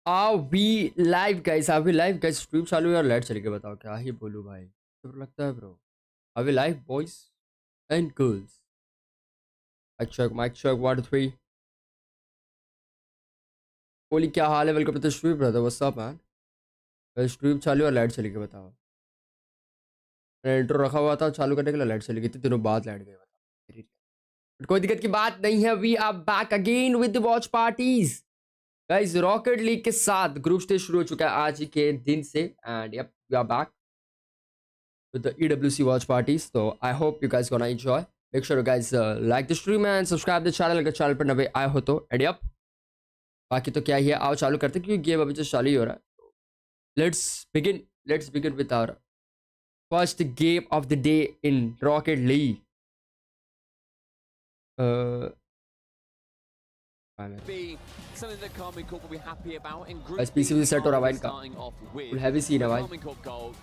Are we live guys? Are we live guys? Stream चालू है और लाइट चली गई, बताओ क्या ही बोलूं भाई, तो लगता है bro. Are we live boys and girls? Mic check 1 2 3. बोली क्या हाल है? Welcome to the stream brother. What's up man? Stream चालू है और लाइट चली गई, बताओ. मैंने इंट्रो रखा हुआ था चालू करने के लिए, लाइट चली गई. इतने दिनों बाद लाइट गई, बताओ. कोई दिक्कत की बात नहीं है. We are back again with the watch parties guys. Rocket League के साथ ग्रुप स्टेज शुरू हो चुका है आज ही के दिन से. And yup we are back with the EWC watch parties. So I hope you guys gonna enjoy. Make sure you guys like the stream and subscribe the channel अगर चैनल पर नए आए हो तो. एंड यप बाकी तो क्या ही है, आओ चालू करते क्योंकि गेम अभी जस्ट चालू ही हो रहा है. Let's begin with our first game of the day in Rocket League. Be something that Carmen Corp will be happy about in group. SPC set हो रहा है इनका. Full heavy scene है भाई. Carmen Corp goal.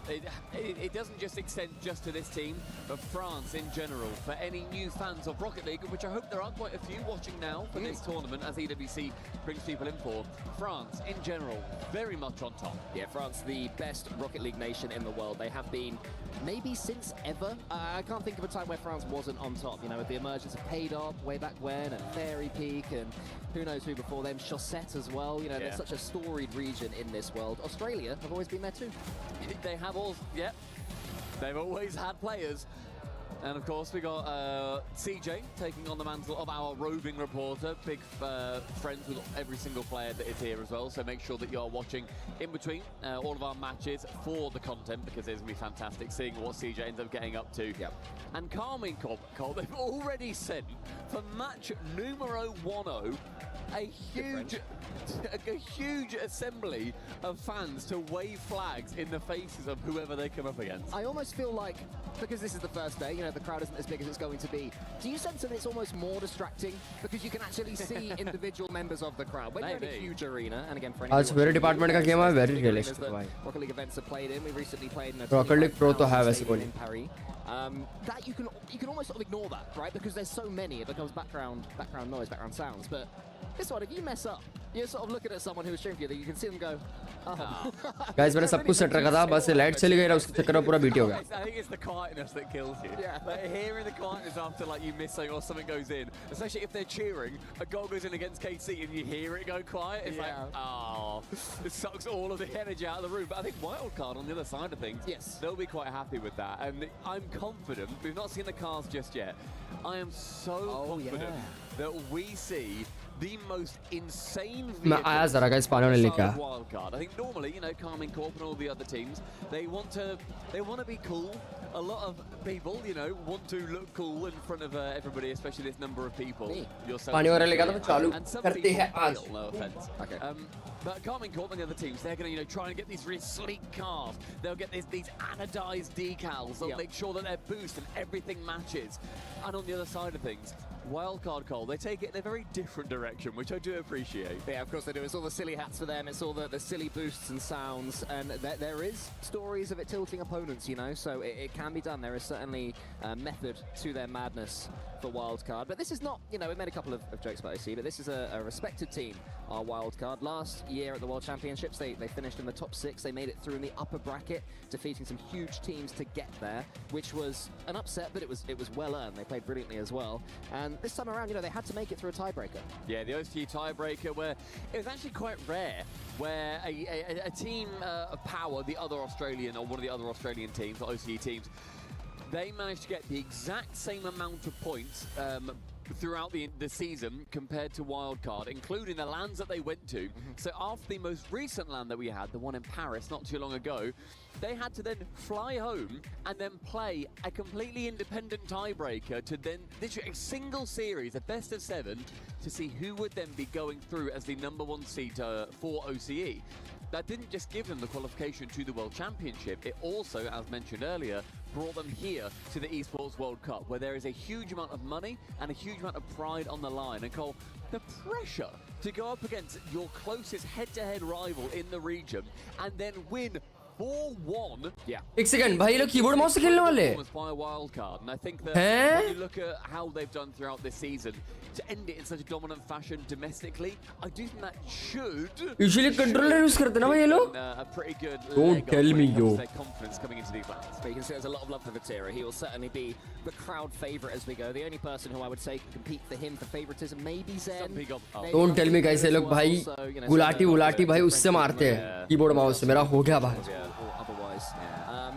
It doesn't just extend just to this team, but France in general. For any new fans of Rocket League, which I hope there are quite a few watching now for this tournament, as EWC brings people in for. France in general, very much on top. Yeah, France, the best Rocket League nation in the world. They have been maybe since ever. I can't think of a time where France wasn't on top. You know, with the emergence of Paydop way back when, and Fairy Peak, and who knows who before them, Chaussette as well. You know, there's such a storied region in this world. Australia have always been there too. They have all, they've always had players. And of course we got CJ taking on the mantle of our roving reporter. Big friends with every single player that is here as well. So make sure that you're watching in between all of our matches for the content, because it's going to be fantastic seeing what CJ ends up getting up to. And Carmine Cole, they've already sent for match numero 10 a huge assembly of fans to wave flags in the faces of whoever they come up against. I almost feel like, because this is the first day, you know, the crowd isn't as big as it's going to be. Do you sense that it's almost more distracting because you can actually see individual members of the crowd when you're in a huge arena? And again, for आज मेरे department का game है, very realistic भाई. Rocket League events are played in. We recently played in a Rocket League Pro तो है वैसे कोई. in Paris. That you can almost sort of ignore that, right? Because there's so many, it becomes background noise, background sounds. But this one, if you mess up, you're sort of looking at someone who's streaming for you, that you can see them go, guys मैंने सब कुछ set रखा था, बस light चली गई, उसके चक्कर में पूरा बीटी हो गया. I think it's the quietness that kills you. Like hearing the quietness after like you miss something or something goes in, especially if they're cheering, a goal goes in against KC and you hear it go quiet. It's like, oh, it sucks all of the energy out of the room. But I think Wildcard on the other side of things, they'll be quite happy with that. And I'm confident. We've not seen the cars just yet. I am so confident that we see the most insane मैं आया जरा guys पानी वाले लेके आया. Wildcard. I think normally, you know, Carmine Corp and all the other teams, they want to be cool. A lot of people, you know, want to look cool in front of everybody, especially this number of people. पानी वाले लेके आया तो चालू करते हैं आज. No offense. Okay. But Carmine Corp and the other teams, they're going to, you know, try and get these really sleek cars. They'll get these anodized decals. They'll make sure that their boost and everything matches. And on the other side of things, Wildcard Cole, they take it in a very different direction, which I do appreciate. Yeah, of course they do. It's all the silly hats for them. It's all the silly boosts and sounds. And there is stories of it tilting opponents, you know, so it can be done. There is certainly a method to their madness for Wildcard. But this is not, you know, we made a couple of jokes about OC, but this is a respected team, our Wildcard. Last year at the World Championships, they finished in the top 6. They made it through in the upper bracket, defeating some huge teams to get there, which was an upset, but it was well earned. They played brilliantly as well. And this time around, you know, they had to make it through a tiebreaker. Yeah, the OCE tiebreaker, where it was actually quite rare, where a team of power, the other Australian, or one of the other Australian teams, the OCE teams, they managed to get the exact same amount of points throughout the season compared to Wildcard, including the lands that they went to. So after the most recent land that we had, the one in Paris not too long ago, they had to then fly home and then play a completely independent tiebreaker to then literally a single series, a best of 7, to see who would then be going through as the #1 seed for OCE. That didn't just give them the qualification to the World Championship, it also, as mentioned earlier, brought them here to the Esports World Cup, where there is a huge amount of money and a huge amount of pride on the line. And Cole, the pressure to go up against your closest head-to-head rival in the region and then win 4-1. Yeah. एक second भाई, ये लोग keyboard mouse से खेलने वाले By a wild card, and I think that हैं? when you look at how they've done throughout this season, to end it in such a dominant fashion domestically, I do think that should. Usually controller use करते ना भाई ये लोग. A pretty good. Don't tell me, yo. Their confidence coming into these lands. But you can see there's a lot of love for Vatira. He will certainly be the crowd favourite as we go. The only person who I would say can compete for him for favouritism, maybe Zen. Some big up. maybe Don't tell me Rocket guys, ये as लोग well. भाई So, you know, Gulati some उलाटी भाई of उससे मारते हैं Yeah. Keyboard mouse से. मेरा हो गया भाई. or otherwise.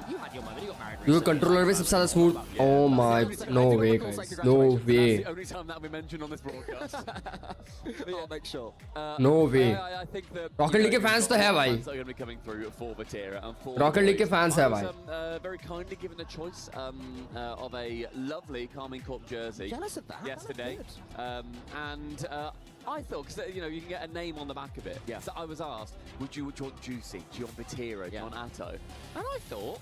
You had your moment. You got married क्योंकि कंट्रोलर में सबसे ज्यादा smooth. Oh my, no way guys, no way, That's the only time that we mentioned on this broadcast. I'll make sure. no way. I think that Rocket League के fans तो है भाई. are going to be coming through for Vatira and for Rocket League के fans है I was, भाई. very kindly given the choice of a lovely Carmine Corp jersey Jealous of that? yesterday, and I thought, because you know you can get a name on the back of it. Yeah. So I was asked, do you want Juicy, do you want Vatira, do you want Atto? And I thought,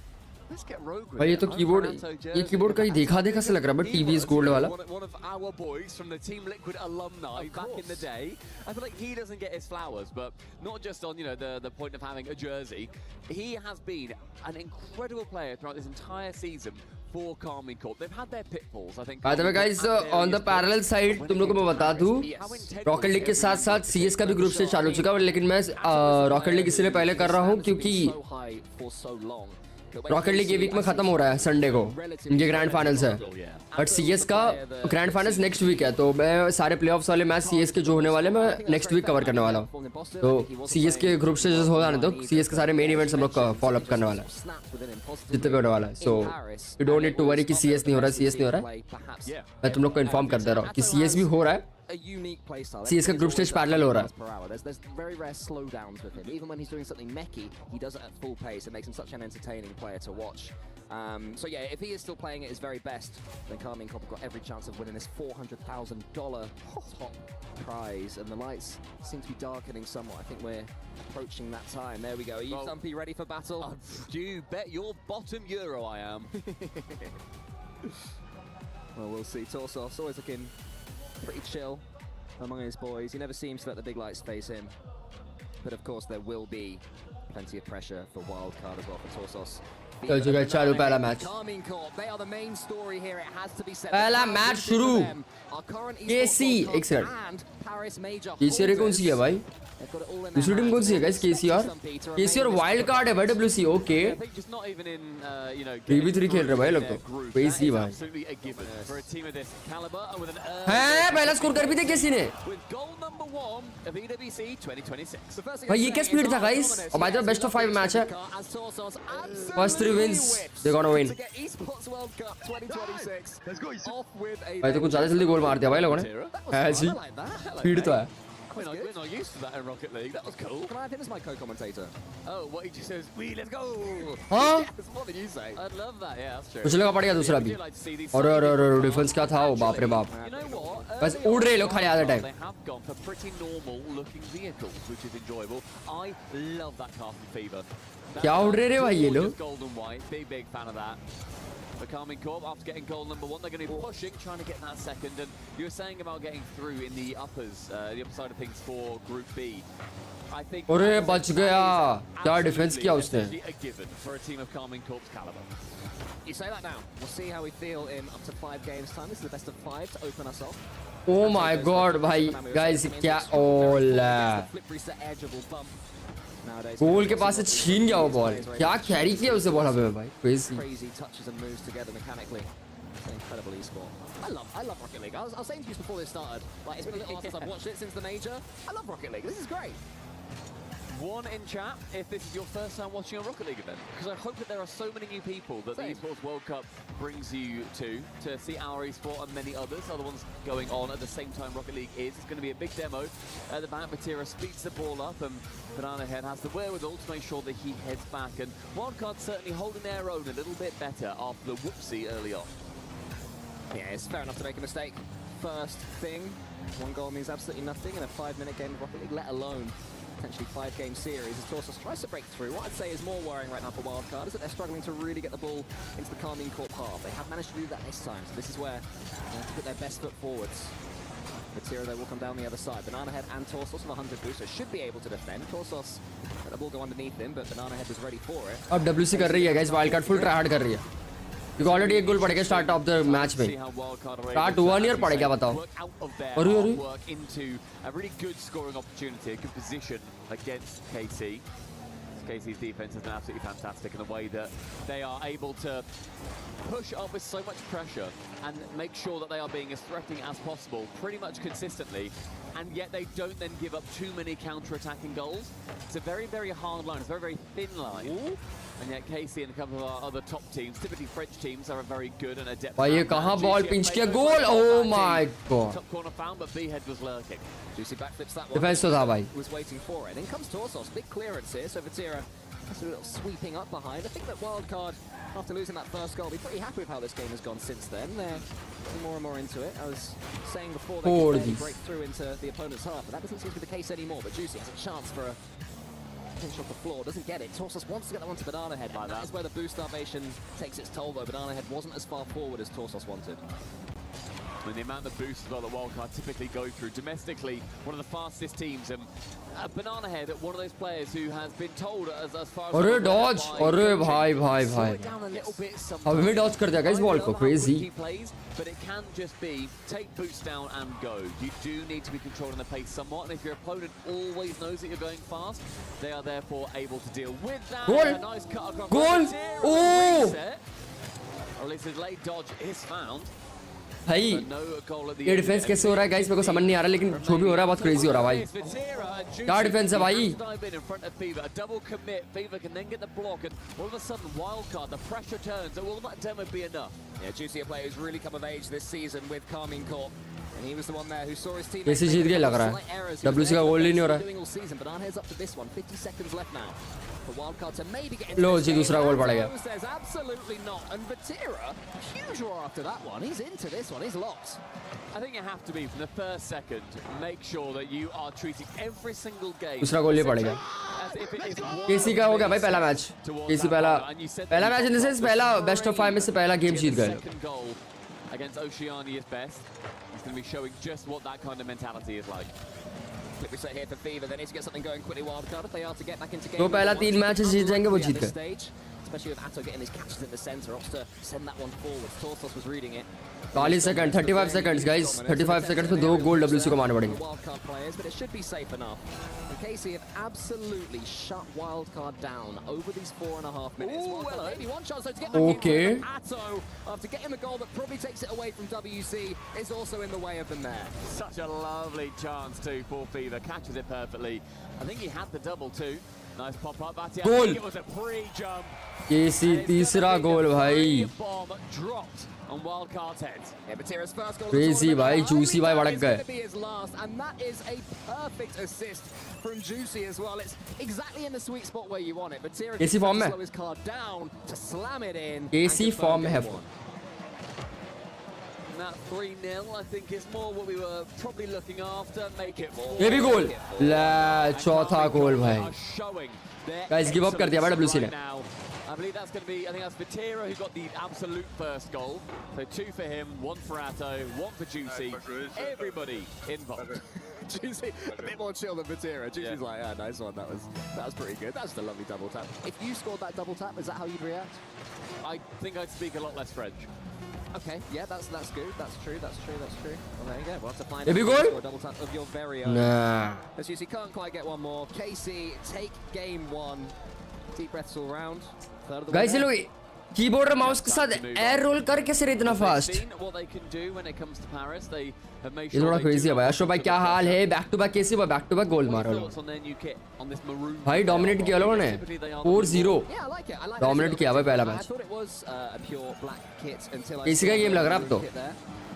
let's get rogue with भाई ये it. तो I want keyboard, an Atto ये jersey. Keyboard कहीं देखा देखा से लग रहा है but He TV was, gold वाला. one of our boys from the Team Liquid alumni back in the day. I feel like he doesn't get his flowers, but not just on, you know, the point of having a jersey. He has been an incredible player throughout this entire season for Carmine Corp. They've had their pitfalls, I think. By the way guys, on the parallel side तुम लोग को मैं बता दूं, rocket League के साथ साथ CS का भी ग्रुप स्टेज चालू हो चुका है, लेकिन मैं रॉकेट लीग इसलिए पहले कर रहा हूँ क्योंकि रॉकेट लीग ये वीक में खत्म हो रहा है संडे को, इनके ग्रैंड फाइनल्स है. बट सीएस का ग्रैंड फाइनल्स नेक्स्ट वीक है, तो मैं सारे प्लेऑफ्स वाले मैच सीएस के जो होने वाले मैं नेक्स्ट वीक कवर करने वाला हूँ. तो सीएस के ग्रुप स्टेजेस हो जाने, तो सीएस के सारे मेन इवेंट्स हम लोग फॉलो अप करने वाला है, जितने भी होने वाला है. So you don't need to worry कि सीएस नहीं हो रहा है, सीएस नहीं हो रहा है. मैं तुम लोग को इन्फॉर्म कर दे रहा हूँ कि सीएस भी हो रहा है. A unique playstyle. See, इसका group stage parallel हो रहा है. There's very rare slowdowns with him. Even when he's doing something mechy, he does it at full pace. It makes him such an entertaining player to watch. So yeah, if he is still playing at his very best, then Carmine Corp have got every chance of winning this $400,000 top prize. And the lights seem to be darkening somewhat. I think we're approaching that time. There we go. Are you Stumpy ready for battle? You bet your bottom euro I am. Well, we'll see. Torsos always looking pretty chill among his boys. He never seems to let the big lights face him. But of course, there will be plenty of pressure for wildcard as well for Torsos. चल चुका है, चालू पहला match. Carmine Corp, they are the main story here. It has to be said. पहला match शुरू. केसी, एक second. केसी कौन सी है भाई? दूसरी टीम कौन सी है गाइस? केसी और वाइल्ड कार्ड है भाई डब्ल्यूसी. ओके, DB3 खेल रहे भाई लोग तो. क्रेजी भाई. हैं, पहला स्कोर कर भी दे केसी ने. भाई ये क्या स्पीड था गाइस. और by the way best of 5 match है. First 3 wins, they gonna win. भाई तो कुछ ज्यादा जल्दी गोल मार दिया भाई लोगों ने. है जी, स्पीड तो है. We're not used to that in Rocket League. That was cool. Can I have him as my co-commentator? Oh, what he just says, let's go. हाँ, Yes, what did you say? I'd love that. Yeah, that's true. कुछ लगा पड़ गया दूसरा भी. और defence क्या था वो, बाप रे बाप. You know what? बस उड़ रहे लोग खाली आधा time. They have gone for pretty normal looking vehicles, which is enjoyable. I love that Carson fever. क्या उड़ रहे भाई ये लोग. Gold and white, big fan of that. For Carmine Corp, after getting goal number 1, they're going to be pushing, trying to get that second. And you were saying about getting through in the uppers, the upper side of things for Group B. I think अरे बच गया. क्या defence किया उसने. a given for a team of Carmine Corp's caliber. You say that now. We'll see how we feel in up to 5 games time. This is the best of 5 to open us off. Oh my god भाई guys क्या ओला. गोल के पास से छीन गया वो ball. क्या carry किया उसे बॉल हमें भाई. Crazy. Crazy touches and moves together mechanically. It's an incredible esport. I love Rocket League. I was saying to you before this started, like it's been a little while since I've watched it since the major. I love Rocket League. This is great. One in chat if this is your first time watching a Rocket League event, because I hope that there are so many new people that the Esports World Cup brings you to see our esport and many others, other ones going on at the same time Rocket League is. It's going to be a big demo at the back. Matera speeds the ball up and Banana Head has the wherewithal to make sure that he heads back, and Wildcard certainly holding their own a little bit better after the whoopsie early on. Yeah, it's fair enough to make a mistake. First thing, 1 goal means absolutely nothing in a 5-minute game of Rocket League, let alone potentially 5-game series. As Torsos tries to break through. What I'd say is more worrying right now for Wildcard is that they're struggling to really get the ball into the Carmine Corp half. They have managed to do that this time, so this is where they have to put their best foot forwards. Batira, though, will come down the other side. Banana Head and Torsos with 100 boost, so should be able to defend. Torsos, the ball go underneath him, but Banana Head was ready for it. अब WC कर रही है guys, wild card full try hard कर रही है क्योंकि already एक गोल पड़ गया स्टार्ट ऑफ द मैच में स्टार्ट हुआ नहीं और पड़ गया बताओ अरे into a really good scoring opportunity, a good position against KC. KC's defense has been absolutely fantastic in the way that they are able to push up with so much pressure and make sure that they are being as threatening as possible pretty much consistently, and yet they don't then give up too many counter-attacking goals. It's a very, very hard line. It's a very, very thin line. Ooh. And yet KC and a couple of our other top teams, typically French teams, are very good and adept. भाई ये कहाँ ball pinch किया गोल oh my god Top corner found, but B-head was lurking. Juicy backflips that one. Defence तो था भाई Was waiting for it. In comes Torsos, big clearance here. So Batira has a little sweeping up behind. I think that Wildcard, after losing that first goal, be pretty happy with how this game has gone since then. They're getting more and more into it. I was saying before they could barely break through into the opponent's half, but that doesn't seem to be the case anymore. But Juicy has a chance for a pinch off the floor, doesn't get it. Torsos wants to get that one to Banana Head, and that is where the boost starvation takes its toll, though. Banana Head wasn't as far forward as Torsos wanted. And the amount of boosts as well that Wildcard typically go through. Domestically, one of the fastest teams. And Banana Head, one of those players who has been told as far as... अरे Dodge अरे भाई अब में Dodge कर दिया guys ball को crazy but it can just be take boost down and go. You do need to be controlling the pace somewhat, and if your opponent always knows that you're going fast, they are therefore able to deal with that. Goal! A nice cut across. Goal! Oh! Or Oh! at least his late dodge is found. भाई ये defence कैसे हो रहा है guys मेरे को समझ नहीं आ रहा लेकिन जो भी हो रहा है बहुत क्रेजी हो रहा है भाई क्या डिफेंस है भाई double commit. Fever can then get the block, and all of a sudden Wildcard, the pressure turns. Will that demo be enough? Yeah, Juicy, a player who's really come of age this season with Carmine Corp. And he was the one there who saw his team. कैसे जीत गए लग रहा है WC का गोल ही नहीं हो रहा है But heads up to this one. 50 seconds left now. For Wildcard to maybe get लो जी दूसरा गोल पड़ गया There's absolutely not. And Batira, huge roar after that one. He's into this one. He's locked. I think you have to be from the first second. Make sure that you are treating every single game. दूसरा गोल ही पड़ गया केसी का हो गया भाई पहला match केसी पहला match in the sense पहला बेस्ट ऑफ 5 में से पहला गेम जीत गए Against Oceania is best. He's going to be showing just what that kind of mentality is like. Clip reset here for Fever. They need to get something going quickly. Wildcard, if they are to get back into game. तो पहला 3 matches जीत जाएंगे वो जीत गए Especially with Atto getting his catches in the center, opts to send that one forward. Torsos was reading it. 40 second 35 seconds guys 35 seconds में 2 गोल WC को मारने पड़ेंगे Wildcard players, but it should be safe enough. And KC have absolutely shut Wildcard down over these 4.5 minutes. Ooh, Wildcard maybe one chance to get back okay in. Atto, after getting the goal that probably takes it away from WC, is also in the way of them there. Such a lovely chance too for Fever. Catches it perfectly. I think he had the double too. Nice pop up. That's Goal. It was a pre-jump. केसी तीसरा गोल भाई Bomb dropped on Wildcard's head. Yeah, Batira's first goal. Crazy भाई Juicy भाई भड़क गए And that is a perfect assist from Juicy as well. It's exactly in the sweet spot where you want it. Batira KC form में slow his card down to slam it in. KC form में है And that 3-0 I think is more what we were probably looking after. Make it 4. ये भी गोल ला चौथा गोल भाई guys give up कर दिया भाई WC ने I believe that's going to be, I think that's Batira who got the absolute first goal. So 2 for him, 1 for Atto, 1 for Juicy. Everybody involved. Juicy, a bit more chill than Batira. Juicy's like, yeah, nice one. That was pretty good. That's a lovely double tap. If you scored that double tap, is that how you'd react? I think I'd speak a lot less French. Okay, yeah, that's good. That's true. Well, there you go. We'll have to find out if you score a double tap of your very own. Nah. As Juicy can't quite get one more. KC take game 1. Deep breaths all round. Guys ये लोग keyboard और mouse के साथ air role कर कैसे रहे इतना fast ये थोड़ा क्रेजी है भाई अशोक भाई क्या हाल है back to back KC back to back goal मारा भाई डोमिनेट किया लोगों ने 4-0 डोमिनेट किया भाई पहला मैच केसी का गेम लग रहा है अब तो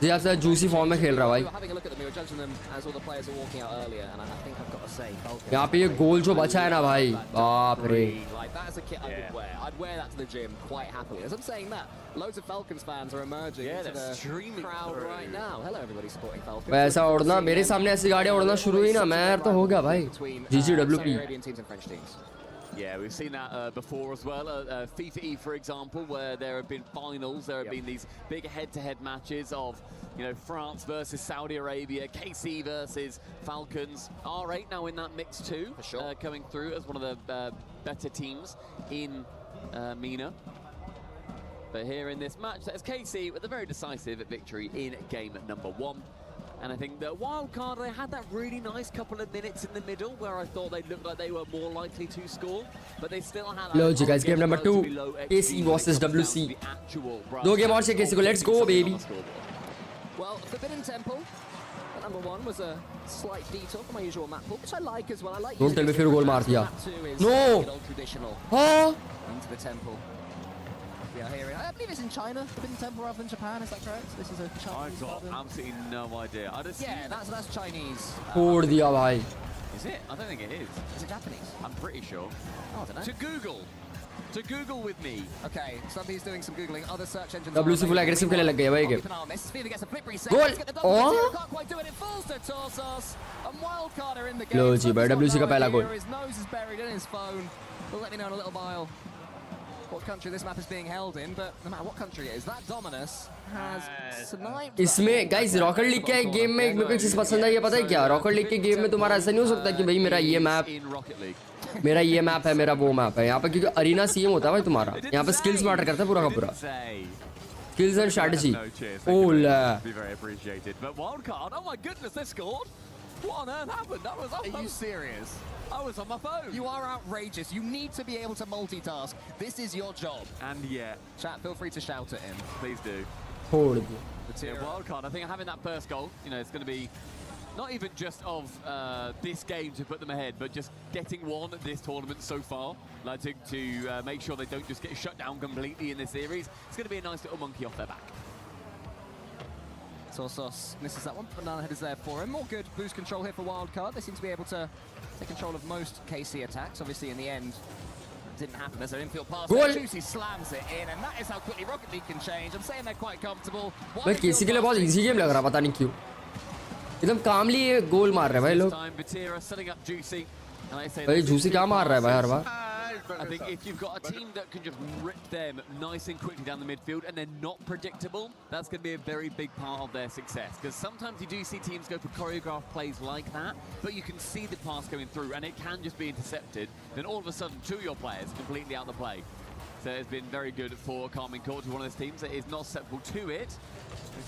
जी आपसे जूसी फॉर्म में खेल रहा भाई यहाँ पे ये गोल जो बचा है ना भाई बाप रे ऐसा उड़ना मेरे सामने ऐसी गाड़ियाँ उड़ना शुरू हुई ना मैं तो हो गया भाई GGWP Yeah, we've seen that before as well. FIFA E, for example, where there have been finals, there have been these big head-to-head matches of, you know, France versus Saudi Arabia, KC versus Falcons. R8 now in that mix too, For sure. coming through as one of the better teams in MENA. But here in this match, that's KC with a very decisive victory in game number 1. And I think the wildcard, they had that really nice couple of minutes in the middle where I thought they looked like they were more likely to score, but they still had... Look, guys, game number 2, KC versus WC. 2 game और से KC को, let's go, baby. Well, Forbidden Temple, at number 1, was a slight detour from my usual map pool, which I like as well. I like Don't tell me फिर गोल मार दिया. Map 2 is No. old traditional हाँ. into the temple. Yeah, here I believe it's in China, Forbidden Temple rather than Japan, is that correct? This is a I've Chinese got problem. absolutely no idea. I'd assume... Yeah, that's Chinese. छोड़ दिया भाई. Is it? I don't think it is. Is it Japanese? I'm pretty sure. Oh, I don't know. To Google with me. Okay, somebody's doing some googling. Other search engines. WC full aggressive खेलने लग गया भाई game. Goal. Oh. Can't quite do it. It falls to Torsos. And Wildcarder in the game. लो जी भाई WC का पहला गोल. His nose is buried in his phone. Will let me know in a little while what country this map is being held in, but no matter what country it is, that Dominus has sniped. इसमें guys rocket League के game में मेरे को एक चीज पसंद है, ये पता है क्या? रॉकेट लीग के गेम में तुम्हारा ऐसा नहीं हो सकता कि भाई मेरा ये मैप है, मेरा वो मैप है. यहाँ पे क्योंकि अरीना सीएम होता है भाई तुम्हारा. यहाँ पे स्किल्स मैटर करता है पूरा का पूरा. Skills and strategy. Oh la. Be very appreciated. But wildcard, oh my goodness, they scored. What on earth happened? That was. Are you serious? I was on my phone. You are outrageous. You need to be able to multitask. This is your job. And yet, Chat, feel free to shout at him. please do. छोड़ दिया. Yeah, wildcard. I think having that first goal, you know, it's going to be not even just of this game to put them ahead, but just getting one this tournament so far. Like to make sure they don't just get shut down completely in this series. It's going to be a nice little monkey off their back. Torsos misses that one. Banana Head is there for him. More good boost control here for Wildcard. They seem to be able to take control of most KC attacks. Obviously, in the end, it didn't happen. There's an infield pass. Juicy slams it in, and that is how quickly Rocket League can change. I'm saying they're quite comfortable. भाई KC के लिए बहुत easy game लग रहा, पता नहीं क्यों. एकदम कामली गोल मार रहे हैं भाई लोग. भाई जूसी क्या मार रहा है भाई हर बार. I think if you've got a team that can just rip them nice and quickly down the midfield and they're not predictable, that's going to be a very big part of their success. Because sometimes you do see teams go for choreographed plays like that, but you can see the pass going through and it can just be intercepted. Then all of a sudden, two of your players completely out of the play. So it's been very good for Carmine Court to one of those teams that is not susceptible to it.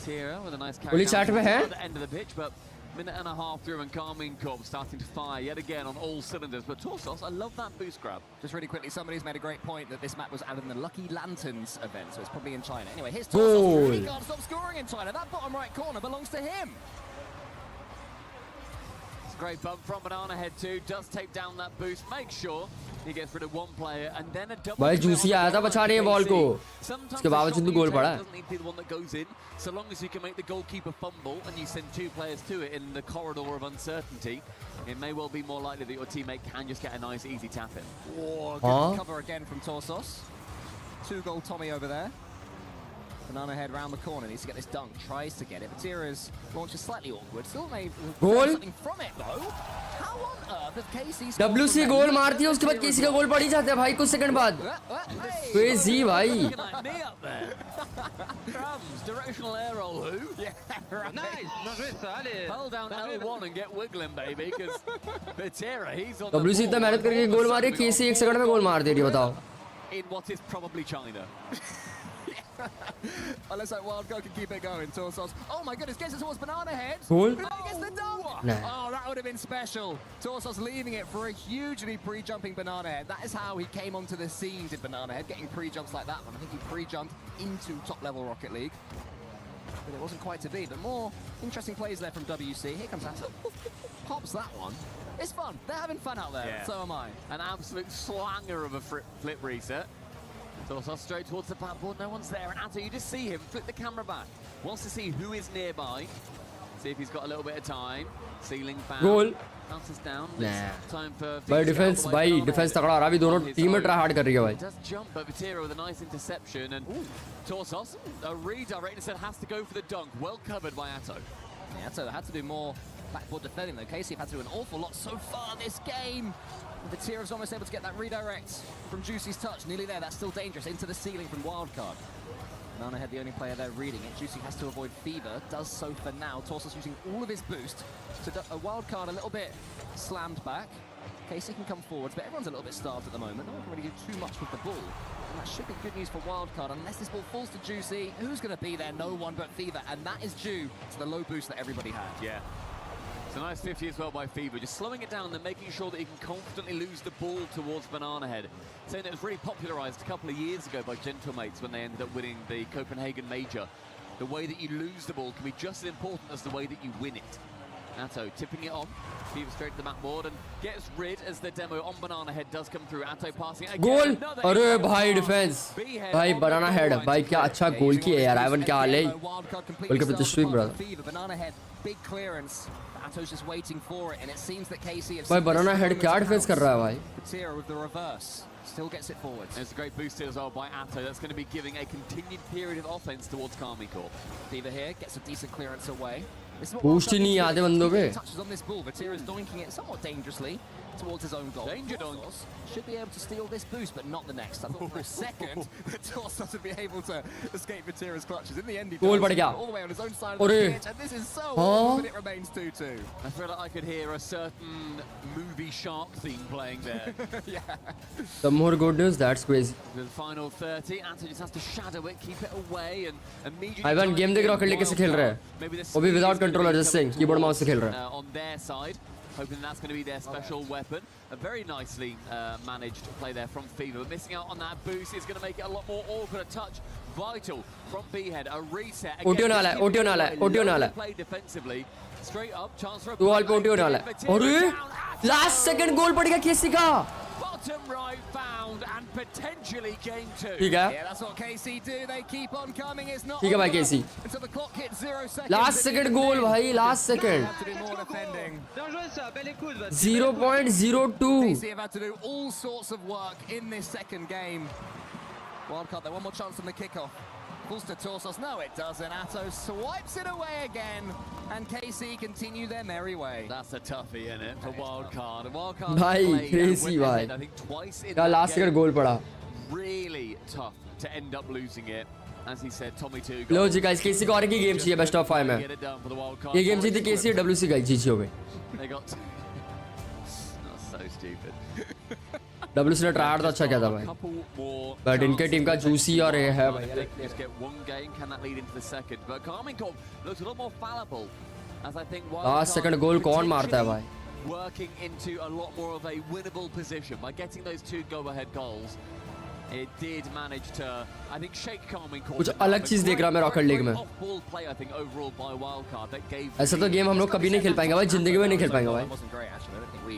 Tira with a nice carry down to the end of the pitch, but minute and a half through and Carmine Cobb starting to fire yet again on all cylinders. But Torsos, I love that boost grab. Just really quickly, somebody's made a great point that this map was added in the Lucky Lanterns event, so it's probably in China. Anyway, here's Torsos. Really can't stop scoring in China. That bottom right corner belongs to him. It's a great bump from Banana Head too. Does take down that boost. Make sure he gets rid of one player and then a double. भाई juicy आया था बचाने ये ball को. उसके बावजूद भी गोल पड़ा. Doesn't need to be the one that goes in. So long as you can make the goalkeeper fumble and you send two players to it in the corridor of uncertainty, it may well be more likely that your teammate can just get a nice easy tap in. Oh, good cover again from Torsos. 2-goal Tommy over there. Banana Head round the corner, needs to get this dunk, tries to get it. Batira's launch is slightly awkward. Still made something from it though. How on earth has KC WC गोल मारती है उसके बाद KC का गोल पड़ ही जाता है भाई कुछ सेकंड बाद. क्रेजी भाई. Crumbs, directional air roll who? Yeah, right. Nice. Hold down L1 and get wiggling, baby, because Batira, he's on WC इतना मेहनत करके गोल मारे, KC एक सेकंड में गोल मार दे रही है, बताओ. In what is probably China. Unless that wild guy can keep it going. Torsos. Oh my goodness, gets it towards Banana Head. Goal? Gets the dunk. Nah. Oh, that would have been special. Torsos leaving it for a hugely pre-jumping Banana Head. That is how he came onto the scene, did Banana Head, getting pre-jumps like that one. I think he pre-jumped into top-level Rocket League. But it wasn't quite to be. But more interesting plays there from WC. Here comes Atom. Pops that one. It's fun. They're having fun out there. Yeah. So am I. An absolute slanger of a flip reset. Torsos straight towards the backboard, no one's there, and Atto, you just see him flip the camera back. Wants to see who is nearby. See if he's got a little bit of time. Ceiling foul. Goal. Bounces down. Nah. Time for भाई defence तगड़ा रहा. अभी दोनों team में try hard कर रही है भाई. Does jump, but Batira with a nice interception, and Torsos, a redirect instead, has to go for the dunk. Well covered by Atto. Yeah, Atto had to do more Backboard defending though. Casey have had to do an awful lot so far this game. Vatira's almost able to get that redirect from Juicy's touch. Nearly there, that's still dangerous. Into the ceiling from Wildcard. Banana Head, the only player there reading it. Juicy has to avoid Fever, does so for now. Torsos using all of his boost. So a Wildcard a little bit slammed back. Casey can come forwards, but everyone's a little bit starved at the moment. No one can really do too much with the ball. And that should be good news for Wildcard, unless this ball falls to Juicy. Who's going to be there? No one but Fever, and that is due to the low boost that everybody had. Yeah. It's a nice 50 as well by Fever, just slowing it down and making sure that he can confidently lose the ball towards Banana Head. Saying it was really popularized a couple of years ago by Gentlemates when they ended up winning the Copenhagen Major. The way that you lose the ball can be just as important as the way that you win it. Atto tipping it on, Fever straight to the backboard and gets rid as the demo on Banana Head does come through. Atto passing it again. Goal! अरे भाई defence भाई बनाना head भाई क्या अच्छा गोल किया यार Ivan क्या हाल है welcome to the stream brother Banana Head, big clearance. Atto's just waiting for it, and it seems that Casey have भाई बनाना हेड क्या डिफेंस कर रहा है भाई Vatira with the reverse still gets it forward. There's a great boost here as well by Atto. That's going to be giving a continued period of offense towards Karmine Corp. Fever here gets a decent clearance away. Boost ही नहीं आते बंदों पे Touches on this ball. Vatira's doinking it somewhat dangerously towards his own goal. Danger donk. Should be able to steal this boost, but not the next. I thought for a second that Torsos would be able to escape Vatira's clutches. In the end, he Goal does बढ़ गया all the way on his own side of the pitch, and this is so awful, but it remains 2-2. I feel like I could hear a certain movie shark theme playing there. Yeah. Some more good news, that's crazy. The final 30, Atto just has to shadow it, keep it away, and immediately... Ivan game देख rocket लेके से खेल रहा है वो भी without controller just sing keyboard mouse से खेल रहा है on their side, hoping that's going to be their special weapon. A very nicely managed play there from Fever, but missing out on that boost is going to make it a lot more awkward. A touch vital from B-Head, a reset. ओटियो नाला है ओटियो नाला है ओटियो नाला है Play defensively, straight up, chance for a तू all पे ओटियो नाला है अरे लास्ट सेकंड गोल पड़ गया केसी का bottom right found and potentially game 2. ठीक है Yeah, that's what KC do. They keep on coming. It's not ठीक है भाई KC until the clock hits 0 seconds. Last second goal भाई last second Have to do more defending. 0.02 KC have had to do all sorts of work in this second game. Wildcard, they one more chance on the kickoff. Pulls to Torsos. No, it doesn't. Atto swipes it away again, and KC continue their merry way. That's a toughie, isn't it, for Wildcard? Wildcard भाई played crazy with भाई I think twice in क्या that last second game. गोल पड़ा Really tough to end up losing it. As he said, Tommy 2 लो जी guys KC को और एक ही गेम चाहिए बेस्ट ऑफ 5 में get it done for the Wildcard. ये गेम जीती केसी डब्ल्यूसी गाइस जीती हो गई They got that's so stupid. WC ने ट्राई तो अच्छा किया था भाई Couple more बट इनके टीम का chances जूसी और ये है If भाई they can just get one game, can that lead into the second? But Karmine Corp looks a lot more fallible, as I think last second गोल कौन मारता है भाई working into a lot more of a winnable position by getting those 2 go-ahead goals. It did manage to, I think, shake Karmine Corp. कुछ अलग चीज देख रहा मैं रॉकेट लीग में Off-ball play, I think, overall by Wildcard that gave. ऐसा तो game हम लोग कभी नहीं खेल पाएंगे भाई जिंदगी में नहीं खेल पाएंगे भाई Wasn't great actually. I don't think we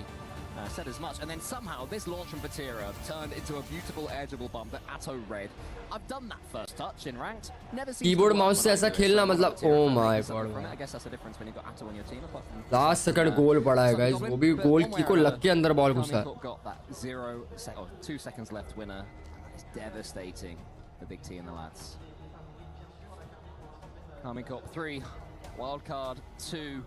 said as much. And then somehow this launch from Vatira turned into a beautiful edgeable bump that Atto read. I've done that first touch in ranked. Never seen keyboard mouse से ऐसा खेलना मतलब oh my God I guess that's the difference when you've got Atto on your team. Apart from last second गोल पड़ा है guys वो भी गोल की को लग के अंदर बॉल घुसा है got that 2 seconds left winner. It's devastating for Big T and the lads. Karmine Corp 3, Wildcard 2.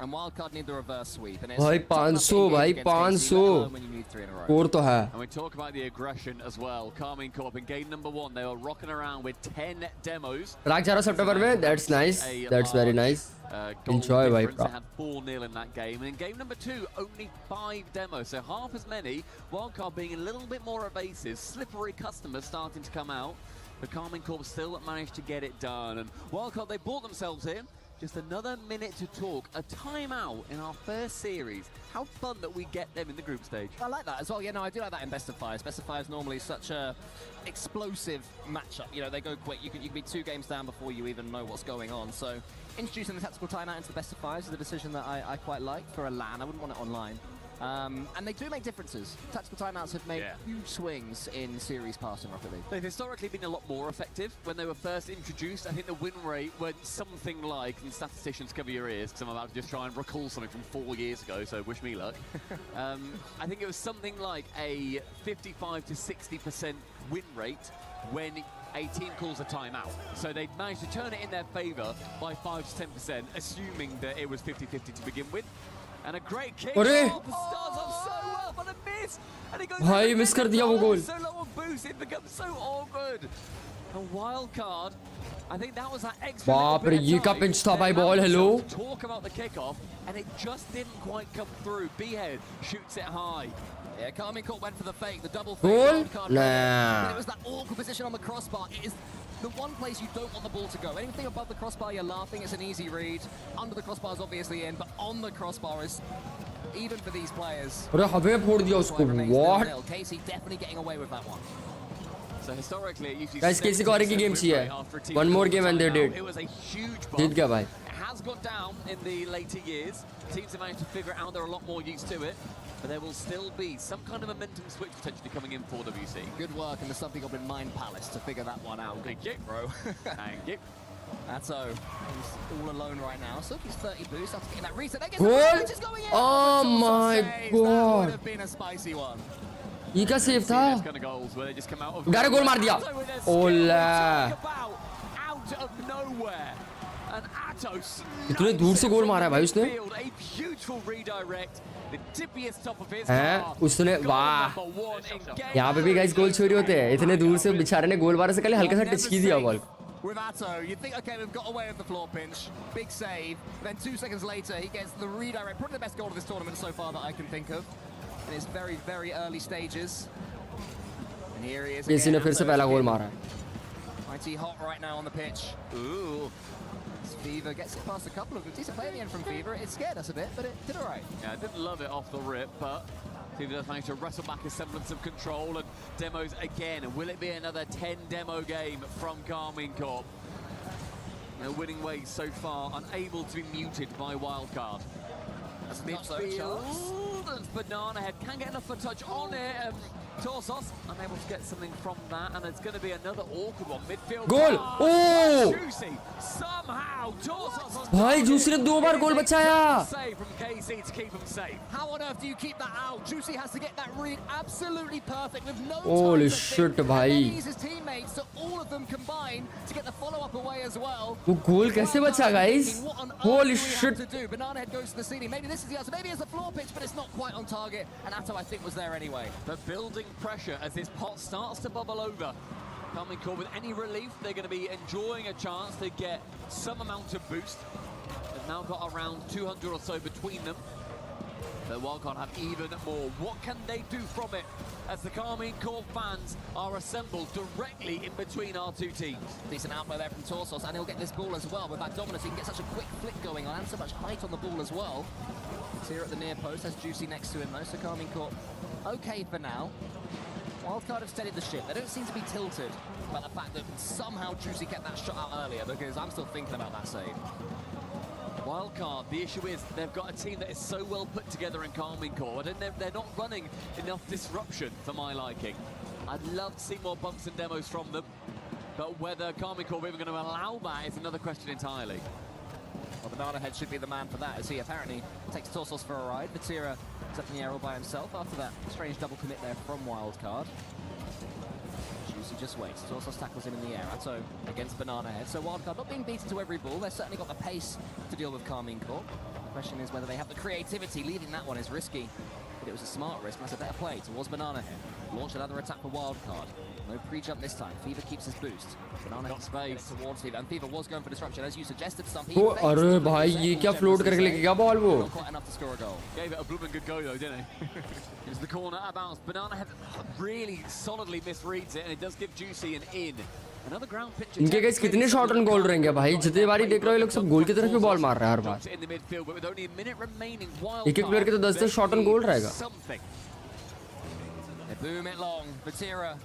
And Wildcard need the reverse sweep. And it's भाई 500 भाई 500 when you need 3 in a row. Score तो है And we talk about the aggression as well. Karmine Corp in game number 1, they were rocking around with 10 demos. Track जा रहा सितंबर में that's nice that's very nice Goal Enjoy, भाई, difference. They had 4-0 in that game. And in game number 2, only 5 demos. So half as many. Wildcard being a little bit more evasive. Slippery customers starting to come out. But Karmine Corp still managed to get it done. And Wildcard, they brought themselves in. Just another minute to talk. A timeout in our first series. How fun that we get them in the group stage. I like that as well. Yeah, no, I do like that in Best of 5. Best of 5 is normally such a explosive matchup. You know, they go quick. You can be 2 games down before you even know what's going on. So introducing the tactical timeout into the Best of 5s is a decision that I quite like for a LAN. I wouldn't want it online. And they do make differences. Tactical timeouts have made huge swings in series passing Rocket League. They've historically been a lot more effective. When they were first introduced, I think the win rate went something like, and statisticians cover your ears, because I'm about to just try and recall something from 4 years ago, so wish me luck. I think it was something like a 55 to 60% win rate when a team calls a timeout. So they managed to turn it in their favour by 5 to 10%, assuming that it was 50-50 to begin with. And a great kick. अरे! Starts off so well, but a miss. And he goes भाई miss कर दिया वो गोल. so low on boost, it becomes so awkward. A wild card. I think that was that extra. बाप रे, ये क्या pinch था भाई ball, hello? Talk about the kickoff, and it just didn't quite come through. B-Head shoots it high. Yeah, Carmine Court went for the fake, the double fake. Goal? wild card. Nah. But it was that awkward position on the crossbar. It is the one place you don't want the ball to go. Anything above the crossbar, you're laughing. It's an easy read. Under the crossbar is obviously in, but on the crossbar is even for these players. अरे हमें फोड़ दिया उसको. What? Casey definitely getting away with that one. So historically, it usually Guys, Casey को और एक ही game चाहिए. One more game and they did. It was a huge bump. जीत गया भाई. It has gone down in the later years. Teams have managed to figure it out. They're a lot more used to it. But there will still be some kind of momentum switch potentially coming in for WC. Good work in the Something Goblin Mind Palace to figure that one out. Thank you, bro. Thank you. Atto, he's all alone right now. So he's 30 boost after getting that reset. That gets Goal? which is going in. Oh my That God. would have been a spicy one. ये क्या save था? Those kind of goals where they just come out of direct goal मार दिया. ओला. out of nowhere. And Atto इतने दूर से गोल मारा है भाई उसने. a beautiful redirect. The tippiest top of his हैं? उसने वाह. यहाँ पे भी गाइस गोल चोरी होते हैं. इतने दूर से बेचारे ने गोल मारने से पहले हल्का सा टच की दिया ball. With Atto, you think, okay, we've got away with the floor pinch, big save. Then 2 seconds later, he gets the redirect. Probably the best goal of this tournament so far that I can think of. In his very, very early stages. And here he is again. किसी ने फिर से पहला गोल मारा है. Mighty hot right now on the pitch. Ooh. Fever gets it past a couple of decent play at the end from Fever. It scared us a bit, but it did all right. Yeah, I didn't love it off the rip, but Fever does manage to wrestle back a semblance of control and demos again. And will it be another 10 demo game from Carmine Corp? No winning ways so far, unable to be muted by Wildcard. As midfield, and Banana Head can get enough for touch on it. Torsos unable to get something from that, and it's going to be another awkward one. Midfield Goal! Oh! Juicy somehow Torsos. भाई Juicy ने 2 बार गोल बचाया. Save from KC to keep him safe. How on earth do you keep that out? Juicy has to get that read absolutely perfect with no Holy time to shit, think. भाई. And then he uses his teammates, so all of them combine to get the follow-up away as well. वो गोल कैसे बचा guys? What on earth Holy do we have shit. to do? Banana Head goes to the ceiling. Maybe this is the answer. Maybe it's the floor pitch, but it's not quite on target. And Atto, I think, was there anyway. But building pressure as this pot starts to bubble over. Carmine Corp with any relief, they're going to be enjoying a chance to get some amount of boost. They've now got around 200 or so between them. The Wildcard have even more. What can they do from it as the Carmine Corp fans are assembled directly in between our two teams? Decent outplay there from Torsos, and he'll get this ball as well. With that dominance, he can get such a quick flick going on and so much height on the ball as well. It's here at the near post, has Juicy next to him though, so Carmine Corp okay for now. Wildcard have steadied the ship. They don't seem to be tilted by the fact that somehow Juicy kept that shot out earlier, because I'm still thinking about that save. Wildcard, the issue is they've got a team that is so well put together in Carmine Corp. They're not running enough disruption for my liking. I'd love to see more bumps and demos from them, but whether Carmine Corp are even going to allow that is another question entirely. Well, Banana Head should be the man for that, as he apparently takes Torsos for a ride. Vatira is up in the air all by himself after that strange double commit there from Wildcard. Juicy just waits. Torsos tackles him in the air. Atto against Banana Head. So Wildcard not being beaten to every ball. They've certainly got the pace to deal with Carmine Corp. The question is whether they have the creativity. Leaving that one is risky, but it was a smart risk. That's a better play towards Banana Head. Launch another attack for Wildcard. No pre-jump this time. Fever keeps his boost. Banana Head space towards Fever, and Fever was going for disruption, as you suggested. वो अरे भाई ये क्या float करके लेके गया ball वो? Not quite enough to score a goal. Gave it a blooming good go though, didn't he? It's the corner out of bounds. Banana Head really solidly misreads it, and it does give Juicy an in. Another ground pitch. इनके guys कितने shot on goal रहेंगे भाई? जितने बारी देख रहे हो ये लोग सब गोल की तरफ ही बॉल मार रहे हैं हर बार. In the midfield, but with only a minute remaining, एक प्लेयर के तो 10 शॉट ऑन गोल रहेगा. Something. They boom it long. Vatira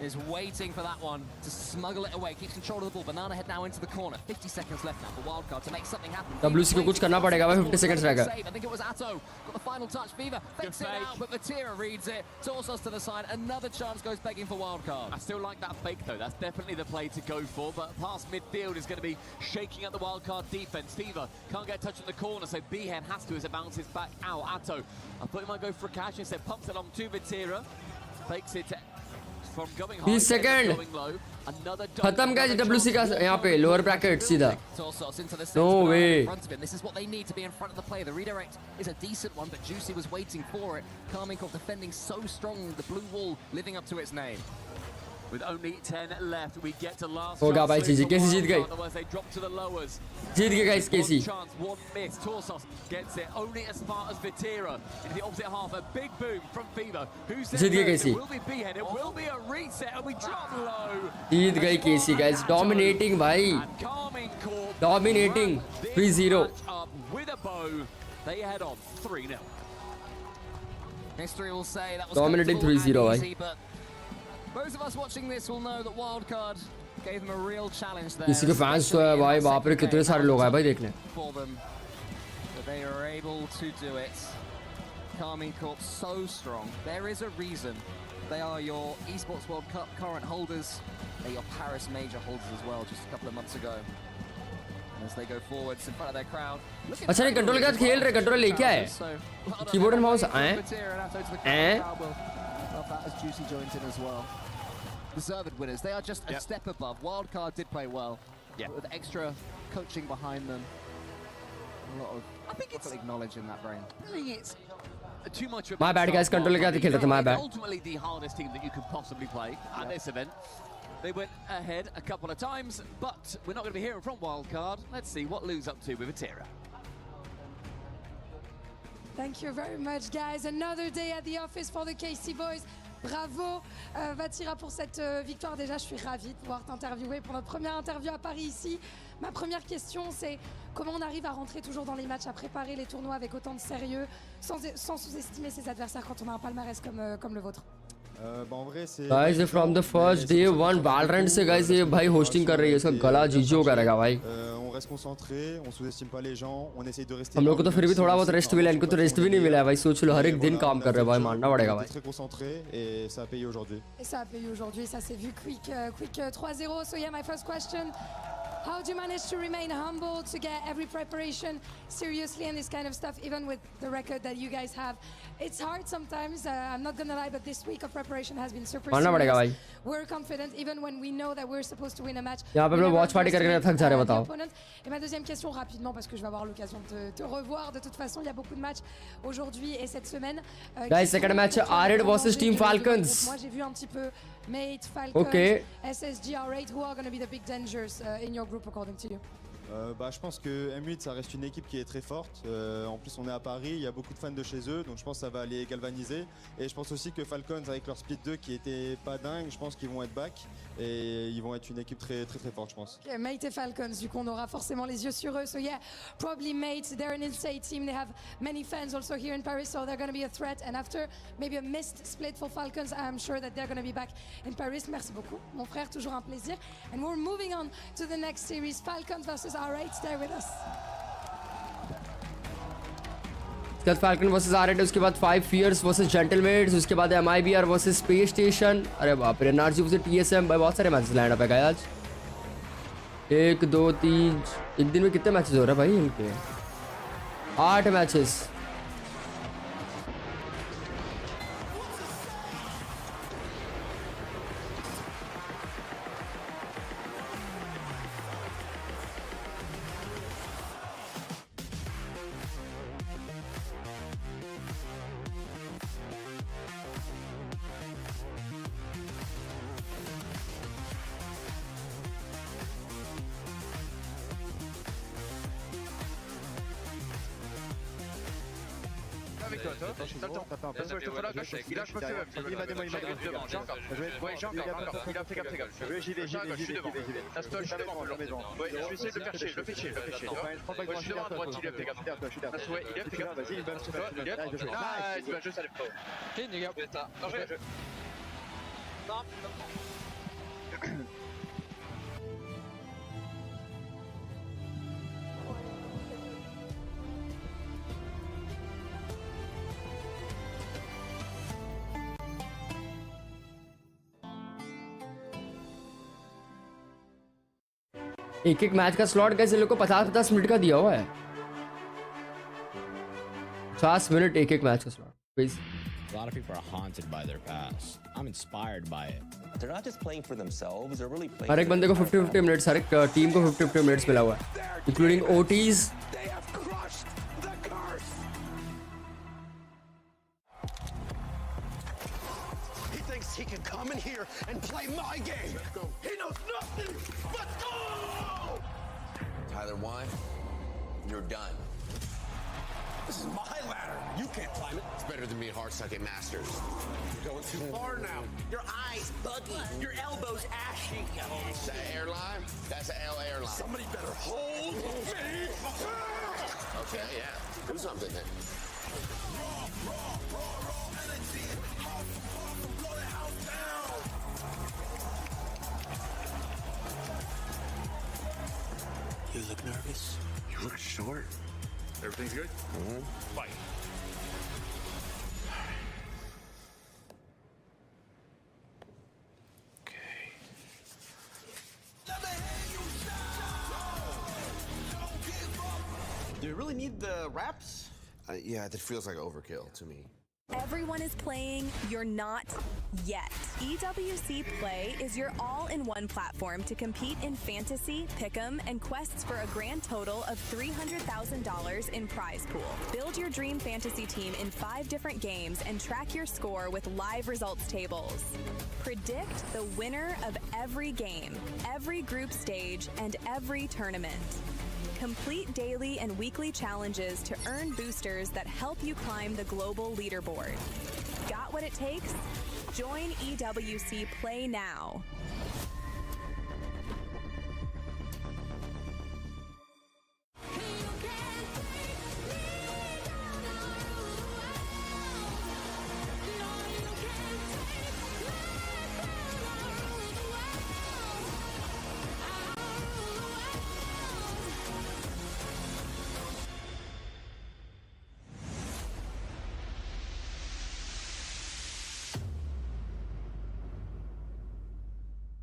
is waiting for that one to smuggle it away. Keeps control of the ball. Banana Head now into the corner. 50 seconds left now for Wildcard to make something happen. WC को कुछ करना पड़ेगा भाई. 50 seconds रहेगा. I think it was Atto. Got the final touch. Fever fakes it out, but Vatira reads it. Torsos to the side. Another chance goes begging for Wildcard. I still like that fake though. That's definitely the play to go for. But past midfield is going to be shaking up the Wildcard defense. Fever can't get a touch on the corner, so Behan has to as it bounces back out. Atto, I thought he might go for a catch. Instead, pumps it along to Vatira. Fakes it to from going high, 30 second going low. Another खत्म का WC का यहाँ पे lower bracket सीधा Torsos into the No center way. in front of him. This is what they need to be in front of the play. The redirect is a decent one, but Juicy was waiting for it. Karminkov defending so strong, the blue wall living up to its name. With only 10 left, we get to last होगा chance भाई to जीजी the कैसे जीत wild गई card, otherwise they drop to the lowers. जीत गए guys KC One chance, one miss. Torsos gets it only as far as Vitera into the opposite half. A big boom from Fever. Who's there? जीत गए It KC will be Behead. It will be a reset, and we drop low. जीत गई केसी guys dominating भाई And Karminkov Dominating. wrap this 3-0. match up with a bow. They head on 3-0. History will say that was Dominating comfortable 3-0 and easy, but those of us watching this will know that Wildcard gave them a real challenge there. किसी के fans तो है भाई बाप रे कितने सारे लोग आए भाई देखने For them, but they are able to do it. Karminkov so strong. There is a reason they are your Esports World Cup current holders. They're your Paris major holders as well, just a couple of months ago. And as they go forwards in front of their crowd. अच्छा नहीं control के साथ खेल रहे control लेके आए keyboard and mouse आए Love that as Juicy joins in as well. Deserved winners. They are just a step above. Wildcard did play well. Yeah. With extra coaching behind them. A lot of I think it's acknowledging that brain. I think it's too much of My bad, guys. Control के साथ खेल रहे थे, my bad. Ultimately the hardest team that you could possibly play at this event. They went ahead a couple of times, but we're not going to be hearing from Wildcard. Let's see what Lou's up to with Atira. Thank you very much, guys. Another day at the office for the KC boys. Bravo, Vatira, pour cette victoire. Déjà, je suis ravie de pouvoir t'interviewer pour notre première interview à Paris ici. Ma première question, c'est comment on arrive à rentrer toujours dans les matchs, à préparer les tournois avec autant de sérieux, sans sous-estimer ses adversaires quand on a un palmarès comme le vôtre. En vrai, c'est guys from the first day one Valorant से guys ये भाई hosting कर रही है इसका गला जीजो करेगा भाई on reste concentré, on sous-estime pas les gens, on essaye de rester हम लोग को तो फिर भी थोड़ा बहुत रेस्ट मिला इनको तो रेस्ट भी नहीं मिला है भाई सोच लो हर एक दिन काम कर रहे हैं भाई मानना पड़ेगा भाई très concentré et ça a payé aujourd'hui. Et ça a payé aujourd'hui, ça s'est vu quick 3-0. So yeah, my first question, how do you manage to remain humble, to get every preparation seriously and this kind of stuff, even with the record that you guys have? It's hard sometimes, I'm not gonna lie, but this week of preparation has been super मानना पड़ेगा भाई serious. We're confident, even when we know that we're supposed to win a match. यहाँ पे हम लोग watch party करके थक जा रहे हैं बताओ Et ma deuxième question rapidement, parce que je vais avoir l'occasion de te revoir. De toute façon, il y a beaucoup de matchs aujourd'hui et cette semaine. Guys, second match, R8 versus Team Falcons. Moi, j'ai vu un petit peu Mate, Falcons, Okay. SSG, R8. Who are going to be the big dangers in your group, according to you? Je pense que M8 ça reste une équipe qui est très forte. En plus on est à Paris, il y a beaucoup de fans de chez eux, donc je pense que ça va les galvaniser. Et je pense aussi que Falcons avec leur split 2 qui était pas dingue, je pense qu'ils vont être back et ils vont être une équipe très forte je pense. Okay, Mate et Falcons, du coup on aura forcément les yeux sur eux. So yeah, probably Mate, they're an insane team. They have many fans also here in Paris, so they're going to be a threat. And after maybe a missed split for Falcons, I'm sure that they're going to be back in Paris. Merci beaucoup, mon frère, toujours un plaisir. And we're moving on to the next series, Falcons versus R8. Stay with us. उसके बाद falcon versus R8 उसके बाद 5 Fears versus जेंटलमेट्स उसके बाद MIBR versus space station अरे बाप रे NRG versus TSM भाई बहुत सारे मैचेस लाइन अप है गाइस आज 1 2 3 एक दिन में कितने मैचेस हो रहे हैं भाई इनके 8 matches avec toi, t'as le temps. Laisse-moi, je te fais la cache. Il lâche pas que il m'a démoli, il m'a démoli. Ouais, Jean, il a fait gaffe, fais gaffe. J'y vais, je suis devant. Laisse-toi, je suis devant. Ouais, je vais essayer de le faire chier, le fais chier. Je suis devant à droite, il a fait gaffe. Ouais, il a fait gaffe. Vas-y, il va Ah, il va jouer ça, les pros. Ok, les gars. Danger. एक एक match का slot कैसे लोग को 50-50 minute का दिया हुआ है 50 मिनट एक एक मैच का slot please A lot of people are haunted by their past. I'm inspired by it. They're not just playing for themselves, they're really playing हर एक बंदे को 50-50 मिनट्स, हर एक टीम को 50-50 मिनट्स मिला हुआ है, including OTs. He can come in here and play my game. He knows nothing. Let's go! Tyler, why? You're done. This is my ladder. You can't climb it. It's better than me at Hearthstone Masters. You're going too far now. Your eyes buggy. Your elbows ashy. Is that airline? That's an L airline. Somebody better hold me. Okay, yeah. Do something then. You look nervous. You look short. Everything's good? Fight. Okay. Do you really need the wraps? Yeah, that feels like overkill to me. Everyone is playing, you're not yet. EWC Play is your all-in-one platform to compete in fantasy, pick'em, and quests for a grand total of $300,000 in prize pool. Build your dream fantasy team in 5 different games and track your score with live results tables. Predict the winner of every game, every group stage, and every tournament. Complete daily and weekly challenges to earn boosters that help you climb the global leaderboard. Got what it takes? Join EWC Play now.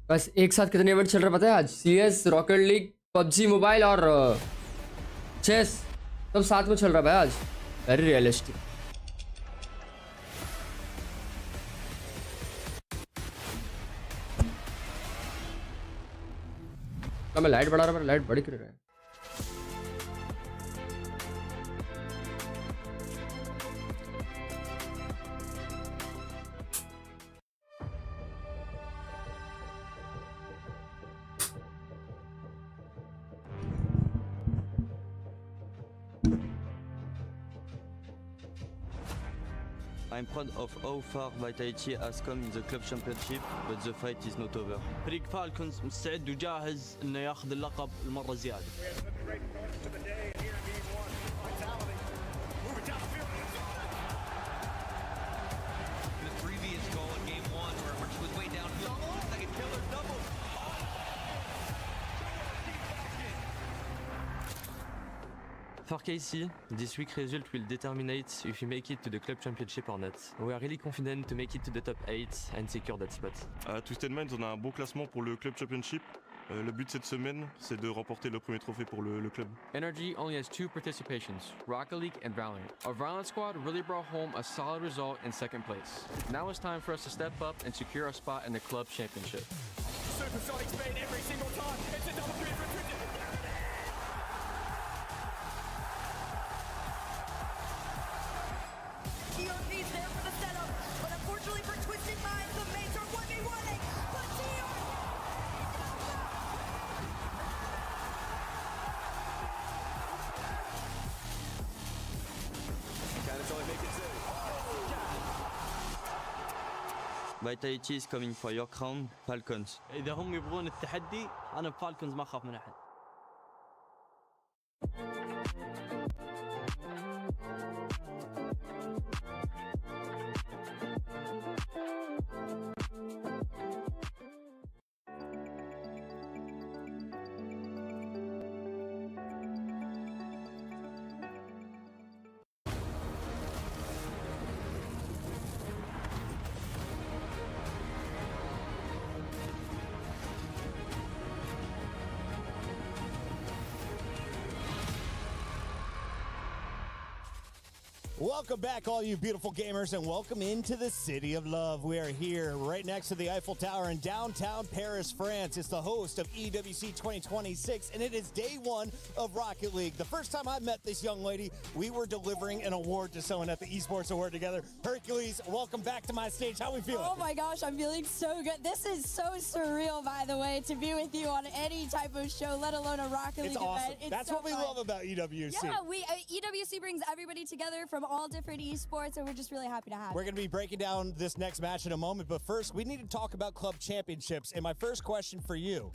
बस एक साथ कितने event चल रहे पता है आज? CS, rocket league, PUBG mobile और चेस सब साथ में चल रहा है भाई आज. Very realistic. मैं लाइट बढ़ा रहा हूँ, लाइट बढ़ क्यों रहा है? I'm proud of how far Vitality has come in the club championship, but the fight is not over. فريق فالكونز مستعد وجاهز انه ياخذ اللقب المره زياده. For KC, this week result will determine if we make it to the club championship or not. We are really confident to make it to the top 8 and secure that spot. À Twisted Minds, on a un bon classement pour le club championship. Le but cette semaine, c'est de remporter le premier trophée pour le club. Energy only has 2 participations, Rocket League and Valiant. Our Valiant squad really brought home a solid result in 2nd place. Now it's time for us to step up and secure a spot in the club championship. Supersonic spin every single time. It's a double 3 for Twisted. TRP's there for the setup, but unfortunately for Twisted Minds, the mates are 1v1ing, but Vitality is coming for your crown, Falcons. اذا هم يبغون التحدي انا بفالكونز ما اخاف من احد. Welcome back, all you beautiful gamers, and welcome into the City of Love. We are here right next to the Eiffel Tower in downtown Paris, France. It's the host of EWC 2026, and it is day one of Rocket League. The first time I met this young lady, we were delivering an award to someone at the Esports Award together. Hercules, welcome back to my stage. How are we feeling? Oh my gosh, I'm feeling so good. This is so surreal, by the way, to be with you on any type of show, let alone a Rocket League awesome. event. It's That's so what we fun. love about EWC. Yeah, EWC brings everybody together from all different esports, and we're just really happy to have We're it. going to be breaking down this next match in a moment, but first, we need to talk about club championships. And my first question for you,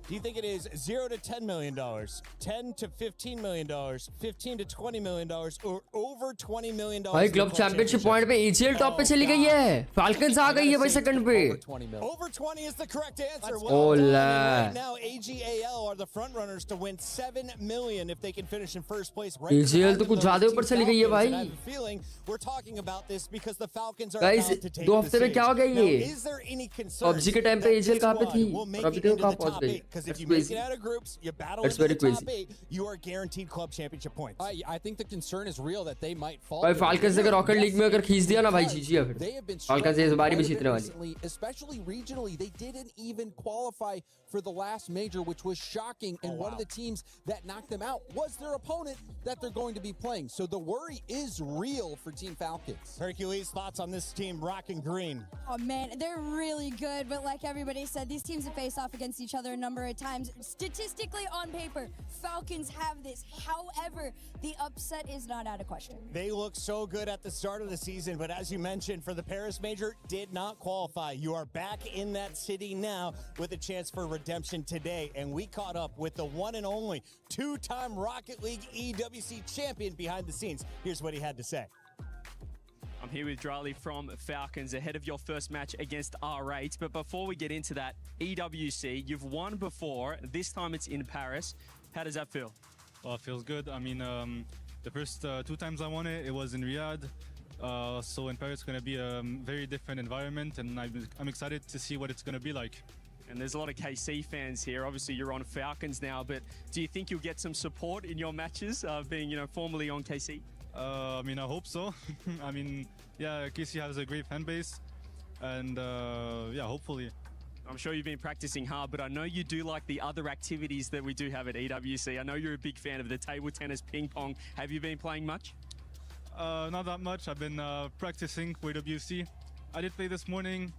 do you think it is $0 to $10 million, $10 to $15 million, $15 to $20 million, or over $20 million? भाई club championship point पे ECL top पे चली गई है, falcons आ गई है भाई second पे. Over 20 is the correct answer. Oh, right now, AGAL are the front runners to win $7 million if they can finish in first place. Right ECL तो कुछ ज्यादा ऊपर चली गई है भाई. I have a feeling we're talking about this because the Falcons are Guys, about to take 2 the हफ्ते में stage. क्या हो गया Now, ये? is there any concern PUBG के टाइम पे ECL कहाँ पे थी और अभी देखो कहाँ पहुंच गई. Because if That's you make crazy. it out of groups, you battle That's into the very top crazy. 8, you are guaranteed club championship points. I think the concern is real that they might fall. भाई falcons अगर rocket League में अगर खींच दिया ना भाई जीजी है फिर. फाल्कन्स इस बारी भी जीतने वाली. Especially regionally, they didn't even qualify for the last major, which was shocking. And one of the teams that knocked them out was their opponent that they're going to be playing. So the worry is real for Team Falcons. Hercules, thoughts on this team, Rock and Green? Oh man, they're really good, but like everybody said, these teams have faced off against each other a number of times. Statistically, on paper, Falcons have this. However, the upset is not out of question. They look so good at the start of the season, but as you mentioned, for the Paris Major, did not qualify. You are back in that city now with a chance for redemption today, and we caught up with the one and only 2-time Rocket League EWC champion behind the scenes. Here's what he had to say. I'm here with Dryly from Falcons ahead of your first match against R8. But before we get into that, EWC, you've won before. This time it's in Paris. How does that feel? Well, it feels good. I mean, the first 2 times I won it, it was in Riyadh. So in Paris, it's going to be a very different environment, and I'm excited to see what it's going to be like. And there's a lot of KC fans here. Obviously, you're on Falcons now, but do you think you'll get some support in your matches, being, formerly on KC? I mean, I hope so. I mean, yeah, KC has a great fan base, and yeah, hopefully. I'm sure you've been practicing hard, but I know you do like the other activities that we do have at EWC. I know you're a big fan of the table tennis, ping pong. Have you been playing much? Not that much. I've been practicing for EWC. I did play this morning,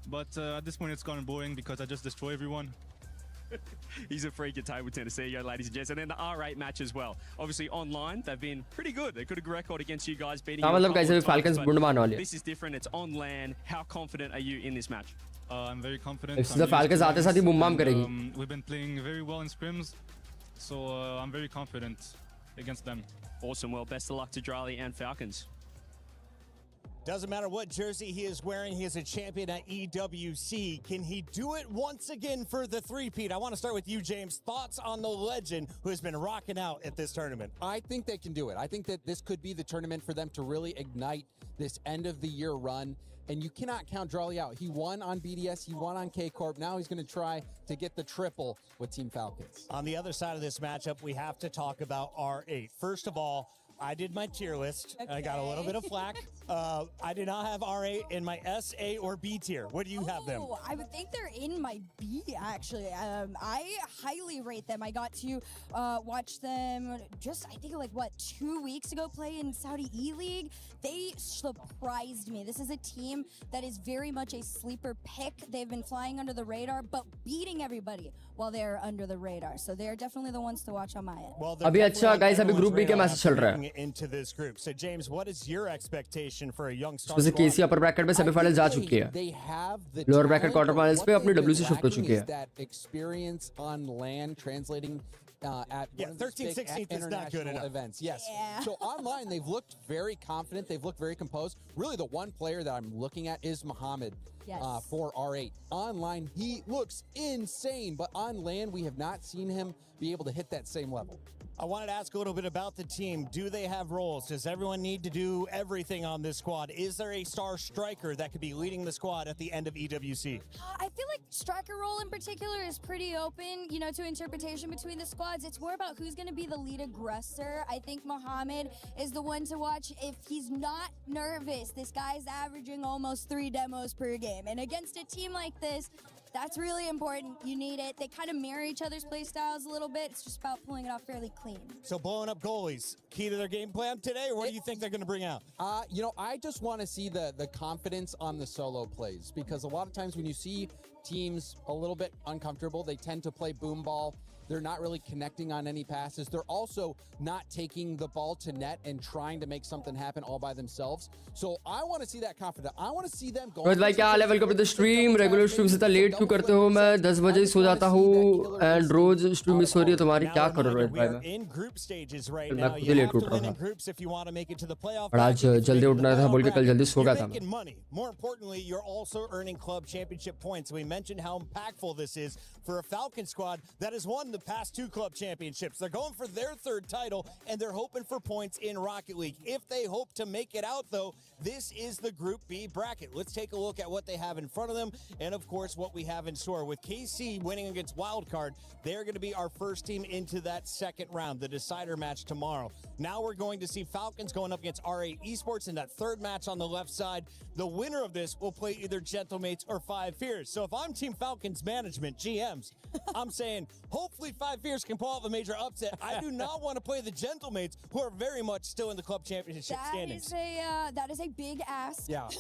but at this point it's gotten boring because I just destroy everyone. He's a freak at table tennis. There you go, ladies and gents. And then the R8 match as well. Obviously, online, they've been pretty good. They've got a good record against you guys, beating you. मतलब guys, अभी Falcons बुंड मारने वाली है. This is different. It's on LAN. How confident are you in this match? I'm very confident. If the Falcons आते साथ ही boom bam करेगी. We've been playing very well in scrims, so I'm very confident against them. Awesome. Well, best of luck to Dryly and Falcons. Doesn't matter what jersey he is wearing, he is a champion at EWC. Can he do it once again for the three-peat? I want to start with you, James. Thoughts on the legend who has been rocking out at this tournament? I think they can do it. I think that this could be the tournament for them to really ignite this end-of-the-year run. And you cannot count Dryly out. He won on BDS, he won on K-Corp. Now he's going to try to get the triple with Team Falcons. On the other side of this matchup, we have to talk about R8. First of all, I did my tier list. Okay. I got a little bit of flack. I did not have R8 in my S, A, or B tier. Where do you have them? I would think they're in my B, actually. I highly rate them. I got to watch them just, I think, 2 weeks ago play in Saudi E-League. They surprised me. This is a team that is very much a sleeper pick. They've been flying under the radar, but beating everybody while they're under the radar. So they're definitely the ones to watch on my end. Well, अभी अच्छा guys, अभी group B के match चल रहा है. Into this group. So James, what is your expectation for a young star? उसमें KC upper bracket में semi-final जा चुकी है. Lower bracket quarter finals पे अपनी WC shift हो चुकी है. That experience on land translating at 13-16 is not good enough. Events. Yes. Yeah. So online, they've looked very confident. They've looked very composed. Really, the one player that I'm looking at is Mohammed. Yes. For R8. Online, he looks insane, but on land, we have not seen him be able to hit that same level. I wanted to ask a little bit about the team. Do they have roles? Does everyone need to do everything on this squad? Is there a star striker that could be leading the squad at the end of EWC? I feel like striker role in particular is pretty open, you know, to interpretation between the squads. It's more about who's going to be the lead aggressor. I think Mohamed is the one to watch. If he's not nervous, this guy's averaging almost 3 demos per game. And against a team like this, that's really important. You need it. They kind of mirror each other's play styles a little bit. It's just about pulling it off fairly clean. So blowing up goalies, key to their game plan today, or what do you think they're going to bring out? You know, I just want to see the confidence on the solo plays, because a lot of times when you see teams a little bit uncomfortable, they tend to play boom ball. They're not really connecting on any passes. They're also not taking the ball to net and trying to make something happen all by themselves. So I want to see that confidence. I want to see them go. Rohit भाई क्या हाल है? Welcome to the stream. Regular stream से इतना late क्यों करते हो? मैं 10 बजे सो जाता हूँ एंड रोज स्ट्रीम मिस हो रही है तुम्हारी. क्या करो रोहित भाई? मैं खुद ही लेट उठ रहा था और आज जल्दी उठना था बोल के कल जल्दी सो गया था मैं. More importantly, you're also earning club championship points. We mentioned how impactful this is for a Falcon squad that has won the past 2 club championships. They're going for their 3rd title, and they're hoping for points in Rocket League. If they hope to make it out, though, this is the Group B bracket. Let's take a look at what they have in front of them, and of course, what we have in store. With KC winning against Wildcard, they're going to be our first team into that 2nd round, the decider match tomorrow. Now we're going to see Falcons going up against RA Esports in that 3rd match on the left side. The winner of this will play either Gentlemates or Five Fears. So if I'm Team Falcons management, GMs, I'm saying hopefully Five Fears can pull off a major upset. I do not want to play the Gentlemates, who are very much still in the club championship standings. That is a big ask of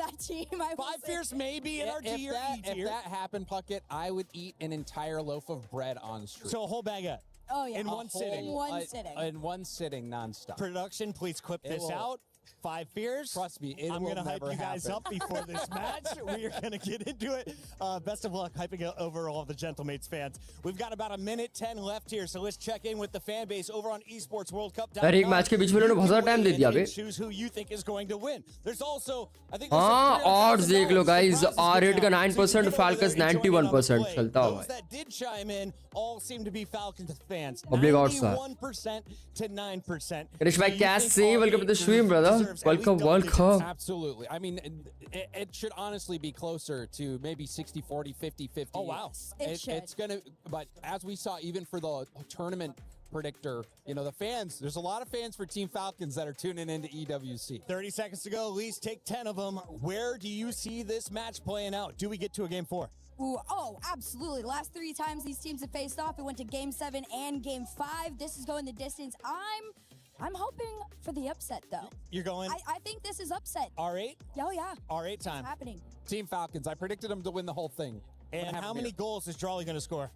that team. Five Fears may be in our D or E tier. If that happened, Puckett, I would eat an entire loaf of bread on stream. So a whole bag of. Oh yeah, in one sitting. In one sitting, nonstop. Production, please clip this out. Five Fears. Trust me, I'm going to hype you guys up before this match. We are going to get into it. Best of luck hyping it over all of the Gentlemates fans. We've got about 1:10 left here, so let's check in with the fan base over on Esports World Cup. यार एक match के बीच में उन्होंने बहुत सारा time दे दिया बे. Choose who you think is going to win. There's also, I think. हाँ, odds देख लो guys. R8 का 9%, Falcons 91% चलता हुआ. Those that did chime in all seem to be Falcons fans. 91% to 9%. Krish भाई कैसे? Welcome to the stream, brother. Welcome. Absolutely. I mean, it should honestly be closer to maybe 60-40, 50-50. Oh, wow. It's going to, but as we saw, even for the tournament predictor, you know, the fans, there's a lot of fans for Team Falcons that are tuning into EWC. 30 seconds to go. At least take 10 of them. Where do you see this match playing out? Do we get to a game 4? Ooh, oh, absolutely. The last 3 times these teams have faced off, it went to game 7 and game 5. This is going the distance. I'm hoping for the upset, though. You're going? I think this is upset. R8? Oh, yeah. R8 time. It's happening. Team Falcons. I predicted them to win the whole thing. And how many goals is Drawley going to score?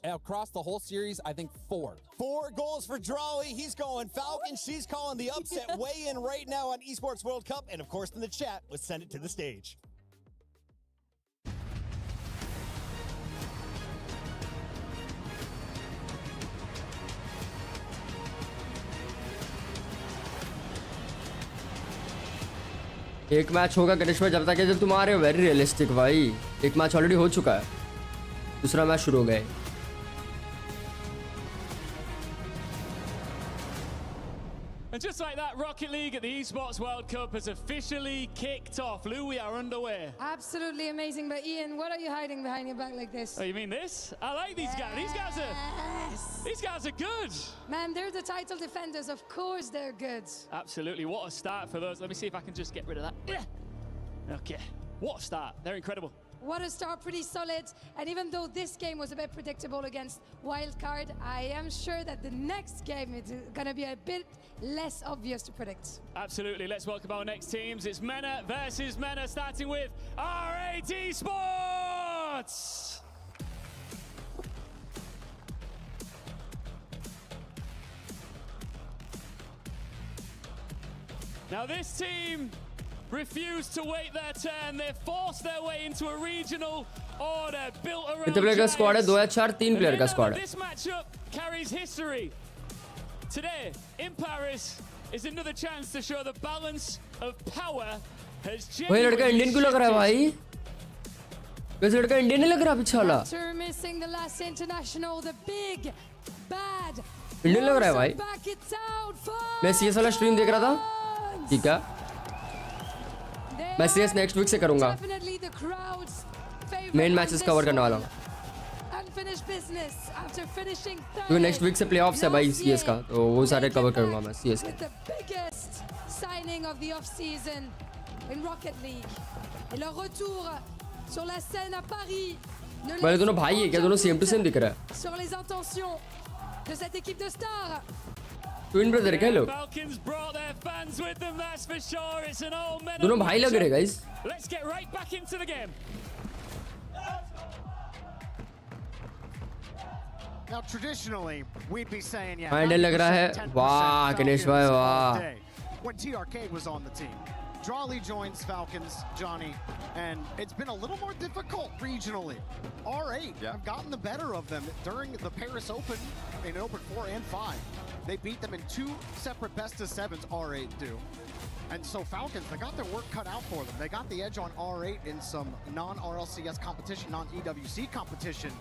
Across the whole series, I think 4. 4 goals for Drawley. He's going Falcons. She's calling the upset. Weigh in right now on Esports World Cup. And, of course, in the chat, let's send it to the stage. एक match होगा गणेश भाई जब तक जब तुम आ रहे हो. Very realistic भाई. एक मैच ऑलरेडी हो चुका है, दूसरा मैच शुरू हो गया है. And just like that, Rocket League at the Esports World Cup has officially kicked off. Lou, we are underway. Absolutely amazing. But Ian, what are you hiding behind your back like this? Oh, you mean this? I like these guys. These guys are good. Man, they're the title defenders. Of course they're good. Absolutely. What a start for those. Let me see if I can just get rid of that. Okay. What a start. They're incredible. What a start, pretty solid. And even though this game was a bit predictable against Wildcard, I am sure that the next game is going to be a bit less obvious to predict. Absolutely. Let's welcome our next teams. It's Mena versus Mena, starting with R8 Esports. Now this team refused to wait their turn. They forced their way into a regional order built around कितने player का squad है? 2 या 4 3 player का squad है. This matchup carries history. Today in Paris is another chance to show the balance of power has वही लड़का Indian क्यों लग रहा है भाई? वैसे लड़का इंडियन नहीं लग रहा पीछे वाला After missing the last international, the big bad Indian लग रहा है भाई back it out for मैं सीएस वाला स्ट्रीम देख रहा था ठीक है मैं सीएस नेक्स्ट वीक से करूंगा definitely the crowd's favorite main on matches this cover करने one. वाला हूँ Unfinished business after finishing क्योंकि नेक्स्ट वीक से प्लेऑफ्स है भाई सीएस का तो वो सारे कवर करूंगा मैं CS with the biggest signing of the off-season in Rocket League. Et leur retour sur la scène à Paris. Ne भाई दोनों भाई है क्या दोनों सेम टू सेम दिख रहा है sur les intentions de cette équipe de stars. Twin brother क्या लोग Falcons brought their fans with them, that's for sure. It's an old men. दोनों भाई लग रहे guys Let's get right back into the game. Now, traditionally, we'd be saying, yeah, माइंडल लग रहा है 10% वाह गणेश भाई Falcons all वाह day. When TRK was on the team, Drawley joins Falcons, Johnny, and it's been a little more difficult regionally. R8 have gotten the better of them during the Paris Open in Open 4 and 5. They beat them in 2 separate best-of-7s, R8 do. And so Falcons, they got their work cut out for them. They got the edge on R8 in some non-RLCS competition, non-EWC competition.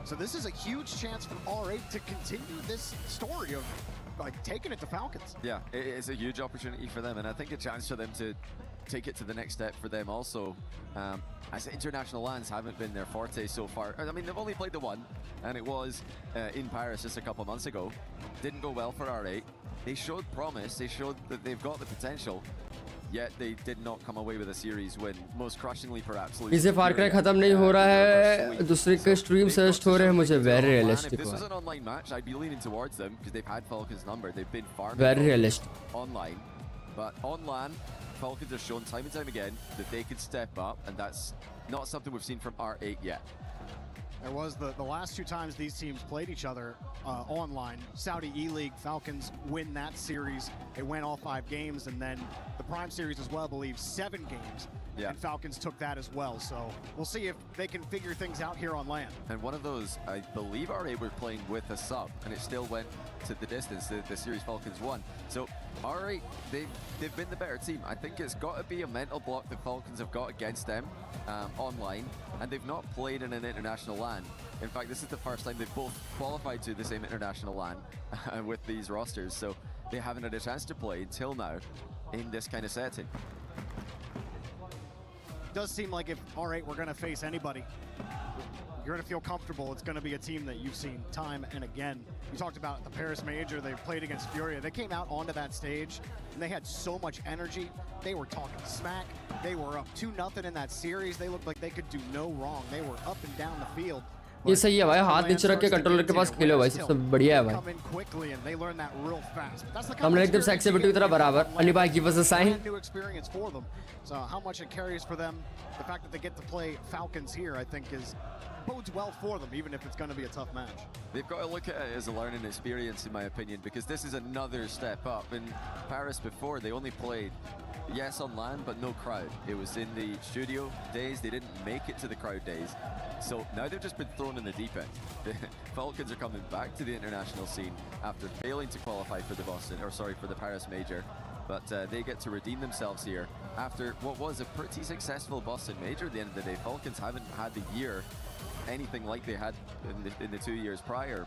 So this is a huge chance for R8 to continue this story of like taking it to Falcons. Yeah, it's a huge opportunity for them, and I think a chance for them to take it to the next step for them also. As international lands haven't been their forte so far. I mean, they've only played the one, and it was in Paris just a couple of months ago. Didn't go well for R8. They showed promise, they showed that they've got the potential, yet they did not come away with a series win, most crushingly perhaps. इसे फार cry खत्म नहीं हो रहा है दूसरे के stream search हो रहे हैं मुझे very realistic If this was an online match, I'd be leaning towards them because they've had Falcons' number. They've been far Very realistic. online, but on LAN, Falcons have shown time and time again that they could step up, and that's not something we've seen from R8 yet. There was the last 2 times these teams played each other online. Saudi E-League, Falcons win that series. It went all 5 games, and then the Prime Series as well, I believe 7 games. Yeah. And Falcons took that as well. So we'll see if they can figure things out here on land. And one of those, I believe R8 were playing with a sub, and it still went to the distance. The series Falcons won. So R8, they've been the better team. I think it's got to be a mental block the Falcons have got against them online, and they've not played in an international LAN. In fact, this is the first time they've both qualified to the same international LAN with these rosters. So they haven't had a chance to play until now in this kind of setting. Does seem like if R8 were going to face anybody, you're going to feel comfortable. It's going to be a team that you've seen time and again. You talked about the Paris Major. They played against Furia. They came out onto that stage, and they had so much energy. They were talking smack. They were up 2-0 in that series. They looked like they could do no wrong. They were up and down the field. ये सही है भाई हाथ नीचे रख के controller के पास खेलो भाई सबसे बढ़िया है भाई हमने एकदम सेक्सिबिलिटी की तरह बराबर अन्य भाई give us a sign new experience for them. So how much it carries for them, the fact that they get to play Falcons here, I think bodes well for them, even if it's going to be a tough match. They've got to look at it as a learning experience, in my opinion, because this is another step up. In Paris before, they only played, yes, on LAN, but no crowd. It was in the studio days. They didn't make it to the crowd days. So now they've just been thrown in the deep end. The Falcons are coming back to the international scene after failing to qualify for the Paris Major. But they get to redeem themselves here after what was a pretty successful Boston Major at the end of the day. Falcons haven't had the year anything like they had in the 2 years prior,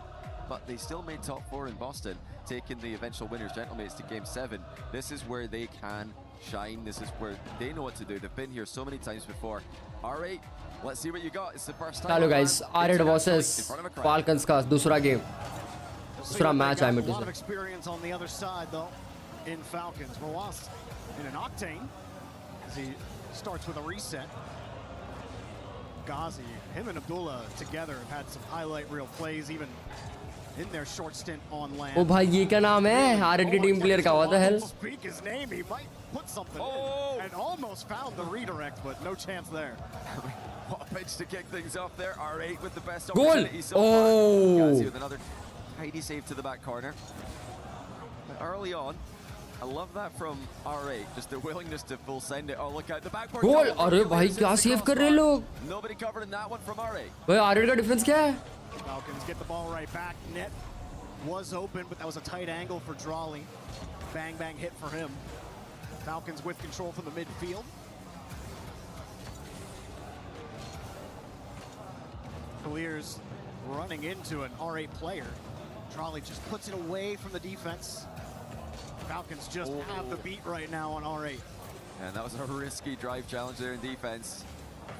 but they still made top 4 in Boston, taking the eventual winners, Gentlemates, to Game 7. This is where they can shine. This is where they know what to do. They've been here so many times before. R8, let's see what you got. It's the first time. Hello guys, R8 versus Falcons का दूसरा game दूसरा match है A lot of experience on the other side though in Falcons. Roas in an octane as he starts with a reset. Ghazi, him and Abdullah together have had some highlight reel plays even in their short stint on land. ओ भाई ये क्या नाम है R8 की team player का what the hell Speak his name, he might put something in and almost found the redirect, but no chance there. What a pitch to kick things off there. R8 with the best Goal! opportunity so far. Ghazi with another tidy save to the back corner. But early on, I love that from R8, just the willingness to full send it. Oh, look out the backboard. गोल अरे भाई क्या save कर रहे हैं लोग Nobody covered in that one from R8. भाई R8 का difference क्या है Falcons get the ball right back. Net was open, but that was a tight angle for Drawley. Bang, bang hit for him. Falcons with control from the midfield. Clears running into an R8 player. Trolley just puts it away from the defense. Falcons just have the beat right now on R8. And that was a risky drive challenge there in defense.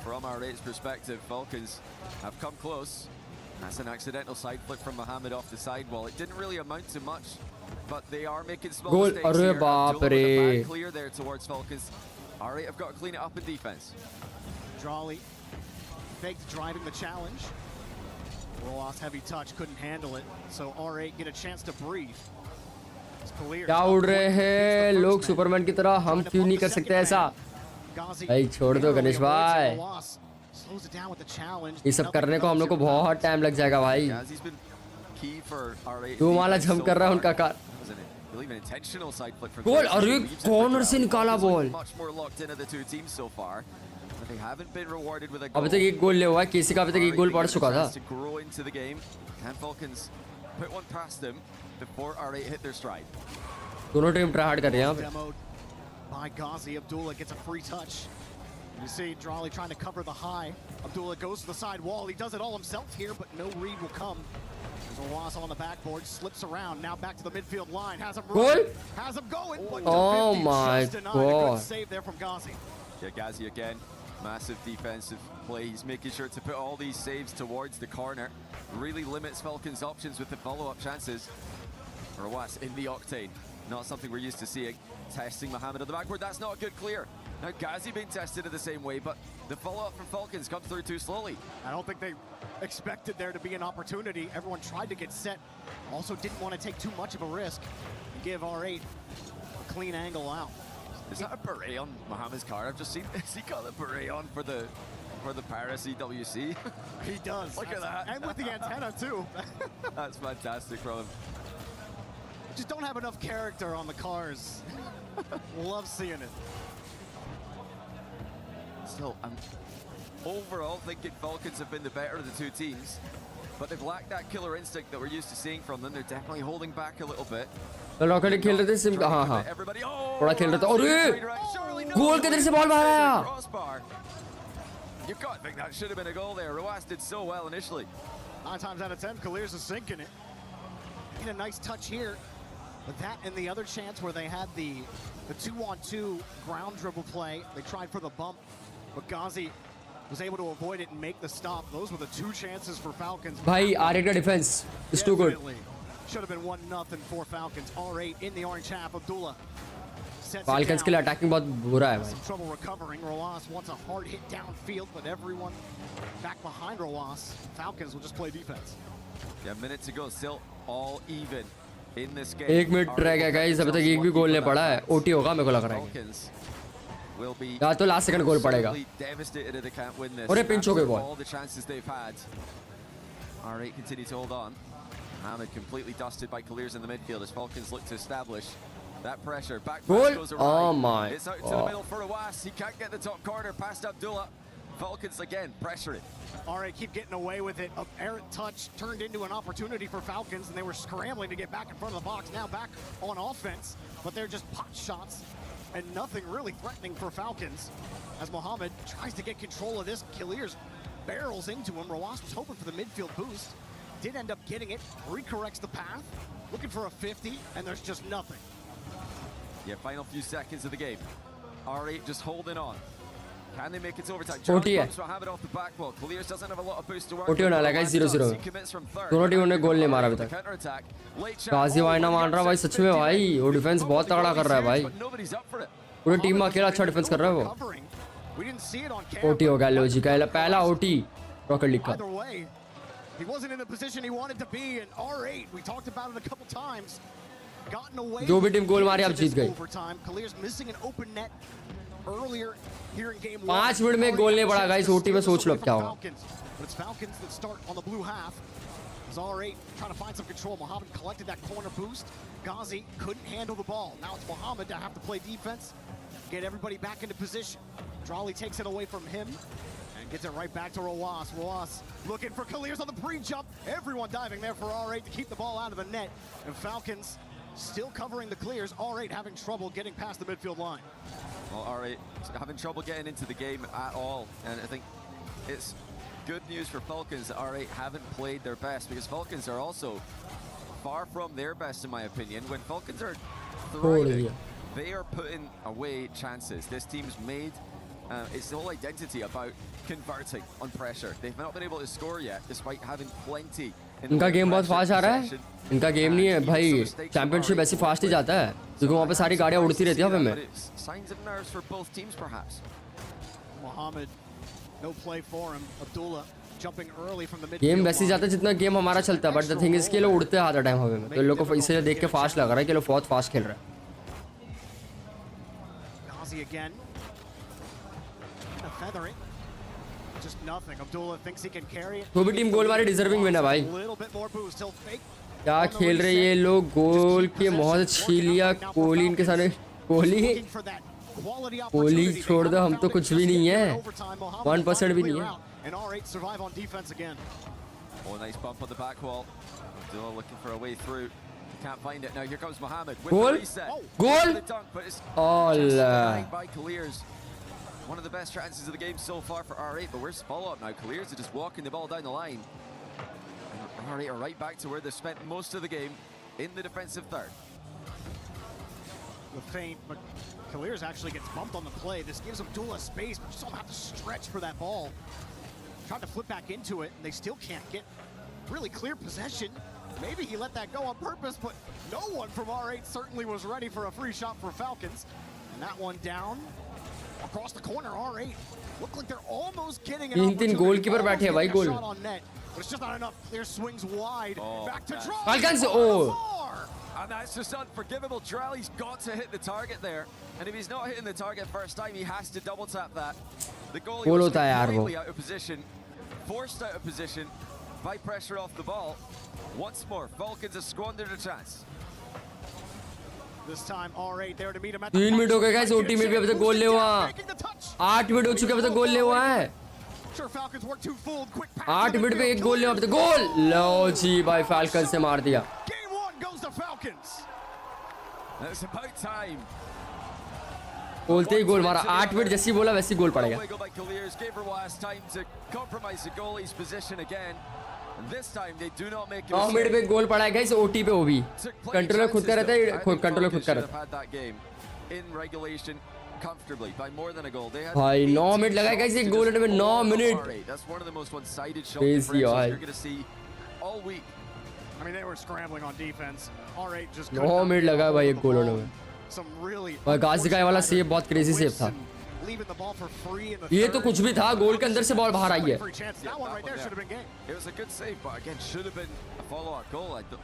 From R8's perspective, Falcons have come close. That's an accidental side flip from Mohammed off the sidewall. It didn't really amount to much, but they are making small Goal. mistakes Arre here. baap Abdullah with a re. bad clear there towards Falcons. R8 have got to clean it up in defense. Drawley faked driving the challenge. Rolas heavy touch, couldn't handle it. So R8 get a chance to breathe. क्या उड़ रहे हैं लोग Superman की तरह, हम क्यों नहीं कर सकते ऐसा? भाई छोड़ दो गणेश भाई, ये सब करने को हम लोग को बहुत टाइम लग जाएगा भाई. तू माला जंप कर रहा है उनका कार. गोल. अरे कॉर्नर से निकाला बॉल. अभी तक एक गोल ले हुआ है केसी का, अभी तक एक गोल पड़ चुका था. दोनों टीम ट्राई हार्ड कर रहे हैं. By Ghazi, Abdullah gets a free touch. You see Drawley trying to cover the high. Abdullah goes to the side wall. He does it all himself here, but no read will come. There's a loss on the backboard, slips around. Now back to the midfield line. Has him running. Has him going. Oh my God. A good save there from Ghazi. Yeah, Ghazi again. Massive defensive play. He's making sure to put all these saves towards the corner. Really limits Falcons' options with the follow-up chances. Rawas in the octane. Not something we're used to seeing. Testing Mohammed on the backboard. That's not a good clear. Now Ghazi being tested in the same way, but the follow-up from Falcons comes through too slowly. I don't think they expected there to be an opportunity. Everyone tried to get set. Also didn't want to take too much of a risk and give R8 a clean angle out. Is that a beret on Mohammed's car? I've just seen this. He got a beret on for the Paris EWC. He does. Look at that. And with the antenna too. That's fantastic from him. Just don't have enough character on the cars. Love seeing it. Still, I'm overall thinking Falcons have been the better of the two teams, but they've lacked that killer instinct that we're used to seeing from them. They're definitely holding back a little bit. Lockley खेल रहे थे SIM का. हाँ हाँ थोड़ा खेल रहे थे. अरे गोल किधर से बॉल मारा? You've got to think that should have been a goal there. Rawas did so well initially. 9 times out of 10, Kalir's is sinking it. Get a nice touch here. But that and the other chance where they had the 2-on-2 ground dribble play, they tried for the bump, but Ghazi was able to avoid it and make the stop. Those were the two chances for Falcons. भाई R8 का defense is too good. Should have been 1-0 for Falcons. R8 in the orange half. Abdullah sets Falcons के लिए attacking बहुत बुरा है भाई. Some trouble recovering. Rolas wants a hard hit downfield, but everyone back behind Rolas. Falcons will just play defense. Yeah, minutes to go, still all even in this game. 1 minute रह गया guys, अभी तक एक भी गोल नहीं पड़ा है. OT होगा मेरे को लग रहा है. या तो लास्ट सेकंड गोल पड़ेगा. अरे पिंच हो गई ball. All the chances they've had. R8 continue to hold on. Mohammed completely dusted by Kalir's in the midfield as Falcons look to establish that pressure. Back pass goes awry. Oh my It's out to the middle for Awas. He can't get the top corner past Abdullah. Falcons again pressure it. R8 keep getting away with it. An errant touch turned into an opportunity for Falcons, and they were scrambling to get back in front of the box. Now back on offense, but they're just pot shots and nothing really threatening for Falcons. As Mohammed tries to get control of this, Kalir's barrels into him. Rawas was hoping for the midfield boost. Did end up getting it. Recorrects the path. Looking for a 50, and there's just nothing. Yeah, final few seconds of the game. R8 just holding on. Can they make it to overtime? OT है. Have it off the back wall. Kalir's doesn't have a lot of boost to work. OT होने लगा 0-0. दोनों टीमों ने गोल नहीं मारा अभी तक. गाजी भाई ना मान रहा भाई, सच में भाई वो डिफेंस बहुत तगड़ा कर रहा है भाई. पूरी टीम में अकेला अच्छा डिफेंस कर रहा है वो. OT हो गया लॉजिक है. पहला OT रॉकेट लीग का. He wasn't in the position he wanted to be, and R8, we talked about it a couple times, gotten away. जो भी टीम गोल मारी आप जीत गई. Kalir's missing an open net earlier here in game 1. 5 minute में गोल नहीं पड़ा guys. OT में सोच लो अब क्या होगा. But it's Falcons that start on the blue half. As R8 trying to find some control. Mohammed collected that corner boost. Ghazi couldn't handle the ball. Now it's Mohammed to have to play defense, get everybody back into position. Drawley takes it away from him. Gets it right back to Rawas. Rawas looking for Kalir's on the pre-jump. Everyone diving there for R8 to keep the ball out of the net. And Falcons still covering the clears. R8 having trouble getting past the midfield line. Well, R8 having trouble getting into the game at all. And I think it's good news for Falcons that R8 haven't played their best, because Falcons are also far from their best, in my opinion. When Falcons are thriving, they are putting away chances. This team's made its whole identity about converting on pressure. They've not been able to score yet, despite having plenty. इनका game बहुत fast आ रहा है. इनका game नहीं है भाई, championship ऐसे fast ही जाता है क्योंकि वहाँ पे सारी गाड़ियाँ उड़ती रहती है हवा में. Signs of nerves for both teams, perhaps. Mohammed, no play for him. Abdullah jumping early from the midfield. Game वैसे जाता है जितना गेम हमारा चलता है, बट द थिंग इज के लोग उड़ते हैं आधा टाइम हवा में, तो लोगों को इसलिए देख के फास्ट लग रहा है कि लोग बहुत फास्ट खेल रहे हैं. Ghazi again. Feathering. Just nothing. Abdullah thinks he can carry it. तो भी टीम गोल मारे डिजर्विंग विनर भाई. क्या खेल रहे ये लोग, गोल के बहुत छीन लिया. कोहली इनके सामने, कोहली छोड़ दो, हम तो कुछ भी नहीं है, 1% भी नहीं है. Oh, nice bump on the back wall. Abdullah looking for a way through. Can't find it. Now here comes Mohammed with goal, the reset. Goal. Allah. By Kaliers. One of the best chances of the game so far for R8, but where's follow-up now? Kaliers are just walking the ball down the line. And R8 are right back to where they spent most of the game, in the defensive third. The feint, but Kaliers actually gets bumped on the play. This gives Abdullah space, but just don't have to stretch for that ball. Tried to flip back into it, and they still can't get really clear possession. Maybe he let that go on purpose, but no one from R8 certainly was ready for a free shot for Falcons. And that one down. Across the corner, R8 look like they're almost getting an तीन goalkeeper बैठे हैं भाई. गोल but it's just not enough. Clear swings wide. Back to draw. Falcons. And that's just unforgivable. Drelly's got to hit the target there, and if he's not hitting the target first time, he has to double tap that. The goalie was completely out of position, forced out of position by pressure off the ball. Once more, Falcons have squandered a chance. This time R8 there to meet him at 3 minute हो गए guys, OT में भी अभी तक गोल ले हुआ. 8 minute हो चुके अभी तक गोल ले हुआ है. 8 मिनट में एक गोल ले, अभी तक गोल. लो जी भाई, फाल्कन से मार दिया. Game 1 goes to Falcons. That's about time. बोलते ही गोल मारा. 8 मिनट जैसे ही बोला वैसे ही गोल पड़ गया. Gave Rawas time to compromise the goalie's position again. This time they do not make it. 9 minute में गोल पड़ा है गाइस, ओटी पे. वो भी कंट्रोलर खुद का रहता है, कंट्रोलर खुद का रहता है. भाई 9 मिनट लगा गाइस एक गोल में. 9 मिनट. क्रेजी यार. I mean, they were scrambling on defense. R8 just 9 minute लगा भाई एक गोल होने में. और गाजी का वाला सेव बहुत क्रेजी सेव था. ये तो कुछ भी था, गोल के अंदर से बॉल बाहर आई है.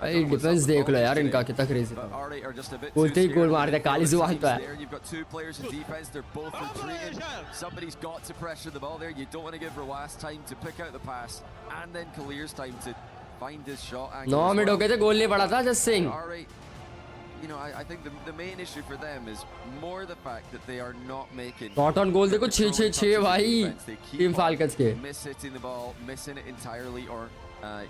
भाई डिफेंस देख लो यार इनका कितना क्रेजी था. बोलते ही गोल मार दिया. काली जुबान तो है. Somebody's got to pressure the ball there. You don't want to give Rawas time to pick out the pass, and then Kalir's time to find his shot. 9 minute हो गए थे, गोल नहीं पड़ा था. Just Singh. You know, I think the main issue for them is more the fact that they are not making. Not on goal देखो 6-6 भाई team falcons के. Missing the ball, missing it entirely, or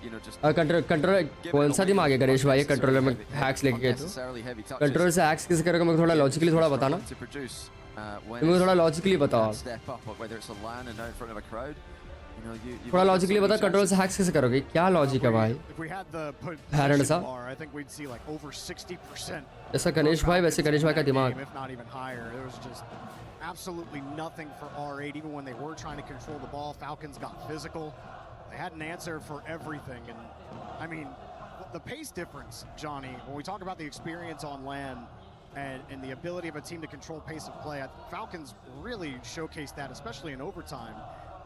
you know just. Controller कौन सा दिमाग है गणेश भाई? Controller में hacks लेके गए तो. कंट्रोलर से हैक्स कैसे करोगे? मुझे थोड़ा लॉजिकली थोड़ा बताना. मुझे थोड़ा लॉजिकली बताओ. थोड़ा लॉजिकली बता, कंट्रोल से हैक्स कैसे करोगे? क्या लॉजिक है भाई? हैरन सा जैसा गणेश भाई वैसे गणेश भाई का दिमाग. Absolutely nothing for R8, even when they were trying to control the ball. Falcons got physical. They had an answer for everything. And I mean, the pace difference, Johnny, when we talk about the experience on land and the ability of a team to control pace of play, Falcons really showcased that, especially in overtime.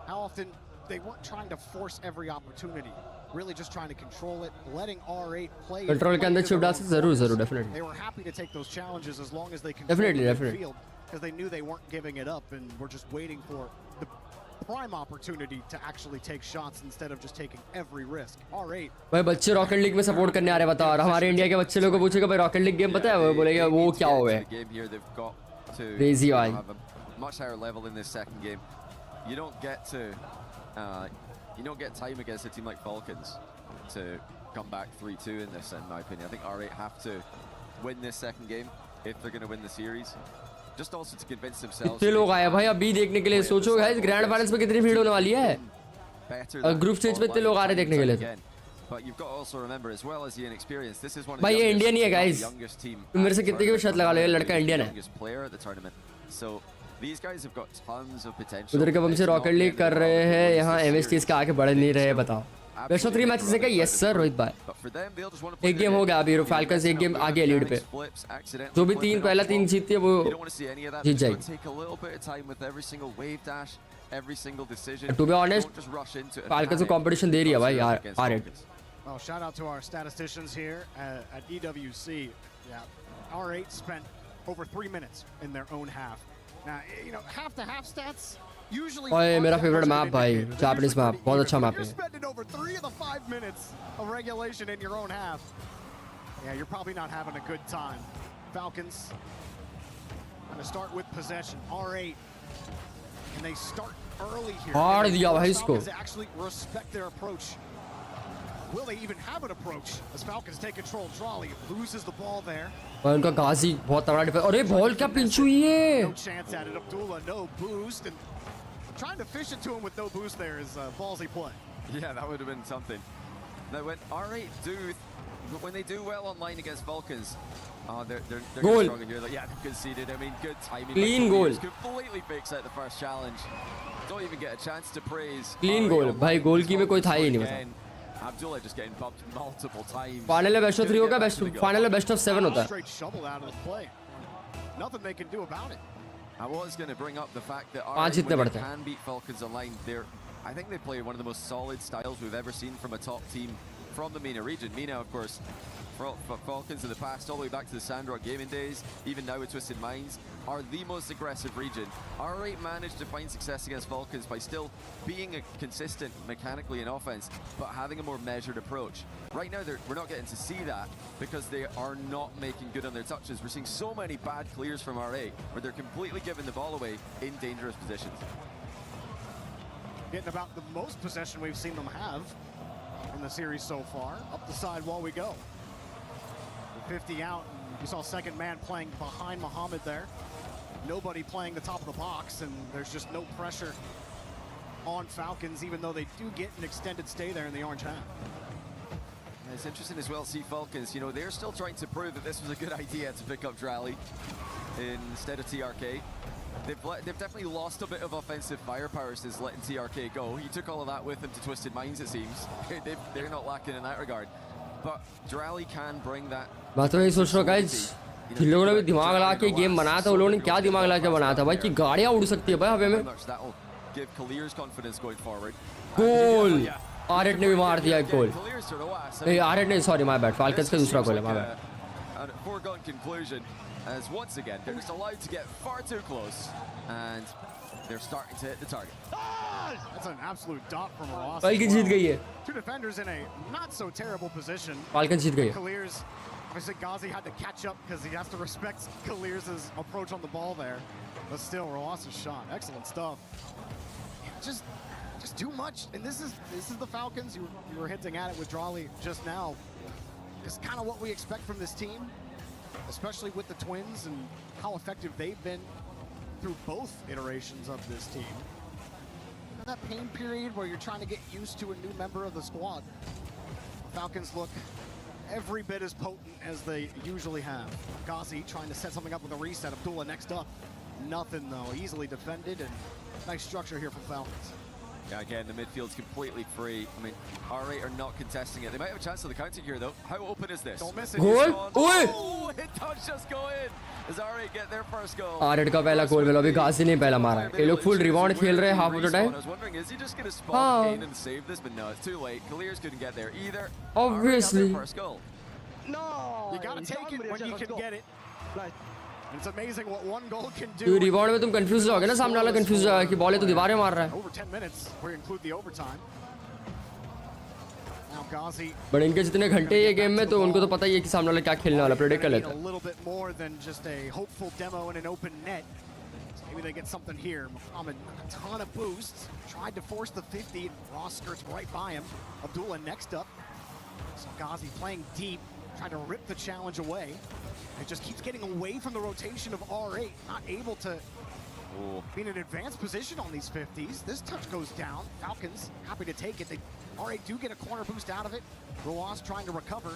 How often they weren't trying to force every opportunity, really just trying to control it, letting R8 play. Control के अंदर chip डाल सकते जरूर definitely. They were happy to take those challenges as long as they controlled definitely the field, because they knew they weren't giving it up and were just waiting for the prime opportunity to actually take shots instead of just taking every risk. R8 भाई बच्चे rocket League में support करने आ रहे, बता. और हमारे India के बच्चे लोगों को पूछेगा भाई रॉकेट लीग गेम पता है? वो बोलेगा वो क्या हुआ है. क्रेजी भाई. Much higher level in this second game. You don't get time against a team like Falcons to come back 3-2 in this, in my opinion. I think R8 have to win this second game if they're going to win the series. Just also to convince themselves. कितने लोग आए भाई अभी देखने के लिए? सोचो guys grand finals में कितनी भीड़ होने वाली है. better than ग्रुप स्टेज पे इतने लोग आ रहे देखने के लिए again. But you've got to also remember, as well as the inexperience, this is one of भाई the ये इंडियन ही है गाइस youngest team. मेरे से कितने की भी शर्त लगा लो ये लड़का इंडियन है Youngest player at the tournament. So these guys have got tons of potential. उधर के हमसे रॉकेट लीग कर रहे हैं यहाँ एमएसटीज के आगे बढ़ नहीं रहे बताओ बेस्ट ऑफ 3 मैचेस है क्या यस सर रोहित भाई एक गेम हो गया अभी फैल्कन्स एक गेम आगे लीड पे जो भी पहला 3 जीतती है वो जीत जाएगी टू बी ऑनेस्ट फैल्कन्स को कंपटीशन दे रही है भाई यार R8 Well, shout out to our statisticians here at EWC. Yeah, R8 spent over 3 minutes in their own half. Now, you know, half-to-half stats usually. ओए मेरा फेवरेट मैप भाई Japanese map बहुत अच्छा मैप है. You're spending over 3 of the 5 minutes of regulation in your own half. Yeah, you're probably not having a good time. Falcons going to start with possession. R8, and they start early here. हार दिया भाई इसको. Falcons actually respect their approach. Will they even have an approach as Falcons take control? Drawley loses the ball there. और उनका गाजी बहुत तगड़ा defence अरे ball क्या पिंच हुई है No chance at it. Abdullah, no boost, and trying to fish it to him with no boost there is a ballsy play. Yeah, that would have been something. Now when R8 when they do well online against Falcons, they're goal. strong in here. Like, yeah, they've conceded. I mean, good timing. Clean goal. Completely fakes out the first challenge. Don't even get a chance to praise. Clean goal. भाई गोल की में कोई था ही नहीं मतलब. Abdullah just getting bumped multiple times. Final में best of 3 होगा final में बेस्ट ऑफ 7 होता है. Straight shovel out of the play. Nothing they can do about it. I was going to bring up the fact that पांच जितने R8 बढ़ते हैं. can beat Falcons online. I think they play one of the most solid styles we've ever seen from a top team from the MENA region. MENA, of course, for Falcons in the past, all the way back to the Sandrock gaming days, even now with Twisted Minds, are the most aggressive region. R8 managed to find success against Falcons by still being consistent mechanically in offense, but having a more measured approach. Right now, we're not getting to see that because they are not making good on their touches. We're seeing so many bad clears from R8 where they're completely giving the ball away in dangerous positions. Getting about the most possession we've seen them have in the series so far. Up the side wall we go. 50 out. You saw second man playing behind Muhammad there. Nobody playing the top of the box, and there's just no pressure on Falcons, even though they do get an extended stay there in the orange half. It's interesting as well to see Falcons, you know, they're still trying to prove that this was a good idea to pick up Drally instead of TRK. They've definitely lost a bit of offensive firepower since letting TRK go. He took all of that with him to Twisted Minds, it seems. They're not lacking in that regard. But Drally can bring that. बात तो यही सोच रहा हूँ guys कि लोगों ने भी दिमाग लगा के गेम बनाया था. उन लोगों ने क्या दिमाग लगा के बनाया था भाई कि गाड़ियाँ उड़ सकती है भाई हवा में. गोल R8 ने भी मार दिया एक गोल. R8 ने सॉरी माय बैड फाल्कन्स का दूसरा गोल है my bad. Foregone conclusion as once again they're just allowed to get far too close and they're starting to hit the target. That's an absolute dot from Ross. Falcons जीत गई है. Two defenders in a not so terrible position. Falcons जीत गई है. Khalir's obviously Ghazi had to catch up because he has to respect Khalir's approach on the ball there. But still, Ross's shot, excellent stuff. Just too much. And this is the Falcons. You were hinting at it with Drawley just now. It's kind of what we expect from this team, especially with the Twins and how effective they've been through both iterations of this team. And that pain period where you're trying to get used to a new member of the squad. Falcons look every bit as potent as they usually have. Ghazi trying to set something up with a reset. Abdullah next up. Nothing though. Easily defended, and nice structure here from Falcons. Yeah, again, the midfield's completely free. I mean, R8 are not contesting it. They might have a chance of the counter here, though. How open is this? Don't miss it. Goal! Oh, it does just go in. Does R8 get their first goal? R8 का पहला गोल मिला अभी गाजी ने पहला मारा है. ये लोग फुल रिबाउंड खेल रहे हैं half of the time. I was wondering, is he just going to spawn in and save this? But no, it's too late. Khalir's couldn't get there either. Obviously. First goal. No! You gotta take it when you can get it. It's amazing what one goal can do. तो rebound में तुम confuse हो गए ना सामने वाला confuse हो कि बॉल है तो दीवारें मार रहा है. Over 10 minutes, we include the overtime. Now Ghazi. But इनके जितने घंटे ये गेम में तो उनको तो पता ही है कि सामने वाला क्या खेलने वाला प्रेडिक्ट कर लेता है. A little bit more than just a hopeful demo in an open net. So maybe they get something here. Muhammad, a ton of boosts. Tried to force the 50. Ross skirts right by him. Abdullah next up. So Ghazi playing deep, trying to rip the challenge away. It just keeps getting away from the rotation of R8, not able to Being in advanced position on these 50s. This touch goes down. Falcons happy to take it. They already do get a corner boost out of it. Roas trying to recover.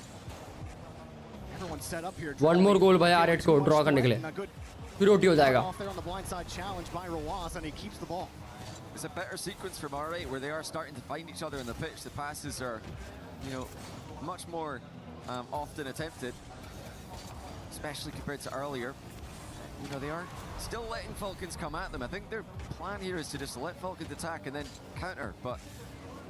Everyone's set up here. One more goal भाई R8 को draw करने के लिए. फिर OT हो जाएगा. Off there on the blindside challenge by Roas, and he keeps the ball. It's a better sequence from R8 where they are starting to find each other in the pitch. The passes are, much more often attempted, especially compared to earlier. They are still letting Falcons come at them. I think their plan here is to just let Falcons attack and then counter, but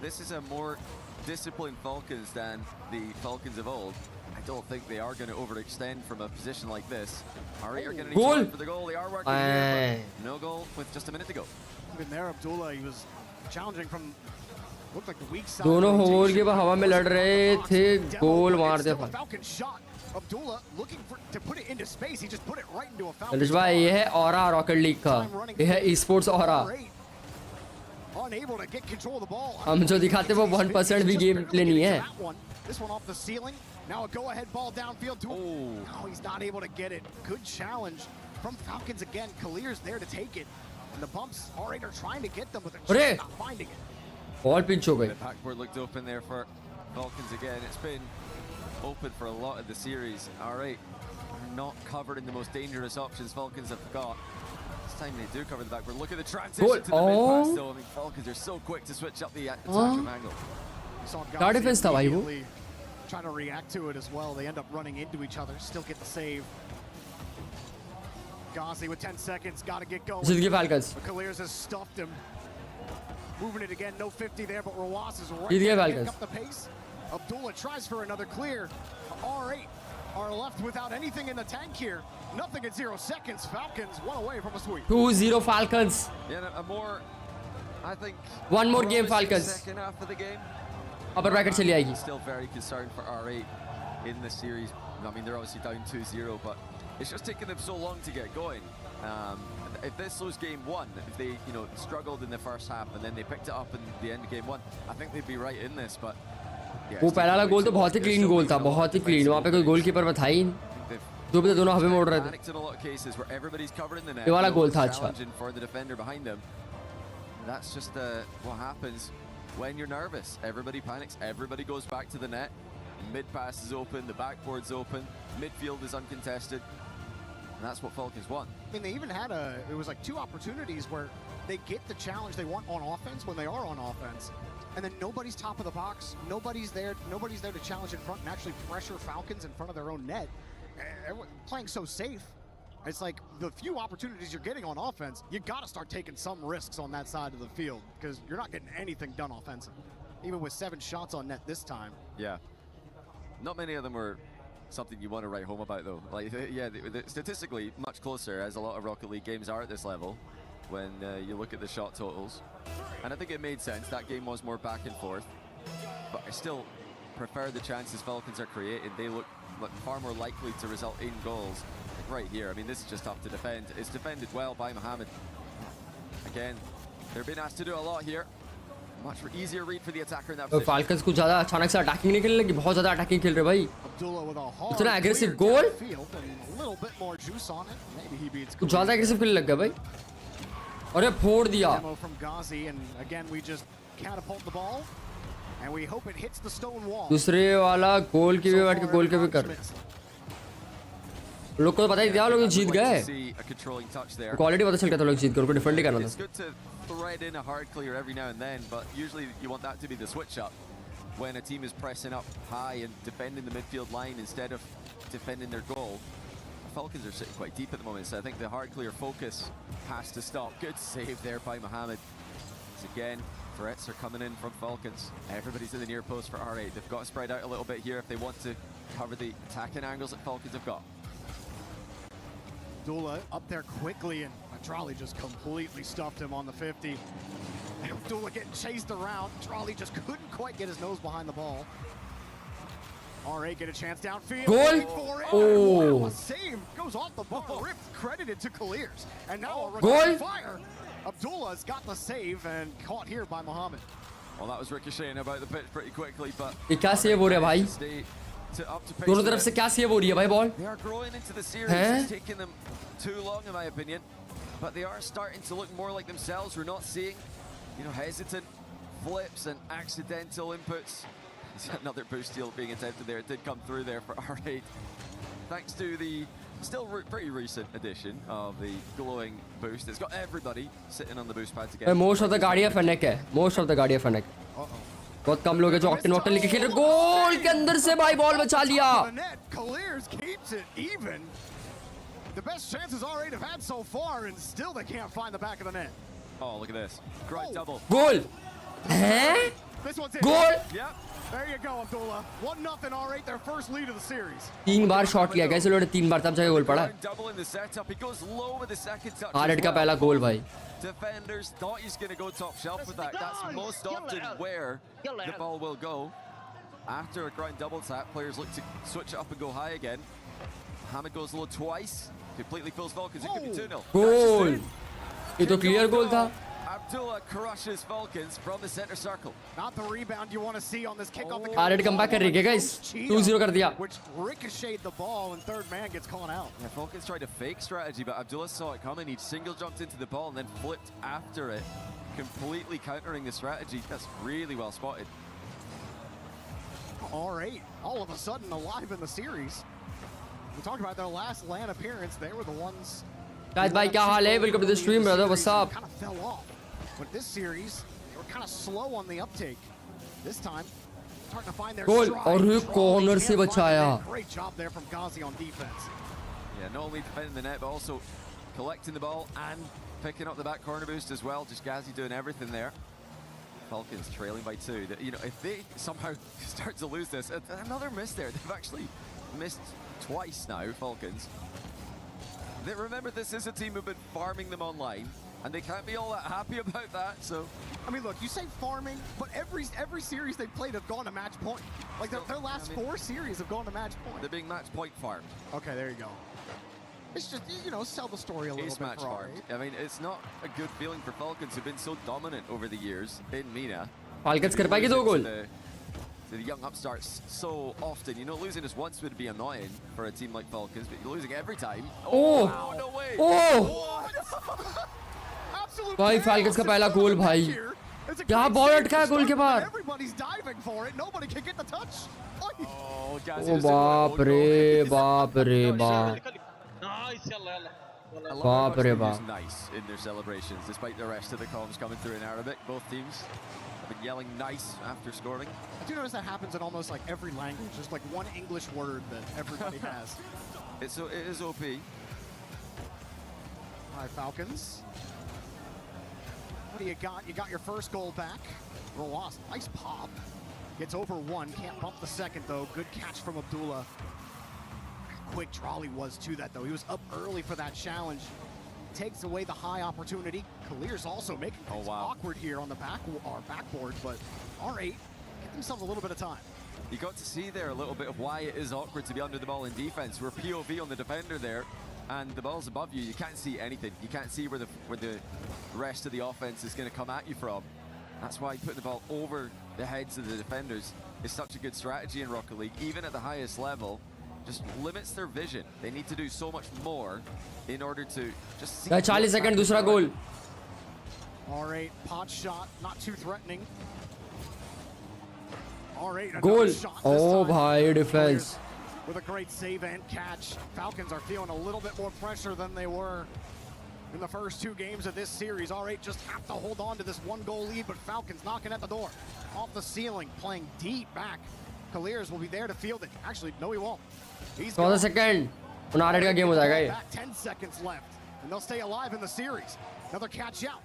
this is a more disciplined Falcons than the Falcons of old. I don't think they are going to overextend from a position like this. R8 are going to need to for the goal. They are working here, but no goal with just a minute to go. Even there, Abdullah, he was challenging from, looked like the weak side. दोनों whole के हवा में लड़ रहे थे, गोल मार दिया. Falcon shot. Abdullah looking to put it into space. He just put it right into a Falcon. अलिश भाई ये है ऑरा रॉकेट लीग का. ये है esports aura. Unable to get control of the ball. हम जो दिखाते वो 1% भी गेम प्ले नहीं है. This one off the ceiling. Now a go-ahead ball downfield to him. No, he's not able to get it. Good challenge from Falcons again. Kalir's there to take it. And the bumps, R8 are trying to get them, but they're just not finding it. Ball pinch ho gayi. The backboard looked open there for Falcons again. It's been open for a lot of the series. R8 are not covered in the most dangerous options Falcons have got. This time they do cover the backboard. Look at the transition to the mid-pass though. I mean, Falcons are so quick to switch up the attack angle. क्या defence था भाई वो? Trying to react to it as well. They end up running into each other. Still get the save. Ghazi with 10 seconds. Got to get going. जीत गए Falcons. Kalir's has stuffed him. Moving it again. No 50 there, but Rawas is right जीत गए there to Falcons. pick up the pace. Abdullah tries for another clear. R8 are left without anything in the tank here. Nothing at 0 seconds. Falcons one away from a sweep. 2-0 Falcons. Yeah, a more, I think. One more game Falcons. Second half of the game. Upper bracket चली आएगी. Still very concerned for R8 in this series. I mean, they're obviously down 2-0, but it's just taken them so long to get going. If this was game one, if they, struggled in the first half and then they picked it up in the end of game one, I think they'd be right in this. But वो पहला वाला गोल तो बहुत ही clean गोल था, बहुत ही clean. वहाँ पे कोई गोलकीपर था ही नहीं. दोनों हवा में उड़ रहे थे. ये वाला गोल था अच्छा. For the defender behind them. That's just what happens when you're nervous. Everybody panics. Everybody goes back to the net. Mid pass is open. The backboard's open. Midfield is uncontested. And that's what Falcons want. I mean, they even had it was like 2 opportunities where they get the challenge they want on offense when they are on offense. And then nobody's top of the box. Nobody's there to challenge in front and actually pressure Falcons in front of their own net. Everyone playing so safe. It's like the few opportunities you're getting on offense, you got to start taking some risks on that side of the field because you're not getting anything done offensive. Even with 7 shots on net this time. Yeah. Not many of them were something you want to write home about though. Like, yeah, they're statistically much closer as a lot of Rocket League games are at this level when you look at the shot totals. And I think it made sense. That game was more back and forth. But I still prefer the chances Falcons are creating. They look far more likely to result in goals. Like right here, I mean, this is just tough to defend. It's defended well by Mohammed. Again, they're being asked to do a lot here. Much easier read for the attacker in that position. Falcons कुछ ज़्यादा अचानक से attacking नहीं खेलने लगी. बहुत ज़्यादा attacking खेल रहे भाई. इतना एग्रेसिव गोल. कुछ ज़्यादा एग्रेसिव खेलने लग गया भाई. अरे फोड़ दिया. दूसरे वाला गोल की भी बैठ के गोल के भी कर. लोग को पता ही दिया लोग जीत गए. क्वालिटी पता चल गया था लोग जीत गए. उनको डिफेंड ही करना था. Thread in a hard clear every now and then, but usually you want that to be the switch up when a team is pressing up high and defending the midfield line instead of defending their goal. The Falcons are sitting quite deep at the moment, so I think the hard clear focus has to stop. Good save there by Mohammed. So again, threats are coming in from Falcons. Everybody's in the near post for R8. They've got to spread out a little bit here if they want to cover the attacking angles that Falcons have got. Abdullah up there quickly, and Trolley just completely stuffed him on the 50. And Abdullah getting chased around. Trolley just couldn't quite get his nose behind the ball. R8 get a chance downfield. Goal! Oh! Save goes off the ball, ripped, credited to Kalir's. And now a return fire. Abdullah's got the save and caught here by Mohammed. Well, that was ricocheting about the pitch pretty quickly, but... ये क्या save हो रहा है भाई? दोनों तरफ से क्या सेव हो रही है भाई ball? They are growing into the series. It's taking them too long, in my opinion. but they are starting to look more like themselves. We're not seeing, hesitant flips and accidental inputs. Another boost steal being attempted there. It did come through there for R8. Thanks to the still pretty recent addition of the glowing boost. It's got everybody sitting on the boost pad together. Most of the Guardian Fennec है. Most of the Guardian Fennec. बहुत कम लोग हैं जो octane वॉक्टेन लेके खेल रहे. गोल के अंदर से भाई बॉल बचा लिया. Clears keeps it even. The best chances R8 have had so far, and still they can't find the back of the net. Oh, look at this. Great double. Goal. हैं? This one's it. Goal. Yep. There you go, Abdullah. 1-0 R8, their first lead of the series. 3 bar shot लिया कैसे लोड़े 3 बार तब जाके गोल पड़ा. Double in the setup. He goes low with the second touch. R8 का पहला गोल भाई. Defenders thought he's going to go top shelf with that. That's most often where the ball will go. After a ground double tap, players look to switch it up and go high again. Hamid goes low twice. Completely fills Falcons. It could be 2-0. Goal. ये तो clear goal था. Abdullah crushes Falcons from the center circle. Not the rebound you want to see on this kick off the R8 comeback कर रही है guys. 2-0 कर दिया. Which ricocheted the ball and third man gets caught out. Yeah, Falcons tried a fake strategy, but Abdullah saw it coming. He single jumped into the ball and then flipped after it, completely countering the strategy. That's really well spotted. R8, all of a sudden alive in the series. We talked about their last LAN appearance. They were the ones. Guys, भाई क्या हाल है? Welcome to the stream, brother. What's up? Kind of fell off. But this series, they were kind of slow on the uptake. This time, starting to find their goal. stride. और ये corner से बचाया. Great job there from Ghazi on defense. Yeah, not only defending the net, but also collecting the ball and picking up the back corner boost as well. Just Ghazi doing everything there. Falcons trailing by 2. If they somehow start to lose this, another miss there. They've actually missed twice now, Falcons. Remember, this is a team who've been farming them online, and they can't be all that happy about that. So, I mean, look, you say farming, but every series they've played have gone to match point. Like their last 4 series have gone to match point. They're being match point farmed. Okay, there you go. It's just, sell the story a little bit match for farmed. I mean, it's not a good feeling for Falcons who've been so dominant over the years in MENA. Falcons कर पाएगी 2 गोल. The young upstarts so often, losing just once would be annoying for a team like Falcons, but you're losing every time. Oh, wow, no way. Oh, भाई Falcons का पहला गोल भाई. क्या ball अटका है गोल के बाहर. Everybody's diving for it. Nobody can get the touch. Oh, बाप रे बाप रे बाप. बाप रे बाप. Nice in their celebrations, despite the rest of the comms coming through in Arabic. Both teams have been yelling nice after scoring. I do notice that happens in almost like every language. Just like one English word that everybody has. It is OP. All right, Falcons. What do you got? You got your first goal back. Roas, nice pop. Gets over 1. Can't bump the second, though. Good catch from Abdullah. Quick Trolley was to that, though. He was up early for that challenge. Takes away the high opportunity. Kalir's also making things awkward here on the backboard, but R8 get themselves a little bit of time. You got to see there a little bit of why it is awkward to be under the ball in defense. We're POV on the defender there, and the ball's above you. You can't see anything. You can't see where the rest of the offense is going to come at you from. That's why putting the ball over the heads of the defenders is such a good strategy in Rocket League, even at the highest level. Just limits their vision. They need to do so much more in order to just see. 40 seconds, दूसरा गोल. R8 pot shot, not too threatening. R8 goal. Shot oh भाई defense. With a great save and catch. Falcons are feeling a little bit more pressure than they were in the first 2 games of this series. R8 just have to hold on to this 1-goal lead, but Falcons knocking at the door. Off the ceiling, playing deep back. Kalirs will be there to field it. Actually, no, he won't. He's 14 seconds. R8 का game हो जाएगा ये. 10 seconds left, and they'll stay alive in the series. Another catch out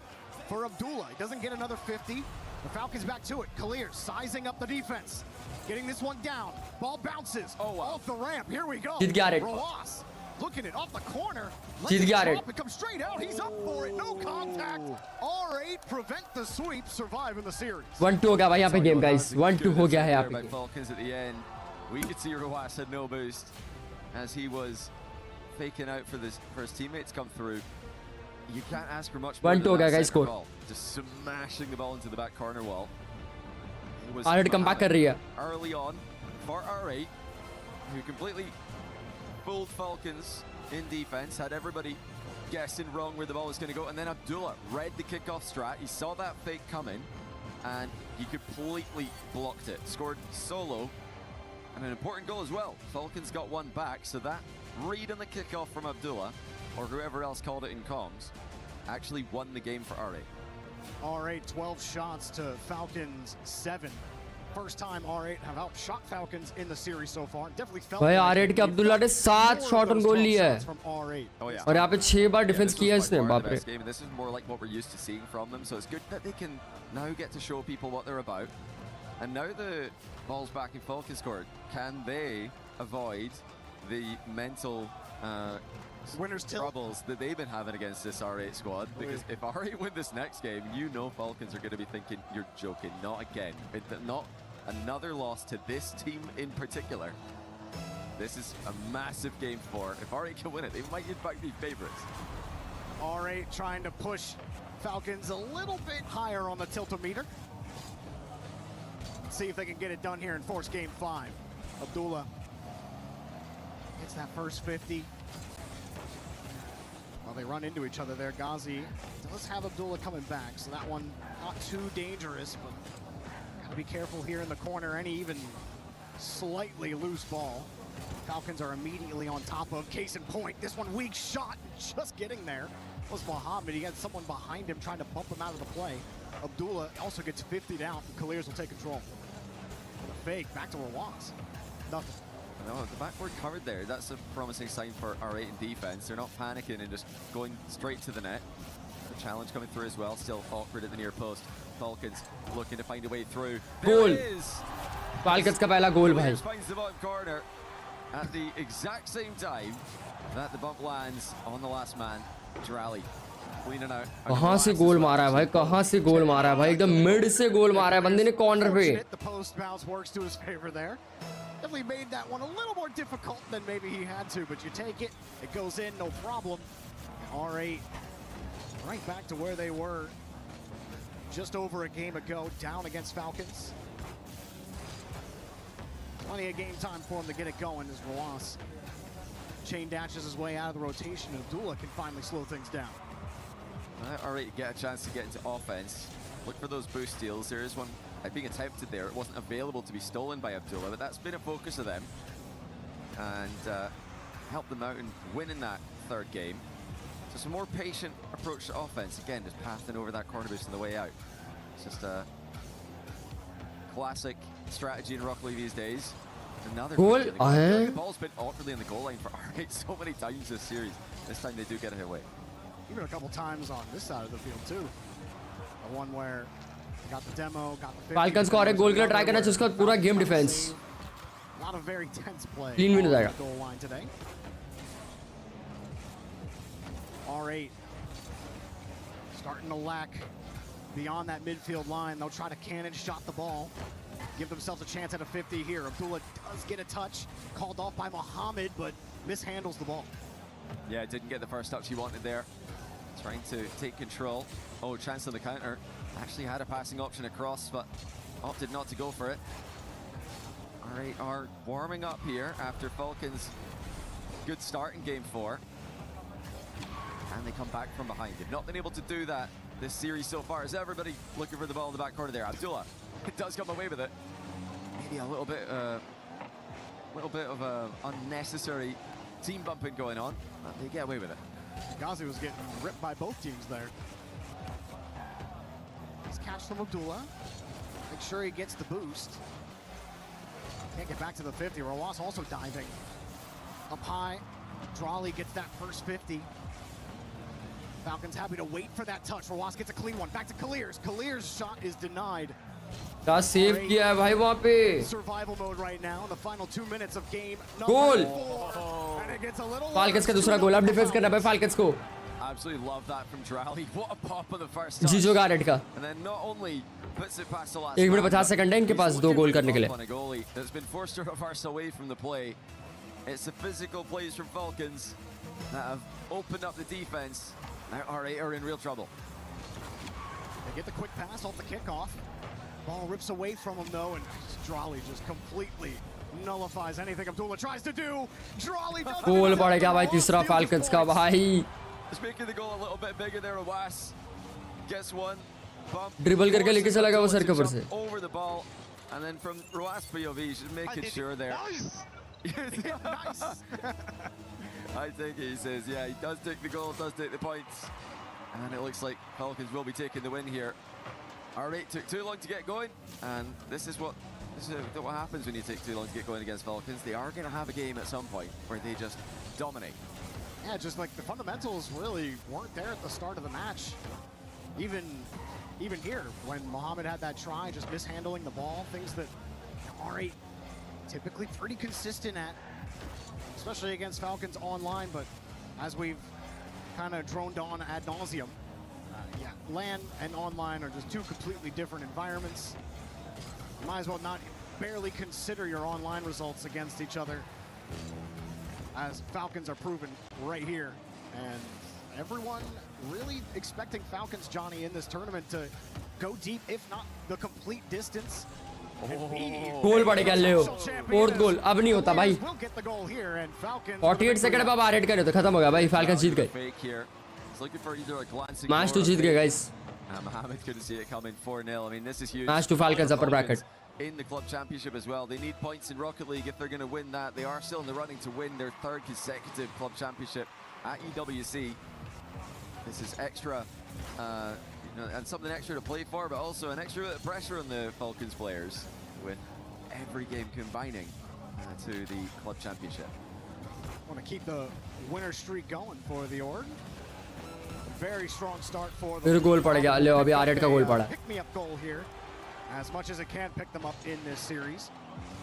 for Abdullah. He doesn't get another 50. The Falcons back to it. Kalirs sizing up the defense. Getting this one down. Ball bounces off the ramp. Here we go. He's got it. Roas looking it off the corner. He's got it. It comes straight out. He's up for it. No contact. R8 prevent the sweep. Survive in the series. 1-2 हो गया भाई यहाँ पे game guys. 1-2 हो गया है यहाँ पे. Falcons at the end. We could see Roas had no boost as he was faking out for his teammates come through. You can't ask for much more. 1-2 हो गया guys score. Just smashing the ball into the back corner wall. R8 comeback कर रही है. Early on for R8, who completely fooled Falcons in defense, had everybody guessing wrong where the ball was going to go. And then Abdullah read the kickoff strat. He saw that fake coming, and he completely blocked it. Scored solo, and an important goal as well. Falcons got one back, so that read on the kickoff from Abdullah, or whoever else called it in comms, actually won the game for R8. R8 12 shots to Falcons 7. First time R8 have outshot Falcons in the series so far. Definitely felt भाई R8 के अब्दुल्ला ने 7 shot on goal लिए है और यहाँ पे 6 बार defence किया इसने बाप रे. This is more like what we're used to seeing from them, so it's good that they can now get to show people what they're about. And now the ball's back in Falcons court. Can they avoid the mental winners troubles that they've been having against this R8 squad? Because if R8 win this next game, you know Falcons are going to be thinking, you're joking, not again. Not another loss to this team in particular. This is a massive game for. If R8 can win it, they might in fact be favorites. R8 trying to push Falcons a little bit higher on the tiltometer. See if they can get it done here in Force Game 5. Abdullah gets that first 50. Well, they run into each other there. Ghazi does have Abdullah coming back, so that one not too dangerous, but gotta be careful here in the corner. Any even slightly loose ball, Falcons are immediately on top of. Case in point, this one weak shot, just getting there was Mohammed. He had someone behind him trying to bump him out of the play. Abdullah also gets 50'd out, and Kalirs will take control. With a fake, back to Rawas. Nothing. No, the backboard covered there. That's a promising sign for R8 in defense. They're not panicking and just going straight to the net. The challenge coming through as well. Still awkward at the near post. Falcons looking to find a way through. Goal. Falcons का पहला गोल भाई. Finds the bottom corner at the exact same time that the bump lands on the last man, Drally. कहाँ से गोल मारा है भाई, कहाँ से गोल मारा है भाई, एकदम मिड से गोल मारा है बंदे ने कॉर्नर पे. The post bounce works to his favor there. Definitely made that one a little more difficult than maybe he had to, but you take it, it goes in, no problem. R8 right back to where they were just over a game ago, down against Falcons. Plenty of game time for him to get it going as Rawas chain dashes his way out of the rotation, and Abdullah can finally slow things down. R8 get a chance to get into offense. Look for those boost steals. There is one being attempted there. It wasn't available to be stolen by Abdullah, but that's been a focus of them. And helped them out in winning that third game. So some more patient approach to offense. Again, just pathing over that corner boost on the way out. It's just a classic strategy in Rocket League these days. Another goal. The ball's been awkwardly in the goal line for R8 so many times this series. This time they do get it away. Even a couple times on this side of the field too. The one where they got the demo, got the 50. Falcons को और एक गोल के लिए try करना चाहिए, उसका पूरा game defence. A lot of very tense play. 3 minute जाएगा. Goal line today. R8 starting to lack beyond that midfield line. They'll try to cannon shot the ball. Give themselves a chance at a 50 here. Abdullah does get a touch. Called off by Mohammed, but mishandles the ball. Yeah, didn't get the first touch he wanted there. Trying to take control. Oh, chance on the counter. Actually had a passing option across, but opted not to go for it. R8 are warming up here after Falcons' good start in Game 4. And they come back from behind. They've not been able to do that this series so far. Is everybody looking for the ball in the back corner there? Abdullah, it does come away with it. Maybe a little bit of unnecessary team bumping going on, but they get away with it. Ghazi was getting ripped by both teams there. He's catch from Abdullah. Make sure he gets the boost. Can't get back to the 50. Rawas also diving. Up high. Drally gets that first 50. Falcons happy to wait for that touch. Rawas gets a clean one. Back to Kalirs. Kalirs' shot is denied. क्या save किया है भाई वहाँ पे. Survival mode right now. The final 2 minutes of game goal. 4. And it gets a little. Falcons का दूसरा गोल. अब defence करना है Falcons को. Absolutely love that from Drally. What a pop on the first touch. जीजो गारेट का. And then not only puts it past the last. 1 minute 50 second है इनके पास 2 गोल करने के लिए. That's been forced to reverse away from the play. It's the physical plays from Falcons that have opened up the defense. Now R8 are in real trouble. They get the quick pass off the kickoff. Ball rips away from him though, and Drally just completely nullifies anything Abdullah tries to do. Drally does. गोल पड़ गया भाई तीसरा Falcons का भाई. Just making the goal a little bit bigger there. Awas gets one. Bump. Dribble करके लेके चला गया वो सर के ऊपर से. Over the ball. And then from Roas POV, just making sure there. Nice. I think he says, yeah, he does take the goal, does take the points. And it looks like Falcons will be taking the win here. R8 took too long to get going, and this is what happens when you take too long to get going against Falcons. They are going to have a game at some point where they just dominate. Yeah, just like the fundamentals really weren't there at the start of the match. Even here, when Mohamed had that try, just mishandling the ball, things that R8 typically pretty consistent at, especially against Falcons online, but as we've kind of droned on ad nauseum, yeah, LAN and online are just two completely different environments. You might as well not barely consider your online results against each other, as Falcons are proven right here. And everyone really expecting Falcons, Johnny, in this tournament to go deep, if not the complete distance. गोल पड़ेगा लियो. Fourth goal अब नहीं होता भाई. 48 second बाद R8 करे तो खत्म हो गया भाई. Falcons जीत गए. मैच तो जीत गए guys. Mohamed couldn't see it coming. 4-0. I mean, this is huge. Match to Falcons upper bracket. In the club championship as well. They need points in Rocket League if they're going to win that. They are still in the running to win their third consecutive club championship at EWC. This is extra, and something extra to play for, but also an extra bit of pressure on the Falcons players with every game combining to the club championship. Want to keep the winner streak going for the Org. Very strong start for the. फिर गोल पड़ गया. ले अभी R8 का गोल पड़ा. Pick me up goal here, as much as it can pick them up in this series.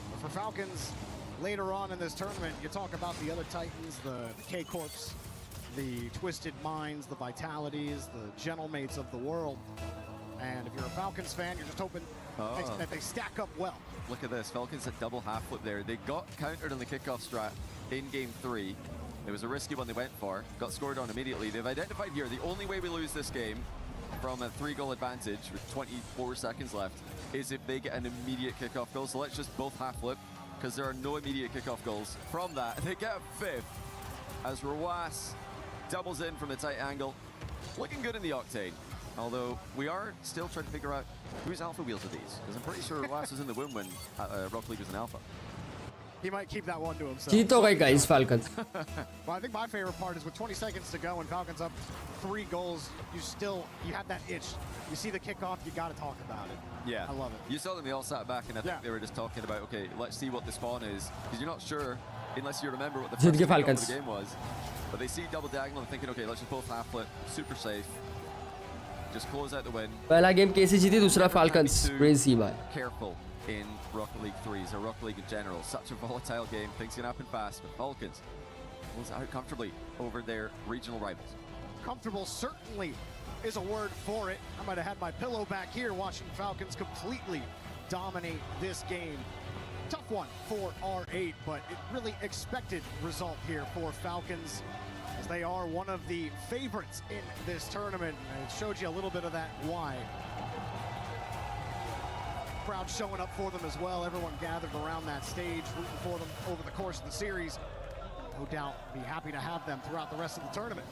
But for Falcons, later on in this tournament, you talk about the other Titans, the K-Corps, the Twisted Minds, the Vitalities, the Gentlemates of the world. And if you're a Falcons fan, you're just hoping that they stack up well. Look at this. Falcons had double half flip there. They got countered on the kickoff strat in game 3. It was a risky one they went for. Got scored on immediately. They've identified here the only way we lose this game from a 3-goal advantage with 24 seconds left is if they get an immediate kickoff goal. So let's just both half flip, because there are no immediate kickoff goals. From that, they get a 5th as Rawas doubles in from the tight angle. Looking good in the octane. Although we are still trying to figure out whose alpha wheels are these, because I'm pretty sure Rawas was in the win when Rocket League was an alpha. He might keep that one to himself. जीत हो गए guys Falcons. Well, I think my favorite part is with 20 seconds to go and Falcons up 3 goals, you have that itch. You see the kickoff, you got to talk about it. Yeah, I love it. You saw them, they all sat back, and I think they were just talking about, okay, let's see what the spawn is, because you're not sure unless you remember what the first kickoff of the game was. But they see double diagonal and thinking, okay, let's just both half flip, super safe, just close out the win. पहला game कैसे जीती, दूसरा Falcons. Crazy भाई. Careful in Rocket League 3s or Rocket League in general. Such a volatile game, things can happen fast, but Falcons pulls out comfortably over their regional rivals. Comfortable certainly is a word for it. I might have had my pillow back here watching Falcons completely dominate this game. Tough one for R8, but it really expected result here for Falcons, as they are one of the favorites in this tournament. And it showed you a little bit of that why. Crowd showing up for them as well. Everyone gathered around that stage, rooting for them over the course of the series. No doubt be happy to have them throughout the rest of the tournament.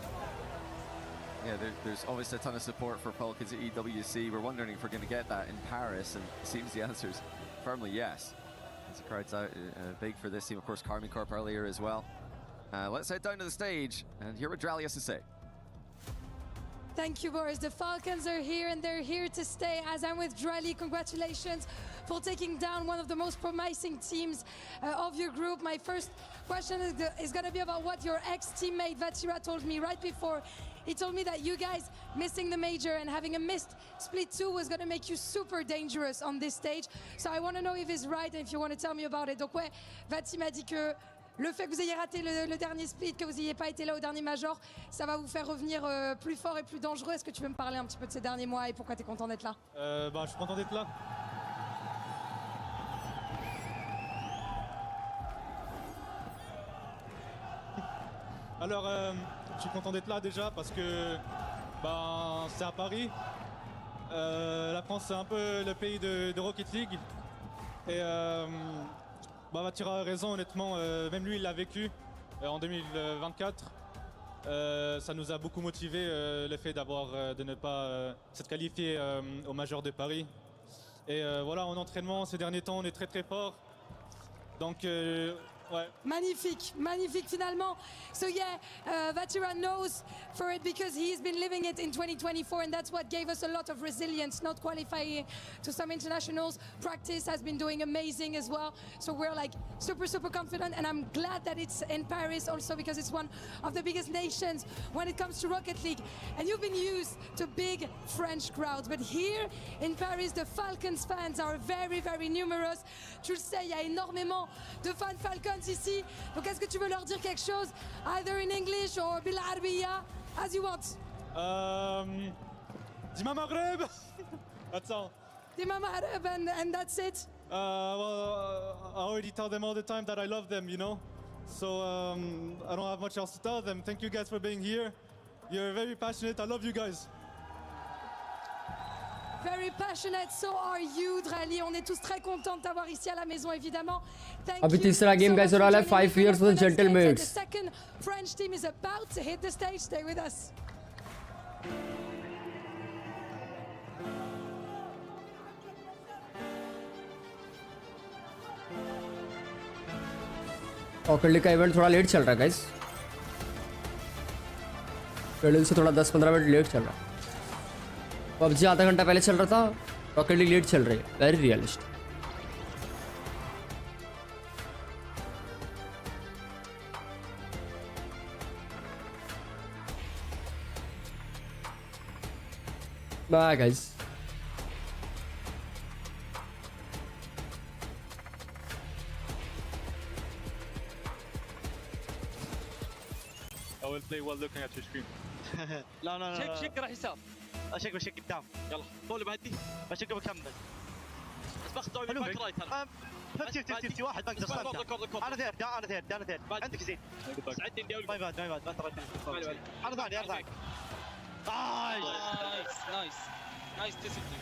Yeah, there's obviously a ton of support for Falcons at EWC. We're wondering if we're going to get that in Paris, and it seems the answer is firmly yes. As the crowd's out big for this team. Of course, Carmen Corp earlier as well. Let's head down to the stage and hear what Drally has to say. Thank you, Boris. The Falcons are here, and they're here to stay. As I'm with Drally, congratulations for taking down one of the most promising teams of your group. My first question is going to be about what your ex-teammate Vatira told me right before. He told me that you guys missing the major and having a missed split 2 was going to make you super dangerous on this stage. So I want to know if it's right and if you want to tell me about it. Donc ouais, Vati m'a dit que le fait que vous ayez raté le dernier split, que vous n'ayez pas été là au dernier major, ça va vous faire revenir plus fort et plus dangereux. Est-ce que tu veux me parler un petit peu de ces derniers mois et pourquoi tu es content d'être là? Je suis content d'être là. Alors, je suis content d'être là déjà parce que c'est à Paris. La France, c'est un peu le pays de Rocket League. Et Vatira a raison, honnêtement. Même lui, il l'a vécu en 2024. Ça nous a beaucoup motivé le fait de ne pas s'être qualifié au Major de Paris. Et voilà, en entraînement, ces derniers temps, on est très très fort. Donc, ouais. Magnifique, magnifique finalement. So yeah, Vatira knows for it because he's been living it in 2024 and that's what gave us a lot of resilience, not qualifying to some internationals. Practice has been doing amazing as well. So we're like super, super confident and I'm glad that it's in Paris also because it's one of the biggest nations when it comes to Rocket League. And you've been used to big French crowds, but here in Paris, the Falcons fans are very, very numerous. Tu le sais, il y a énormément de fans Falcons ici. Donc est-ce que tu veux leur dire quelque chose, either in English or bil Arabiya, as you want? Dima Maghreb. That's all. Dima Maghreb and that's it. Well, I already tell them all the time that I love them, you know. So I don't have much else to tell them. Thank you guys for being here. You're very passionate. I love you guys. Very passionate, so are you, Drali. On est tous très contents de t'avoir ici à la maison, évidemment. Thank अभी you तीसरा so game much guys for हो रहा है joining 5 me. years For with the next game, Gentlemates. The second French team is about to hit the stage. Stay with us. Rocket league का event थोड़ा late चल रहा है guys, schedule से थोड़ा 10-15 मिनट लेट चल रहा है। पबजी आधा घंटा पहले चल रहा था, रॉकेट लीग लेट चल रही है। Very realist. Bye guys. I will play while looking at your screen. لا لا لا شيك راح يسار. شيك بشيك قدام يلا طول بهدي بشيك بكمل بس بخطو من باك رايت انا 50 واحد بقدر استمتع. انا ثيرد انا ثيرد عندك زين ساعدني اني اول ما يباد ما ترى انا ثاني نايس ديسيبلين.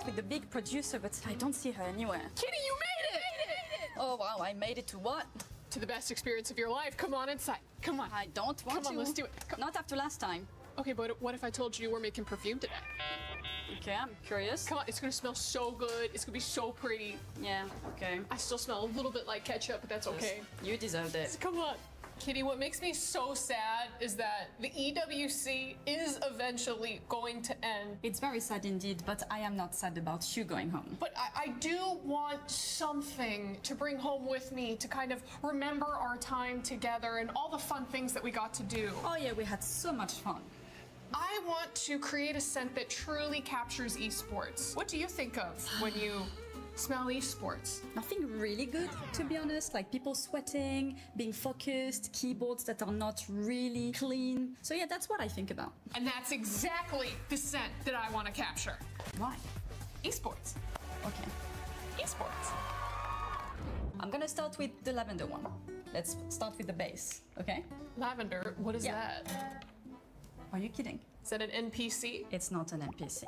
With the big producer, but I don't see her anywhere. Kitty, you made it! Oh wow, I made it to what? To the best experience of your life. Come on inside. Come on. I don't want to. Come on, let's do it. Not after last time. Okay, but what if I told you you were making perfume today? Okay, I'm curious. Come on, it's gonna smell so good. It's gonna be so pretty. Yeah, okay. I still smell a little bit like ketchup, but that's okay. You deserved it. Come on. Kitty, what makes me so sad is that the EWC is eventually going to end. It's very sad indeed, but I am not sad about you going home. But I do want something to bring home with me to kind of remember our time together and all the fun things that we got to do. Oh yeah, we had so much fun. I want to create a scent that truly captures esports. What do you think of when you smell esports? Nothing really good, to be honest, like people sweating, being focused, keyboards that are not really clean. So yeah, that's what I think about. And that's exactly the scent that I want to capture. Why? Esports. Okay. Esports. I'm gonna start with the lavender one. Let's start with the base, okay? Lavender, what is that? Are you kidding? Is that an NPC? It's not an NPC.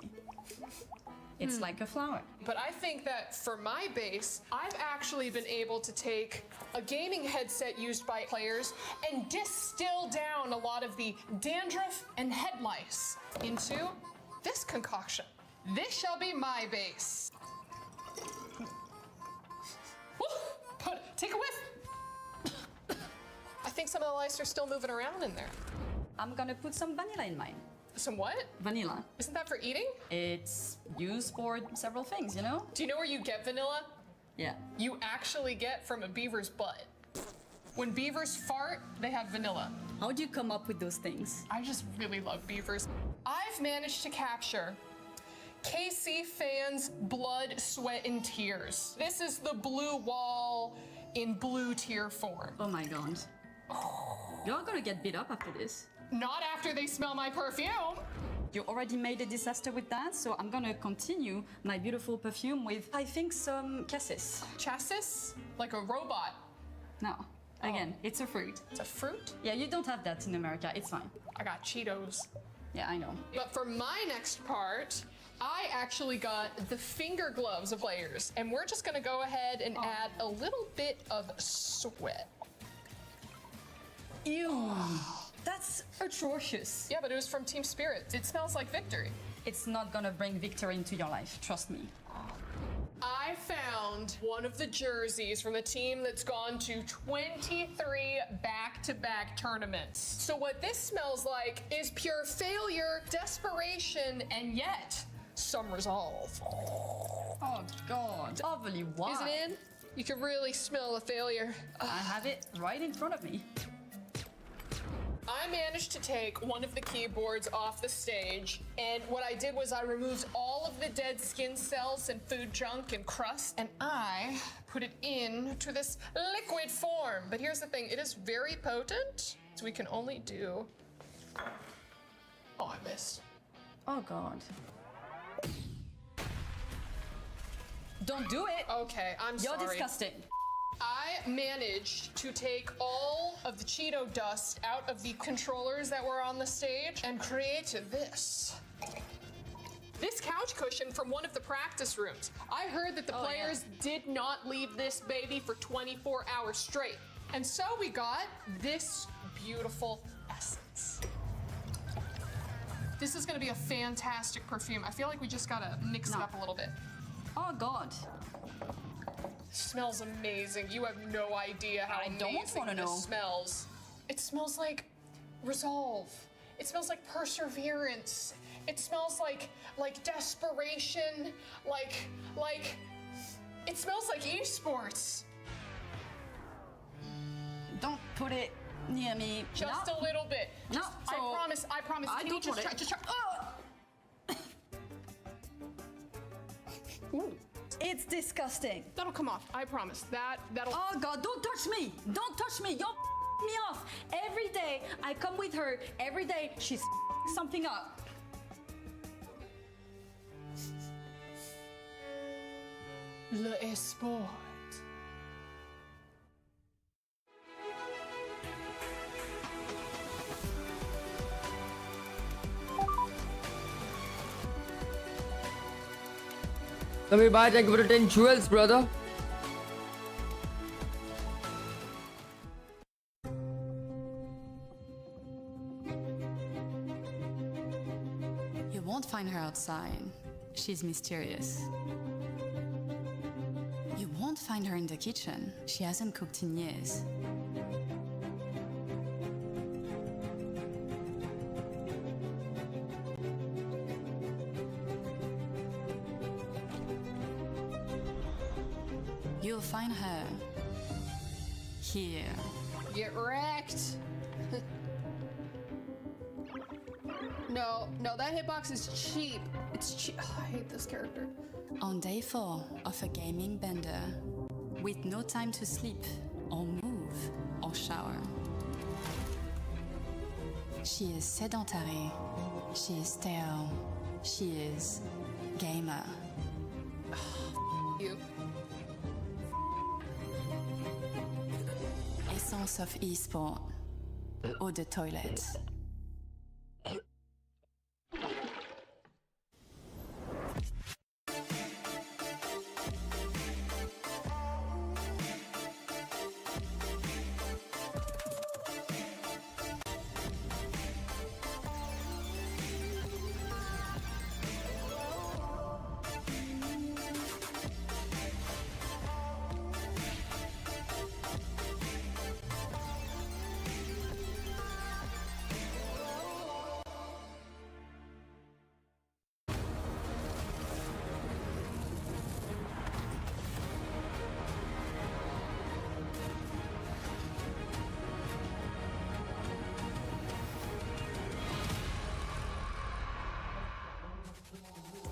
It's like a flower. But I think that for my base, I've actually been able to take a gaming headset used by players and distill down a lot of the dandruff and head lice into this concoction. This shall be my base. Woo! Take a whiff. I think some of the lice are still moving around in there. I'm gonna put some vanilla in mine. Some what? Vanilla. Isn't that for eating? It's used for several things, you know? Do you know where you get vanilla? Yeah. You actually get from a beaver's butt. When beavers fart, they have vanilla. How do you come up with those things? I just really love beavers. I've managed to capture KC fans' blood, sweat, and tears. This is the blue wall in blue tier form. Oh my god. You're gonna get beat up after this. Not after they smell my perfume. You already made a disaster with that, so I'm gonna continue my beautiful perfume with, I think, some cassis. Chassis? Like a robot? No. Again, it's a fruit. It's a fruit? Yeah, you don't have that in America. It's fine. I got Cheetos. Yeah, I know. But for my next part, I actually got the finger gloves of players, and we're just gonna go ahead and add a little bit of sweat. Ew. That's atrocious. Yeah, but it was from Team Spirit. It smells like victory. It's not gonna bring victory into your life, trust me. I found one of the jerseys from the team that's gone to 23 back-to-back tournaments. So what this smells like is pure failure, desperation, and yet some resolve. Oh God, overly wide. Is it in? You can really smell the failure. I have it right in front of me. I managed to take one of the keyboards off the stage, and what I did was I removed all of the dead skin cells and food junk and crust, and I put it into this liquid form. But here's the thing, it is very potent, so we can only do... Oh, I missed. Oh God. Don't do it. Okay, I'm sorry. You're disgusting. I managed to take all of the Cheeto dust out of the controllers that were on the stage and create this. This couch cushion from one of the practice rooms. I heard that the players did not leave this baby for 24 hours straight. And so we got this beautiful essence. This is gonna be a fantastic perfume. I feel like we just gotta mix it up a little bit. Oh God. Smells amazing. You have no idea how amazing this smells. It smells like resolve. It smells like perseverance. It smells like desperation. It smells like esports. Don't put it near me. Just a little bit. No, I promise. I Can don't you just want try? it. Just try. Ooh. It's disgusting. That'll come off. I promise. That'll. Oh God! Don't touch me! Don't touch me! You're me off. Every day I come with her. Every day she's something up. Le Esports. Let me buy, thank you for the 10 jewels, brother. You won't find her outside. She's mysterious. You won't find her in the kitchen. She hasn't cooked in years. You'll find her here. Get wrecked. No, that hitbox is cheap. It's cheap. Oh, I hate this character. On day 4 of a gaming bender, with no time to sleep, or move, or shower. She is sedentary. She is stale. She is gamer. You. Essence of e-sport. Eau de toilette.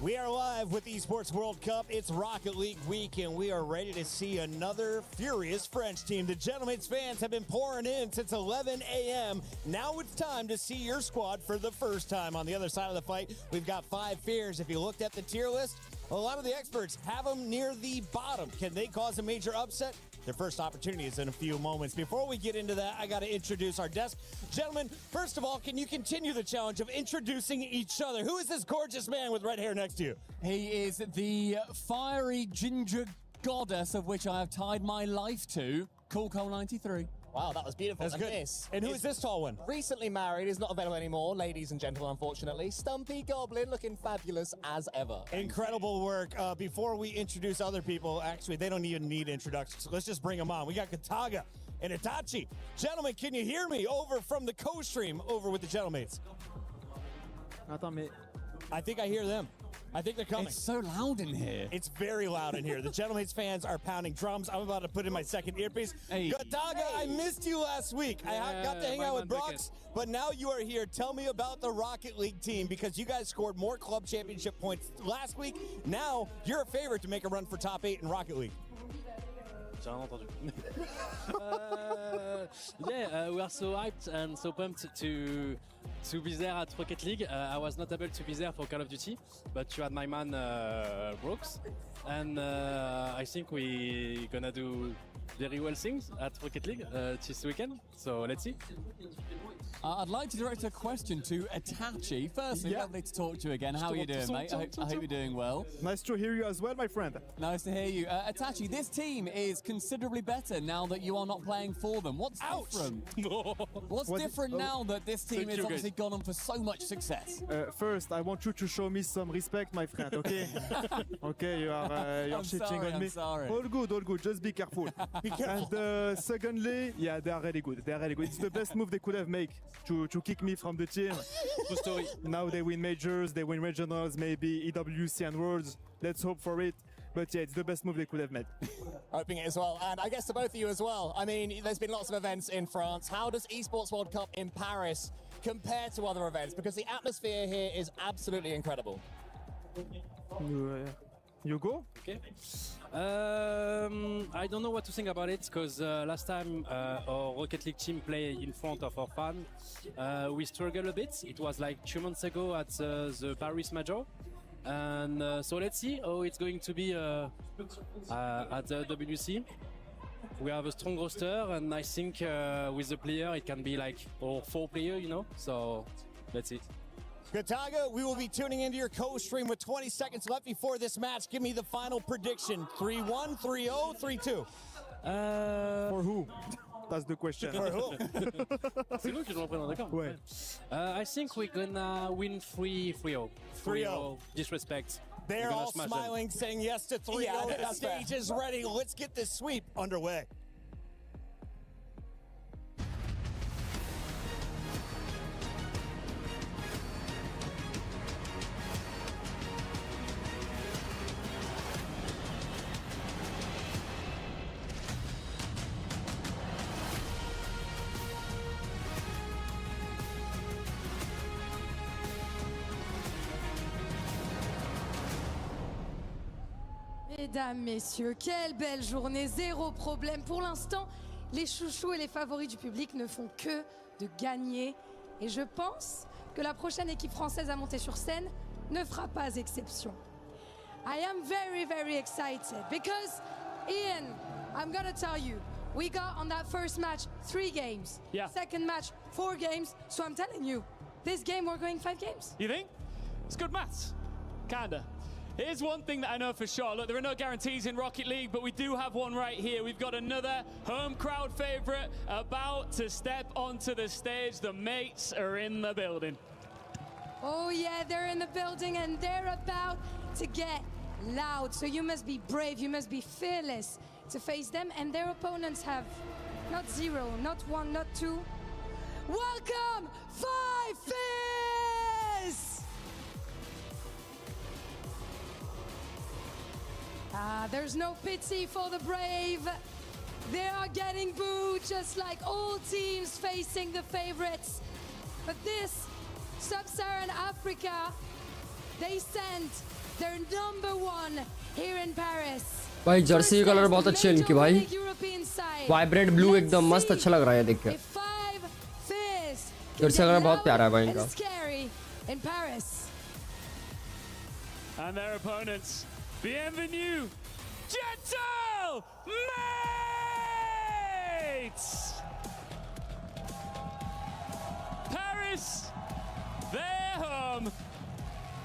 We are live with Esports World Cup. It's Rocket League week, and we are ready to see another furious French team. The Gentlemen's fans have been pouring in since 11 a.m. Now it's time to see your squad for the first time. On the other side of the fight, we've got 5 fears. If you looked at the tier list, a lot of the experts have them near the bottom. Can they cause a major upset? Their first opportunity is in a few moments. Before we get into that, I got to introduce our desk. Gentlemen, first of all, can you continue the challenge of introducing each other? Who is this gorgeous man with red hair next to you? He is the fiery ginger goddess of which I have tied my life to, Cool93. Wow, that was beautiful. That's good. And who is this tall one? Recently married, is not available anymore, ladies and gentlemen, unfortunately. Stumpy Goblin, looking fabulous as ever. Incredible work. Before we introduce other people, actually, they don't even need introductions. Let's just bring them on. We got Kataga and Itachi. Gentlemen, can you hear me over from the co-stream over with the Gentlemen's? I think I hear them. I think they're coming. It's so loud in here. It's very loud in here. The Gentlemen's fans are pounding drums. I'm about to put in my second earpiece. Hey. Kataga, I missed you last week. I got to hang out with Brox, but now you are here. Tell me about the Rocket League team, because you guys scored more club championship points last week. Now you're a favorite to make a run for top 8 in Rocket League. J'ai rien entendu. We are so hyped and so pumped to be there at Rocket League. I was not able to be there for Call of Duty, but you had my man Brooks, and I think we gonna do very well things at Rocket League this weekend. So let's see. I'd like to direct a question to Itachi. Firstly, lovely to talk to you again. How are you doing, mate? I hope you're doing well. Nice to hear you as well, my friend. Nice to hear you. Itachi, this team is considerably better now that you are not playing for them. What's different? What's different now that this team has obviously gone on for so much success? First, I want you to show me some respect, my friend, okay? Okay, you're cheating on me. I'm sorry. All good. Just be careful. And secondly, yeah, they are really good. It's the best move they could have made to kick me from the team. True story. Now they win majors, they win regionals, maybe EWC and Worlds. Let's hope for it. But yeah, it's the best move they could have made. Hoping it as well. And I guess to both of you as well. I mean, there's been lots of events in France. How does Esports World Cup in Paris compare to other events? Because the atmosphere here is absolutely incredible. You go? Okay. I don't know what to think about it, because last time our Rocket League team played in front of our fans, we struggled a bit. It was like 2 months ago at the Paris Major. And so let's see how it's going to be at the WC. We have a strong roster, and I think with the player it can be like 4 players, so let's see. Kataga, we will be tuning into your co-stream with 20 seconds left before this match. Give me the final prediction. 3-1, 3-0, 3-2. For who? That's the question. For who? C'est nous qui jouons dans d'accord. Ouais. I think we're gonna win 3-0. 3-0. Disrespect. They're all smiling, saying yes to 3-0. Yeah, the stage is ready. Let's get this sweep underway. Mesdames, messieurs, quelle belle journée, 0 problème. Pour l'instant, les chouchous et les favoris du public ne font que de gagner. Et je pense que la prochaine équipe française à monter sur scène ne fera pas exception. I am very, very excited because, Ian, I'm gonna tell you, we got on that first match 3 games. Yeah. Second match 4 games. So I'm telling you, this game we're going 5 games. You think? It's good maths. Kinda. Here's one thing that I know for sure. Look, there are no guarantees in Rocket League, but we do have one right here. We've got another home crowd favorite about to step onto the stage. The mates are in the building. Oh yeah, they're in the building and they're about to get loud. So you must be brave, you must be fearless to face them. And their opponents have not 0, not 1, not 2. Welcome, 5 Fizz! There's no pity for the brave. They are getting booed just like all teams facing the favorites. But this, Sub-Saharan Africa, they sent They're #1 here in Paris. भाई Jersey colour बहुत अच्छे हैं इनके भाई, vibrant blue एकदम मस्त, अच्छा लग रहा है देख के। जर्सी कलर बहुत प्यारा है भाई इनका। In Paris. And their opponents, bienvenue, Gentle Mates! Paris, their home.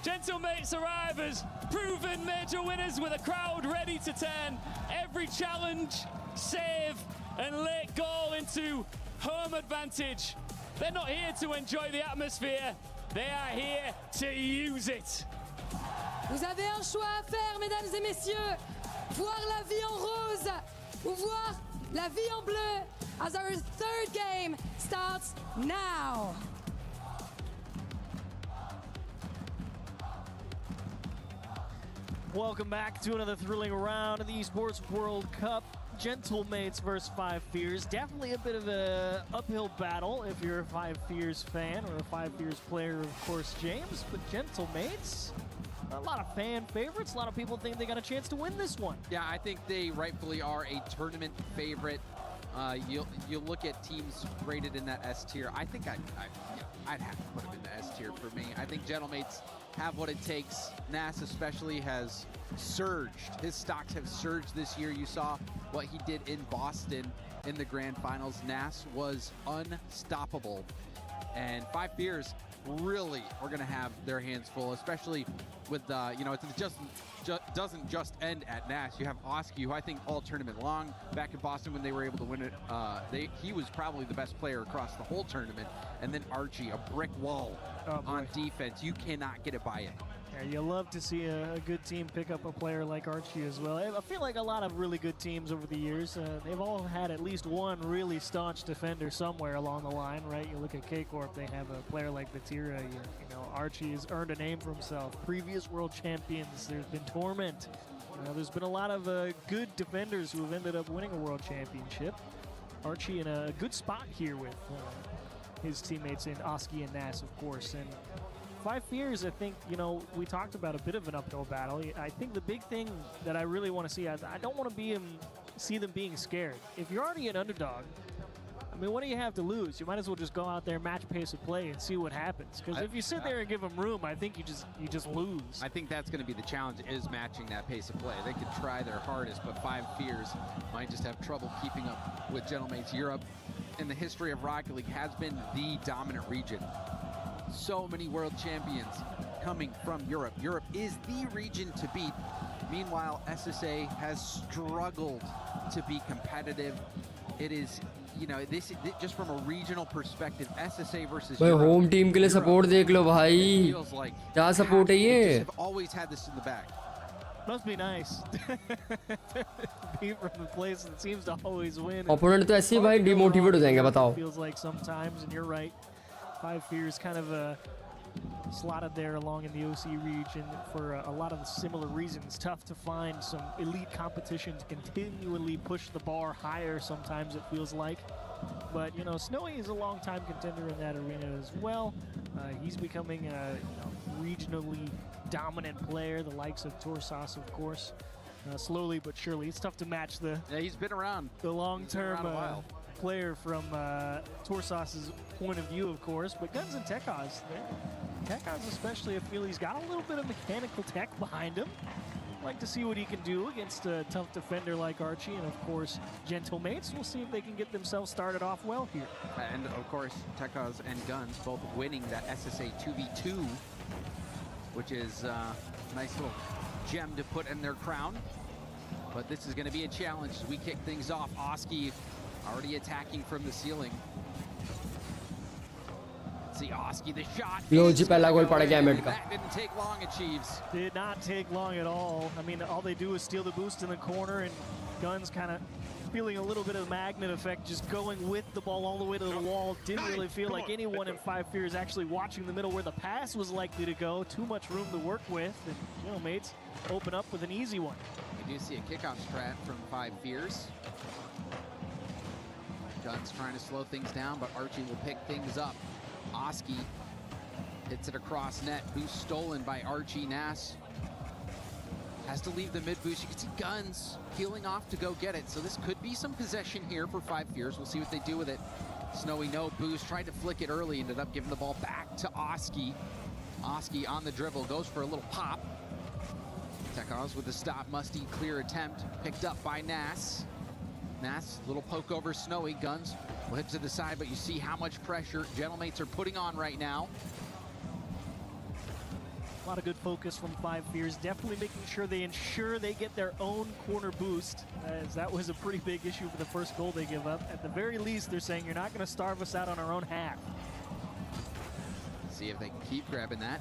Gentle Mates arrive as proven major winners with a crowd ready to turn every challenge, save, and late goal into home advantage. They're not here to enjoy the atmosphere. They are here to use it. Vous avez un choix à faire, mesdames et messieurs. Voir la vie en rose ou voir la vie en bleu as our third game starts now. Welcome back to another thrilling round of the Esports World Cup. Gentle Mates versus Five Fears. Definitely a bit of a uphill battle if you're a Five Fears fan or a Five Fears player, of course, James. But Gentle Mates, a lot of fan favorites. A lot of people think they got a chance to win this one. Yeah, I think they rightfully are a tournament favorite. You look at teams rated in that S tier. I think I'd have to put them in the S tier for me. I think Gentle Mates have what it takes. Nas especially has surged. His stocks have surged this year. You saw what he did in Boston in the grand finals. Nas was unstoppable. And Five Fears really are going to have their hands full, especially with, it doesn't just end at Nas. You have oksbi, who I think all tournament long, back in Boston when they were able to win it, he was probably the best player across the whole tournament. And then archie, a brick wall on defense. You cannot get it by him. Yeah, you love to see a good team pick up a player like archie as well. I feel like a lot of really good teams over the years, they've all had at least one really staunch defender somewhere along the line, right? You look at K-Corp, they have a player like Batira. You know, archie has earned a name for himself. Previous world champions, there's been Torment. You know, there's been a lot of good defenders who have ended up winning a world championship. Archie in a good spot here with his teammates in oksbi and Nas, of course. And Five Fears, I think, we talked about a bit of an uphill battle. I think the big thing that I really want to see, I don't want to see them being scared. If you're already an underdog, I mean, what do you have to lose? You might as well just go out there, match pace of play, and see what happens. Because if you sit there and give them room, I think you just lose. I think that's going to be the challenge, is matching that pace of play. They could try their hardest, but Five Fears might just have trouble keeping up with Gentle Mates. Europe, in the history of Rocket League, has been the dominant region. So many world champions coming from Europe. Europe is the region to beat. Meanwhile, SSA has struggled to be competitive. It is, this just from a regional perspective, SSA versus भाई Europe. Home team के लिए support देख लो भाई, क्या support है ये? Have always had this in the bag. Must be nice. Be from the place that seems to always win. Opponent तो ऐसे ही भाई डिमोटिवेट हो जाएंगे, बताओ. Feels like sometimes, and you're right. Five Fears kind of slotted there along in the OC region for a lot of the similar reasons. Tough to find some elite competition to continually push the bar higher sometimes, it feels like. But, Snowy is a long-time contender in that arena as well. He's becoming a regionally dominant player, the likes of Torsas, of course. Slowly but surely. It's tough to match he's been around. The long-term player from Torsas's point of view, of course, but Guns and Tekaz, especially, I feel he's got a little bit of mechanical tech behind him. Like to see what he can do against a tough defender like Archie, and of course Gentle Mates. We'll see if they can get themselves started off well here. And of course Tekaz and Guns both winning that SSA 2v2, which is a nice little gem to put in their crown. But this is going to be a challenge as we kick things off. oksbi already attacking from the ceiling. See oksbi, the shot. That didn't take long, Achieves. Did not take long at all. I mean, all they do is steal the boost in the corner, and Guns kind of feeling a little bit of magnet effect, just going with the ball all the way to the wall. Didn't really feel like anyone in Five Fears actually watching the middle where the pass was likely to go. Too much room to work with, and Mates open up with an easy one. We do see a kickoff strat from Five Fears. Guns trying to slow things down, but Archie will pick things up. oksbi hits it across net. Boost stolen by Archie. Nas Has to leave the mid boost. You can see Guns peeling off to go get it. So this could be some possession here for 5 Fears. We'll see what they do with it. Snowy, no boost. Tried to flick it early. Ended up giving the ball back to oksbi. oksbi on the dribble. Goes for a little pop. Tekaz with the stop. Musty clear attempt. Picked up by Nas. Nas, little poke over Snowy. Guns will hit to the side, but you see how much pressure Gentlemates are putting on right now. A lot of good focus from 5 Fears. Definitely making sure they get their own corner boost, as that was a pretty big issue for the first goal they give up. At the very least, they're saying you're not going to starve us out on our own half. See if they can keep grabbing that,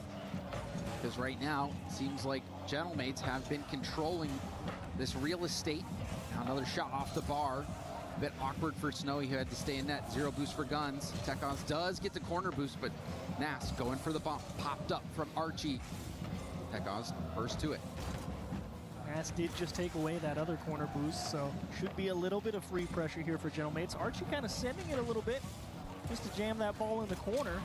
because right now it seems like Gentlemates have been controlling this real estate. Now another shot off the bar. A bit awkward for Snowy, who had to stay in net. 0 boost for Guns. Tekaz does get the corner boost, but Nas going for the bump. Popped up from Archie. Tekaz first to it. Nas did just take away that other corner boost, so should be a little bit of free pressure here for Gentlemates. Archie kind of sending it a little bit just to jam that ball in the corner.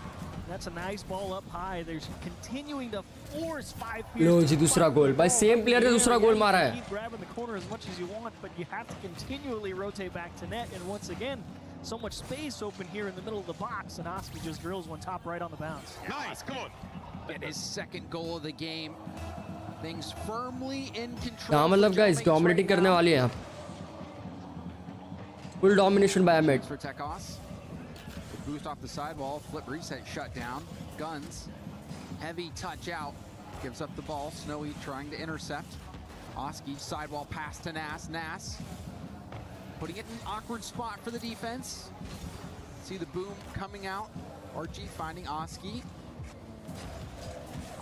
That's a nice ball up high. They're continuing to force 5 Fears. लो जी दूसरा गोल भाई same player ने दूसरा गोल मारा है. Keep grabbing the corner as much as you want, but you have to continually rotate back to net. And once again, so much space open here in the middle of the box, and oksbi just drills one top right on the bounce. Nice, come on. And his second goal of the game. Things firmly in control. हाँ मतलब guys dominating करने वाली है. Full domination by Ahmed. For Tekaz. Boost off the sidewall, flip reset shut down. Guns, heavy touch out, gives up the ball. Snowy trying to intercept. oksbi sidewall pass to Nas. Nas putting it in an awkward spot for the defense. See the boom coming out. Archie finding oksbi.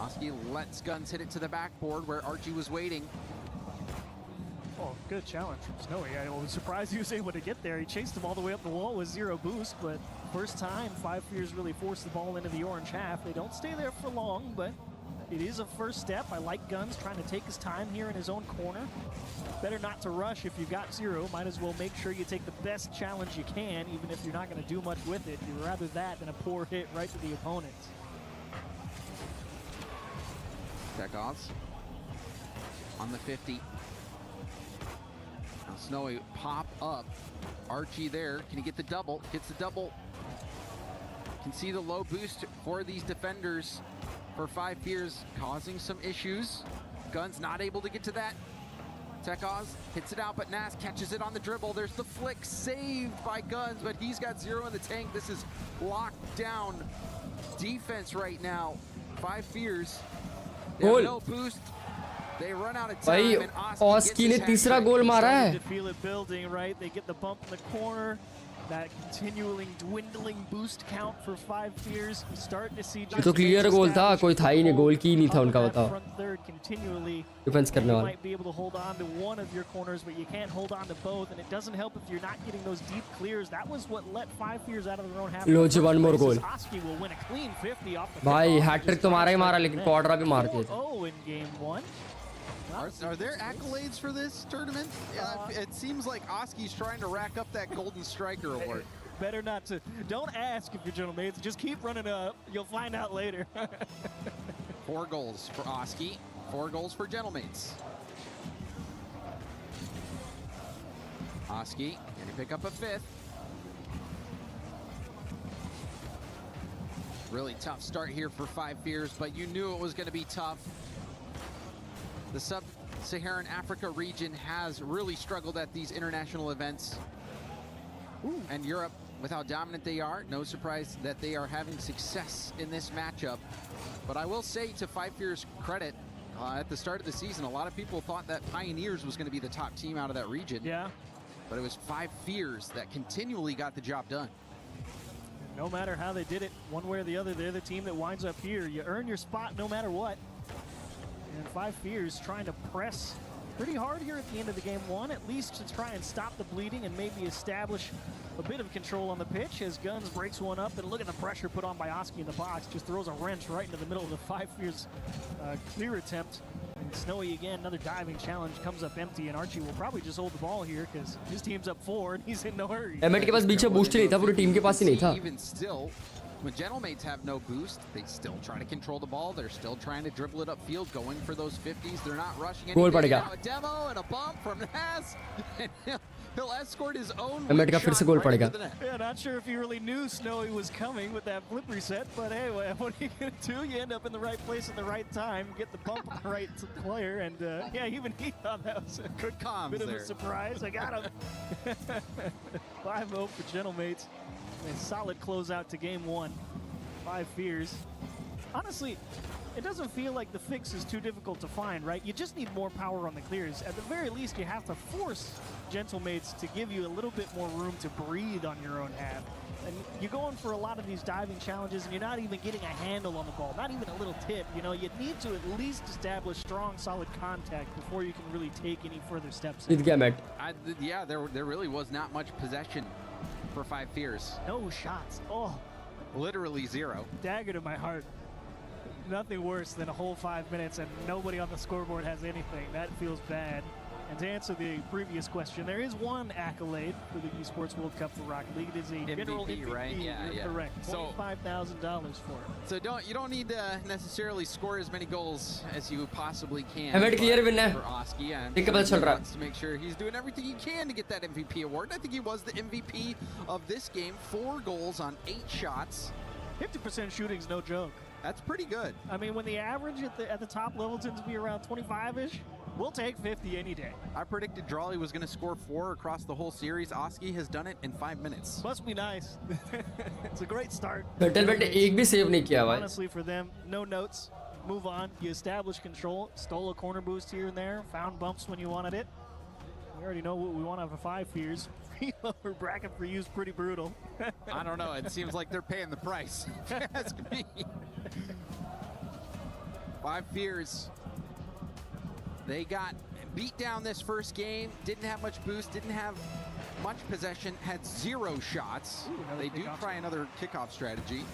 oksbi lets Guns hit it to the backboard where Archie was waiting. Oh, good challenge from Snowy. I was surprised he was able to get there. He chased him all the way up the wall with 0 boost, but first time 5 Fears really forced the ball into the orange half. They don't stay there for long, but it is a first step. I like Guns trying to take his time here in his own corner. Better not to rush if you've got 0. Might as well make sure you take the best challenge you can, even if you're not going to do much with it. You'd rather that than a poor hit right to the opponent. Tekaz on the 50. Now Snowy pop up. Archie there. Can he get the double? Gets the double. Can see the low boost for these defenders for 5 Fears, causing some issues. Guns not able to get to that. Tekaz hits it out, but Nas catches it on the dribble. There's the flick, saved by Guns, but he's got 0 in the tank. This is locked down defense right now. 5 Fears. They have no boost. They run out of time, and oksbi ने तीसरा गोल मारा है. To feel it building, right? They get the bump in the corner. That continuing dwindling boost count for 5 Fears. You start to see ये तो clear goal था, कोई था ही नहीं, गोल की नहीं था उनका, बताओ. डिफेंस करने वाला. You might be able to hold on to one of your corners, but you can't hold on to both, and it doesn't help if you're not getting those deep clears. That was what let 5 Fears out of their own half. लो जी one more goal. oksbi will win a clean 50 off the भाई hat trick तो मारा ही मारा, लेकिन Quadra भी मार दिया. Oh, in game 1. Are there accolades for this tournament? It seems like oksbi's trying to rack up that Golden Striker award. Better not to. Don't ask if you're Gentlemates. Just keep running up. You'll find out later. 4 goals for oksbi, 4 goals for Gentlemates. oksbi, can he pick up a 5th? Really tough start here for 5 Fears, but you knew it was going to be tough. The Sub-Saharan Africa region has really struggled at these international events. And Europe, with how dominant they are, no surprise that they are having success in this matchup. But I will say, to 5 Fears' credit, at the start of the season, a lot of people thought that Pioneers was going to be the top team out of that region. Yeah. But it was 5 Fears that continually got the job done. No matter how they did it, one way or the other, they're the team that winds up here. You earn your spot no matter what. And 5 Fears trying to press pretty hard here at the end of the game 1, at least to try and stop the bleeding and maybe establish a bit of control on the pitch as Guns breaks one up. And look at the pressure put on by oksbi in the box. Just throws a wrench right into the middle of the 5 Fears clear attempt. And Snowy again, another diving challenge, comes up empty, and Archie will probably just hold the ball here because his team's up 4 and he's in no hurry. एमेट के पास बीच में boost नहीं था, पूरी team के पास ही नहीं था. Even still, When Gentlemates have no boost, they still try to control the ball. They're still trying to dribble it upfield, going for those 50s. They're not rushing Goal anything. padega. Now a demo and a bump from Nass. And he'll escort his own Mehmet का फिर से goal right into पड़ेगा. the net. Yeah, not sure if he really knew Snowy was coming with that flip reset, but hey, what are you going to do? You end up in the right place at the right time, get the bump on the right player, and yeah, even he thought that was a good comms bit of there. a surprise. I got him. 5-0 for Gentlemates. A solid closeout to game one. 5 fears. Honestly, it doesn't feel like the fix is too difficult to find, right? You just need more power on the clears. At the very least, you have to force Gentlemates to give you a little bit more room to breathe on your own half. And you're going for a lot of these diving challenges, and you're not even getting a handle on the ball, not even a little tip. You know, you need to at least establish strong, solid contact before you can really take any further steps. Yeah, there really was not much possession for 5 fears. No shots. Oh. Literally 0. Dagger to my heart. Nothing worse than a whole 5 minutes and nobody on the scoreboard has anything. That feels bad. And to answer the previous question, there is one accolade for the Esports World Cup for Rocket League. It is a general MVP, right? Yeah, yeah. Correct. So $25,000 for it. So you don't need to necessarily score as many goals as you possibly can. Mehmet clear win है. For Oski, and ठीक है पता चल रहा है. wants to make sure he's doing everything he can to get that MVP award. I think he was the MVP of this game. 4 goals on 8 shots. 50% shooting is no joke. That's pretty good. I mean, when the average at the top level tends to be around 25-ish, we'll take 50 any day. I predicted Drawley was going to score 4 across the whole series. Oski has done it in 5 minutes. Must be nice. It's a great start. Settlement एक भी save नहीं किया भाई. Honestly, for them, no notes. Move on. You establish control. Stole a corner boost here and there. Found bumps when you wanted it. We already know what we want out of 5 fears. Freeloader bracket for you is pretty brutal. I don't know. It seems like they're paying the price. Ask me. 5 fears. They got beat down this first game. Didn't have much boost. Didn't have much possession. Had 0 shots. Ooh, they do try another kickoff strategy.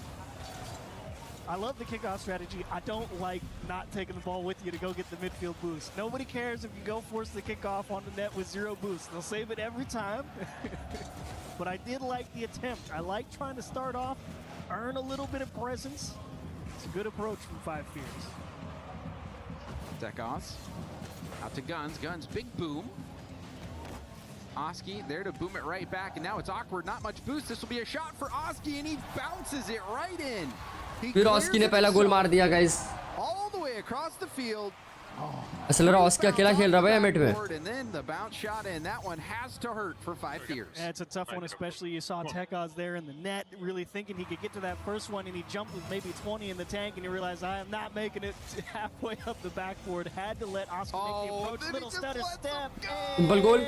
I love the kickoff strategy. I don't like not taking the ball with you to go get the midfield boost. Nobody cares if you go force the kickoff on the net with 0 boost. They'll save it every time. But I did like the attempt. I like trying to start off, earn a little bit of presence. It's a good approach from 5 fears. Tekos out to Guns. Guns, big boom. Oski there to boom it right back, and now it's awkward. Not much boost. This will be a shot for Oski, and he bounces it right in. फिर ऑस्की ने पहला गोल मार दिया guys. All the way across the field. असल में ऑस्की अकेला खेल रहा है एमिट में. And then the bounce shot in. That one has to hurt for 5 fears. Yeah, it's a tough one, especially you saw Tekos there in the net, really thinking he could get to that first one, and he jumped with maybe 20 in the tank, and you realize I am not making it halfway up the backboard. Had to let Oski make the approach. Little stutter step. Simple goal.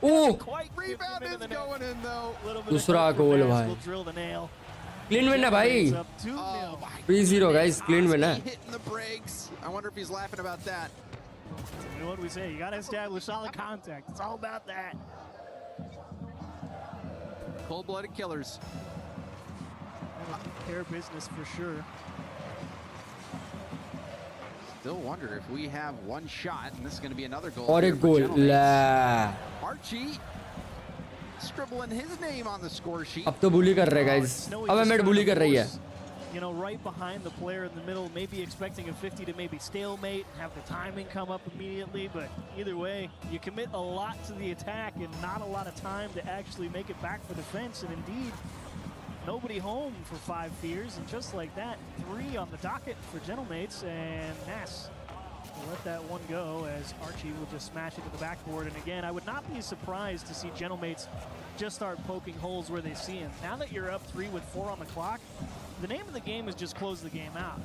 Oh! Rebound is going in though. दूसरा गोल भाई. We'll drill the nail. Clean win है भाई. 3-0 guys. Clean win है. Hitting the brakes. I wonder if he's laughing about that. You know what we say? You got to establish solid contact. It's all about that. Cold-blooded killers. Fair business for sure. Still wonder if we have one shot, and this is going to be another goal. और एक गोल. Archie scribbling his name on the score sheet. अब तो bully कर रहे guys. अब emit bully कर रही है. You know, right behind the player in the middle, maybe expecting a 50 to maybe stalemate and have the timing come up immediately, but either way, you commit a lot to the attack and not a lot of time to actually make it back for defense, and indeed, nobody home for 5 fears, and just like that, 3 on the docket for Gentlemates, and Nass will let that one go as Archie will just smash it to the backboard. And again, I would not be surprised to see Gentlemates just start poking holes where they see him. Now that you're up 3 with 4 on the clock, the name of the game is just close the game out.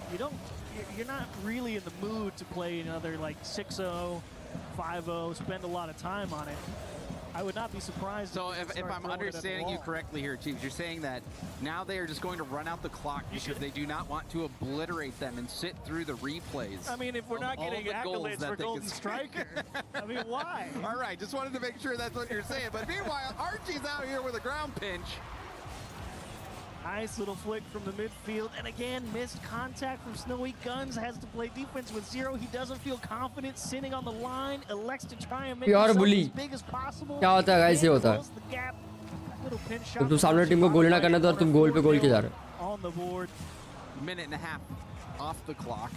You're not really in the mood to play another like 6-0, 5-0, spend a lot of time on it. I would not be surprised. So if I'm understanding you correctly here, Chiefs, you're saying that now they are just going to run out the clock because they do not want to obliterate them and sit through the replays. I mean, if we're not getting accolades for Golden Striker, I mean, why? All right, just wanted to make sure that's what you're saying. But meanwhile, Archie's out here with a ground pinch. Nice little flick from the midfield, and again, missed contact from Snowy. Guns has to play defense with 0. He doesn't feel confident sitting on the line, elects to try and make himself as big as possible. क्या होता है guys, ये होता है. Close the gap. Little pinch जब shot. तुम सामने team को गोली ना करना तो तुम गोल पे गोल के जा रहे हो. On the board. Minute and a half off the clock.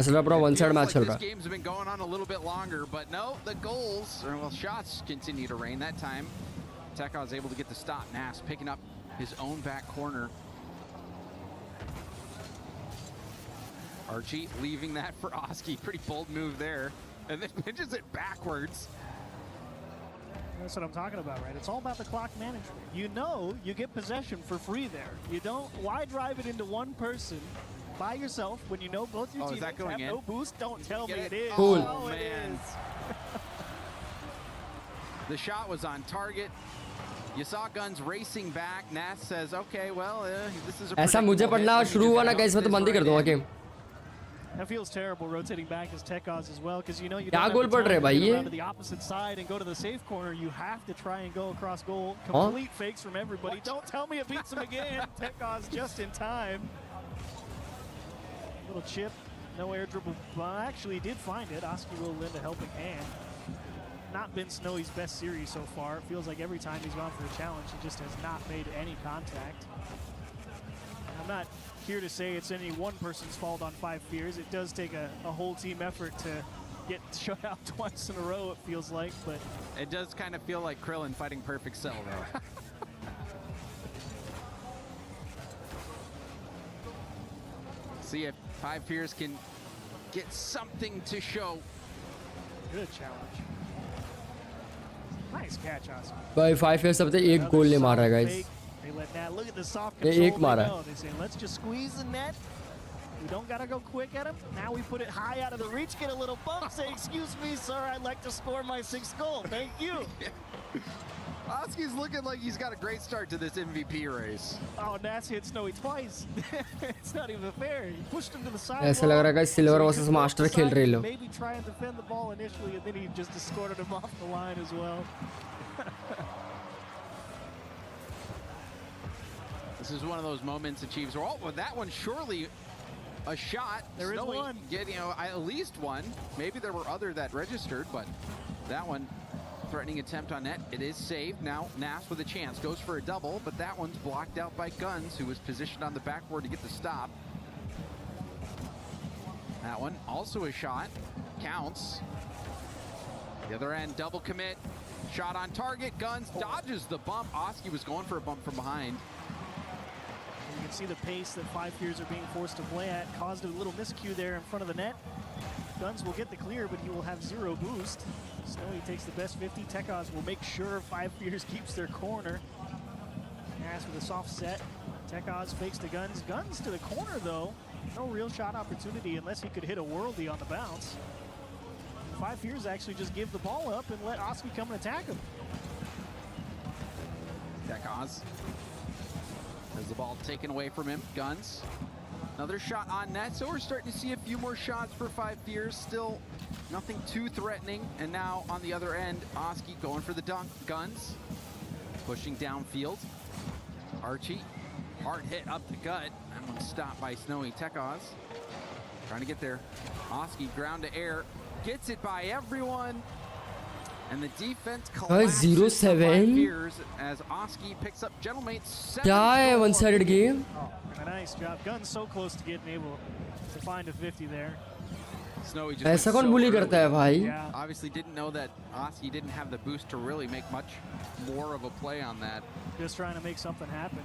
असल में पूरा वन साइड मैच चल This रहा है. game's been going on a little bit longer, but no, the goals, or well, shots continue to rain. That time, Tekka was able to get the stop. Nass picking up his own back corner. Archie leaving that for oksbi. Pretty bold move there. And then pinches it backwards. That's what I'm talking about, right? It's all about the clock management. You know you get possession for free there. You don't, why drive it into one person by yourself when you know both your teammates have no boost? Don't tell me it is. Cool. Oh, man. The shot was on target. You saw Guns racing back. Nass says, okay, well, this is a ऐसा मुझे पढ़ना शुरू हुआ ना guys मैं तो बंद ही कर दूंगा game. That feels terrible rotating back as Tekka's as well because you know you क्या don't गोल have पड़ the रहे time भाई to get ये? around to the opposite side and go to the safe corner. You have to try and go across goal. Complete fakes from everybody. Don't tell me it beats him again. Tekka's just in time. Little chip, no air dribble. Well, actually, he did find it. oksbi will lend a helping hand. Not been Snowy's best series so far. It feels like every time he's gone for a challenge, he just has not made any contact. I'm not here to say it's any one person's fault on 5 Fears. It does take a whole team effort to get shut out twice in a row, it feels like, but it does kind of feel like Krillin fighting Perfect Cell, though. See if 5 Fears can get something to show. Good challenge. Nice catch, oksbi. भाई 5 years अब तक एक गोल नहीं मारा है guys. They let that look at the soft ये control. एक मारा है. They say let's just squeeze the net. We don't gotta go quick at him. Now we put it high out of the reach, get a little bump. Say, excuse me, sir, I'd like to score my 6th goal. Thank you. oksbi's looking like he's got a great start to this MVP race. Oh, Nass hit Snowy twice. It's not even fair. He pushed him to the side. ऐसा लग रहा है guys silver versus master खेल रहे लोग. Maybe try and defend the ball initially, and then he just escorted him off the line as well. This is one of those moments that Chiefs are, oh, well, that one surely a shot. There is Snowy one. Get, at least one. Maybe there were other that registered, but that one, threatening attempt on net. It is saved. Now Nass with a chance. Goes for a double, but that one's blocked out by Guns, who was positioned on the backboard to get the stop. That one, also a shot. Counts. The other end, double commit. Shot on target. Guns dodges the bump. oksbi was going for a bump from behind. You can see the pace that 5 Fears are being forced to play at. Caused a little miscue there in front of the net. Guns will get the clear, but he will have 0 boost. Snowy takes the best 50. Tekka's will make sure 5 Fears keeps their corner. Nass with a soft set. Tekka's fakes to Guns. Guns to the corner, though. No real shot opportunity unless he could hit a worldie on the bounce. 5 Fears actually just give the ball up and let oksbi come and attack him. Tekka's has the ball taken away from him. Guns. Another shot on net. So we're starting to see a few more shots for 5 Fears. Still nothing too threatening. And now on the other end, oksbi going for the dunk. Guns pushing downfield. Archie, hard hit up the gut. That one stopped by Snowy. Tekka's trying to get there. oksbi ground to air. Gets it by everyone. And the defense collapses 0-7 as oksbi picks up Gentlemate's क्या है one sided game? Oh, and a nice job. Guns so close to getting able to find a 50 there. Snowy just ऐसा कौन bully करता है भाई? Yeah. Obviously didn't know that oksbi didn't have the boost to really make much more of a play on that. Just trying to make something happen.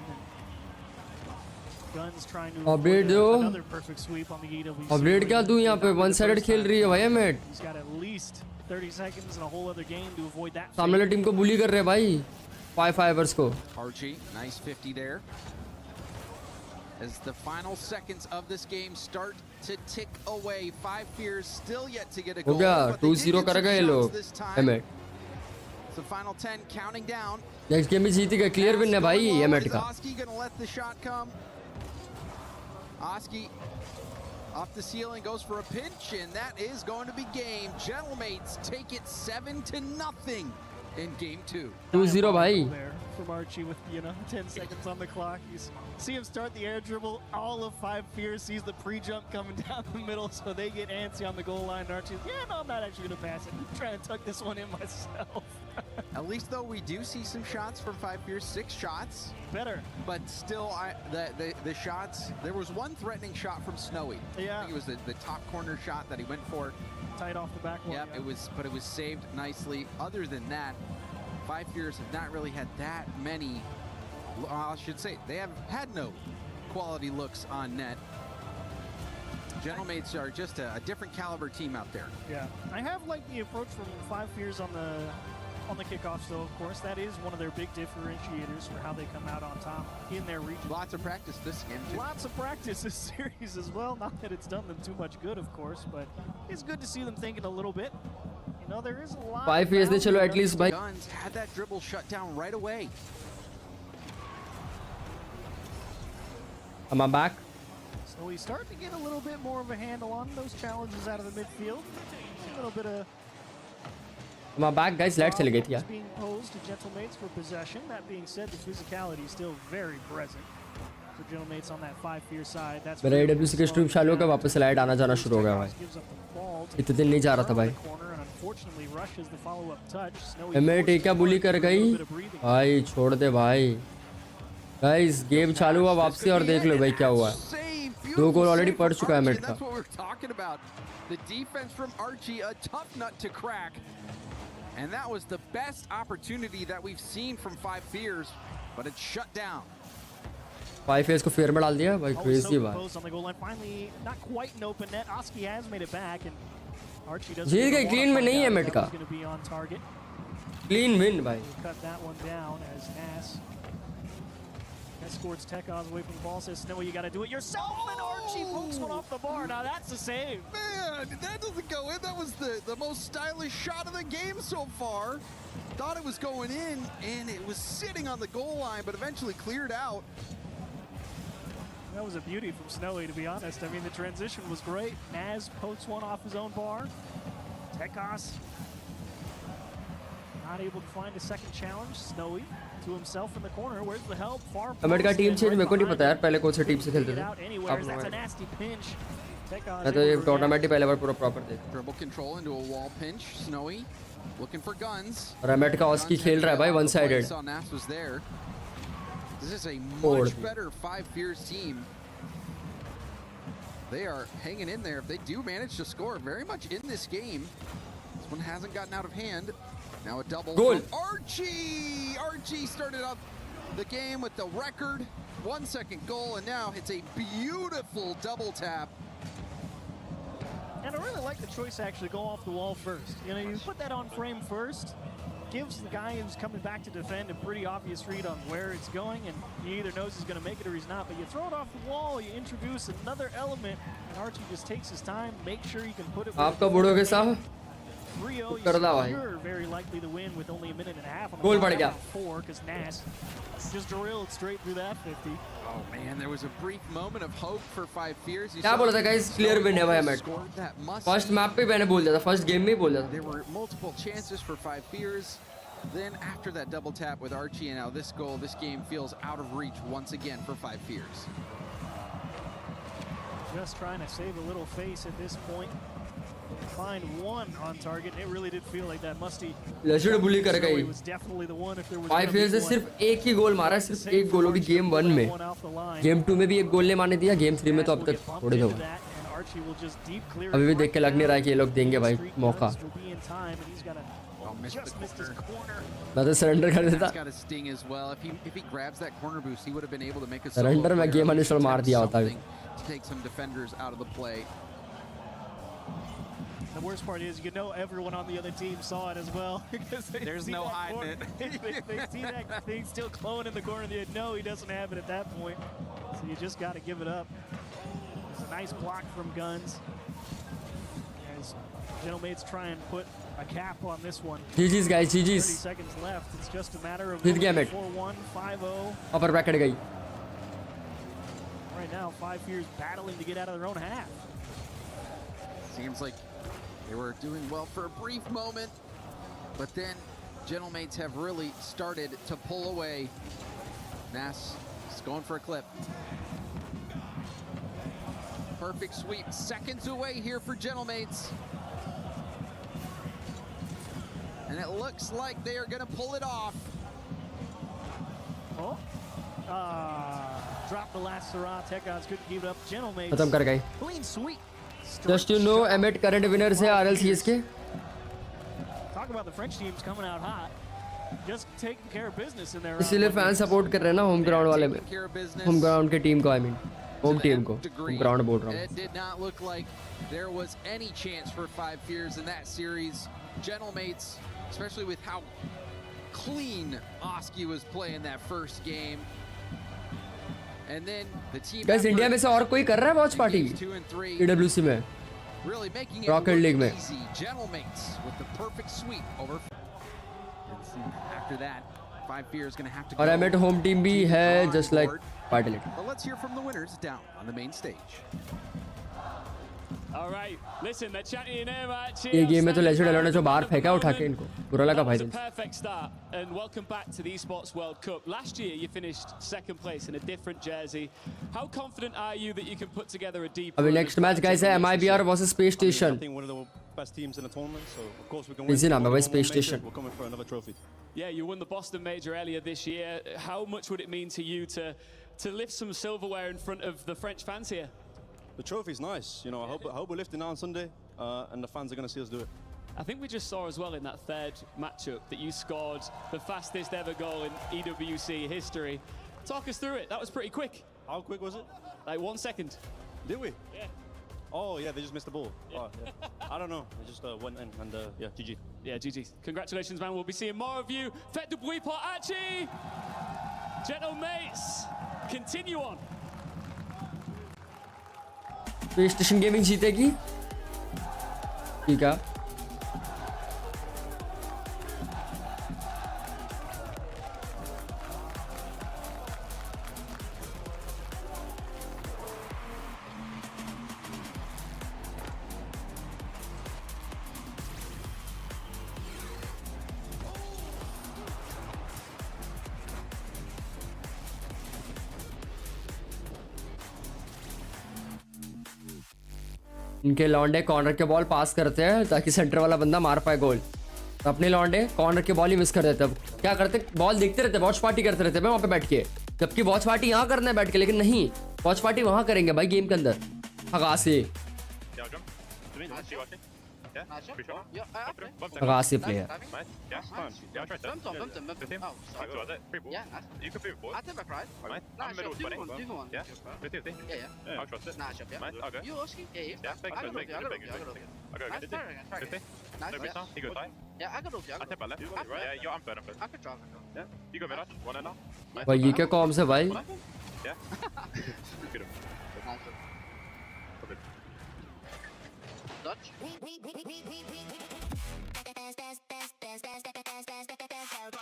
Guns trying to Upgrade दो. another perfect sweep on the EWC. Upgrade क्या दूँ यहाँ पे one sided खेल रही है भाई met. He's got at least 30 seconds and a whole other game to avoid that. सामने वाली टीम को bully कर रहे हैं भाई. 5 Fivers को. Archie, nice 50 there. As the final seconds of this game start to tick away, 5 Fears still yet to get a goal. हो गया 2-0 कर गए ये लोग. एमेट. So final 10 counting down. Next game भी जीत गए. क्लियर विन है भाई एमेट का. oksbi gonna let the shot come. oksbi off the ceiling goes for a pinch, and that is going to be game. Gentlemates take it 7-0 in game 2. 2-0 bhai. There from Archie with 10 seconds on the clock. You see him start the air dribble. All of 5 Fears sees the pre-jump coming down the middle, so they get antsy on the goal line. And Archie's, yeah, no, I'm not actually gonna pass it. I'm trying to tuck this one in myself. At least though we do see some shots from 5 Fears, 6 shots. Better. But still, the shots, there was one threatening shot from Snowy. Yeah. I think it was the top corner shot that he went for. Tight off the back one. Yep, but it was saved nicely. Other than that, 5 Fears have not really had that many, I should say, they have had no quality looks on net. General Mates are just a different caliber team out there. Yeah, I have liked the approach from 5 Fears on the kickoffs, though. Of course, that is one of their big differentiators for how they come out on top in their region. Lots of practice this game, too. Lots of practice this series as well. Not that it's done them too much good, of course, but it's good to see them thinking a little bit. You know, there is a lot. 5 years they chalo at least bhai. Guns had that dribble shut down right away. Am I back? So we start to get a little bit more of a handle on those challenges out of the midfield. A little bit of Am I back guys? Light चली गई थी यार. being posed to Gentle Mates for possession. That being said, the physicality is still very present for Gentle Mates on that 5 Fear side. That's मेरा EWC के stream चालू हो गया, वापस लाइट आना जाना शुरू हो गया भाई. इतने दिन नहीं जा रहा था भाई. एमएटी क्या बुली कर गई भाई, छोड़ दे भाई. गाइस गेम चालू हुआ वापसी और देख लो भाई क्या हुआ है. 2 गोल ऑलरेडी पड़ चुका है एमएटी का. The defense from Archie, a tough nut to crack. And that was the best opportunity that we've seen from 5 Fears, but it's shut down. 5 Fears को फेयर में डाल दिया भाई, क्रेजी बात. जीत गए, क्लीन में नहीं है एमएट का. क्लीन विन भाई. Escorts Tekaz away from the ball, says Snowy, you got to do it yourself, and Archie pokes one off the bar. Now that's a save. Man, that doesn't go in. That was the most stylish shot of the game so far. Thought it was going in, and it was sitting on the goal line, but eventually cleared out. That was a beauty from Snowy, to be honest. I mean, the transition was great. Naz pokes one off his own bar. Tekaz not able to find a second challenge. Snowy to himself in the corner. Where's the help? Far America का team change मेरे को नहीं पता यार, पहले कौन सी team से खेलते थे. That's a nasty pinch. मैं तो ये टूर्नामेंट ही पहले बार पूरा प्रॉपर देखा. Dribble control into a wall pinch. Snowy looking for guns. और अमेरिका ऑस्की खेल रहा है भाई, one sided. was there. This is a much better 5 Fears team. They are hanging in there. If they do manage to score very much in this game, this one hasn't gotten out of hand. Now a double goal. Archie! Archie started up the game with the record 1 second goal, and now it's a beautiful double tap. And I really like the choice to actually go off the wall first. You know, you put that on frame first, gives the guy who's coming back to defend a pretty obvious read on where it's going, and he either knows he's going to make it or he's not. But you throw it off the wall, you introduce another element, and Archie just takes his time, make sure he can put it. आपका बुढ़ोगे साहब. 3-0, you're very likely to win with only a minute and a half on the goal clock. बढ़ गया. 4 because Nas just drilled straight through that 50. Oh man, there was a brief moment of hope for 5 Fears. क्या बोला था guys? Clear win है भाई match. First map पे मैंने बोल दिया था, first game में ही बोल दिया था. There were multiple chances for 5 Fears. Then after that double tap with Archie and now this goal, this game feels out of reach once again for 5 Fears. Just trying to save a little face at this point. Find one on target. It really did feel like that musty. Legend bully कर गई. Was definitely the one if there was. 5 Fears ने सिर्फ एक ही गोल मारा, सिर्फ एक गोल होगी game 1 में. गेम 2 में भी एक गोल ने मारने दिया, गेम 3 में तो अब तक थोड़े दो. अभी भी देख के लग नहीं रहा है कि ये लोग देंगे भाई मौका. मैं तो सरेंडर कर देता. सरेंडर में गेम अनिश्चल मार दिया होता है. The worst part is, you know, everyone on the other team saw it as well. There's no hiding it. They see that thing still glowing in the corner. They know he doesn't have it at that point. So you just got to give it up. It's a nice block from Guns. As Gentle Mates try and put a cap on this one. GG's guys, GG's. 30 seconds left. It's just a matter of 4-1, 5-0. Upper bracket गई. Right now, 5 Fears battling to get out of their own half. Seems like they were doing well for a brief moment, but then Gentlemates have really started to pull away. Nass is going for a clip. Perfect sweep, seconds away here for Gentlemates. And it looks like they are going to pull it off. Oh. Dropped the last Sarah. Tech Gods couldn't keep it up. Gentlemates. खत्म कर गए. Clean sweep. Just you know, Emmet current winners है RLCS के. Talk about the French teams coming out hot. Just taking care of business in their own इसीलिए way. Fan support कर रहे हैं ना होम ग्राउंड वाले में. होम ग्राउंड के टीम को I mean. होम टीम को. होम ग्राउंड बोल रहा हूँ. It did not look like there was any chance for Five Fears in that series. Gentlemates, especially with how clean oksbi was playing that first game. And then the team Guys, India में से और कोई कर रहा है watch party EWC में, rocket League में. Gentlemates with the perfect sweep over. After that, Five Fears going to have to और go. एमेट होम टीम भी है just like party league. But let's hear from the winners down on the main stage. All right, listen, they're chanting your name out. ये game में तो legend Elon ने जो बाहर फेंका उठा के इनको बुरा लगा भाई. Perfect start, and welcome back to the Esports World Cup. Last year, you finished second place in a different jersey. How confident are you that you can put together a deep? अभी next match guys है MIBR versus space station. I think one of the best teams in the tournament, so of course we can Easy win. नाम है भाई space station. We're coming for another trophy. Yeah, you won the Boston Major earlier this year. How much would it mean to you to lift some silverware in front of the French fans here? The trophy's nice, you know. I hope we're lifting now on Sunday, and the fans are going to see us do it. I think we just saw as well in that third matchup that you scored the fastest ever goal in EWC history. Talk us through it. That was pretty quick. How quick was it? Like 1 second. Did we? Yeah. Oh yeah, they just missed the ball. Yeah. Oh, yeah. I don't know. They just went in, and yeah, GG. Yeah, GG. Congratulations, man. We'll be seeing more of you. Faites du bruit pour Archie. Gentlemates, continue on. Space station gaming जीतेगी. ठीक है. इनके लॉन्डे corner के ball pass करते हैं ताकि centre वाला बंदा मार पाए गोल. तो अपने लॉन्डे कॉर्नर के बॉल ही मिस कर देते हैं. क्या करते, बॉल देखते रहते, वॉच पार्टी करते रहते हैं वहाँ पे बैठ के. जबकि वॉच पार्टी यहाँ करना है बैठ के, लेकिन नहीं, वॉच पार्टी वहाँ करेंगे भाई गेम के अंदर. हगासी हगासी प्लेयर. भाई ये क्या कॉम्स है भाई.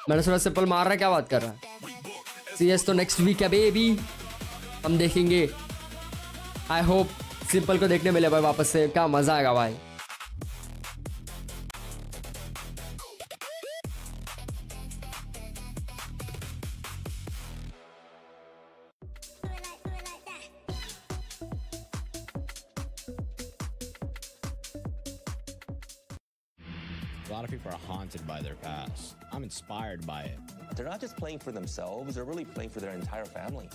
मैंने थोड़ा सिंपल मार रहा है, क्या बात कर रहा है. CS तो नेक्स्ट वीक है बेबी, हम देखेंगे. आई होप सिंपल को देखने मिले भाई वापस से, क्या मजा आएगा भाई. A lot of people are haunted by their past. I'm inspired by it. They're not just playing for themselves, they're really playing for their entire family.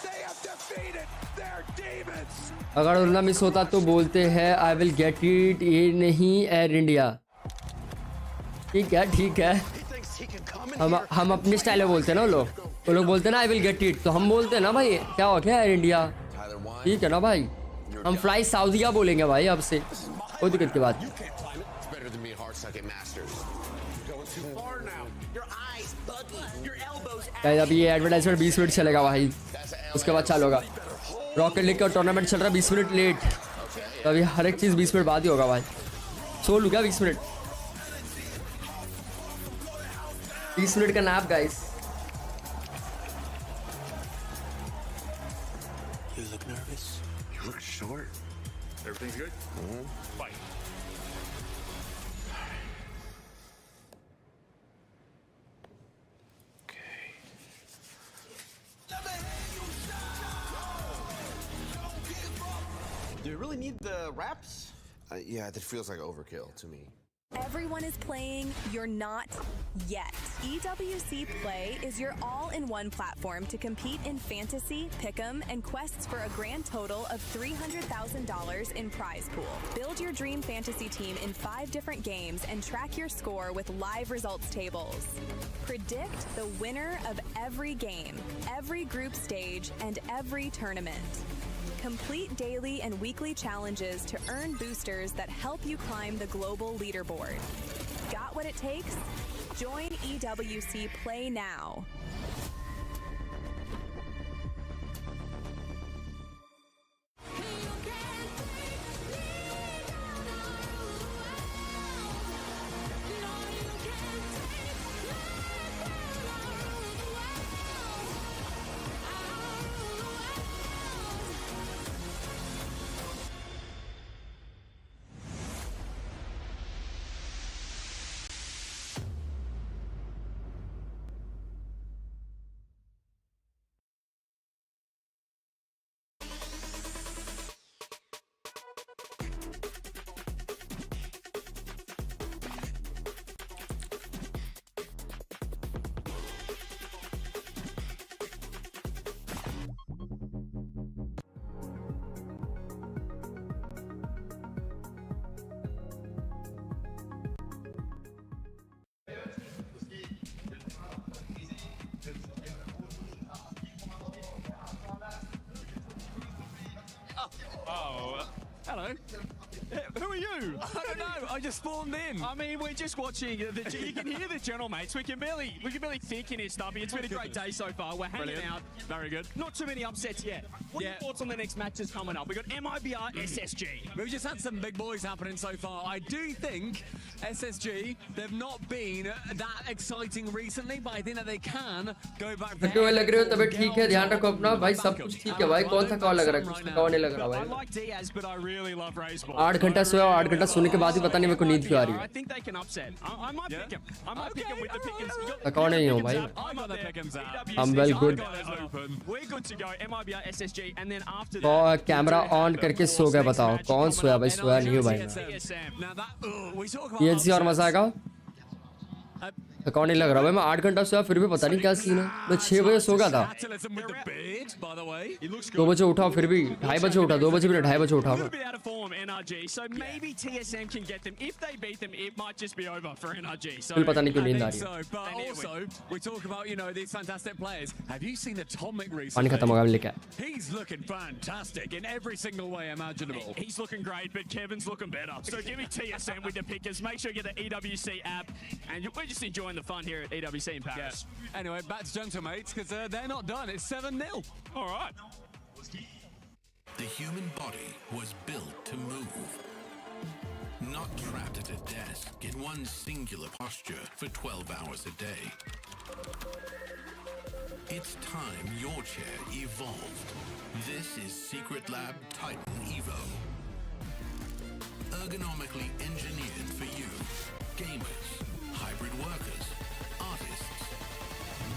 They have defeated their demons! अगर उड़ना miss होता तो बोलते हैं I will get it, ये नहीं air India. ठीक है ठीक है, हम अपने स्टाइल में बोलते हैं ना. वो लोग बोलते हैं ना आई विल गेट इट, तो हम बोलते हैं ना भाई क्या हो गया एयर इंडिया. ठीक है ना भाई, हम फ्लाई सऊदीया बोलेंगे भाई अब से, कोई दिक्कत की बात. अभी ये एडवर्टाइजमेंट 20 मिनट चलेगा भाई, उसके बाद चालू होगा. रॉकेट लीग का टूर्नामेंट चल रहा है 20 मिनट लेट, तो अभी हर एक चीज़ 20 मिनट बाद ही होगा भाई. सो लूँगा 20 मिनट, 20 मिनट का nap guys. You look nervous. You look short. Everything's good? Fight. we really need the wraps? Yeah, that feels like overkill to me. Everyone is playing, you're not yet. EWC Play is your all-in-one platform to compete in fantasy, pick'em, and quests for a grand total of $300,000 in prize pool. Build your dream fantasy team in 5 different games and track your score with live results tables. Predict the winner of every game, every group stage, and every tournament. Complete daily and weekly challenges to earn boosters that help you climb the global leaderboard. Got what it takes? Join EWC Play now. Oh, hello. Who are you? I don't know. I just spawned in. I mean, we're just watching. You can hear the channel, mates. We can barely think in here, Stubby. It's been a great day so far. We're hanging out. Very good. Not too many upsets yet. What are your thoughts on the next matches coming up? We got MIBR, SSG. We've just had some big boys happening so far. I do think SSG, they've not been that exciting recently, but I think that they can go back there. घंटे लग रहे हो तबे ठीक है ध्यान रखो अपना भाई सब कुछ ठीक है भाई कौन सा कॉल लग रहा है कुछ कॉल नहीं लग रहा भाई I like Diaz, but I really love Razeball. 8 घंटा सोया और 8 घंटा सोने के बाद भी पता नहीं मेरे को नींद क्यों आ रही I है think they can upset. I might pick him. I might pick him with the pickings. थकान नहीं हूँ भाई I'm up there. I'm well good We're good to go. MIBR, SSG, and then after तो that. Camera on करके सो गए बताओ कौन सोया भाई सोया नहीं हूँ भाई TNC और मजा आएगा थकान नहीं लग रहा भाई मैं 8 घंटा सोया फिर भी पता नहीं क्या सीन है मैं 6 बजे सो गया था 2 बजे उठा फिर भी 2:30 बजे उठा 2 बजे भी 2:30 बजे उठा मैं Out of form, NRG. So maybe TSM can get them. If they beat them, it might just be over for NRG. So फिर पता नहीं क्यों नींद आ रही है So, but also, we talk about, you know, these fantastic players. Have you seen the Tomic पानी recently? खत्म हो गया लेके He's looking fantastic in every single way imaginable. He's looking great, but Kevin's looking better. So give me TSM with the pickers. Make sure you get the EWC app. And we're just enjoying the fun here at EWC in Paris. Yeah. Anyway, back to Gentlemates, because they're not done. It's 7-0. All right. The human body was built to move. Not trapped at a desk in one singular posture for 12 hours a day. It's time your chair evolved. This is Secret Lab Titan Evo. Ergonomically engineered for you, gamers, hybrid workers, artists,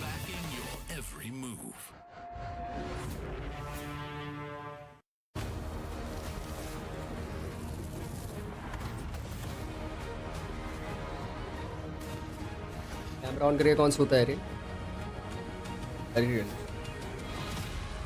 backing your every move. Camera on करके कौन सोता है रे अरे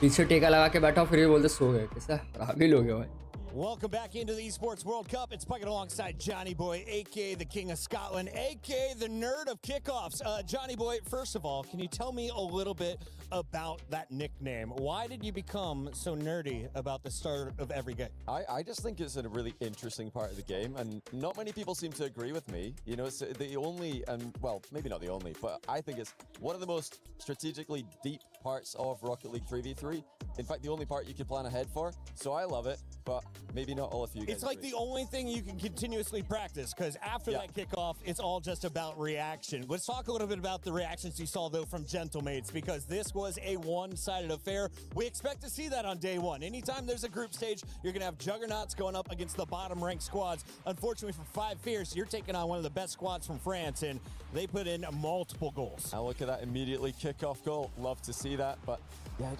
पीछे टेका लगा के बैठा फिर भी बोलते सो गए कैसा पागल हो गया भाई Welcome back into the Esports World Cup. It's bucking alongside Johnny Boy, a.k.a. the King of Scotland, a.k.a. the nerd of kickoffs. Johnny Boy, first of all, can you tell me a little bit about that nickname? Why did you become so nerdy about the start of every game? I just think it's a really interesting part of the game, and not many people seem to agree with me. You know, it's the only, and well, maybe not the only, but I think it's one of the most strategically deep parts of Rocket League 3v3. In fact, the only part you can plan ahead for. So I love it, but maybe not all of you guys. It's like agree. the only thing you can continuously practice, because after that kickoff, it's all just about reaction. Let's talk a little bit about the reactions you saw, though, from Gentlemates, because this was a one-sided affair. We expect to see that on day one. Anytime there's a group stage, you're going to have juggernauts going up against the bottom-ranked squads. Unfortunately for Five Fierce, you're taking on one of the best squads from France, and they put in multiple goals. And look at that immediately kickoff goal. Love to see that, but yeah,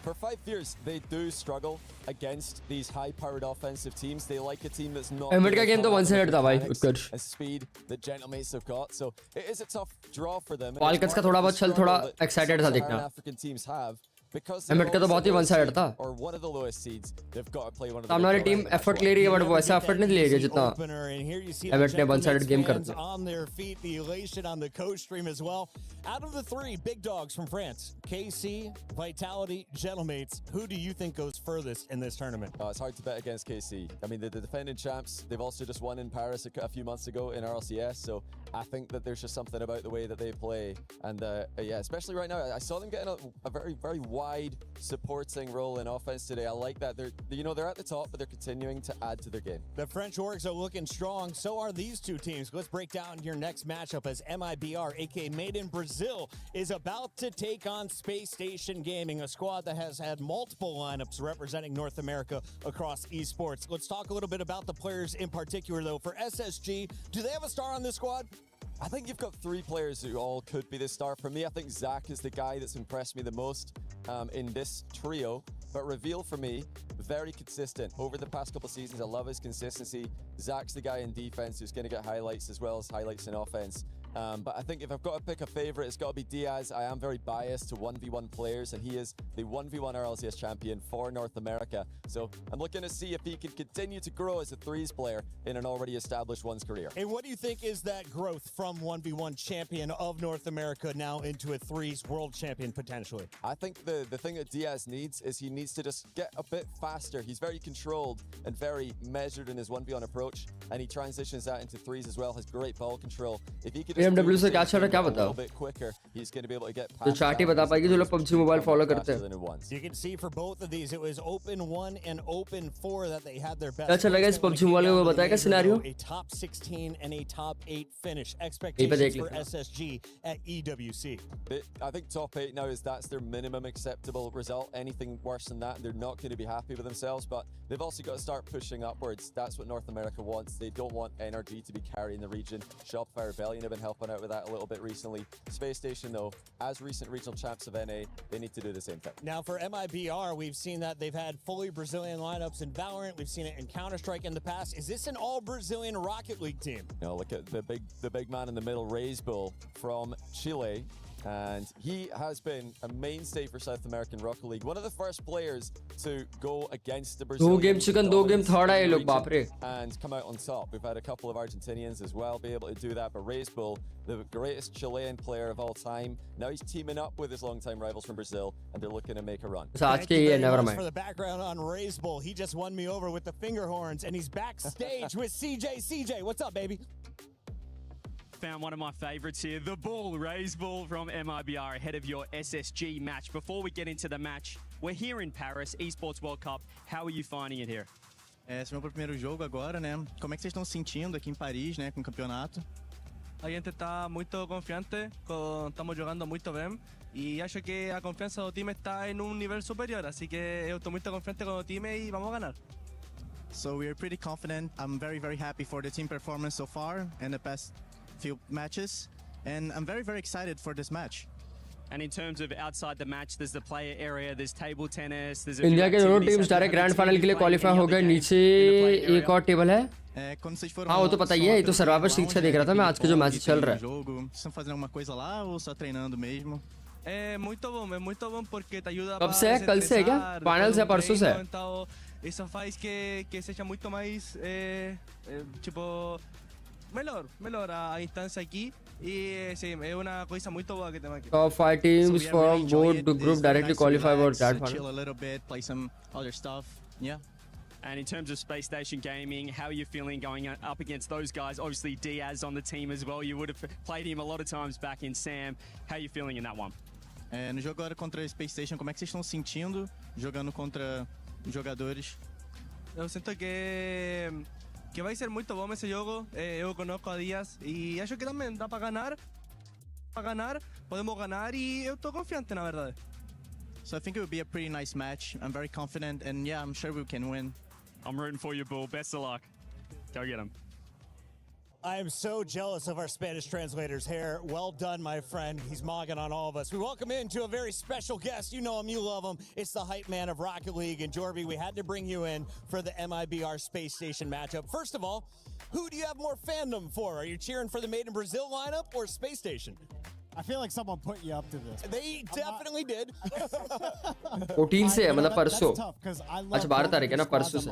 for Five Fierce, they do struggle against these high-powered offensive teams. They like a team that's not. Emmet का game तो one sided था भाई, उत्कर्ष. And speed that Gentlemates have got, so it is a tough draw for them. Walcuts का थोड़ा बहुत चल, थोड़ा excited था देखना. African teams have. Emmet का तो बहुत ही one sided था. Or one of the lowest seeds, they've got to play one of the. सामने वाली टीम effort ले रही है, but वो ऐसा effort नहीं ले रही है जितना Emmet ने one sided game कर दिया. On their feet, the elation on the coach stream as well. Out of the three big dogs from France, KC, Vitality, Gentlemates, who do you think goes furthest in this tournament? It's hard to bet against KC. I mean, the defending champs, they've also just won in Paris a few months ago in RLCS, so I think that there's just something about the way that they play. And yeah, especially right now, I saw them getting a very, very wide supporting role in offense today. I like that. They're at the top, but they're continuing to add to their game. The French Orcs are looking strong. So are these two teams. Let's break down your next matchup as MIBR, aka Made in Brazil, is about to take on Space Station Gaming, a squad that has had multiple lineups representing North America across esports. Let's talk a little bit about the players in particular, though. For SSG, do they have a star on this squad? I think you've got three players who all could be the star. For me, I think Zach is the guy that's impressed me the most in this trio. But Reveal, for me, very consistent. Over the past couple of seasons, I love his consistency. Zach's the guy in defense who's going to get highlights as well as highlights in offense. But I think if I've got to pick a favorite, it's got to be Diaz. I am very biased to 1v1 players, and he is the 1v1 RLCS champion for North America. So I'm looking to see if he can continue to grow as a threes player in an already established ones career. And what do you think is that growth from 1v1 champion of North America now into a threes world champion potentially? I think the thing that Diaz needs is he needs to just get a bit faster. He's very controlled and very measured in his 1v1 approach, and he transitions that into threes as well, has great ball control. If he could EMW से क्या चल रहा है क्या बताओ? तो chart ही बता पाएगी जो लोग PUBG मोबाइल फॉलो करते हैं. You can see for both of these, it was Open 1 and Open 4 that they had their best. क्या चल रहा है इस PUBG मोबाइल में, वो बताएगा scenario? A top 16 and a top 8 finish. Expectations for SSG at EWC. I think top 8 now that's their minimum acceptable result. Anything worse than that, they're not going to be happy with themselves. But they've also got to start pushing upwards. That's what North America wants. They don't want NRG to be carrying the region. Shopify Rebellion have been helping out with that a little bit recently. Space Station, though, as recent regional champs of NA, they need to do the same thing. Now, for MIBR, we've seen that they've had fully Brazilian lineups in Valorant. We've seen it in Counter-Strike in the past. Is this an all-Brazilian Rocket League team? No, look at the big man in the middle, Raise Bull from Chile. And he has been a mainstay for South American Rocket League. One of the first players to go against the Brazilian. 2 game chicken, 2 game third है ये लोग, बाप रे. And come out on top. We've had a couple of Argentinians as well be able to do that. But Raise Bull, the greatest Chilean player of all time, now he's teaming up with his longtime rivals from Brazil, and they're looking to make a run. Thank you very much for the background on Raise Bull. He just won me over with the finger horns, and he's backstage with CJ. CJ, what's up, baby? Found one of my favorites here, the Bull, Raise Bull from MIBR ahead of your SSG match. Before we get into the match, we're here in Paris, Esports World Cup. How are you finding it here? Esse é o meu primeiro jogo agora, né? Como é que vocês estão se sentindo aqui em Paris, né, com o campeonato? A gente está muito confiante, estamos jogando muito bem e acho que a confiança do time está em nível superior, assim que eu estou muito confiante com o time e vamos ganhar. So we are pretty confident. I'm very, very happy for the team performance so far in the past few matches, and I'm very, very excited for this match. And in terms of outside the match, there's the player area, there's table tennis, there's India के दोनों teams direct grand final के लिए qualify हो गए. नीचे एक और table है. हाँ वो तो पता ही है, ये तो सर्वाइवर सीरीज का देख रहा था मैं आज के जो मैच चल रहा है. Estão fazendo alguma coisa lá ou só treinando mesmo? É muito bom porque te ajuda. कब से है? कल से है क्या? फाइनल से परसों से? Então isso faz que seja muito mais tipo melhor a instância aqui e sim, é uma coisa muito boa que temos aqui. Top 5 teams from both the group directly qualify for that final. Chill a little bit, play some other stuff. Yeah. And in terms of Space Station Gaming, how are you feeling going up against those guys? Obviously Diaz on the team as well. You would have played him a lot of times back in SAM. How are you feeling in that one? No jogo agora contra a Space Station, como é que vocês estão se sentindo jogando contra jogadores? Eu sinto que vai ser muito bom esse jogo. Eu conozco a Diaz e acho que também dá para ganhar. Podemos ganhar e eu estou confiante, na verdade. So I think it would be a pretty nice match. I'm very confident, and yeah, I'm sure we can win. I'm rooting for you, Bull. Best of luck. Go get him. I am so jealous of our Spanish translators here. Well done, my friend. He's mogging on all of us. We welcome into a very special guest. You know him, you love him. It's the hype man of Rocket League. And Jorby, we had to bring you in for the MIBR Space Station matchup. First of all, who do you have more fandom for? Are you cheering for the Made in Brazil lineup or Space Station? I feel like someone put you up to this. They definitely did. 14 से है मतलब परसों अच्छा 12 तारीख है ना परसों से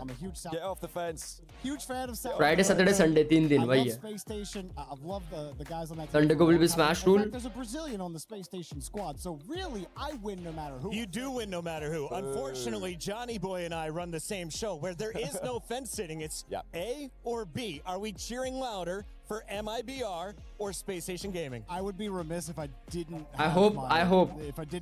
Get off the fence. Huge fan of South Friday Saturday Sunday 3 दिन वही है Space Station. I love the guys on that. Sunday को will be Smash Rule. There's a Brazilian on the Space Station squad, so really I win no matter who. You do win no matter who. Unfortunately, Johnny Boy and I run the same show where there is no fence sitting. It's A or B. Are we cheering louder for MIBR or Space Station Gaming? I would be remiss if I didn't. I hope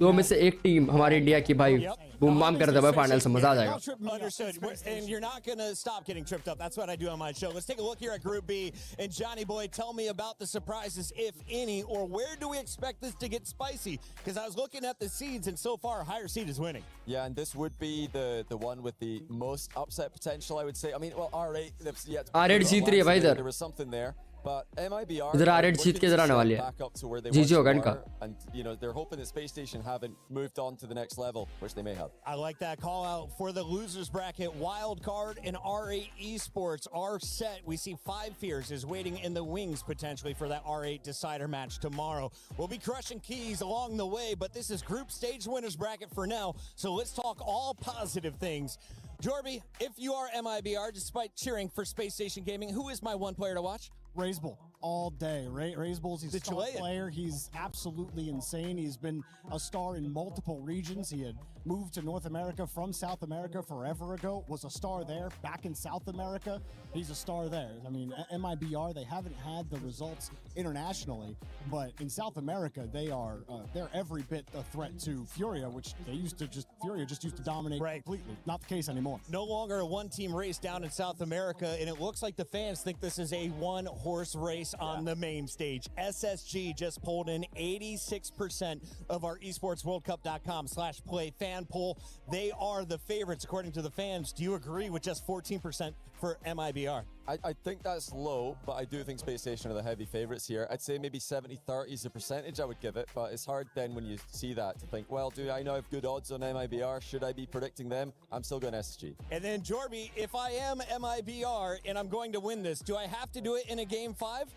दो में से एक team हमारे India की भाई boom bam कर दे भाई final से मजा आ जाएगा Understood. And you're not going to stop getting tripped up. That's what I do on my show. Let's take a look here at Group B. And Johnny Boy, tell me about the surprises, if any, or where do we expect this to get spicy? Because I was looking at the seeds, and so far, higher seed is winning. Yeah, and this would be the one with the most upset potential, I would say. I mean, well, R8, they've yet to R8 जीत रही है भाई इधर there was something there. But MIBR इधर R8 जीत के इधर आने वाली है जीजी होगा इनका and you know they're hoping that Space Station haven't moved on to the next level, which they may have. I like that call out for the losers bracket. Wild card and R8 Esports are set. We see 5 Fears is waiting in the wings potentially for that R8 decider match tomorrow. We'll be crushing keys along the way, but this is group stage winners bracket for now. So let's talk all positive things. Jorby, if you are MIBR, despite cheering for Space Station Gaming, who is my one player to watch? Razebull all day. Razebull's he's a star Chilean player. He's absolutely insane. He's been a star in multiple regions. He had moved to North America from South America forever ago. Was a star there. Back in South America, he's a star there. I mean, MIBR, they haven't had the results internationally, but in South America, they're every bit a threat to Furia, which Furia just used to dominate completely. Not the case anymore. No longer a one-team race down in South America, and it looks like the fans think this is a one-horse race on the main stage. SSG just pulled in 86% of our esportsworldcup.com/play fan poll. They are the favorites according to the fans. Do you agree with just 14% for MIBR? I think that's low, but I do think Space Station are the heavy favorites here. I'd say maybe 70-30 is the percentage I would give it, but it's hard then when you see that to think, well, do I now have good odds on MIBR? Should I be predicting them? I'm still going SSG. And then, Jorby, if I am MIBR and I'm going to win this, do I have to do it in a Game 5?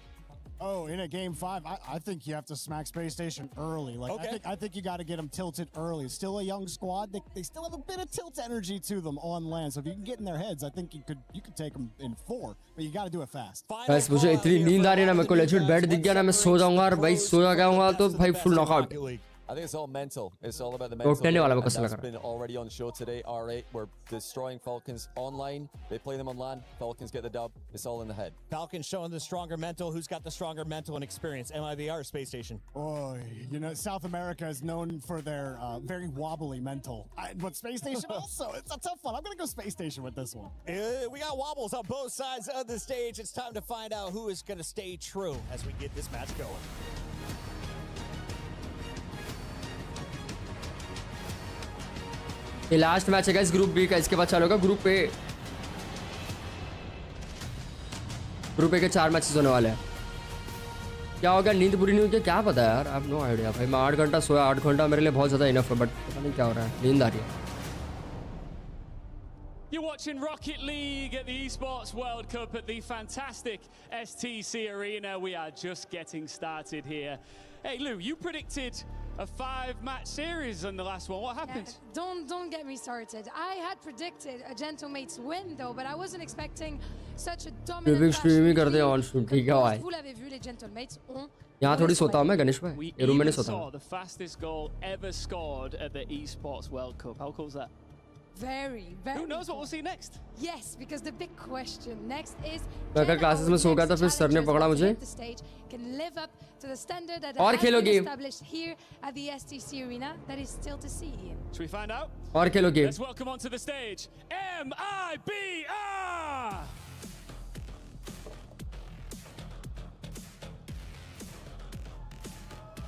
Oh, in a Game 5, I think you have to smack Space Station early. I think you got to get them tilted early. Still a young squad. They still have a bit of tilt energy to them on land. So if you can get in their heads, I think you could take them in 4, but you got to do it fast. बस मुझे इतनी नींद आ रही है ना मेरे को legit bed दिख गया ना मैं सो जाऊंगा और भाई सो जाऊंगा तो भाई full knockout I think it's all mental. It's all about the mental. That's been already on the show today. R8, we're destroying Falcons online. They play them on land. Falcons get the dub. It's all in the head. Falcons showing the stronger mental. Who's got the stronger mental and experience? MIBR or Space Station? Oh, you know, South America is known for their very wobbly mental. But Space Station also, it's a tough one. I'm going to go Space Station with this one. We got wobbles on both sides of the stage. It's time to find out who is going to stay true as we get this match going. ये last match है guys group B का इसके बाद चालू होगा group A के 4 matches होने वाले हैं क्या होगा नींद पूरी नहीं हुई क्या पता यार आप नो आइडिया भाई मैं 8 घंटा सोया 8 घंटा मेरे लिए बहुत ज़्यादा इनफ है बट पता नहीं क्या हो रहा है नींद आ रही है You're watching Rocket League at the Esports World Cup at the fantastic STC Arena. We are just getting started here. Hey Lou, you predicted a 5-match series in the last one. What happened? Yeah, don't get me started. I had predicted a Gentlemates win though, but I wasn't expecting such a dominant clash. Vous l'avez vu, les Gentlemates ont यहाँ थोड़ी सोता हूँ मैं गणेश भाई ये room में नहीं सोता हूँ. The fastest goal ever scored at the Esports World Cup. How cool is that? Very. Who knows what we'll see next? Yes, because the big question next is मैं कल क्लासेस में सो गया था फिर सर ने पकड़ा मुझे can live up to the standard that और has been खेलोगे established here at the STC Arena. That is still to see. Should we find out? और खेलोगे Let's welcome onto the stage MIBR.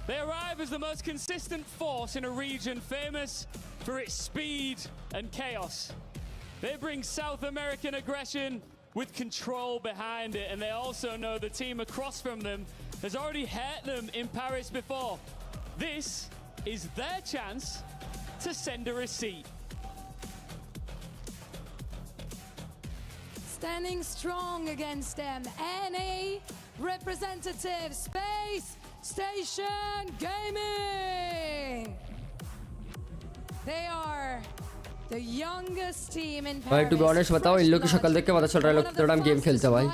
They arrive as the most consistent force in a region famous for its speed and chaos. They bring South American aggression with control behind it, and they also know the team across from them has already hurt them in Paris before. This is their chance to send a receipt. Standing strong against them, NA representative, Space Station Gaming. They are the youngest team in Paris. भाई to be honest बताओ इन लोग की शक्ल देख के पता चल रहा है लोग कितना गेम खेलते हैं भाई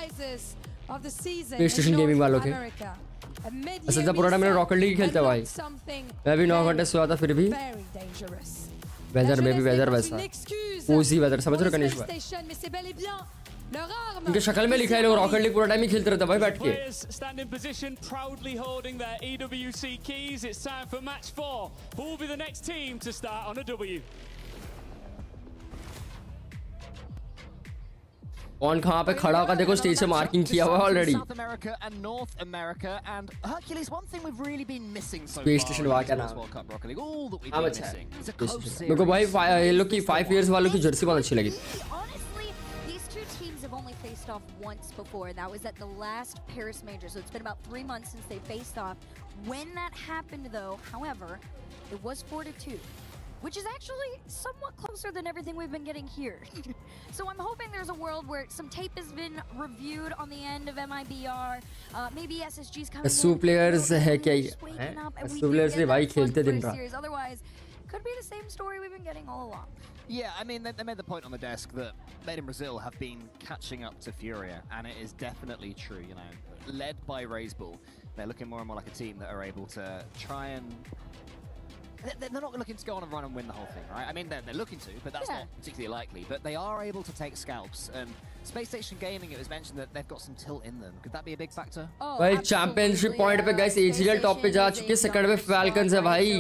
PlayStation गेमिंग वालों के ऐसा जब पुराना मेरा रॉकेट लीग खेलता है भाई मैं भी 9 घंटे सोया था फिर भी वेदर में भी वेदर वैसा कोसी वेदर समझ रहे हो कनिष्क भाई उनके शक्ल में लिखा है लोग रॉकेट लीग पूरा टाइम ही खेलते रहते भाई बैठ के Stand in position, proudly holding their EWC keys. It's time for match 4. Who will be the next team to start on a W? कौन कहाँ पे खड़ा होगा देखो स्टेज से मार्किंग किया हुआ already South America and North America and Hercules. One thing we've really been missing so Space far Station in वहाँ this क्या नाम World Cup Rocket League, all that we've हाँ been अच्छा है missing is a close series. मेरे को भाई ये लोग की 5 years वालों की जर्सी बहुत अच्छी लगी Honestly, these two teams have only faced off once before, and that was at the last Paris Major. So it's been about 3 months since they faced off. When that happened, though, however, it was 4-2. Which is actually somewhat closer than everything we've been getting here. So I'm hoping there's a world where some tape has been reviewed on the end of MIBR. Maybe SSG's coming SU players है क्या ये SU players ने भाई खेलते दिन रात Otherwise, could be the same story we've been getting all along. Yeah, I mean, they made the point on the desk that Made in Brazil have been catching up to Furia, and it is definitely true, you know. Led by Razebull, they're looking more and more like a team that are able to try and... They're not looking to go on and run and win the whole thing, right? I mean, they're looking to, but that's not particularly likely. But they are able to take scalps, and Space Station Gaming, it was mentioned that they've got some tilt in them. Could that be a big factor? भाई championship point पे guys AGL top पे जा चुके second में falcons है भाई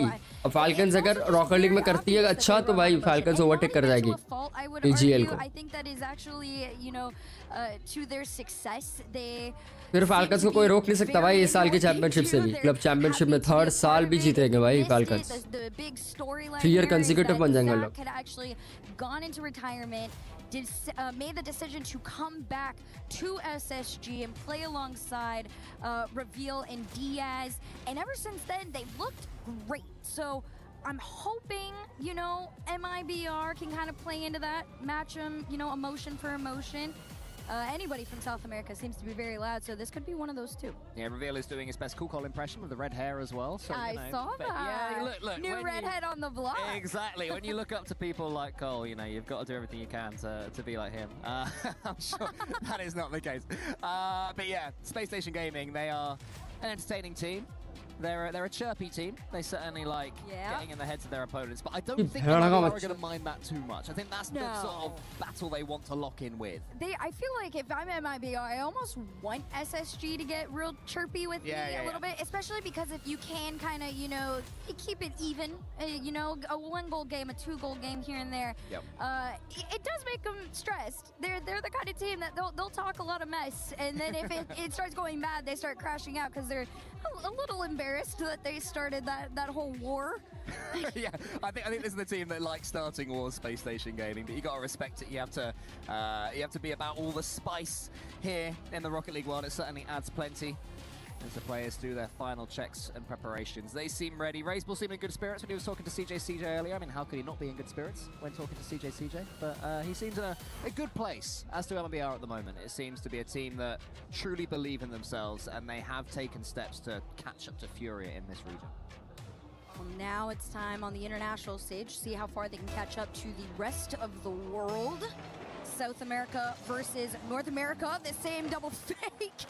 अब falcons अगर रॉकेट लीग में करती है अच्छा तो भाई फैल्कन्स ओवरटेक कर जाएगी AGL को I think that is actually, you know, to their success. They फिर फैल्कन्स को कोई रोक नहीं सकता भाई इस साल की चैंपियनशिप से भी क्लब चैंपियनशिप में थर्ड साल भी जीतेंगे भाई फैल्कन्स 3 year consecutive बन जाएंगे लोग had actually gone into retirement, made the decision to come back to SSG and play alongside Reveal and Diaz, and ever since then they've looked great. So I'm hoping, you know, MIBR can kind of play into that, match them, you know, emotion for emotion. Anybody from South America seems to be very loud, so this could be one of those two. Yeah, Reveal is doing his best cool call impression with the red hair as well. So, I saw that. Yeah, look, new redhead on the block. Exactly. When you look up to people like Cole, you know, you've got to do everything you can to be like him. I'm sure that is not the case. But yeah, Space Station Gaming, they are an entertaining team. They're a chirpy team. They certainly like getting in the heads of their opponents, but I don't think they are going to mind that too much. I think that's the sort of battle they want to lock in with. I feel like if I'm MIBR, I almost want SSG to get real chirpy with me a little bit, especially because if you can kind of, you know, keep it even, you know, a 1-goal game, a 2-goal game here and there, it does make them stressed. They're the kind of team that they'll talk a lot of mess, and then if it starts going bad, they start crashing out because they're a little embarrassed that they started that whole war. Yeah, I think this is the team that likes starting wars, Space Station Gaming, but you got to respect it. You have to be about all the spice here in the Rocket League world. It certainly adds plenty as the players do their final checks and preparations. They seem ready. Razebull seemed in good spirits when he was talking to CJ earlier. I mean, how could he not be in good spirits when talking to CJ? But he seems in a good place, as do MBR at the moment. It seems to be a team that truly believe in themselves, and they have taken steps to catch up to Furia in this region. Well, now it's time on the international stage, see how far they can catch up to the rest of the world. South America versus North America, the same double fake.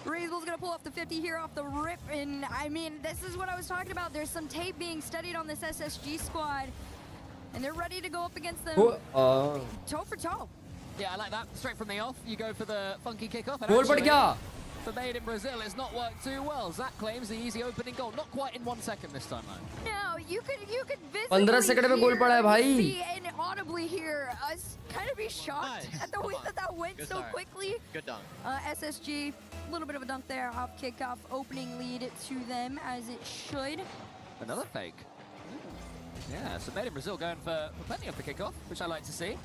Razebull's gonna pull off the 50 here off the rip, and I mean, this is what I was talking about. There's some tape being studied on this SSG squad, and they're ready to go up against them toe for toe. Yeah, I like that. Straight from the off, you go for the funky kickoff. Goal पड़ गया. For Made in Brazil, it's not worked too well. Zach claims the easy opening goal. Not quite in 1 second this time, though. No, you could visibly 15 second में गोल पड़ा है भाई. see and audibly hear us kind of be shocked at the way that went so quickly. Good dunk. SSG, a little bit of a dunk there off kickoff, opening lead to them as it should. Another fake. Yeah, so Made in Brazil going for plenty of the kickoff, which I like to see.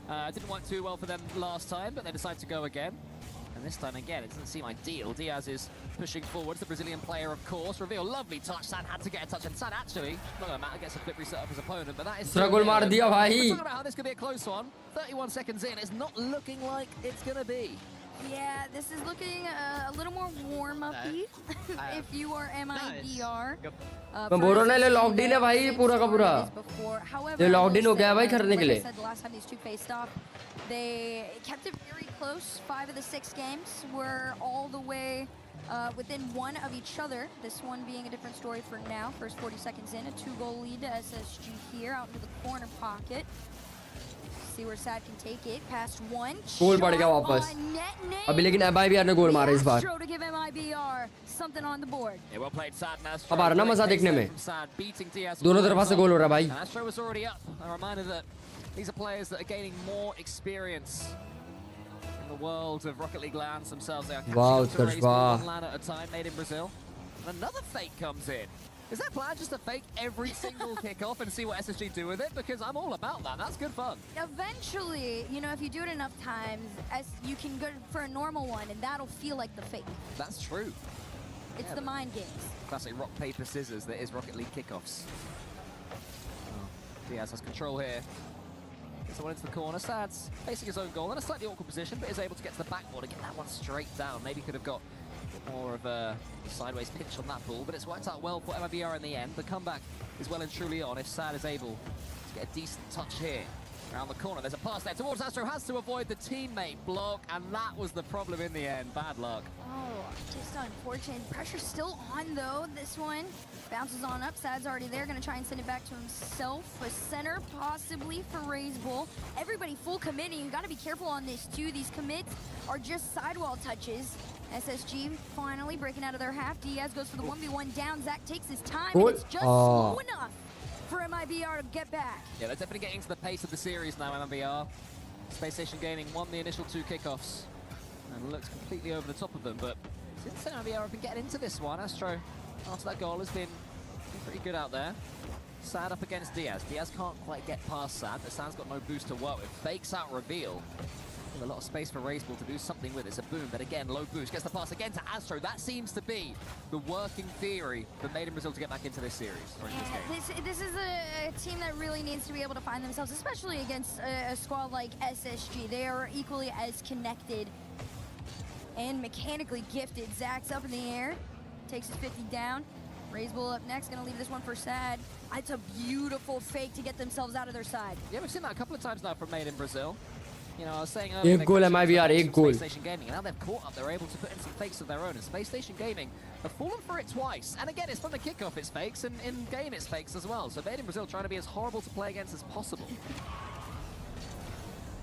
Didn't work too well for them last time, but they decided to go again. And this time again, it doesn't seem ideal. Diaz is pushing forwards, the Brazilian player, of course. Reveal, lovely touch. Sad had to get a touch, and Sad actually, not going to matter, gets a flip reset of his opponent, but that is... Struggle maar diya bhai. We're talking about how this could be a close one. 31 seconds in, it's not looking like it's going to be. Yeah, this is looking a little more warm-up-y if you are MIBR. मैं बोल रहा हूँ ना ये locked in है भाई पूरा का पूरा ये लॉक्ड इन हो गया है भाई खरीदने के लिए They kept it very close. 5 of the 6 games were all the way within 1 of each other. This one being a different story for now. First 40 seconds in, a 2-goal lead to SSG here out into the corner pocket. See where Sad can take it. Past 1. गोल पड़ गया वापस अभी लेकिन MIBR ने गोल मारा इस बार to give MIBR something on the board. Yeah, well played, Sad. अब आ रहा ना मजा देखने में दोनों तरफ से गोल हो रहा है भाई Astro was already up. A reminder that these are players that are gaining more experience in the world of Rocket League LANs themselves. They are catching one LAN at a time, made in Brazil. And another fake comes in. Is their plan just to fake every single kickoff and see what SSG do with it? Because I'm all about that. That's good fun. Eventually, you know, if you do it enough times, you can go for a normal one, and that'll feel like the fake. That's true. It's the mind games. Classic rock, paper, scissors that is Rocket League kickoffs. Oh, Diaz has control here. Gets the one into the corner. Sad's facing his own goal in a slightly awkward position, but is able to get to the backboard and get that one straight down. Maybe could have got more of a sideways pitch on that ball, but it's worked out well for MIBR in the end. The comeback is well and truly on if Sad is able to get a decent touch here. Around the corner, there's a pass there towards Astro, has to avoid the teammate block, and that was the problem in the end. Bad luck. Oh, just unfortunate. Pressure's still on, though. This one bounces on up. Sad's already there, going to try and send it back to himself. A center, possibly, for Raise Bull. Everybody full committing. You got to be careful on this, too. These commits are just sidewall touches. SSG finally breaking out of their half. Diaz goes for the 1v1 down. Zach takes his time, and it's just slow enough for MIBR to get back. Yeah, they're definitely getting to the pace of the series now, MIBR. Space Station Gaming won the initial 2 kickoffs and looks completely over the top of them, but since MIBR have been getting into this one, Astro, after that goal, has been pretty good out there. Sad up against Diaz. Diaz can't quite get past Sad, but Sad's got no boost to work with. Fakes out reveal. A lot of space for Raceball to do something with. It's a boom, but again, low boost. Gets the pass again to Astro. That seems to be the working theory that made in Brazil to get back into this series. Or in this game. This is a team that really needs to be able to find themselves, especially against a squad like SSG. They are equally as connected and mechanically gifted. Zach's up in the air, takes his 50 down. Raceball up next, gonna leave this one for Sad. It's a beautiful fake to get themselves out of their side. Yeah, we've seen that a couple of times now from Made in Brazil. You know, I was saying earlier, एक गोल MIBR, एक गोल. Space Station Gaming, and now they've caught up. They're able to put in some fakes of their own. And Space Station Gaming have fallen for it twice. And again, it's from the kickoff, it's fakes, and in game, it's fakes as well. So Made in Brazil trying to be as horrible to play against as possible.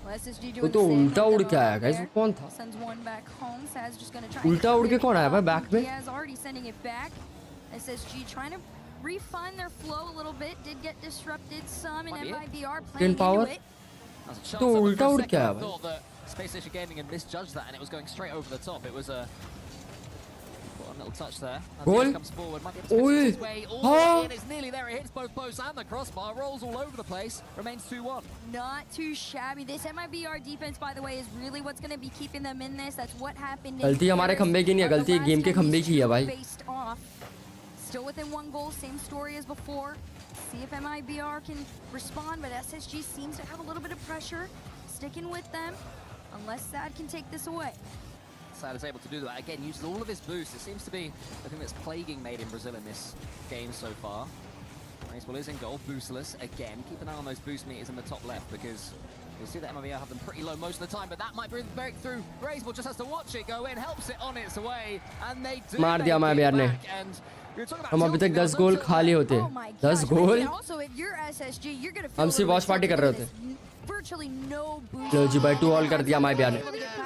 Well, SSG doing the same. उल्टा उड़ के आया guys कौन था Sends one back home. Sad's just gonna try. उल्टा उड़ के कौन आया भाई बैक में Diaz already sending it back. SSG trying to refine their flow a little bit. Did get disrupted some, and MIBR playing into it. तो उल्टा उड़ के आया भाई Space Station Gaming had misjudged that, and it was going straight over the top. It was a little touch there. Goal. Comes forward, might be able to get his way all the way in. It's nearly there. It hits both posts and the crossbar. Rolls all over the place. Remains 2-1. Not too shabby. This MIBR defense, by the way, is really what's going to be keeping them in this. That's what happened. गलती हमारे खंबे की नहीं है, गलती game के खंबे की है भाई. Still within 1 goal, same story as before. See if MIBR can respond, but SSG seems to have a little bit of pressure. Sticking with them. Unless Sad can take this away. Sad is able to do that. Again, uses all of his boost. It seems to be the thing that's plaguing Made in Brazil in this game so far. Raceball is in goal, boostless again. Keep an eye on those boost meters in the top left because you'll see that MIBR have them pretty low most of the time, but that might break through. Raceball just has to watch it go in, helps it on its way, and they do मार दिया MIBR ने. हम अभी तक 10 गोल खाली होते हैं. 10 गोल. हम सिर्फ वॉच पार्टी कर रहे होते. Virtually no boost. लो जी भाई 2 ऑल कर दिया MIBR ने.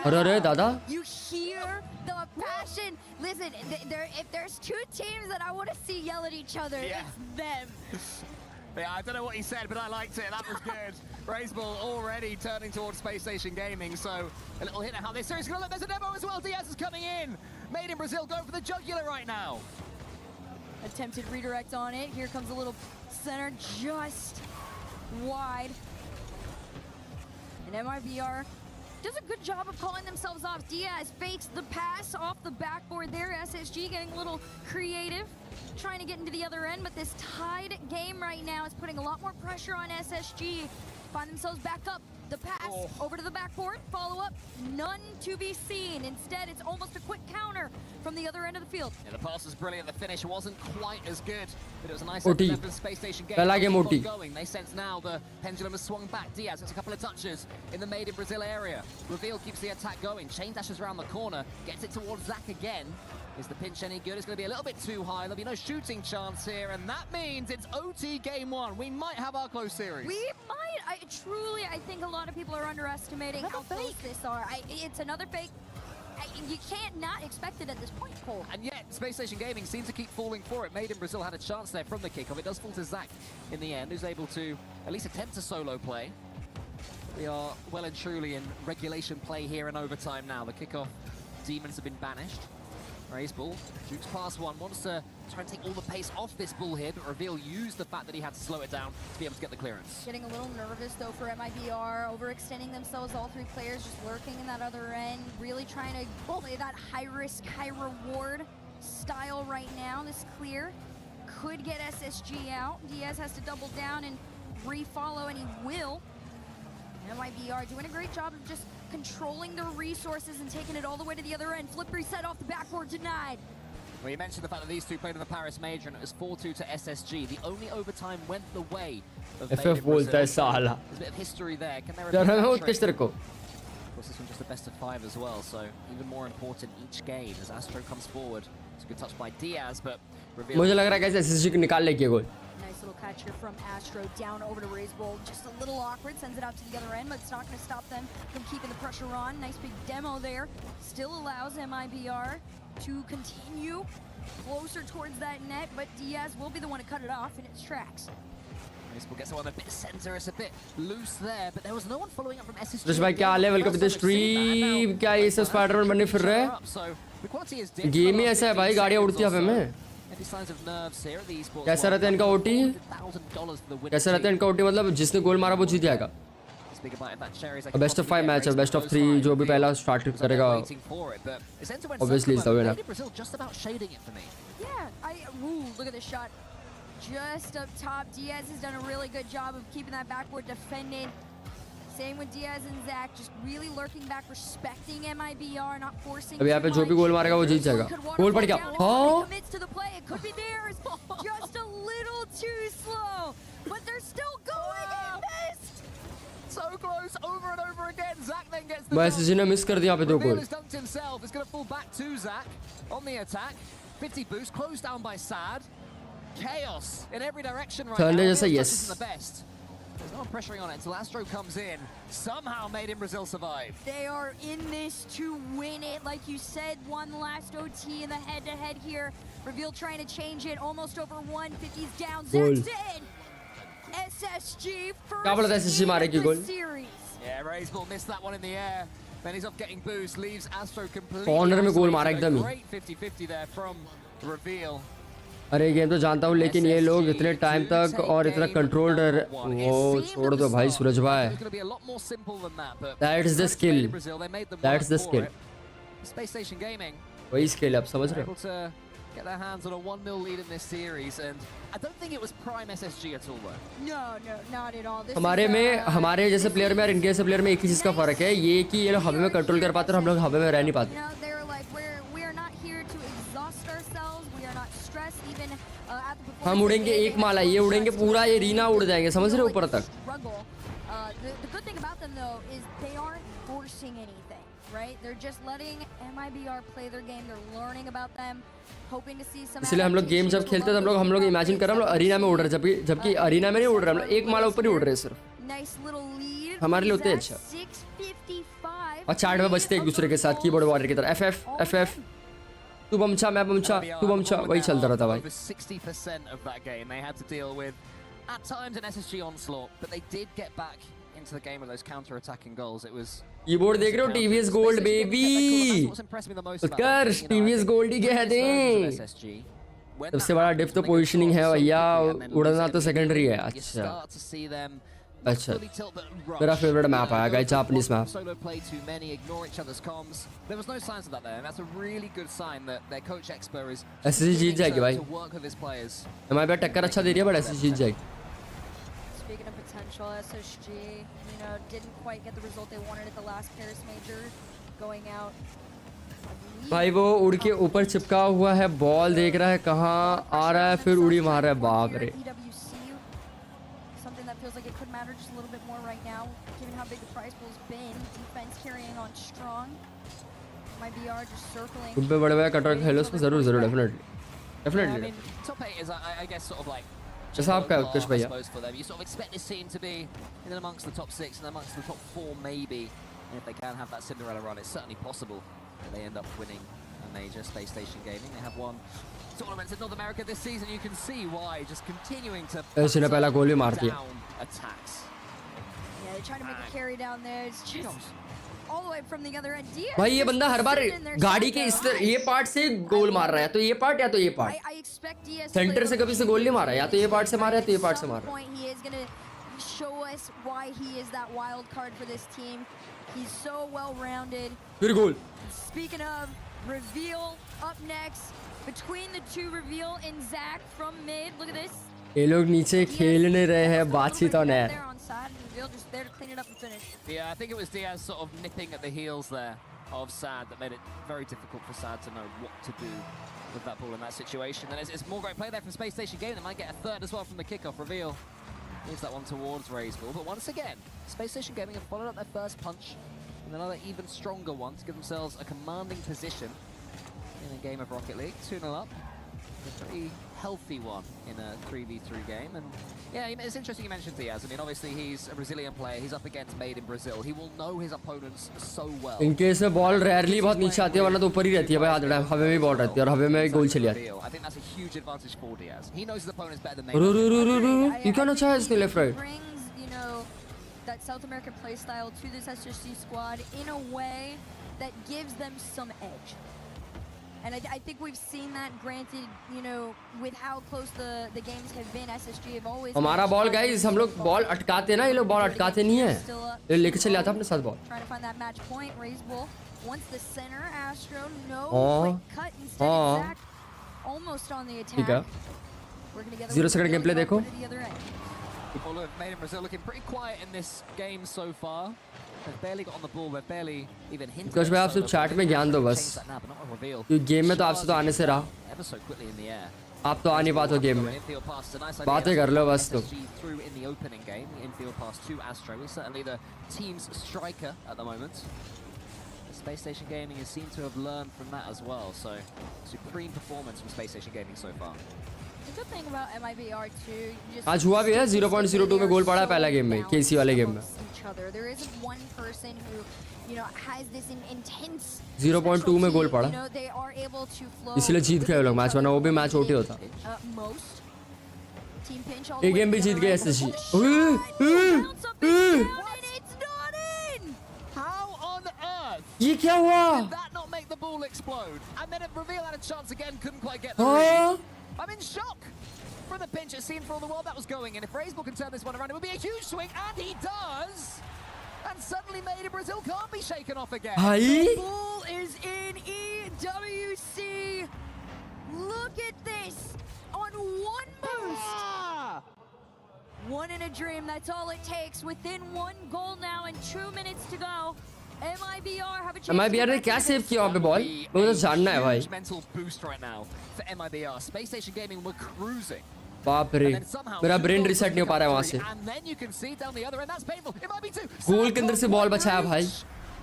अरे दादा. You hear the passion. Listen, if there's 2 teams that I want to see yell at each other, it's them. Yeah, I don't know what he said, but I liked it. That was good. Raceball already turning towards Space Station Gaming, so a little hit at how this series is going to look. There's a demo as well. Diaz is coming in. Made in Brazil going for the jugular right now. Attempted redirect on it. Here comes a little center just wide. And And MIBR does a good job of calling themselves off. Diaz fakes the pass off the backboard there. SSG getting a little creative, trying to get into the other end, but this tied game right now is putting a lot more pressure on SSG. Find themselves back up. The pass over to the backboard, follow up, none to be seen. Instead, it's almost a quick counter from the other end of the field. Yeah, the pass was brilliant. The finish wasn't quite as good, but it was a nice OT. effort from Space Station game. Pehla game OT. Going. They sense now the pendulum has swung back. Diaz gets a couple of touches in the Made in Brazil area. Reveal keeps the attack going. Chain dashes around the corner, gets it towards Zach again. Is the pinch any good? It's going to be a little bit too high. There'll be no shooting chance here, and that means it's OT game one. We might have our close series. We might. I think a lot of people are underestimating how close this are. It's another fake. You can't not expect it at this point, Cole. And yet, Space Station Gaming seems to keep falling for it. Made in Brazil had a chance there from the kickoff. It does fall to Zach in the end, who's able to at least attempt a solo play. We are well and truly in regulation play here in overtime now. The kickoff demons have been banished. Raise ball, Duke's past one, wants to try and take all the pace off this ball here, but Reveal used the fact that he had to slow it down to be able to get the clearance. Getting a little nervous though for MIBR, overextending themselves, all three players just lurking in that other end, really trying to play that high risk, high reward style right now. This clear could get SSG out. Diaz has to double down and re-follow, and he will. MIBR doing a great job of just controlling the resources and taking it all the way to the other end. Flip reset off the backboard denied. Well, you mentioned the fact that these two played in the Paris Major and it was 4-2 to SSG. The only overtime went the way of FF बोलता है साला. There's a bit of history there. Can there यार हमें किस तरह को? Of course, this one's just the best of 5 as well, so even more important each game as Astro comes forward. It's a good touch by Diaz, but Reveal. मुझे लग रहा है कि SSG को निकाल लेगी गोल. Nice little catch here from Astro, down over to Raise Bowl. Just a little awkward, sends it out to the other end, but it's not going to stop them from keeping the pressure on. Nice big demo there. Still allows MIBR to continue closer towards that net, but Diaz will be the one to cut it off in its tracks. Raise Bowl gets one a bit center, it's a bit loose there, but there was no one following up from SSG. Rush भाई क्या हाल है? Welcome to the stream. क्या ये सब Spiderman बनने फिर रहे हैं? गेम ही ऐसा है भाई, गाड़ियाँ उड़ती हैं हवा में. कैसा रहता है इनका ओटी? कैसा रहता है इनका ओटी? मतलब जिसने गोल मारा वो जीत जाएगा. बेस्ट ऑफ 5 मैच है, बेस्ट ऑफ 3 जो भी पहला स्टार्ट करेगा obviously is the winner. Look at this shot. Just up top, Diaz has done a really good job of keeping that backboard defended. Same with Diaz and Zach, just really lurking back, respecting MIBR, not forcing. अब यहाँ पे जो भी गोल मारेगा वो जीत जाएगा. गोल पड़ गया. हाँ. Commits to the play. It could be theirs. Just a little too slow, but they're still going. He missed. So close, over and over again. Zach then gets the. बस इसने मिस कर दिया पे 2 गोल. He's dunked himself. It's going to fall back to Zach on the attack. 50 boost, closed down by Sad. Chaos in every direction right now. जैसा yes. The best. There's no one pressuring on it until Astro comes in. Somehow Made in Brazil survive. They are in this to win it. Like you said, one last OT in the head-to-head here. Reveal trying to change it. Almost over 150's down. Zach's in. SSG first in the series. Yeah, Raise Ball missed that one in the air. Then he's off getting boost. Leaves Astro completely. Corner में गोल मारा एकदम ही. Great 50-50 there from Reveal. अरे game तो जानता हूँ, लेकिन ये लोग इतने टाइम तक और इतना कंट्रोल्ड वो छोड़ दो भाई सूरज भाई. That's the skill. That's the skill. Space Station Gaming. वही स्किल आप समझ रहे हो? Get their hands on a 1-0 lead in this series, and I don't think it was prime SSG at all. No, not at all. हमारे में हमारे जैसे player में और इनके जैसे प्लेयर में एक ही चीज का फर्क है, ये कि ये लोग हवा में कंट्रोल कर पाते हैं और हम लोग हवा में रह नहीं पाते. हम उड़ेंगे एक माला, ये उड़ेंगे पूरा, ये रीना उड़ जाएंगे, समझ रहे हो ऊपर तक. The good thing about them though is they aren't forcing anything, right? They're just letting MIBR play their game. They're learning about them, hoping to see some. इसलिए हम लोग गेम जब खेलते हैं तो हम लोग इमेजिन कर रहे हैं हम लोग अरीना में उड़ रहे हैं, जबकि अरीना में नहीं उड़ रहे, हम लोग एक माला ऊपर ही उड़ रहे हैं सिर्फ. Nice little lead. हमारे लिए होते हैं अच्छा. और चार्ट में बचते एक दूसरे के साथ कीबोर्ड वॉरियर की तरह. FF तू बमचा मैं बमचा तू बमचा, वही चलता रहता भाई. 60% of that game they had to deal with at times an SSG onslaught, but they did get back into the game with those counter-attacking goals. It was keyboard देख रहे हो? TVS gold baby. कर TVS gold ही कह दें. सबसे बड़ा डिफ तो positioning है भैया, उड़ना तो सेकेंडरी है. अच्छा अच्छा मेरा फेवरेट मैप आया guys Japanese map Solo play too many, ignore each other's comms. There was no signs of that there, and that's a really good sign that their coach Expo is SSG जीत जाएगी भाई to work with his players. हमारे पे टक्कर अच्छा दे रही है but SSG जीत जाएगी Speaking of potential, SSG, you know, didn't quite get the result they wanted at the last Paris Major, going out. भाई वो उड़ के ऊपर चिपका हुआ है बॉल देख रहा है कहाँ आ रहा है फिर उड़ी मार रहा है बाप रे EWC, something that feels like it could matter just a little bit more right now, given how big the prize pool's been. Defense carrying on strong. My BR just circling. उन पे बड़े बड़े कटर खेलो उसमें जरूर definitely Top 8 is, I guess, sort of like. जैसा आपका कुछ भैया For them. You sort of expect this team to be in amongst the top 6 and amongst the top 4 maybe. And if they can have that Cinderella run, it's certainly possible that they end up winning a major. Space Station Gaming, they have won tournaments in North America this season. You can see why, just continuing to इसने पहला गोल भी मार दिया down attacks. Yeah, they're trying to make a carry down there. It's just all the way from the other end. Diaz भाई ये just बंदा हर बार sitting in their गाड़ी के side इस though. ये पार्ट से गोल मार रहा है तो ये पार्ट या तो ये part I expect Diaz to centre play से कभी से गोल नहीं मारा या तो ये पार्ट से मारा है तो ये पार्ट से At some मारा point he is going to show us why he is that wild card for this team. He's so well-rounded. फिर गोल Speaking of reveal, up next between the two, reveal and Zach from mid. Look at this. ये लोग नीचे खेल नहीं रहे हैं बातचीत on air There on side, and reveal just there to clean it up and finish. Yeah, I think it was Diaz sort of nipping at the heels there of Sad that made it very difficult for Sad to know what to do with that ball in that situation. And it's more great play there from Space Station Gaming. They might get a third as well from the kickoff. Reveal leaves that one towards Ray's ball. But once again, Space Station Gaming have followed up their first punch with another even stronger one to give themselves a commanding position in a game of Rocket League. 2-0 up. A pretty healthy one in a 3v3 game. And yeah, it's interesting you mentioned Diaz. I mean, obviously he's a Brazilian player. He's up against Made in Brazil. He will know his opponents so well. In case में ball rarely बहुत नीचे आती है वरना तो ऊपर ही रहती है भाई आधे टाइम हवा में बॉल रहती है और हवा में गोल चली जाती है I think that's a huge advantage for Diaz. He knows his opponents better than they you can अच्छा है इसने left right Brings, you know, that South American play style to this SSG squad in a way that gives them some edge. And I think we've seen that. Granted, you know, with how close the games have been, SSG have always. हमारा ball guys हम लोग ball अटकाते ना ये लोग ball अटकाते नहीं है ये लेके चले आता अपने साथ ball Trying to find that match point. Raise ball. Once the center, Astro, no हाँ quick cut instead. हाँ Zach almost on the ठीक है attack. Working together 0 with second game play देखो to the other end. Well, look, Made in Brazil looking pretty quiet in this game so far. They've barely got on the ball. They've barely even hinted. कुछ भाई आप सिर्फ chat में ज्ञान दो बस क्योंकि गेम में तो आपसे तो आने से रहा Ever so quickly in the air. आप तो आ नहीं पाते हो गेम में Infield pass, a nice idea. बातें कर लो बस तुम SSG through in the opening game. The infield pass to Astro. He's certainly the team's striker at the moment. The Space Station Gaming has seemed to have learned from that as well. So supreme performance from Space Station Gaming so far. The good thing about MIBR too, just आज हुआ भी है 0.02 में गोल पड़ा पहला game में केसी वाले game में each other. There isn't one person who, you know, has this intense 0.2 में गोल पड़ा you know, they are able to flow. इसलिए जीत गए लोग मैच वरना वो भी मैच ओटे होता Most team pinch all ये the way गेम भी to जीत the गए right. SSG Bounce up and down, and it's not in. How on earth? ये क्या हुआ Did that not make the ball explode? And then Reveal had a chance again, couldn't quite get the हाँ read. I'm in shock. For the pinch, it seemed for all the world that was going in. If Razebull can turn this one around, it would be a huge swing, and he does. And suddenly Made in Brazil can't be shaken off again. The ball is in EWC. Look at this on one boost. One in a dream. That's all it takes. Within one goal now, and 2 minutes to go. MIBR have a chance. MIBR ने क्या save किया वहाँ पे ball मुझे तो जानना है भाई Mental boost right now for MIBR. Space Station Gaming were cruising. बाप रे मेरा ब्रेन रिसेट नहीं हो पा रहा है वहाँ से And then you can see down the other end. That's painful. It might be two. गोल के अंदर से बॉल बचाया भाई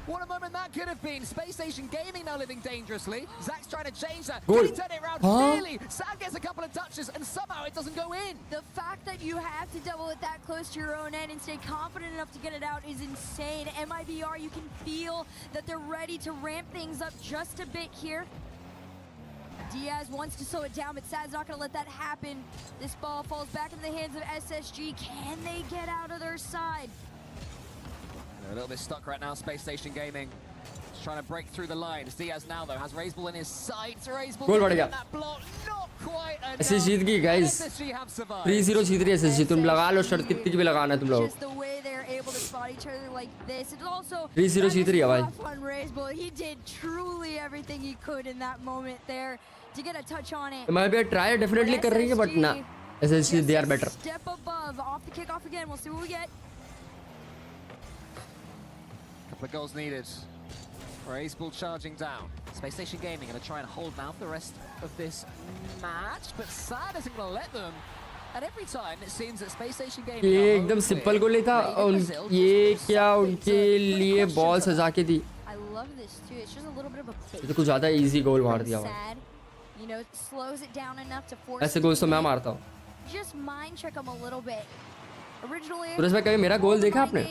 What a moment that could have been. Space Station Gaming now living dangerously. Zach's trying to change that. Goal. Can he turn it around? Huh? Really? Sad gets a couple of touches and somehow it doesn't go in. The fact that you have to double it that close to your own end and stay confident enough to get it out is insane. MIBR, you can feel that they're ready to ramp things up just a bit here. Diaz wants to slow it down, but Sad's not going to let that happen. This ball falls back into the hands of SSG. Can they get out of their side? They're a little bit stuck right now, Space Station Gaming. trying to break through the lines. Diaz now though has Raiseball in his sights. Raiseball Goal बढ़ गया. that block, not quite enough. ऐसे जीत गई guys. 3-0 जीत रही है SSG. तुम लगा लो शर्त कितनी की भी लगाना है तुम लोग. Just the way they're able to spot each other like this. It's also 3-0 जीत रही है भाई. on Raiseball. He did truly everything he could in that moment there to get a touch on it. मैं भी try definitely कर रही है but ना. SSG they are better. Step above off the kickoff again. We'll see what we get. Couple of goals needed. Raiseball charging down. Space Station Gaming going to try and hold now for the rest of this match, but Sad isn't going to let them. And every time it seems that Space Station Gaming ये एकदम simple गोल नहीं था. ये क्या उनके लिए ball सजा के दी. I love this too. It's just a little bit of a ये तो कुछ ज़्यादा easy गोल मार दिया भाई. Sad, you know, slows it down enough to force. ऐसे गोल तो मैं मारता हूँ. Just mind trick him a little bit. Originally, Suresh भाई कभी मेरा गोल देखा आपने?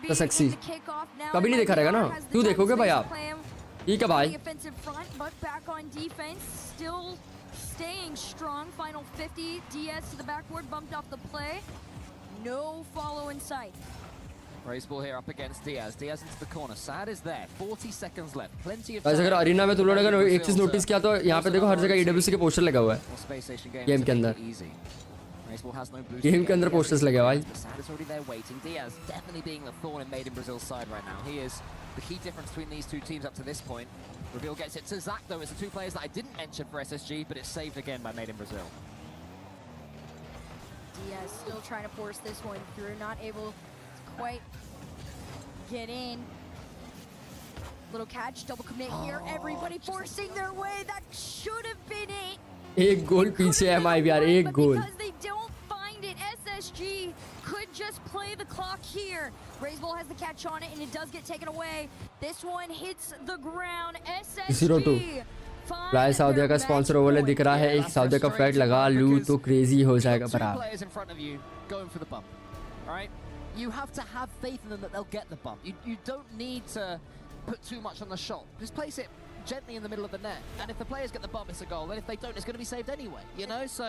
तो सक्सी. कभी नहीं देखा रहेगा ना? क्यों देखोगे भाई आप? ठीक है भाई. Offensive front, but back on defense, still staying strong. Final 50. DS to the backboard, bumped off the play. No follow in sight. Raiseball here up against Diaz. Diaz into the corner. Sad is there. 40 seconds left. Plenty of वैसे अगर time. Arena में तुम लोगों ने एक चीज notice किया तो यहाँ पे देखो हर जगह EWC के पोस्टर लगा हुआ है. गेम के अंदर. गेम के अंदर पोस्टर्स लगे हुए हैं भाई. Sad is already there waiting. Diaz definitely being the thorn in Made in Brazil's side right now. He is the key difference between these two teams up to this point. Reveal gets it to Zach though. It's the two players that I didn't mention for SSG, but it's saved again by Made in Brazil. Diaz still trying to force this one through, not able to quite get in. Little catch, double commit here. Everybody forcing their way. That should have been it. एक गोल पीछे है MIB यार. एक गोल. Because they don't find it, SSG could just play the clock here. Raiseball has the catch on it, and it does get taken away. This one hits the ground. SSG. 0-2. प्राय सऊदिया का sponsor overlay दिख रहा है. एक सऊदिया का flat लगा लूं तो क्रेजी हो जाएगा बराबर. Players in front of you going for the bump. All right, you have to have faith in them that they'll get the bump. You don't need to put too much on the shot. Just place it gently in the middle of the net, and if the players get the bump, it's a goal, and if they don't, it's going to be saved anyway, you know? So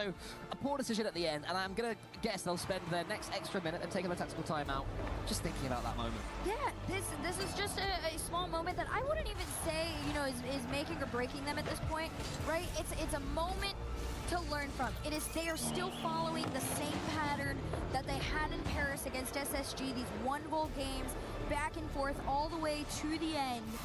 a poor decision at the end, and I'm going to guess they'll spend their next extra minute and taking a tactical timeout just thinking about that moment. Yeah, this is just a small moment that I wouldn't even say, you know, is making or breaking them at this point, right? It's a moment to learn from. They are still following the same pattern that they had in Paris against SSG, these one-goal games, back and forth all the way to the end.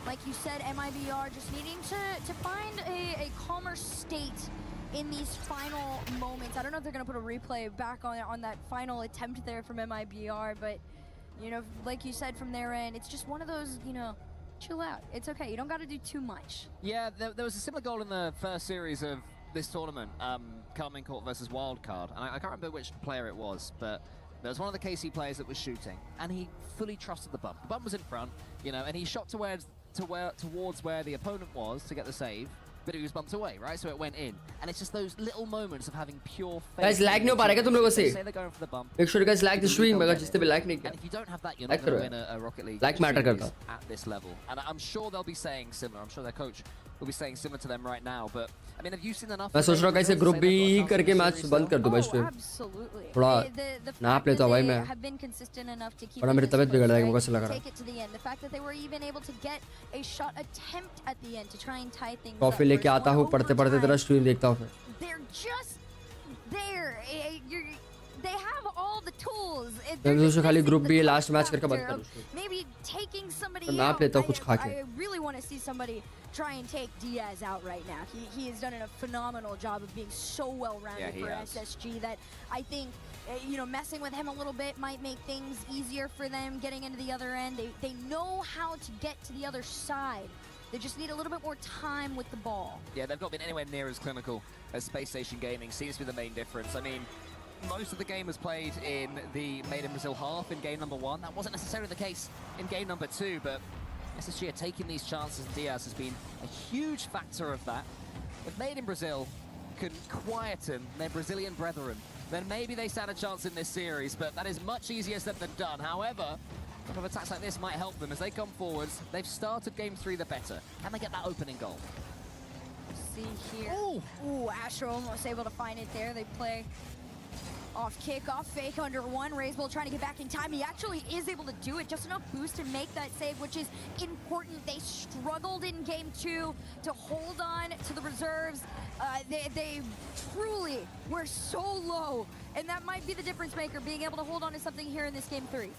Like you said, MIBR just needing to find a calmer state in these final moments. I don't know if they're going to put a replay back on that final attempt there from MIBR, but, you know, like you said from their end, it's just one of those, you know, chill out. It's okay. You don't got to do too much. Yeah, there was a similar goal in the first series of this tournament, Carmine Court versus Wildcard, and I can't remember which player it was, but there was one of the KC players that was shooting, and he fully trusted the bump. The bump was in front, you know, and he shot towards where the opponent was to get the save, but he was bumped away, right? So it went in, and it's just those little moments of having pure faith. Guys, lag नहीं हो पा रहा क्या तुम लोगों से? Say they're going for the bump. Make sure you guys like the stream. अगर जिसने भी like नहीं किया. And if you don't have that, you're not going to win a Rocket League like matter करता. at this level. And I'm sure they'll be saying similar. I'm sure their coach will be saying similar to them right now. But I mean, have you seen enough? मैं सोच रहा हूँ कैसे group B ही करके match बंद कर दूँ भाई स्ट्रीम. थोड़ा नाप लेता हूँ भाई मैं. थोड़ा मेरी तबीयत बिगड़ जाएगी मुझे ऐसा लग रहा है. कॉफी लेके आता हूँ पढ़ते पढ़ते तेरा स्ट्रीम देखता हूँ फिर. मैं सोच रहा खाली ग्रुप बी लास्ट मैच करके बंद करूँ. नाप लेता हूँ कुछ खा के. try and take Diaz out right now. He has done a phenomenal job of being so well-rounded for SSG that I think, you know, messing with him a little bit might make things easier for them getting into the other end. They know how to get to the other side. They just need a little bit more time with the ball. Yeah, they've not been anywhere near as clinical as Space Station Gaming. Seems to be the main difference. I mean, most of the game was played in the Made in Brazil half in game number 1. That wasn't necessarily the case in game number 2, but SSG are taking these chances, and Diaz has been a huge factor of that. If Made in Brazil can quieten their Brazilian brethren, then maybe they stand a chance in this series, but that is much easier said than done. However, a couple of attacks like this might help them as they come forwards. They've started game 3 the better. Can they get that opening goal? See here. Ooh, Astro almost able to find it there. They play Off kick, off fake under one. Razebull trying to get back in time. He actually is able to do it. Just enough boost to make that save, which is important. They struggled in game 2 to hold on to the reserves. They truly were so low, and that might be the difference maker, being able to hold on to something here in this game 3.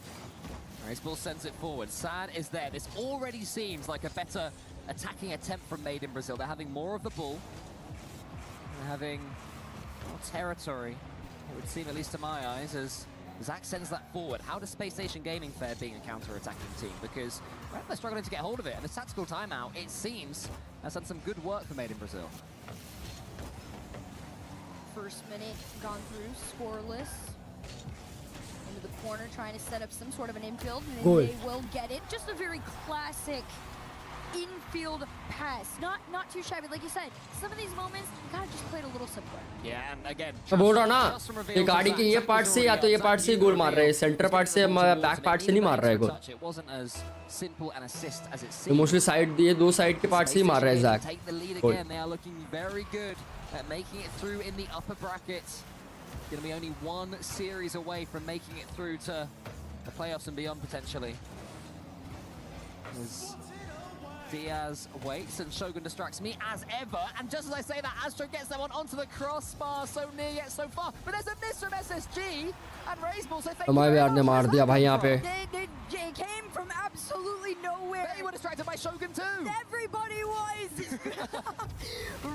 Razebull sends it forward. Sad is there. This already seems like a better attacking attempt from Made in Brazil. They're having more of the ball. They're having more territory, it would seem, at least to my eyes, as Zach sends that forward. How does Space Station Gaming fare being a counter-attacking team? Because they're struggling to get hold of it, and the tactical timeout, it seems, has done some good work for Made in Brazil. First minute gone through, scoreless. Into the corner, trying to set up some sort of an infield, and Goal. they will get it. Just a very classic infield pass. Not too shy, but like you said, some of these moments, you gotta just play it a little simpler. Yeah, and again, मैं बोल रहा हूँ ना, ये गाड़ी के ये part से या तो ये पार्ट से ही गोल मार रहे हैं, सेंटर पार्ट से बैक पार्ट से नहीं मार रहा है गोल. It wasn't as simple an assist as it तो seemed. मोस्टली साइड ये दो साइड के पार्ट से ही मार रहा है Jack. Take the lead again. They are looking very good at making it through in the upper brackets. Going to be only one series away from making it through to the playoffs and beyond potentially. As Diaz waits and Shogun distracts me as ever, and just as I say that, Astro gets that one onto the crossbar, so near yet so far, but there's a miss from SSG, and Razebull, so thank you हमारे very यार ने much. मार दिया भाई यहाँ पे. They came from absolutely nowhere. They were distracted by Shogun too. Everybody was.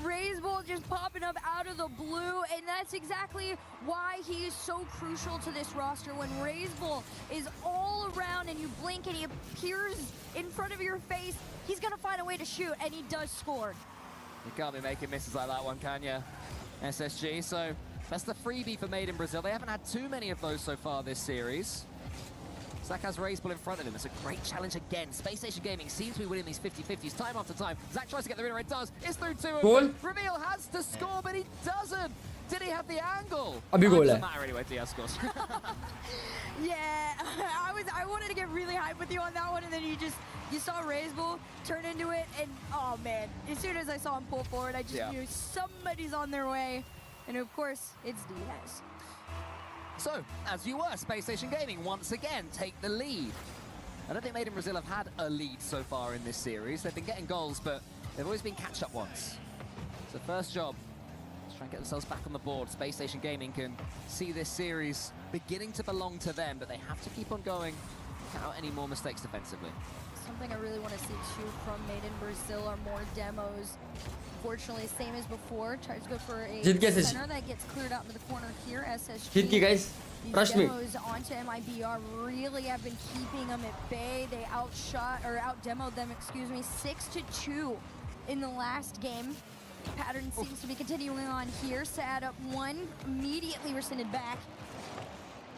Razebull just popping up out of the blue, and that's exactly why he is so crucial to this roster. When Razebull is all around and you blink and he appears in front of your face, he's gonna find a way to shoot, and he does score. You can't be making misses like that one, can you? SSG, so that's the freebie for Made in Brazil. They haven't had too many of those so far this series. Zach has Razebull in front of him. It's a great challenge again. Space Station Gaming seems to be winning these 50-50s time after time. Zach tries to get the winner, it does. It's through two of them. Reveal has to score, but he doesn't. Did he have the angle? Abhi goal Doesn't hai. matter anyway, Diaz scores. Yeah, I wanted to get really hyped with you on that one, and then you saw Razebull turn into it, and oh man, as soon as I saw him pull forward, I just knew somebody's on their way, and of course, it's Diaz. So, as you were, Space Station Gaming once again take the lead. I don't think Made in Brazil have had a lead so far in this series. They've been getting goals, but they've always been catch-up ones. So first job, let's try and get themselves back on the board. Space Station Gaming can see this series beginning to belong to them, but they have to keep on going without any more mistakes defensively. Something I really want to see too from Made in Brazil are more demos. Unfortunately, same as before, tries to go for a center that gets cleared out into the corner here. SSG. जीत गए guys. Trust me. These demos onto MIBR really have been keeping them at bay. They out-demoed them, 6-2 in the last game. Pattern seems to be continuing on here. Sad up one, immediately rescinded back.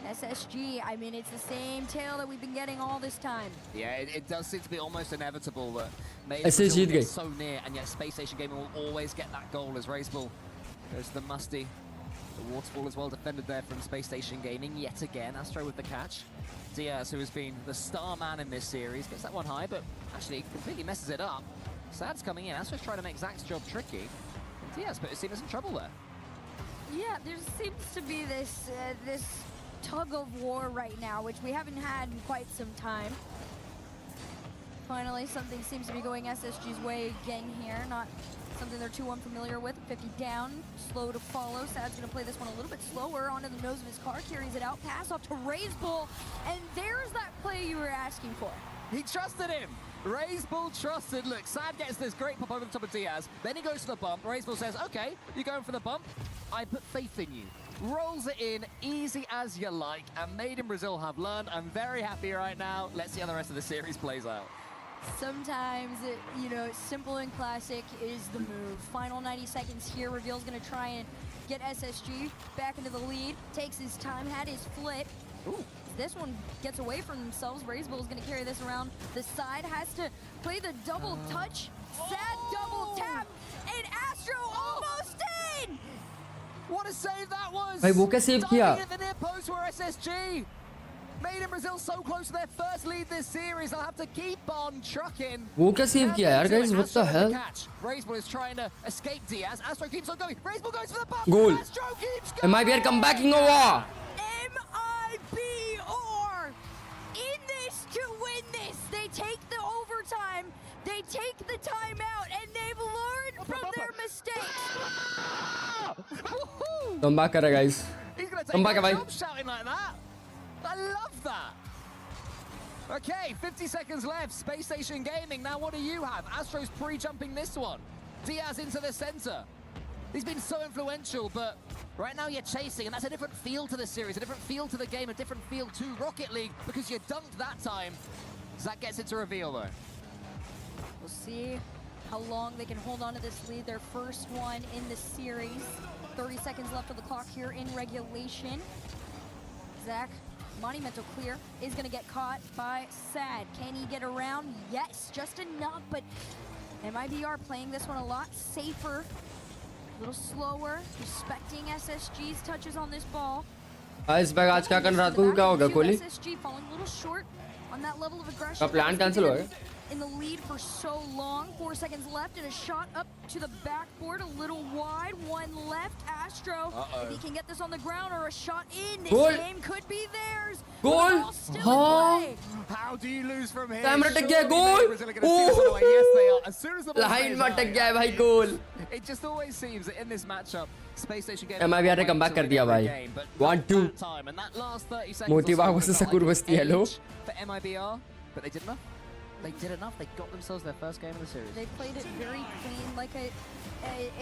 SSG, I mean, it's the same tale that we've been getting all this time. Yeah, it does seem to be almost inevitable that Made SSG gets so near, and yet Space Station Gaming will always get that goal as Razebull goes to the musty. The waterfall is well defended there from Space Station Gaming yet again. Astro with the catch. Diaz, who has been the star man in this series, gets that one high, but actually completely messes it up. Sad's coming in. Astro's trying to make Zach's job tricky. And Diaz put his team in some trouble there. Yeah, there seems to be this tug of war right now, which we haven't had in quite some time. Finally, something seems to be going SSG's way again here. Not something they're too unfamiliar with. 50 down, slow to follow. Sad's gonna play this one a little bit slower onto the nose of his car, carries it out, pass off to Razebull, and there's that play you were asking for. He trusted him. Razebull trusted. Look, Sad gets this great pop over the top of Diaz. Then he goes for the bump. Razebull says, okay, you're going for the bump. I put faith in you. Rolls it in, easy as you like, and Made in Brazil have learned. I'm very happy right now. Let's see how the rest of the series plays out. Sometimes, simple and classic is the move. Final 90 seconds here. Reveal's gonna try and get SSG back into the lead. Takes his time, had his flip. Ooh. This one gets away from themselves. Razebull is gonna carry this around the side. Has to play the double touch. Sad double tap, and Astro almost in! What a save that was! भाई वो क्या save किया? Diving in the near post for SSG. Made in Brazil so close to their first lead this series. They'll have to keep on trucking. वो क्या save किया यार guys? What the hell? Razebull is trying to escape Diaz. Astro keeps on going. Razebull goes for the bump. Goal. Astro keeps MIBR comebacking over. MIBR in this to win this. They take the overtime, they take the timeout, and they've learned from their mistakes. Come back, guys. He's gonna take Come back, a bhai. jump shouting like that. I love that. Okay, 50 seconds left. Space Station Gaming. Now, what do you have? Astro's pre-jumping this one. Diaz into the center. He's been so influential, but right now you're chasing, and that's a different feel to the series, a different feel to the game, a different feel to Rocket League, because you dunked that time. Zach gets it to reveal, though. We'll see how long they can hold on to this lead. Their first one in the series. 30 seconds left of the clock here in regulation. Zach, monumental clear, is going to get caught by Sad. Can he get around? Yes, just enough, but MIBR playing this one a lot safer, a little slower, respecting SSG's touches on this ball. इस bag आज क्या कर रहा तू क्या होगा Kohli SSG falling a little short on that level of aggression. का plan cancel हो गया In the lead for so long. 4 seconds left and a shot up to the backboard, a little wide. One left. Astro, if he can get this on the ground or a shot in, this Goal. game could be theirs. Goal. How do you lose from here? Camera टक गया गोल Yes, they are. As soon as the ball line stays में out. टक गया है भाई गोल It just always seems that in this matchup, Space Station Gaming MIBR ने comeback कर दिया भाई 1-2 and that last 30 seconds मोटिवा or को so से सकुर बस्ती है लो for MIBR, but they did enough. They did enough. They got themselves their first game of the series. They played it very clean, like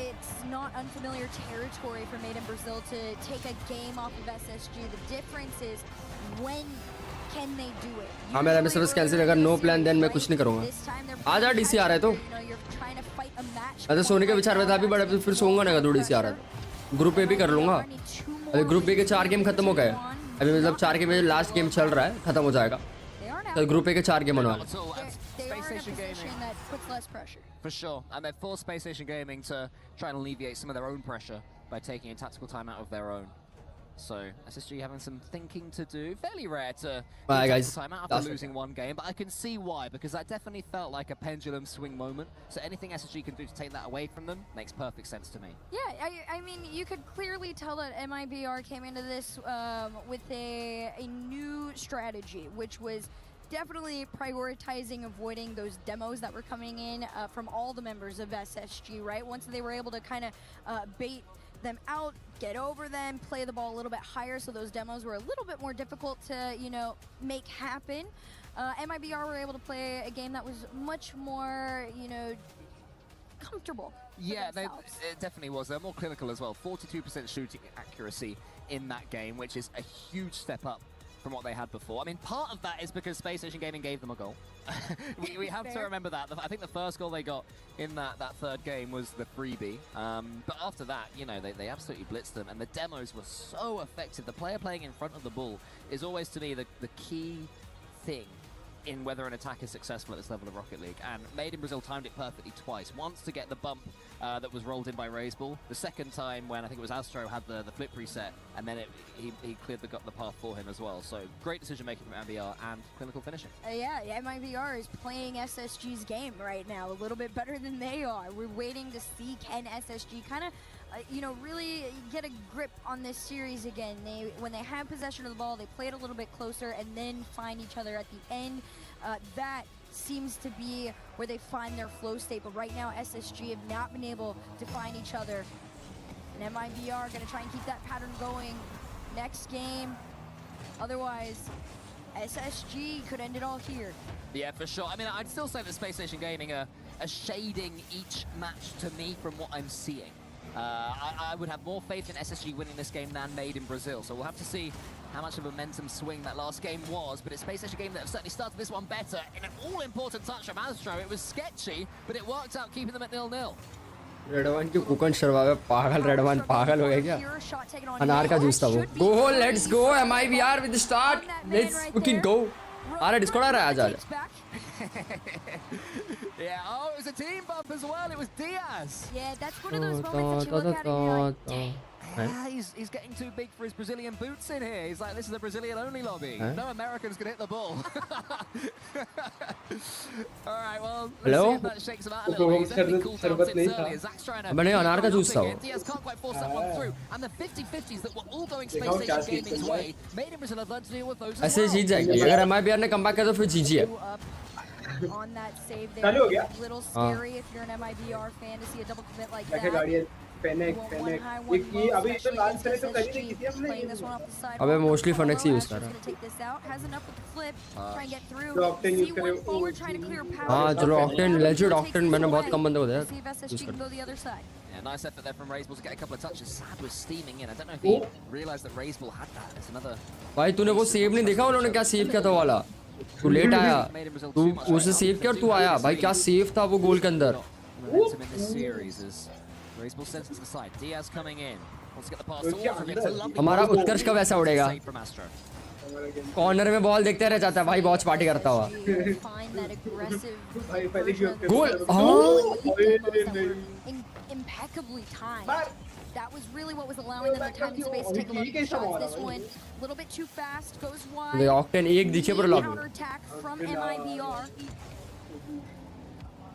it's not unfamiliar territory for Made in Brazil to take a game off of SSG. The difference is when can they do it? हाँ मेरा service cancel अगर no plan then मैं कुछ नहीं करूँगा आजा DC आ रहा है तो मैं तो सोने के विचार में था अभी बड़ा फिर सोऊंगा ना अगर डीसी आ रहा है ग्रुप ए भी कर लूँगा अभी ग्रुप ए के 4 गेम खत्म हो गए अभी मतलब 4 गेम में लास्ट गेम चल रहा है खत्म हो जाएगा तो ग्रुप ए के 4 गेम बनवा Space Station Gaming that puts less pressure. For sure, and they've forced Space Station Gaming to try and alleviate some of their own pressure by taking a tactical timeout of their own. So SSG having some thinking to do. Fairly rare to Bye, take guys. a timeout after losing one game, but I can see why, because that definitely felt like a pendulum swing moment. So anything SSG can do to take that away from them makes perfect sense to me. Yeah, I mean, you could clearly tell that MIBR came into this with a new strategy, which was definitely prioritizing avoiding those demos that were coming in from all the members of SSG, right? Once they were able to kind of bait them out, get over them, play the ball a little bit higher, so those demos were a little bit more difficult to, you know, make happen. MIBR were able to play a game that was much more, you know, comfortable. Yeah, it definitely was. They're more clinical as well. 42% shooting accuracy in that game, which is a huge step up from what they had before. I mean, part of that is because Space Station Gaming gave them a goal. we have to remember that. I think the first goal they got in that third game was the freebie. But after that, you know, they absolutely blitzed them, and the demos were so effective. The player playing in front of the ball is always, to me, the key thing in whether an attack is successful at this level of Rocket League. And Made in Brazil timed it perfectly twice. Once to get the bump that was rolled in by Raiseball. The second time when I think it was Astro had the flip reset, and then he cleared the path for him as well. So great decision making from MBR and clinical finishing. Yeah, MIBR is playing SSG's game right now a little bit better than they are. We're waiting to see can SSG kind of you know, really get a grip on this series again. When they have possession of the ball, they play it a little bit closer and then find each other at the end. That seems to be where they find their flow state, but right now SSG have not been able to find each other. And MIBR are going to try and keep that pattern going next game. Otherwise, SSG could end it all here. Yeah, for sure. I mean, I'd still say that Space Station Gaming are shading each match to me from what I'm seeing. I would have more faith in SSG winning this game than Made in Brazil, so we'll have to see how much of a momentum swing that last game was, but it's Space Station Game that have certainly started this one better. In an all-important touch from Astro, it was sketchy, but it worked out keeping them at 0-0. रेडवान की कुकन शर्वावे पागल रेडवान पागल हो गया क्या अनार का juice था वो go let's go MIBR with the start let's fucking go आ रहा डिस्कॉर्ड आ रहा है आज Yeah, oh, it was a team bump as well. It was Diaz. Yeah, that's one of those moments that you look at and you're like, dang, He's getting too big for his Brazilian boots in here. He's like, this is a Brazilian only lobby. No Americans can hit the ball. All right, well, let's see if that shakes him out a little bit. He's definitely cooled down since earlier. Zach's trying to अनार का juice था वो. Diaz can't quite force that one through. And the 50-50s that were all going Space Station Gaming's way made him Brazil learn to deal with those as ऐसे जीत जाएंगे. अगर MIBR ने come back किया तो फिर जीजी है. On that save there, a little scary if you're an MIBR fan to see a double commit like that. अभी तो लॉन्च करे तो कभी नहीं की थी हमने. अबे मोस्टली फनेक्स यूज कर रहा है. हाँ चलो ऑक्टेन लेजेंड ऑक्टेन मैंने बहुत कम बंदे को देखा यूज करते. Yeah, nice effort there from Razebull to get a couple of touches. Sad was steaming in. I don't know if he realized that Razebull had that. It's another. भाई तूने वो save नहीं देखा उन्होंने क्या सेव किया था वाला. तू लेट आया. तू उसे सेव किया और तू आया. भाई क्या सेव था वो गोल के अंदर. Momentum in this series as Razebull sends it to the side. Diaz coming in. Wants to get the pass towards him. It's a lovely. हमारा उत्कर्ष का वैसा उड़ेगा. कॉर्नर में बॉल देखते रह जाता है भाई. बहुत पार्टी करता हुआ. गोल. Impeccably timed. That was really what was allowing them the time and space to take a look at shots. This one, a little bit too fast, goes wide. The Octane एक दिखे पर lock. Counter attack from MIBR.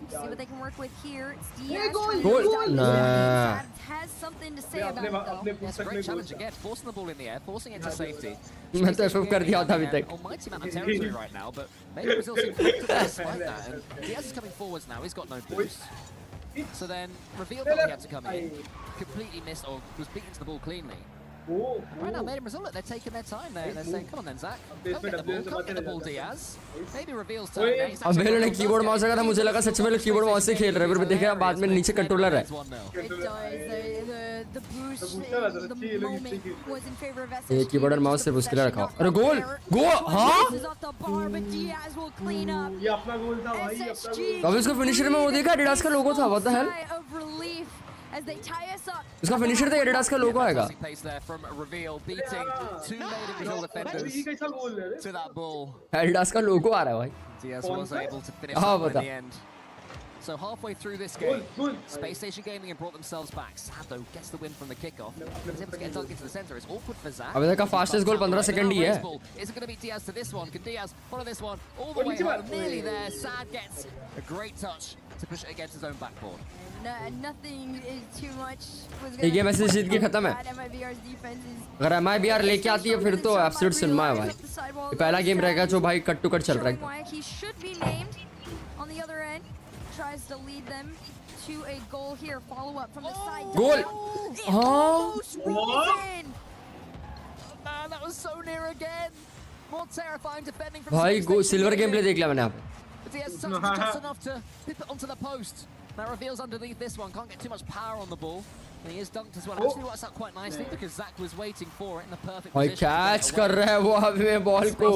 See what they can work with here. It's Diaz. Goal. Nah. Has something to say about it though. That's a great challenge again, forcing the ball in the air, forcing it to safety. मैं तो FF कर दिया था अभी तक. Almighty amount of territory right now, but maybe Brazil seem comfortable despite that. And Diaz is coming forwards now. He's got no boost. So then, revealed that he had to come in, completely missed or was beaten to the ball cleanly. Right now, made him result. They're taking their time there. They're saying, come on then, Zach. Come get the ball, Diaz. Maybe reveals turn next. अब मेरे ने keyboard mouse लगा था मुझे लगा सच में लोग keyboard mouse से खेल रहे हैं. फिर देखा बाद में नीचे कंट्रोलर है. The boost, the moment was in favor of SSG. ये कीबोर्ड और माउस से उसके लिए रखा. अरे गोल. हाँ. ये अपना गोल था भाई. अब इसको फिनिशर में वो देखा एडिडास का लोगो था. What the hell? इसका फिनिशर था एडिडास का लोगो आएगा. एडिडास का लोगो आ रहा है भाई. Diaz was able to finish हाँ in बता. the end. So halfway through this game, Space Station Gaming have brought themselves back. Sado gets the win from the kickoff. He's able to get dunk into the center. It's awkward for Zach. अबे देखा fastest goal 15 second ही है. Is it going to be Diaz to this one? Can Diaz follow this one all the way home? Nearly there. Sad gets a great touch to push it against his own backboard. Nothing is too much. ये game ऐसे जीत के खत्म है. अगर MIBR लेके आती है फिर तो एब्सोल्यूट सिनेमा है भाई. ये पहला गेम रहेगा जो भाई कट टू कट चल रहा है. He should be named on the other end. Tries to lead them to a goal here. Follow up from the side. Goal. Man, that was so near again. More terrifying defending from भाई गो silver game play देख लिया मैंने यहाँ पे. Diaz just enough to pip it onto the post. That reveals underneath this one. Can't get too much power on the ball. And he is dunked as well. Actually works out quite nicely because Zach was waiting for it in the perfect भाई position. Catch कर रहा है वो अभी ball को.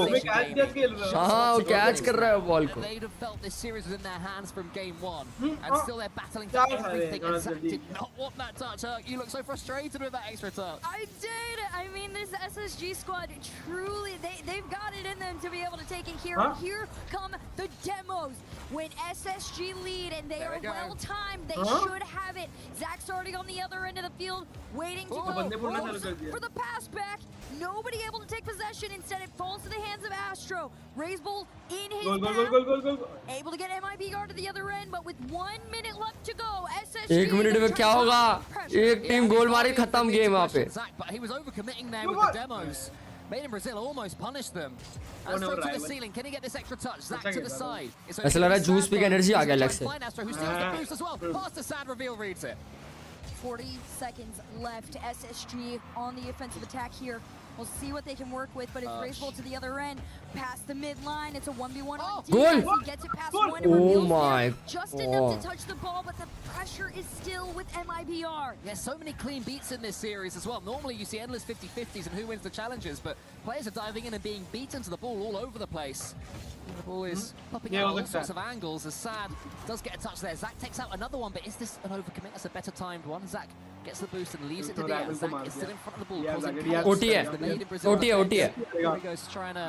हाँ वो catch कर रहा है बॉल को. They'd have felt this series was in their hands from game one, and still they're battling for everything. And Zach did not want that touch. You look so frustrated with that extra touch. I did. I mean, this SSG squad truly, they've got it in them to be able to take it here. Here come the demos. When SSG lead and they are well timed, they should have it. Zach starting on the other end of the field, waiting to go for the pass back. Nobody able to take possession. Instead, it falls to the hands of Astro. Razebull in his path, able to get MIBR to the other end, but with 1 minute left to go, SSG. 1 minute में क्या होगा? एक team goal मारी खत्म game यहाँ पे. But he was overcommitting there with the demos. Made in Brazil almost punished them. Astro to the ceiling. Can he get this extra touch? Zach to the side. ऐसा लग रहा है juice P का energy आ गया leg से. Astro who steals the boost as well. Pass to Sad, reveal reads it. 40 seconds left. SSG on the offensive attack here. We'll see what they can work with, but it's Razebull to the other end. Past the midline, it's a 1v1 on Goal! He gets it past one. Oh my Just enough to touch the ball, but the pressure is still with MIBR. Yeah, so many clean beats in this series as well. Normally you see endless 50-50s and who wins the challenges, but players are diving in and being beaten to the ball all over the place. The ball is popping out all sorts of angles as Sad does get a touch there. Zach takes out another one, but is this an overcommit? That's a better timed one. Zach gets the boost and leaves it to Diaz. Zach is still in front of the ball. OT है. OT है. Here he goes trying to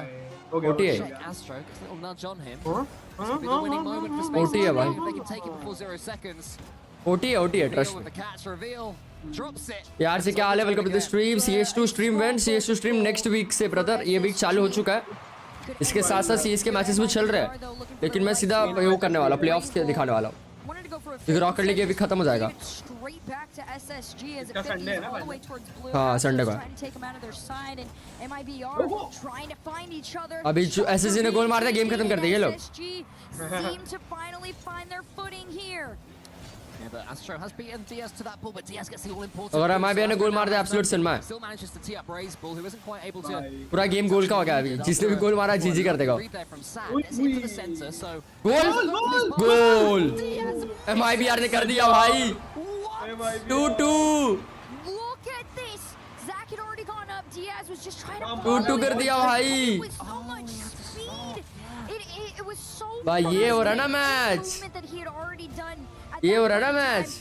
check Astro. Gets a little nudge on him. This could be the winning moment for Space. OT है भाई. If they can take it before 0 seconds. OT है trust with the catch reveal. यार से क्या हाल है? Welcome to the stream. CS2 stream when? CS2 stream next week से brother, ये वीक चालू हो चुका है। इसके साथ साथ CS के मैचेस भी चल रहे हैं, लेकिन मैं सीधा वो करने वाला हूँ, प्लेऑफ्स के दिखाने वाला हूँ, क्योंकि रॉकेट लीग अभी खत्म हो जाएगा। हाँ संडे को। अभी SSG ने गोल मार दिया, गेम खत्म कर दिया ये लोग। अगर MIBR ने गोल मार दिया एब्सोल्यूट सिनेमा है। पूरा गेम गोल का हो गया अभी, जिसने भी गोल मारा जीजी कर देगा। गोल गोल MIBR ने कर दिया भाई, 2-2 कर दिया भाई। भाई ये हो रहा ना मैच, ये हो रहा ना मैच,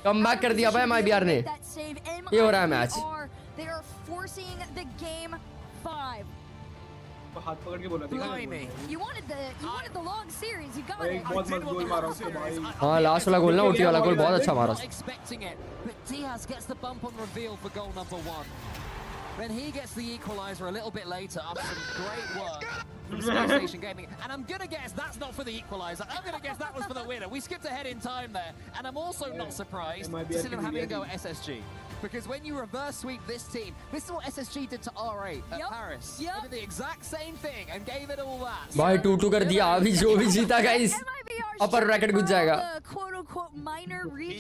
कमबैक कर दिया भाई MIBR ने, ये हो रहा है मैच। हाथ पकड़ के बोला था हाँ लास्ट वाला गोल ना, ऊटी वाला गोल बहुत अच्छा मारा। Then he gets the equalizer a little bit later after some great work from Space Station Gaming. And I'm going to guess that's not for the equalizer. I'm going to guess that was for the winner. We skipped ahead in time there. And I'm also not surprised to see them having a go at SSG. Because when you reverse sweep this team, this is what SSG did to R8 at Paris. They did the exact same thing and gave it all that. भाई 2-2 कर दिया, अभी जो भी जीता guys अपर bracket घुस जाएगा।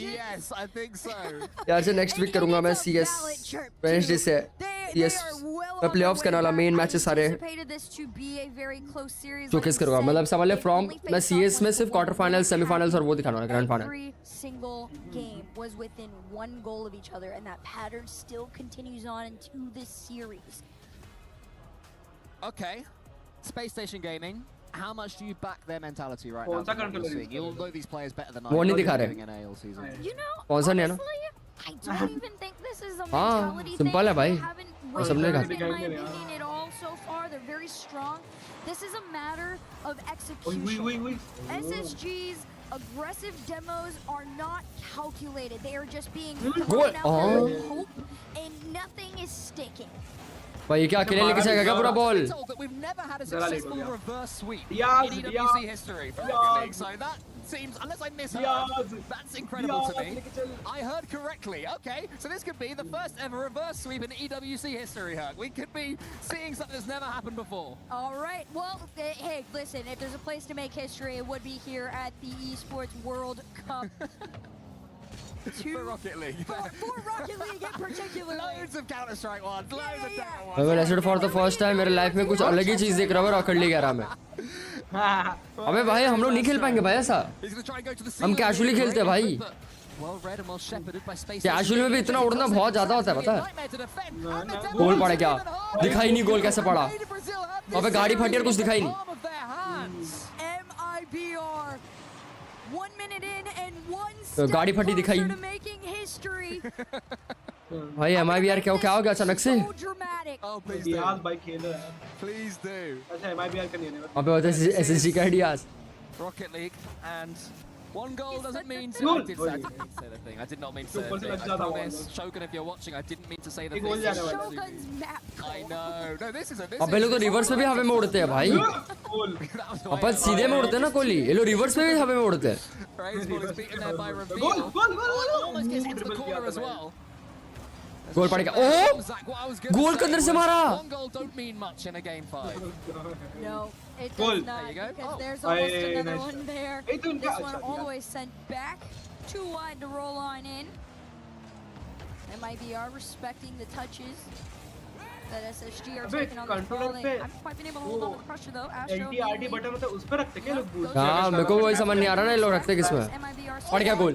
Yes, I think so. यार से नेक्स्ट वीक करूंगा मैं CS वेडनेसडे से CS मैं प्लेऑफ्स करने वाला, मेन मैचेस सारे शोकेस करूंगा। मतलब समझ ले फ्रॉम मैं CS में सिर्फ क्वार्टर फाइनल, सेमीफाइनल्स और वो दिखाने वाला, grand final. Every single game was within one goal of each other, and that pattern still continues on into this series. Okay, Space Station Gaming. How much do you back their mentality right now? You'll know these players better than I. वो नहीं दिखा रहे। You know, कौन सा नहीं है ना? I don't even think this is a हाँ mentality सिंपल है भाई, they सबने कहा। in my opinion at all so far. They're very strong. This is a matter of execution. SSG's aggressive demos are not calculated. They are just being thrown out there with hope, and nothing is sticking. भाई क्या अकेले लेके जाएगा क्या पूरा ball? We've never had a successful reverse sweep in EWC history for Rocket League, so that seems, unless I misheard, that's incredible to me. I heard correctly. Okay, so this could be the first ever reverse sweep in EWC history, Herc. We could be seeing something that's never happened before. All right, well, hey, listen, if there's a place to make history, it would be here at the Esports World Cup. For Rocket League. For Rocket League in particular. Loads of Counter-Strike ones, loads of Dota ones. मैं ऐसे for the first time मेरे life में कुछ अलग ही चीज देख रहा हूँ रॉकेट लीग एरा में। अबे भाई हम लोग नहीं खेल पाएंगे भाई ऐसा, हम कैजुअली खेलते हैं भाई। कैजुअल में भी इतना उड़ना बहुत ज्यादा होता है पता है। गोल पड़ा क्या? दिखाई नहीं गोल कैसे पड़ा? अबे गाड़ी फटी और कुछ दिखाई नहीं। तो गाड़ी फटी दिखाई। भाई MIBR क्या हो गया अचानक से? Please do. अबे वो तो SSG का Diaz. Rocket League and one goal doesn't mean to. I did say the thing. I did not mean to say the thing. I promise. Shogun, if you're watching, I didn't mean to say the thing. Shogun's map. I know. No, this is. अबे लोग तो reverse में भी हवा में उड़ते हैं भाई। अपन सीधे में उड़ते हैं ना कोहली, ये लोग रिवर्स में भी हवा में उड़ते हैं। Ball is beaten there by Reveal. Almost gets into the corner as well. गोल पड़ेगा। ओह गोल के अंदर से मारा। One goal don't mean much in a game 5. No, it does not. Because there's almost another one there. This one always sent back too wide to roll on in. MIBR respecting the touches that SSG are taking on the ball. They haven't quite been able to hold on with pressure though. LTRD button मतलब उस पे रखते क्या लोग boost? हाँ मेरे को वही समझ नहीं आ रहा ना ये लोग रखते किसमें? पड़ गया गोल।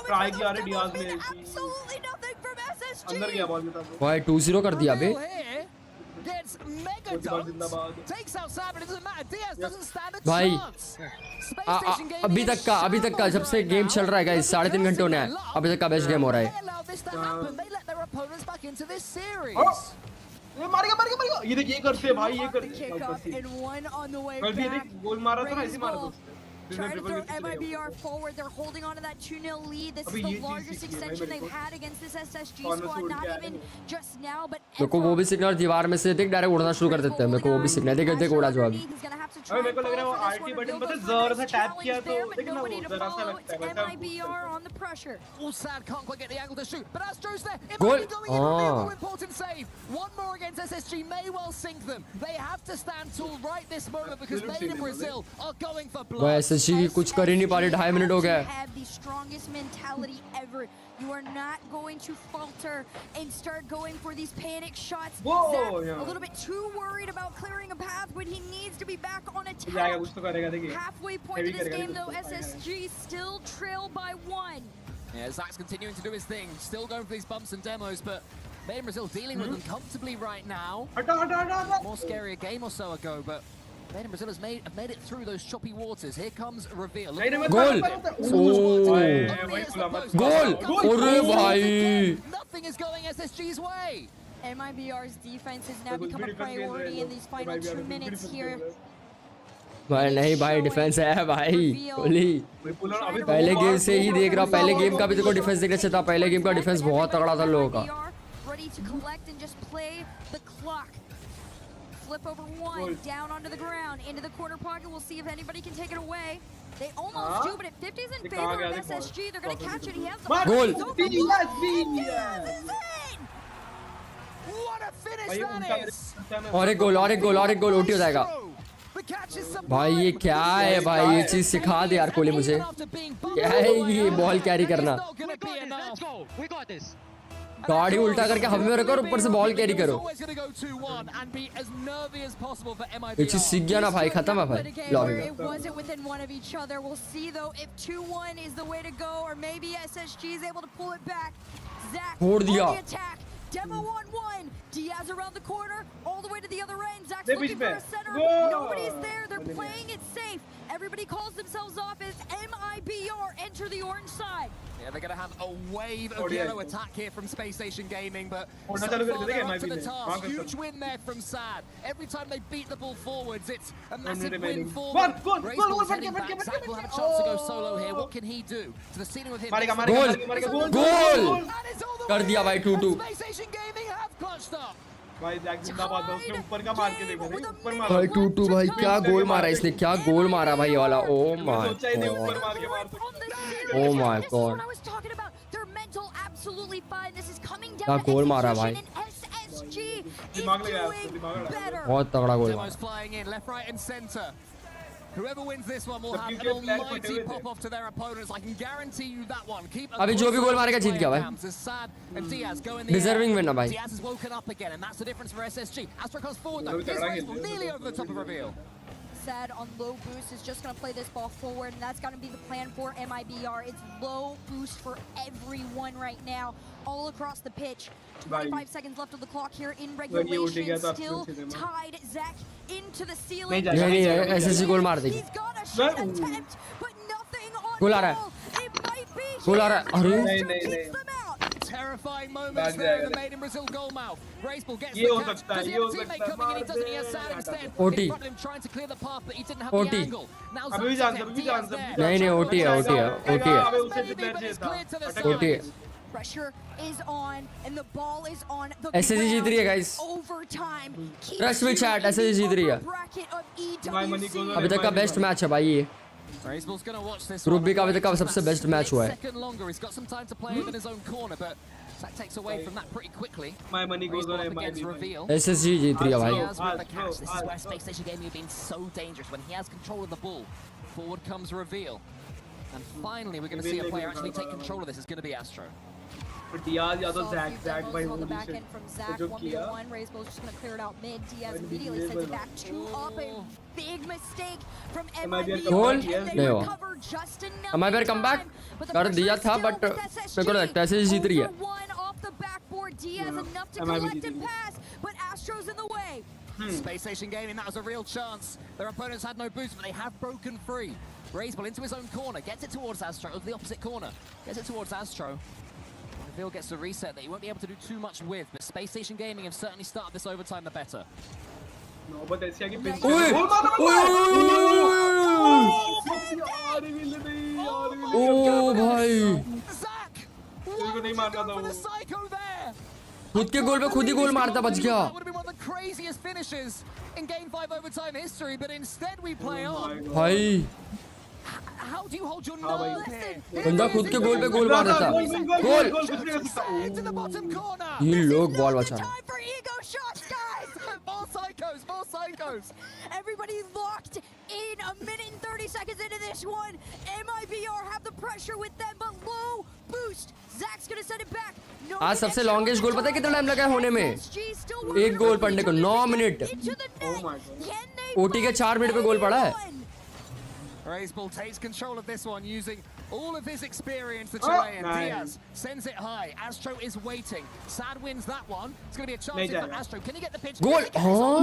ट्राई किया रे डियाज ने अंदर गया बॉल में था। भाई 2-0 कर दिया बे। Gets mega dunked. Takes out Sam, it doesn't matter. Diaz doesn't stand a भाई chance. अभी तक का जब से गेम चल रहा है गाइस 3.5 घंटे होने हैं, अभी तक का बेस्ट गेम हो रहा है। They let their opponents back into this series. ये मारेगा ये देख ये करते हैं भाई ये करते हैं। And one on the way कल भी देख गोल मारा था ना ऐसे मारा था। Trying to throw MIBR forward. They're holding on to that 2-0 lead. This is the largest extension they've had against this SSG squad. Not even just now, but मेरे को वो भी सिग्नल दीवार में से देख डायरेक्ट उड़ना शुरू कर देते हैं मेरे को वो भी सिग्नल देख देख उड़ा जो अभी अबे मेरे को लग रहा है वो आरटी बटन पता जरा सा टैप किया तो देख ना वो जरा सा लगता है वैसा MIBR on the pressure. All sad, can't quite get the angle to shoot, but Astro's there. It Goal. might be going in. Reveal, important save. One more against SSG may well sink them. They have to stand tall right this moment because Made in Brazil are going for blood. वो SSG की कुछ कर ही नहीं पा रही 2.5 minute हो गए Have the strongest mentality ever. You are not going to falter and start going for these panic shots. Whoa, Zach, yeah. a little bit too worried about clearing a path when he needs to be back on attack. जाएगा कुछ तो करेगा देखिए Halfway point of this game though, SSG still trail by 1. Yeah, Zach's continuing to do his thing, still going for these bumps and demos, but Made in Brazil dealing with them comfortably right now. More scary a game or so ago, but Made in Brazil has made it through those choppy waters. Here comes reveal. गोल गोल अरे भाई Nothing is going SSG's way. MIBR's defense has now become a priority in these final 2 minutes here. भाई नहीं भाई defence है भाई कोहली पहले game से ही देख रहा पहले गेम का भी देखो डिफेंस देखना चाहिए था पहले गेम का डिफेंस बहुत तगड़ा था लोगों का Ready to collect and just play the clock. Flip over 1 down onto the ground into the corner pocket. We'll see if anybody can take it away. They almost do, but if 50's in favor of SSG, they're going to catch it. He has the goal. What a finish that is! और एक गोल OT हो जाएगा भाई ये क्या है भाई ये चीज सिखा दे यार कोहली मुझे क्या है ये बॉल कैरी करना गाड़ी उल्टा करके हवा में रखो और ऊपर से बॉल कैरी करो ये चीज सीख गया ना भाई खत्म है भाई लॉबी में छोड़ दिया Demo 1-1. Diaz around the corner, all the way to the other end. Zach's They looking beat for a me. center. Whoa. Nobody's there. They're playing it safe. Everybody calls themselves off as MIBR. Enter the orange side. Yeah, they're going to have a wave of yellow attack here from Space Station Gaming, but so far they're they're up to the task. Huge win there from Sad. Every time they beat the ball forwards, it's a massive win for them. Raiseball's heading back. Zach will have a chance to go solo here. What can he do? To the ceiling with him. गोल कर दिया भाई 2-2 Space Station Gaming have clutched up. भाई Jack जिंदाबाद है उसने ऊपर का मार के देखो ऊपर मारा भाई 2-2 भाई क्या गोल मारा इसने क्या गोल मारा भाई ये वाला ओ माय सोचा ही नहीं ऊपर मार के मार ओ माय गॉड क्या गोल मारा भाई दिमाग लगा बहुत तगड़ा गोल मारा Flying in left, right, and center. Whoever wins this one will have an almighty pop off to their opponents. I can guarantee you that one. Keep अभी जो भी गोल मारेगा जीत गया भाई डिजर्विंग विन ना भाई Diaz has woken up again, and that's the difference for SSG. Astro comes forward though. Here's Raiseball, nearly over the top of reveal. Sad on low boost is just going to play this ball forward, and that's going to be the plan for MIBR. It's low boost for everyone right now, all across the pitch. 25 seconds left of the clock here in regulation. Still tied Zach into the ceiling. नहीं SSG गोल मार देगी He's got a shot attempt, but nothing on गोल आ रहा है It might be. गोल आ रहा है अरे Terrifying moments there in the Made in Brazil goal mouth. Raiseball gets the catch. Does he have a teammate coming in? He doesn't. He has Sad instead. In front of him trying to clear the path, but he didn't have the angle. Now Zach's Diaz there. नहीं OT है Pressure is on and the ball is on the SSG जीत रही है guys overtime. Trust में chat SSG जीत रही है अभी तक का बेस्ट मैच है भाई ये Raiseball's going to watch this group B का अभी तक का सबसे बेस्ट मैच हुआ है second longer. He's got some time to play within his own corner, but Zach takes away from that pretty quickly. My money goes on against reveal. SSG जीत रही है भाई Diaz with the catch. This is where Space Station Gaming have been so dangerous. When he has control of the ball, forward comes reveal. And finally we're going to see a player actually take control of this. It's going to be Astro. Diaz या तो Zach भाई on the back end from Zach. 1v1. Raiseball's just going to clear it out mid. Diaz immediately sends it back 2 up. A big mistake from MIBR. गोल नहीं हुआ MIBR comeback कर दिया था but मेरे को लगता है SSG जीत रही है Diaz enough to collect and pass, but Astro's in the way. Space Station Gaming, that was a real chance. Their opponents had no boost, but they have broken free. Raiseball into his own corner, gets it towards Astro, over the opposite corner. Gets it towards Astro. Reveal gets a reset that he won't be able to do too much with, but Space Station Gaming have certainly started this overtime the better. No, but that's ओ भाई तेरे को नहीं मारना था वो। खुद के गोल पे खुद ही गोल मारता, बच गया। Craziest finishes in Game 5 overtime history, but instead we play on. भाई How do you hold your nerve here? बंदा खुद के गोल पे गोल मार देता। गोल Into the bottom corner. ये लोग बॉल बचाना। For ego shots, guys. More psychos, more psychos. Everybody locked in a minute and 30 seconds into this one. MIBR have the pressure with them, but low boost. Zach's gonna send it back. No, आज सबसे longest गोल पता है कितना time लगा है होने में? एक गोल पड़ने को 9 मिनट। ओटी के 4 मिनट पे गोल पड़ा है। Raiseball takes control of this one using all of his experience. The Chilean Diaz sends it high. Astro is waiting. Sad wins that one. It's going to be a chance for Astro. Can he get the pitch? गोल हाँ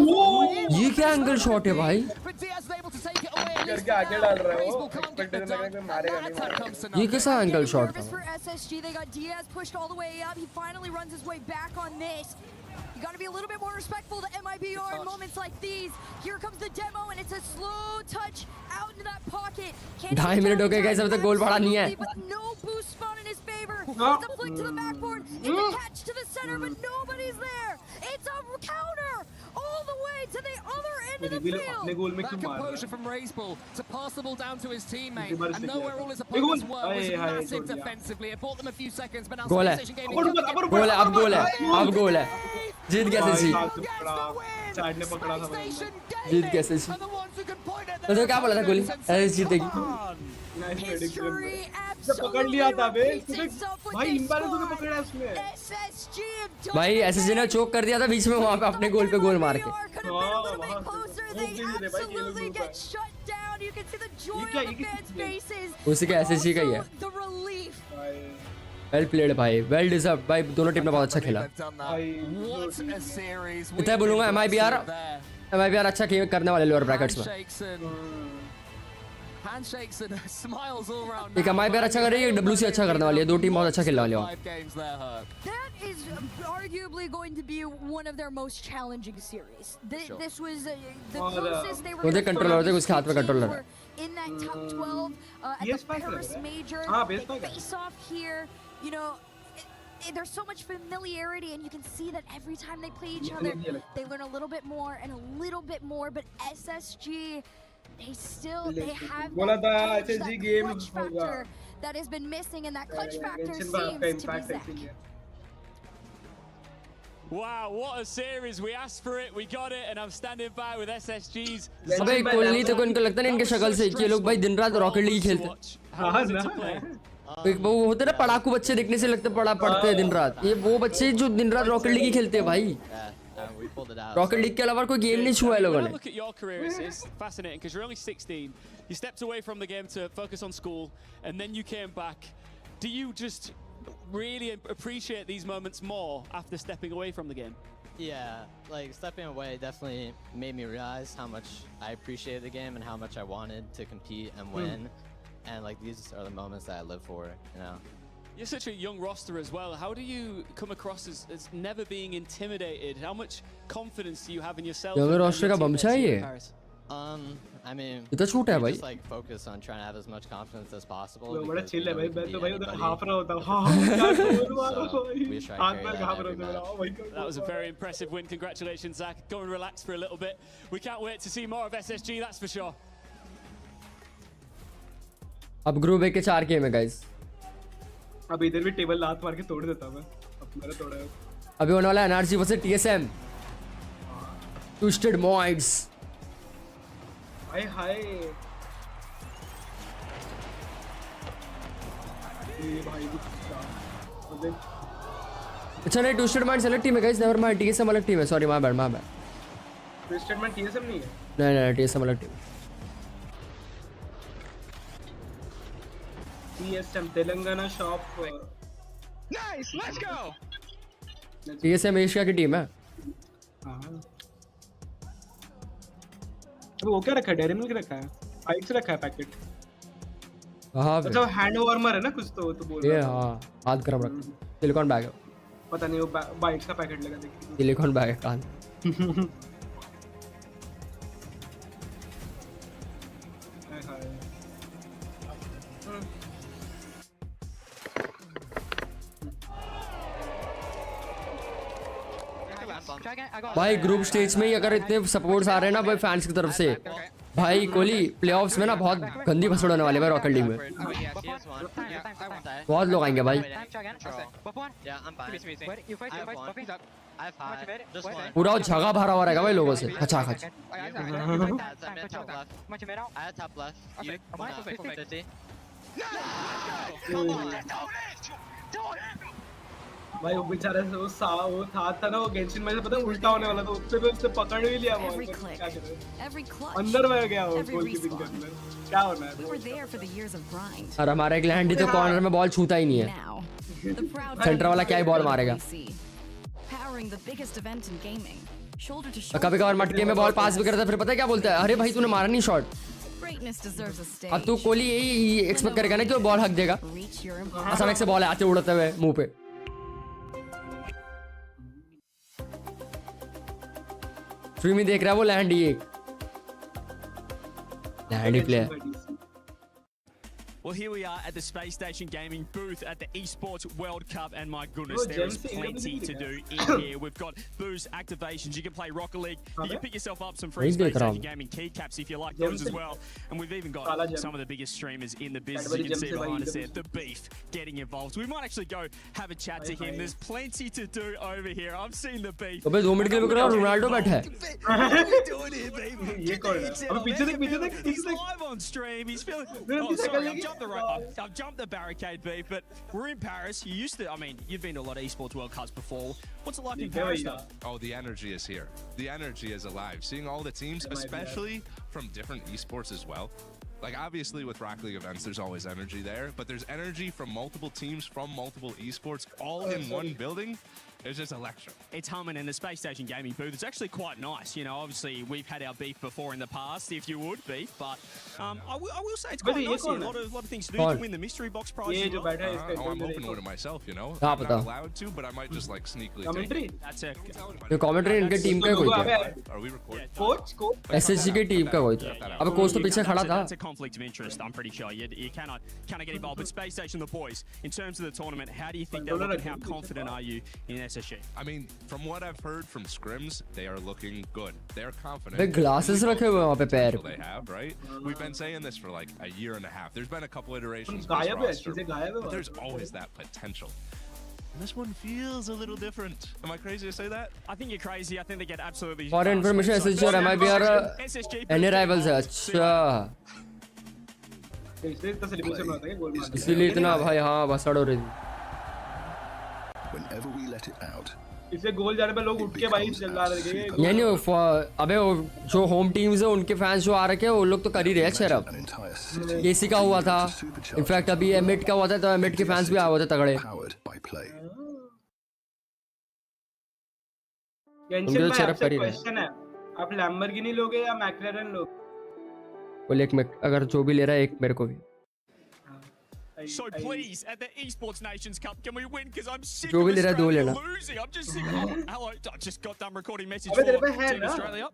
ये क्या angle shot है भाई? But Diaz is able to take it away. करके आगे डाल रहा है वो। एक्सपेक्टेड लग रहा है कि मारेगा नहीं। ये कैसा एंगल शॉट था? For SSG, they got Diaz pushed all the way up. He finally runs his way back on this. You got to be a little bit more respectful to MIBR in moments like these. Here comes the demo, and it's a slow touch out into that pocket. 2.5 minute हो गए guys, अभी तक गोल पड़ा नहीं है। But no boost spawn in his favor. It's a flick to the backboard. It's a catch to the center, but nobody's there. It's a counter all the way to the other end of the field. That composure from Raiseball to pass the ball down to his teammate, and know where all his opponents were was massive defensively. It bought them a few seconds, but now गोल है, गोल है, अब गोल है, अब गोल है। जीत गया सची। ने पकड़ा था भाई। जीत गया सची। तो क्या बोला था गोली? ऐसे जीतेगी। पकड़ लिया था बे। भाई इंबैलेंस होके पकड़ा उसने। भाई एसएसजी ने चोक कर दिया था बीच में वहाँ पे अपने गोल पे गोल मार के। उसी का एसएसजी का ही है। वेल प्लेड भाई, वेल डिजर्व भाई, दोनों टीम ने बहुत अच्छा खेला। इतना बोलूंगा एमआईबीआर अच्छा खेल करने वाले लोअर ब्रैकेट्स में। एक एमआईबीआर अच्छा कर रही है, एक डब्ल्यूसी अच्छा करने वाली है, दो टीम बहुत अच्छा खेलने वाली है। Is arguably going to be one of their most challenging series. This was the closest they were. वो कंट्रोलर होते उसके हाथ में कंट्रोलर है। In that top 12 at the Paris Major, they face off here. You know, there's so much familiarity, and you can see that every time they play each other, they learn a little bit more and a little bit more. But SSG, they have that clutch factor that has been missing, and that clutch factor seems to be Zach. Wow, what a series. We asked for it, we got it, and I'm standing by with SSG's. अबे कोई नहीं तो इनको लगता नहीं इनके शक्ल से कि ये लोग भाई दिन रात रॉकेट लीग खेलते हैं। वो होते ना पढ़ाकू बच्चे देखने से लगते पढ़ते हैं दिन रात। ये वो बच्चे जो दिन रात रॉकेट लीग ही खेलते हैं भाई। रॉकेट लीग के अलावा कोई गेम नहीं छुआ है लोगों ने। Look at your career, it's fascinating because you're only 16. You stepped away from the game to focus on school, and then you came back. Do you just really appreciate these moments more after stepping away from the game? Yeah, like stepping away definitely made me realize how much I appreciated the game and how much I wanted to compete and win. And like these are the moments that I live for, you know. You're such a young roster as well. How do you come across as never being intimidated? How much confidence do you have in yourself? young roster का बमचा है ये। I mean, इतना छोटा है भाई। just like focus on trying to have as much confidence as possible. बड़ा chill है भाई, मैं तो भाई उधर हाफ रहा होता हूँ। That was a very impressive win. Congratulations, Zach. Go and relax for a little bit. We can't wait to see more of SSG, that's for sure. अब ग्रुप ए के 4 गेम है गाइस। अब इधर भी table लात मार के तोड़ देता मैं। अब मेरा तोड़ा है। अभी होने वाला है एनआरजी वर्सेस टीएसएम। ट्विस्टेड मॉइड्स। हाय हाय। ये भाई अच्छा नहीं, ट्विस्टेड माइंड्स अलग टीम है गाइस, नेवर माइंड, टीएसएम अलग टीम है। Sorry my bad. Twisted mind TSM नहीं है? नहीं टीएसएम अलग team. TSM Telangana shop. Nice, let's go. TSM Asia की टीम है। हाँ। अब वो क्या रखा है? डेयरी मिल्क रखा है, बाइट्स रखा है पैकेट। हाँ अच्छा हैंड वार्मर है ना कुछ तो बोल ये हाँ हाथ गरम रख। सिलिकॉन बैग है, पता नहीं वो बाइट्स का पैकेट लगा देखिए। सिलिकॉन बैग है कान। भाई ग्रुप स्टेज में ही अगर इतने सपोर्ट्स आ रहे हैं ना भाई फैंस की तरफ से, भाई कोहली प्लेऑफ्स में ना बहुत गंदी फसड़ होने वाली है भाई रॉकेट लीग में। बहुत लोग आएंगे भाई, पूरा जगह भरा हुआ रहेगा भाई लोगों से खचा खच। भाई वो बेचारे से वो था ना वो गेंशिन में से पता है उल्टा होने वाला था, उससे भी उसने पकड़ भी लिया वो। क्या करे अंदर में गया वो गोलकीपिंग के अंदर, क्या होना है। और हमारा एक लैंडी तो कॉर्नर में बॉल छूता ही नहीं है, सेंटर वाला क्या ही बॉल मारेगा। कभी कभार मटके में बॉल पास भी करता है, फिर पता है क्या बोलता है, अरे भाई तूने मारा नहीं शॉट। अब तू कोहली यही एक्सपेक्ट करेगा ना कि वो बॉल हक देगा, अचानक से बॉल आते उड़ते हुए मुंह पे। स्ट्रीम में देख रहा है वो लैंडी, एक लैंडी player. Well, here we are at the Space Station Gaming booth at the Esports World Cup, and my goodness, there is plenty to do in here. We've got boost activations. You can play Rocket League. You can pick yourself up some free Space Station Gaming keycaps if you like those as well. And we've even got some of the biggest streamers in the business. You can see behind us there, the Beef getting involved. We might actually go have a chat to him. There's plenty to do over here. I've seen the Beef. अबे 2 minute के लिए रुक रहा हूँ, Ronaldo बैठा है। What are we doing here, Beef? ये कौन है? अबे पीछे देख। He's live on stream. He's feeling. Oh, sorry, I've jumped the barricade, Beef, but we're in Paris. You used to, I mean, you've been to a lot of Esports World Cups before. What's it like in Paris, though? Oh, the energy is here. The energy is alive. Seeing all the teams, especially from different esports as well. Like, obviously, with Rocket League events, there's always energy there, but there's energy from multiple teams, from multiple esports, all in one building. It's just electric. It's humming, and the Space Station Gaming booth is actually quite nice. You know, obviously, we've had our beef before in the past, if you would, Beef, but I will say it's quite nice here. A lot of things to do. You can win the mystery box prize as well. Oh, I'm open with it myself, you know? हाँ, I'm not allowed to, but I might just, like, sneakily take it. That's it. ये commentary इनके team का कोई था, Are we recording? Coach SSG की team का कोई था। अब कोच तो पीछे खड़ा था। That's a conflict of interest, I'm pretty sure. You cannot get involved. But Space Station, the boys, in terms of the tournament, how do you think they're looking? How confident are you in SSG? I mean, from what I've heard from scrims, they are looking good. They're confident. The glasses रखे हुए हैं वहाँ पे पैर। They have, right? We've been saying this for like a year and a half. There's been a couple iterations of this roster, but there's always that potential. And this one feels a little different. Am I crazy to say that? I think you're crazy. I think they get absolutely. For information, SSG और MIB are any rivals है। अच्छा। इसीलिए इतना भाई हाँ बसड़ हो रही थी। Whenever we let it out. इसे गोल जाने पे लोग उठ के भाई चिल्ला रहे हैं। ये नहीं, अबे जो होम टीम्स है उनके फैंस जो आ रखे हैं वो लोग तो कर ही रहे हैं चेयरअप। केसी का हुआ था, इनफैक्ट अभी एमिट का हुआ था तो एमिट के फैंस भी आए हुए थे तगड़े। गेंशिन भाई आपसे क्वेश्चन है, आप लैम्बोर्गिनी लोगे या मैक्लेरन लोगे? बोल एक में अगर जो भी ले रहा है एक मेरे को भी। So please, at the Esports Nations Cup, can we win? Because I'm sick जो of भी ले रहा है दो Australia लेना। losing. I'm just sick. Oh, hello, I just got done recording message for Team Australia.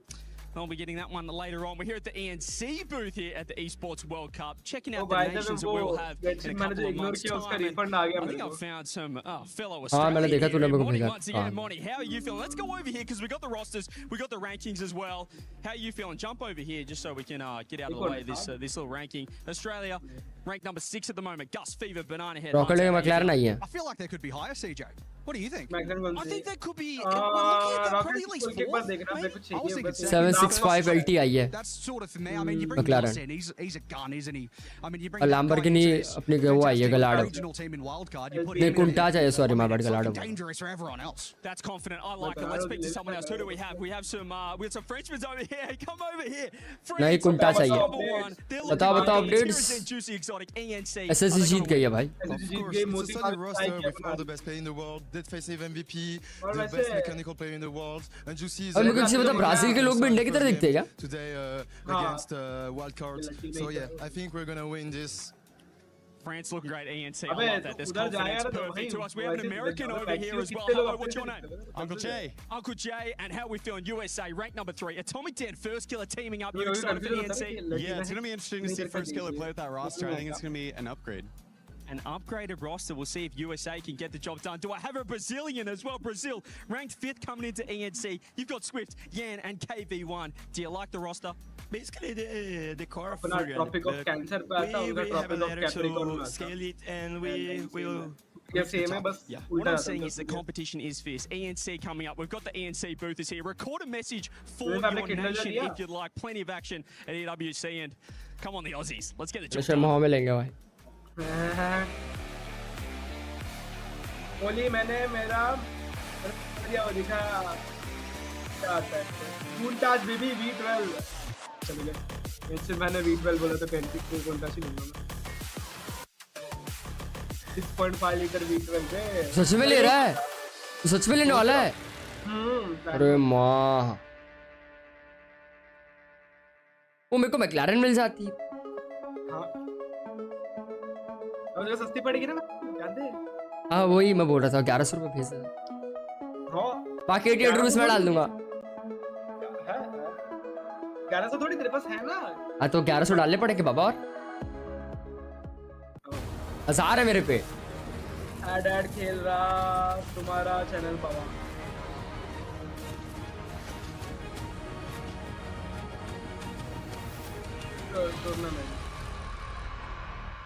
I'll be getting that one later on. We're here at the ENC booth here at the Esports World Cup, checking out the nations that we'll have in a couple of months' time. And I think I've found some fellow Australians. Monty, once again, Monty, how are you feeling? Let's go over here because we got the rosters, we got the rankings as well. How are you feeling? Jump over here just so we can get out of the way this little ranking. Australia ranked number 6 at the moment. Gus Fever, Banana Head. Rocket League McLaren आई है। I feel like they could be higher, CJ. What do you think? I think they could be. We're looking at probably at least 4th. I was thinking 765 LT आई है। That's sort of for me. I mean, you bring McLaren. Ross in. He's a gun, isn't he? I mean, you bring Lamborghini अपनी वो आई है गलाडो। regional team in wildcard. You put नहीं कुंटा चाहिए sorry my bad गलाडो। dangerous for everyone else. That's confident. I like it. Let's speak to someone else. Who do we have? We have some Frenchmen over here. Come over here. नहीं कुंटा चाहिए। बताओ updates. SSG जीत गई है भाई। All the best player in the world, dead face MVP, the best mechanical player in the world, and Juicy is. और मुझे किसी पता ब्राजील के लोग भी इंडिया की तरह दिखते हैं क्या? Today against wildcard. So yeah, I think we're gonna win this. France looking great, ENC. I love that. There's confidence perfect to us. We have an American over here as well. Hello, what's your name? Uncle Jay. Uncle Jay, and how are we feeling? USA, ranked number 3. Atomic Dan, first killer teaming up. You excited for ENC? Yeah, it's going to be interesting to see First Killer play with that roster. I think it's going to be an upgrade. an upgraded roster. We'll see if USA can get the job done. Do I have a Brazilian as well? Brazil, ranked 5th coming into ENC. You've got Swift, Yan, and KV1. Do you like the roster? Basically, the core of अपना topic of cancer पे आता है, उनका topic of Capricorn में आता है. scale it and we will. ये same है बस. What I'm saying is the competition is fierce. ENC coming up. We've got the ENC boothers here. Record a message for your nation if you'd like. Plenty of action at EWC, and come on the Aussies. Let's get the job done. में लेंगे भाई. ओली मैंने मेरा दिखा क्या आता है कूलटाच baby V12 चल गए इससे मैंने V12 बोला तो 20 को कूलटाच ही लूंगा मैं 6.5 लीटर V12 पे सच में ले रहा है तो सच में लेने वाला है अरे माँ वो मेरे को मैक्लारन मिल जाती हाँ और जो सस्ती पड़ेगी ना याद है हाँ वही मैं बोल रहा था 1100 रुपये भेज देना हाँ बाकी 88 रुपीस में डाल दूंगा 1100 थोड़ी तेरे पास है ना हाँ तो 1100 डालने पड़ेंगे बाबा और 1000 है मेरे पे ऐड खेल रहा तुम्हारा चैनल पावा टूर्नामेंट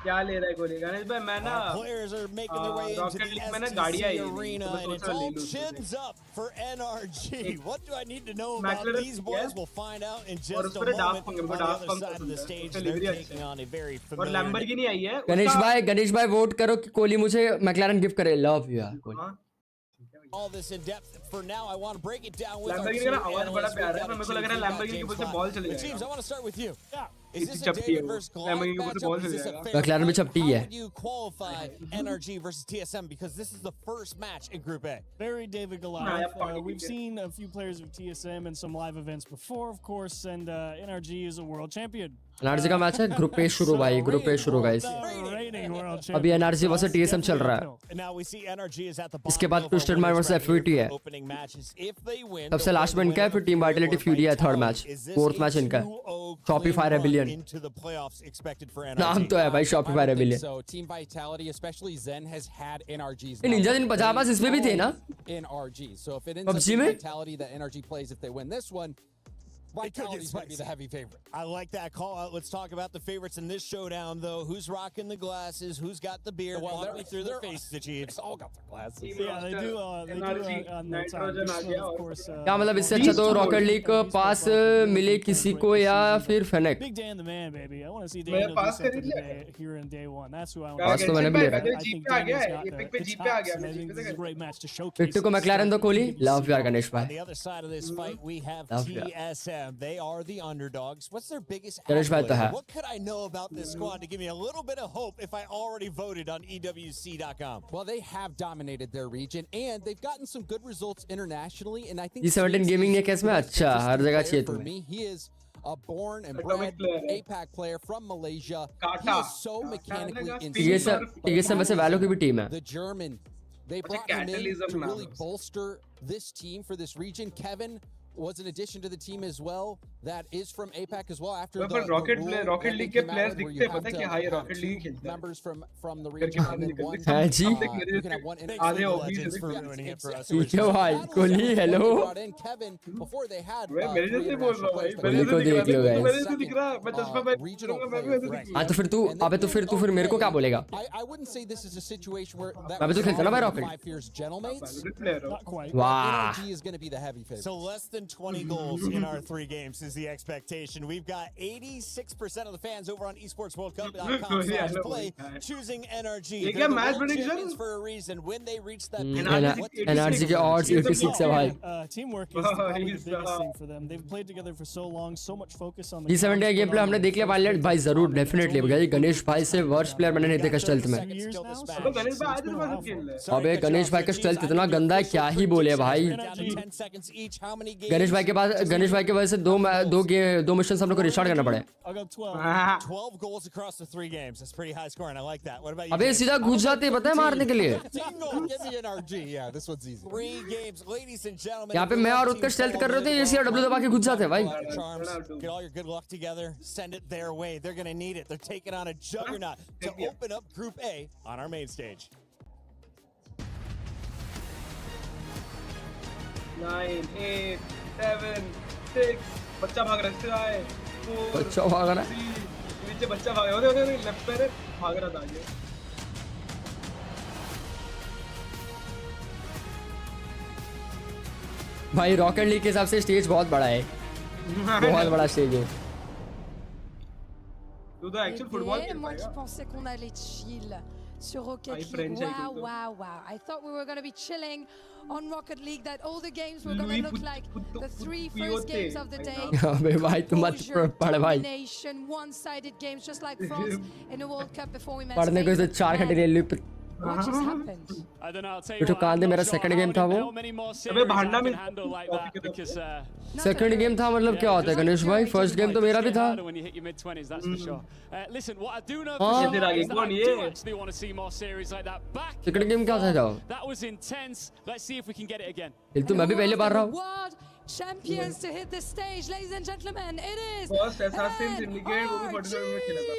क्या ले रहा है कोहली गणेश भाई मैं ना रॉकेट लीग में ना गाड़ियां आई arena and it's all chins up for NRG. What do I need to know about these boys? We'll find out in just a moment. On the other side of the stage, they're taking on a very और Lamborghini आई है गणेश भाई vote करो कि कोहली मुझे McLaren gift करे love you यार all this in depth. For now, I want to break it down with our Lamborghini का आवाज बड़ा प्यारा है मेरे को लग रहा है Lamborghini के ऊपर से बॉल चले जाएगा James, I want to start with you. Yeah. Is this a David versus Goliath matchup? Is this a fair McLaren में चपटी है How would you qualify NRG versus TSM because this is the first match in Group A? Very David Goliath. We've seen a few players of TSM in some live events before, of course, and NRG is a world champion. NRG का match है group A शुरू भाई group A शुरू guys अभी NRG versus TSM चल रहा है इसके बाद ट्विस्टेड माइंड वर्सेस एफवीटी है सबसे लास्ट में इनका है फिर टीम वाइटलिटी फ्यूरी है थर्ड मैच फोर्थ मैच इनका है शॉपिफाई रेबिलियन नाम तो है भाई शॉपिफाई रेबिलियन ये निंजा दिन पजामास इसमें भी थे ना पबजी में Vitality is going to be the heavy favorite. I like that call out. Let's talk about the favorites in this showdown, though. Who's rocking the glasses? Who's got the beard? Walk me through their faces, the Chiefs. All got the glasses. Yeah, they do. They do on that side. Of course. क्या मतलब इससे अच्छा तो rocket league पास मिले किसी को या फिर फेनेक Big Dan the man, baby. I want to see Dan do something here in day one. That's who I want. पास तो मैंने भी ले रहा I think Dan's got the chops, and I think this is a great match to showcase. पिट्टू को McLaren दो Kohli love यार Ganesh On भाई the other side of this fight, we have TSM. They are the underdogs. What's their biggest Ganesh भाई तो है What could I know about this squad to give me a little bit of hope if I already voted on EWC.com? Well, they have dominated their region and they've gotten some good results internationally. And I think G17 gaming ने कैसे में अच्छा हर जगह चाहिए for तुम्हें me, he is a born and bred APAC player from Malaysia. He is so mechanically insane. TSM वैसे वैलो की भी टीम है The German, they brought him in to really bolster this team for this region. Kevin was an addition to the team as well. That is from APAC as well. After the Rocket League के players दिखते हैं पता है कि हाँ ये Rocket League खेलते हैं members from the region and then one हाँ जी you can have one आधे OBs for ruining it for us. ठीक है भाई Kohli hello brought in Kevin before they had मेरे जैसे बोल रहा हूँ भाई कोहली को देख लो गाइस मेरे जैसे दिख रहा है मैं चश्मा पहन मैं भी वैसे दिख रहा हाँ तो फिर तू अबे तो फिर मेरे को क्या बोलेगा I wouldn't say this is a situation where that अबे तो खेलता ना भाई rocket 5 years gentlemates. Not quite. वाह NRG is going to be the heavy favorite. So less than 20 goals in our 3 games is the expectation. We've got 86% of the fans over on esportsworldcup.com/play choosing NRG. ये क्या match prediction for a reason. When they reach that NRG के odds 86 है भाई Teamwork is probably the biggest thing for them. They've played together for so long, so much focus on the G7 का game play हमने देख लिया violet भाई जरूर definitely भाई गणेश भाई से वर्स्ट प्लेयर मैंने नहीं देखा स्टेल्थ में गणेश भाई आज तो खेल रहे अबे गणेश भाई का स्टेल्थ इतना गंदा है क्या ही बोले भाई गणेश भाई के पास गणेश भाई के वजह से दो मिशन हम लोग को रिस्टार्ट करना पड़े 12 goals across the 3 games. That's pretty high scoring. I like that. What about you? अबे सीधा घुस जाते हैं पता है मारने के लिए। Give me an RG. Yeah, this one's easy. 3 games, ladies and gentlemen. यहाँ पे मैं और उत्कर्ष स्टेल्थ कर रहे थे, ये सीधा W दबा के घुस जाते हैं भाई। Get all your good luck together. Send it their way. They're going to need it. They're taking on a juggernaut to open up Group A on our main stage. 9, 8, 7, 6 बच्चा भाग रहा है 4 बच्चा भाग रहा है नीचे बच्चा भाग रहा है लेफ्ट पैर भाग रहा था आगे भाई रॉकेट लीग के हिसाब से स्टेज बहुत बड़ा है बहुत बड़ा स्टेज है तू तो एक्चुअल फुटबॉल खेलता है moi qui pensais qu'on allait chill sur Rocket League. Wow. I thought we were going to be chilling on Rocket League, that all the games were going to look like the 3 first games of the day. अबे भाई तुम मत पढ़ भाई one-sided games just like France in the World Cup before we met. पढ़ने को तो 4 घंटे ले ली What just happened? I don't know. I'll tell ये you तो what, कांदे I'm मेरा not sure second how game था वो many more series I can handle like that because second game था मतलब क्या होता है गणेश भाई फर्स्ट गेम तो मेरा भी था when you hit your mid-20s, that's for sure. Listen, what I do know हाँ for sure is that I do actually want to see more series like that back. Second game क्या था जाओ That was intense. Let's see if we can get it again. दिल तो मैं भी पहले बार रहा हूँ World champions to hit the stage, ladies and gentlemen. It is First Assassin's Syndicate वो भी 45 मिनट खेला था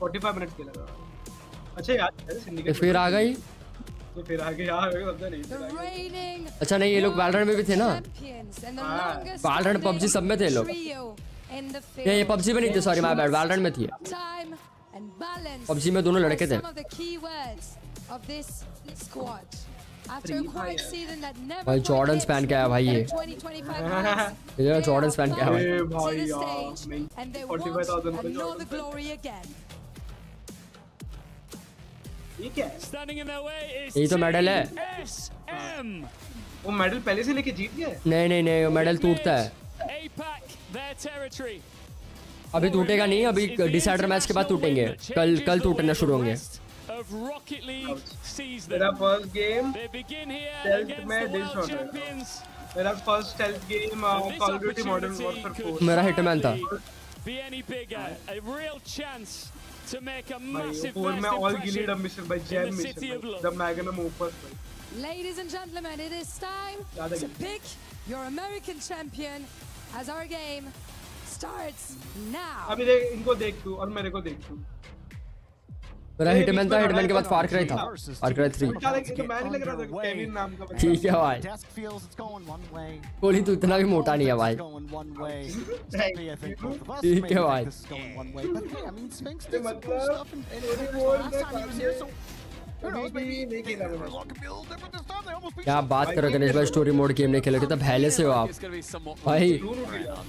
45 मिनट खेला था अच्छा यार सिंडिकेट फिर आ गई तो फिर आगे यार पता नहीं अच्छा नहीं ये लोग वैलोरेंट में भी थे ना वैलोरेंट पबजी सब में थे लोग ये पबजी में नहीं थे सॉरी माय बैड वैलोरेंट में थी पबजी में दोनों लड़के थे भाई जॉर्डन्स पहन के आया भाई ये जॉर्डन्स पहन के आया भाई यार 45,000 Standing in their way is यही तो मेडल है SM. वो मेडल पहले से लेके जीत गए नहीं वो मेडल टूटता है APAC their territory. अभी टूटेगा नहीं अभी डिसाइडर मैच के बाद टूटेंगे कल टूटना शुरू होंगे Of Rocket League sees them. मेरा first game They begin here stealth against में the डिश world होता champions. है मेरा first stealth game call of duty modern warfare 4 मेरा हिटमैन था Be any bigger? A real chance to make a massive और मैं ऑल गिलीड impression मिशन बाय जैम मिशन the magnum opus Ladies and gentlemen, it is time to pick your American champion as our game starts now. अभी देख इनको देख तू और मेरे को देख तू मेरा हिटमैन था हिटमैन के बाद फार क्राई था फार क्राई 3 केविन नाम का ठीक है भाई कोहली तो इतना भी मोटा नहीं है भाई ठीक है भाई क्या बात करो गणेश भाई स्टोरी मोड गेम नहीं खेलो कितना पहले से हो आप भाई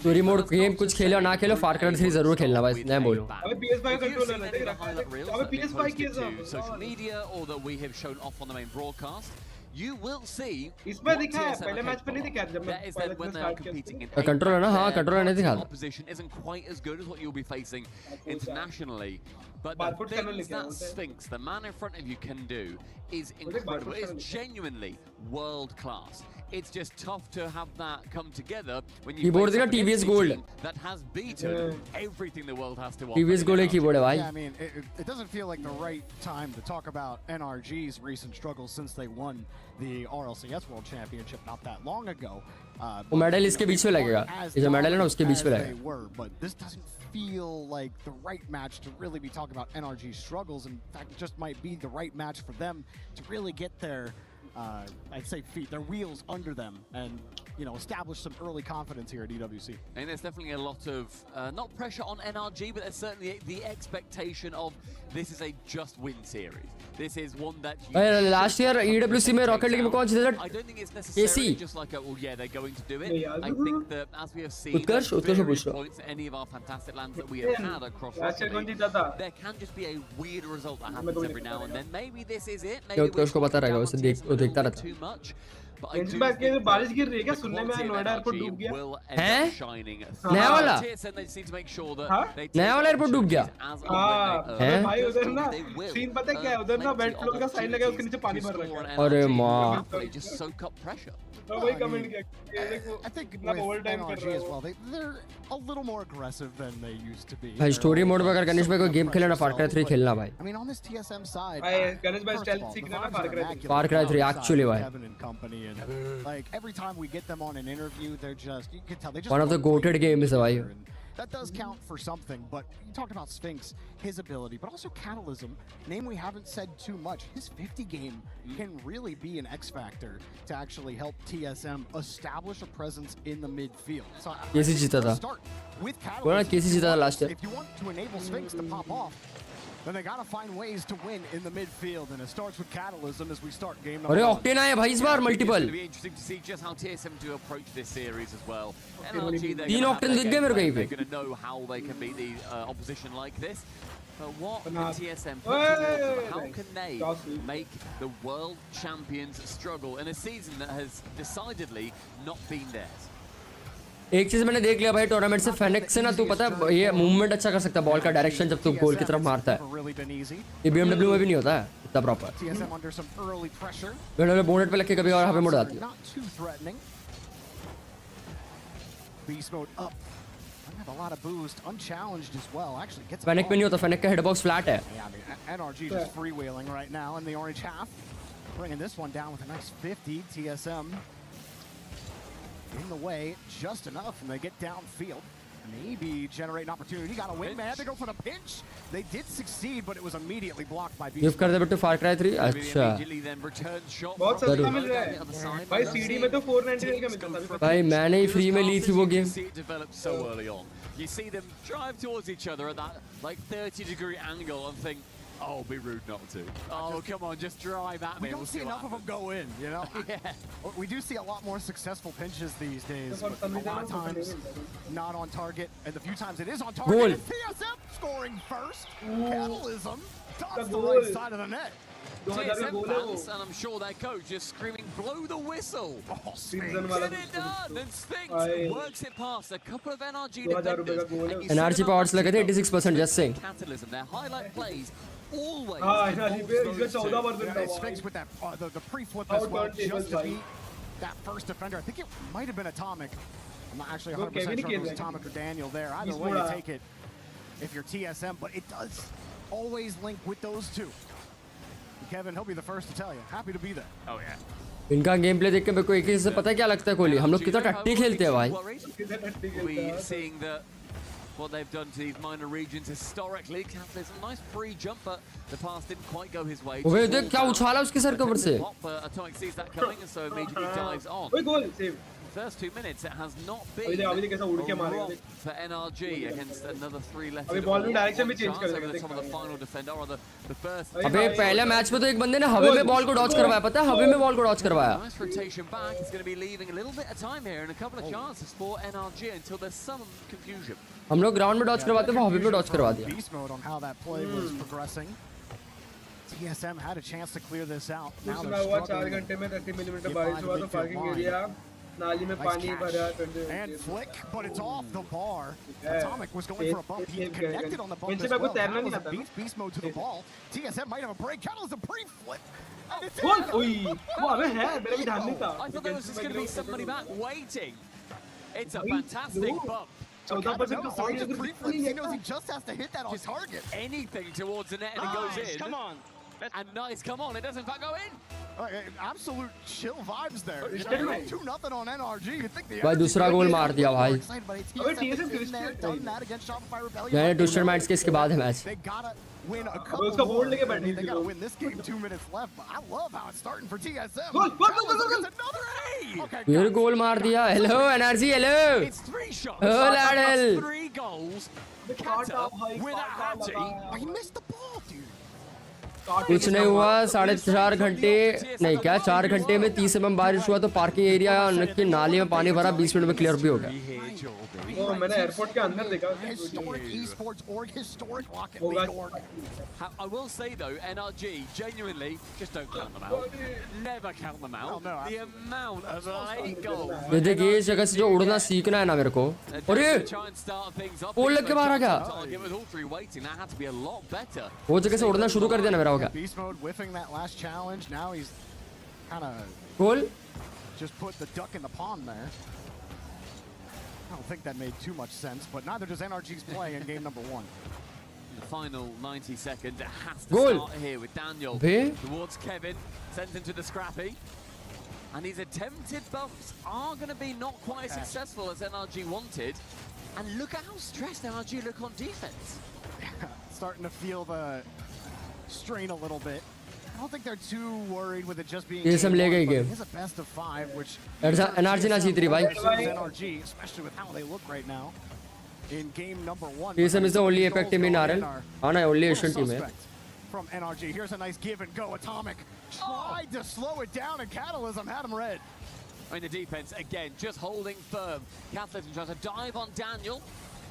स्टोरी मोड गेम कुछ खेलो ना खेलो फार क्राई 3 जरूर खेलना भाई मैं बोलूं अबे PS5 कंट्रोलर है अबे PS5 की social media or that we have shown off on the main broadcast, you will see इसमें दिखा है पहले मैच पे नहीं दिखा जब मैं when they are competing in controller ना हां कंट्रोलर नहीं दिखा opposition isn't quite as good as what you'll be facing internationally, but the things that Sphinx, the man in front of you, can do is incredible. It's genuinely world class. It's just tough to have that come together when you keyboard देखा TVS Gold that has beaten everything the world has to offer. TVS Gold keyboard है भाई Yeah, I mean, it doesn't feel like the right time to talk about NRG's recent struggles since they won the RLCS World Championship not that long ago. वो medal इसके बीच में लगेगा ये जो medal है ना उसके बीच में लगेगा But this doesn't feel like the right match to really be talking about NRG's struggles. In fact, it just might be the right match for them to really get their I'd say feet, their wheels under them, and establish some early confidence here at EWC. And there's definitely a lot of not pressure on NRG, but there's certainly the expectation of this is a just win series. This is one that you last year EWC में Rocket League में कौन जीता था? I don't think it's necessarily just like they're going to do it. I think that as we have seen Utkarsh various points any of our fantastic lands that we have had across Rocket League, there can just be a weird result that happens every now and then. Maybe this is it. Maybe उत्कर्ष को पता रहेगा उसे देखता रहता too much. बारिश गिर रही है क्या? सुनने में आया नोएडा एयरपोर्ट डूब गया हैं? नया वाला एयरपोर्ट डूब गया हैं? भाई उधर ना सीन पता है क्या है? उधर ना वेट फ्लो का साइन लगा है, उसके नीचे पानी भर रखा है। अरे माँ वही कमेंट किया I think with NRG as well, they're a little more aggressive than they used to be. भाई स्टोरी मोड में अगर गणेश भाई को गेम खेलना ना फार क्राई 3 खेलना भाई। I mean, on this TSM side, भाई गणेश भाई स्टेल्थ सीखना ना फार क्राई 3 एक्चुअली भाई Kevin and company, and like every time we get them on an interview, they're just, you can tell they just one of the goated games है भाई। That does count for something, but you talked about Sphinx, his ability, but also Catalysm, name we haven't said too much. His 50 game can really be an X factor to actually help TSM establish a presence in the midfield. So कैसे जीता था? with बोला कैसे जीता था last year? if you want to enable Sphinx to pop off, then they gotta find ways to win in the midfield, and it starts with Catalysm as we start game number 1. अरे octane आया भाई इस बार multiple. 3 octane दिख गए मेरे को कहीं पे। But what can TSM put towards them? How can they make the world champions struggle in a season that has decidedly not been theirs? एक चीज मैंने देख लिया भाई टूर्नामेंट से फेनिक्स से ना तू पता है ये मूवमेंट अच्छा कर सकता है बॉल का डायरेक्शन जब तू गोल की तरफ मारता है ये BMW में भी नहीं होता है इतना प्रॉपर BMW बोनेट पे लग के कभी और हवा मुड़ जाती है फेनिक में नहीं होता फेनिक का हेड बॉक्स फ्लैट है NRG just freewheeling right now in the orange half, bringing this one down with a nice 50. TSM in the way just enough, and they get downfield. Maybe generate an opportunity. Got a win, man. They go for the pinch. They did succeed, but it was immediately blocked by gift कर दे बेटे फार cry 3 अच्छा बहुत सस्ता मिल रहा है भाई CD में तो 499 का मिलता था भाई मैंने ही फ्री में ली थी वो game You see them drive towards each other at that like 30-degree angle and think, oh, be rude not to. Oh, come on, just drive at me. We don't see enough of them go in, you know? Yeah. We do see a lot more successful pinches these days, but a lot of times not on target, and the few times it is on target, Goal. TSM scoring first. Catalysm dots the right side of the net. TSM fans, and I'm sure their coach is screaming, blow the whistle. Oh, Sphinx. Get it done. And Sphinx works it past a couple of NRG defenders. NRG पे odds लगे थे 86% just saying. Catalysm, their highlight plays always. Sphinx with that the pre-flip as well, just to beat that first defender. I think it might have been Atomic. I'm not actually 100% sure if it was Atomic or Daniel there. Either way you take it if you're TSM, but it does always link with those two. Kevin, he'll be the first to tell you. Happy to be there. Oh yeah. इनका game play देख के मेरे को एक ही से पता है क्या लगता है कोहली हम लोग कितना टट्टी खेलते हैं भाई We seeing that what they've done to these minor regions historically. Catalysm, nice free jump, but the pass didn't quite go his way. ओए देख क्या उछाला उसके सर के ऊपर से Atomic sees that coming and so immediately dives on. ओए गोल save First 2 minutes, it has not been a romp for NRG against another 3 left. अभी ball में डायरेक्शन भी चेंज कर देगा some of the final defender or the first. अबे पहले match में तो एक बंदे ने हवा में बॉल को डॉच करवाया पता है हवा में बॉल को डॉच करवाया Nice rotation back. He's going to be leaving a little bit of time here and a couple of chances for NRG until there's some confusion. हम लोग ग्राउंड में डॉच करवाते हैं वो हवा में डॉच करवा दिया Beast mode on how that play was progressing. TSM had a chance to clear this out. Now they're struggling. 4 घंटे में 30 मिलीमीटर बारिश हुआ तो पार्किंग एरिया नाली में पानी भरा and flick, but it's off the bar. Atomic was going for a bump. He connected on the bump as well. That was a beast mode to the ball. TSM might have a break. Catalyst a pre-flip. गोल ओए वो अबे है मेरा भी ध्यान नहीं था I thought there was just going to be somebody back waiting. It's a fantastic bump. 14% का साइड अगर pre-flip, he knows he just has to hit that on target. Anything towards the net and it goes in. Come on. And nice, come on, it does in fact go in. Absolute chill vibes there. 2-0 on NRG. You think the भाई दूसरा गोल मार दिया भाई अबे TSM मैंने twister minds के इसके बाद है match They gotta win a couple उसका बोर्ड लेके बैठ They gotta win this game. 2 minutes left. But I love how it's starting for TSM. Goal Another A. Okay. फिर गोल मार दिया hello energy hello It's 3 shots. Oh, Ladel. 3 goals. The Kata with a hattie. He missed the ball, dude. कुछ नहीं हुआ, 4.5 घंटे नहीं क्या 4 घंटे में 30 mm बारिश हुआ तो पार्किंग एरिया की नाली में पानी भरा, 20 मिनट में क्लियर भी हो गया। मैंने एयरपोर्ट के अंदर देखा। Historic esports org, historic Rocket League org. I will say though, NRG genuinely just don't count them out. Never count them out. The amount of late goals. ये देखिए इस जगह से जो उड़ना सीखना है ना मेरे को। और ये पोल लग के बाहर आ गया। वो जगह से उड़ना शुरू कर दिया ना मेरा, हो गया। Beast mode whiffing that last challenge. Now he's kind of goal just put the duck in the pond there. I don't think that made too much sense, but neither does NRG's play in game number 1. The final 90 seconds, it has to Goal. start here with Daniel towards Kevin, sends him to the scrappy. And his attempted bumps are going to be not quite as successful as NRG wanted. And look at how stressed NRG look on defense. Starting to feel the strain a little bit. I don't think they're too worried with it just being ये सब ले गए game. It's a best of 5, which NRG ना जीत रही भाई। NRG, especially with how they look right now in game number 1. TSM is the only Apex team in RL. हाँ ना, only Asian team है। From NRG, here's a nice give and go. Atomic tried to slow it down, and Catalysm had him red. In the defense again, just holding firm. Catalysm tries to dive on Daniel.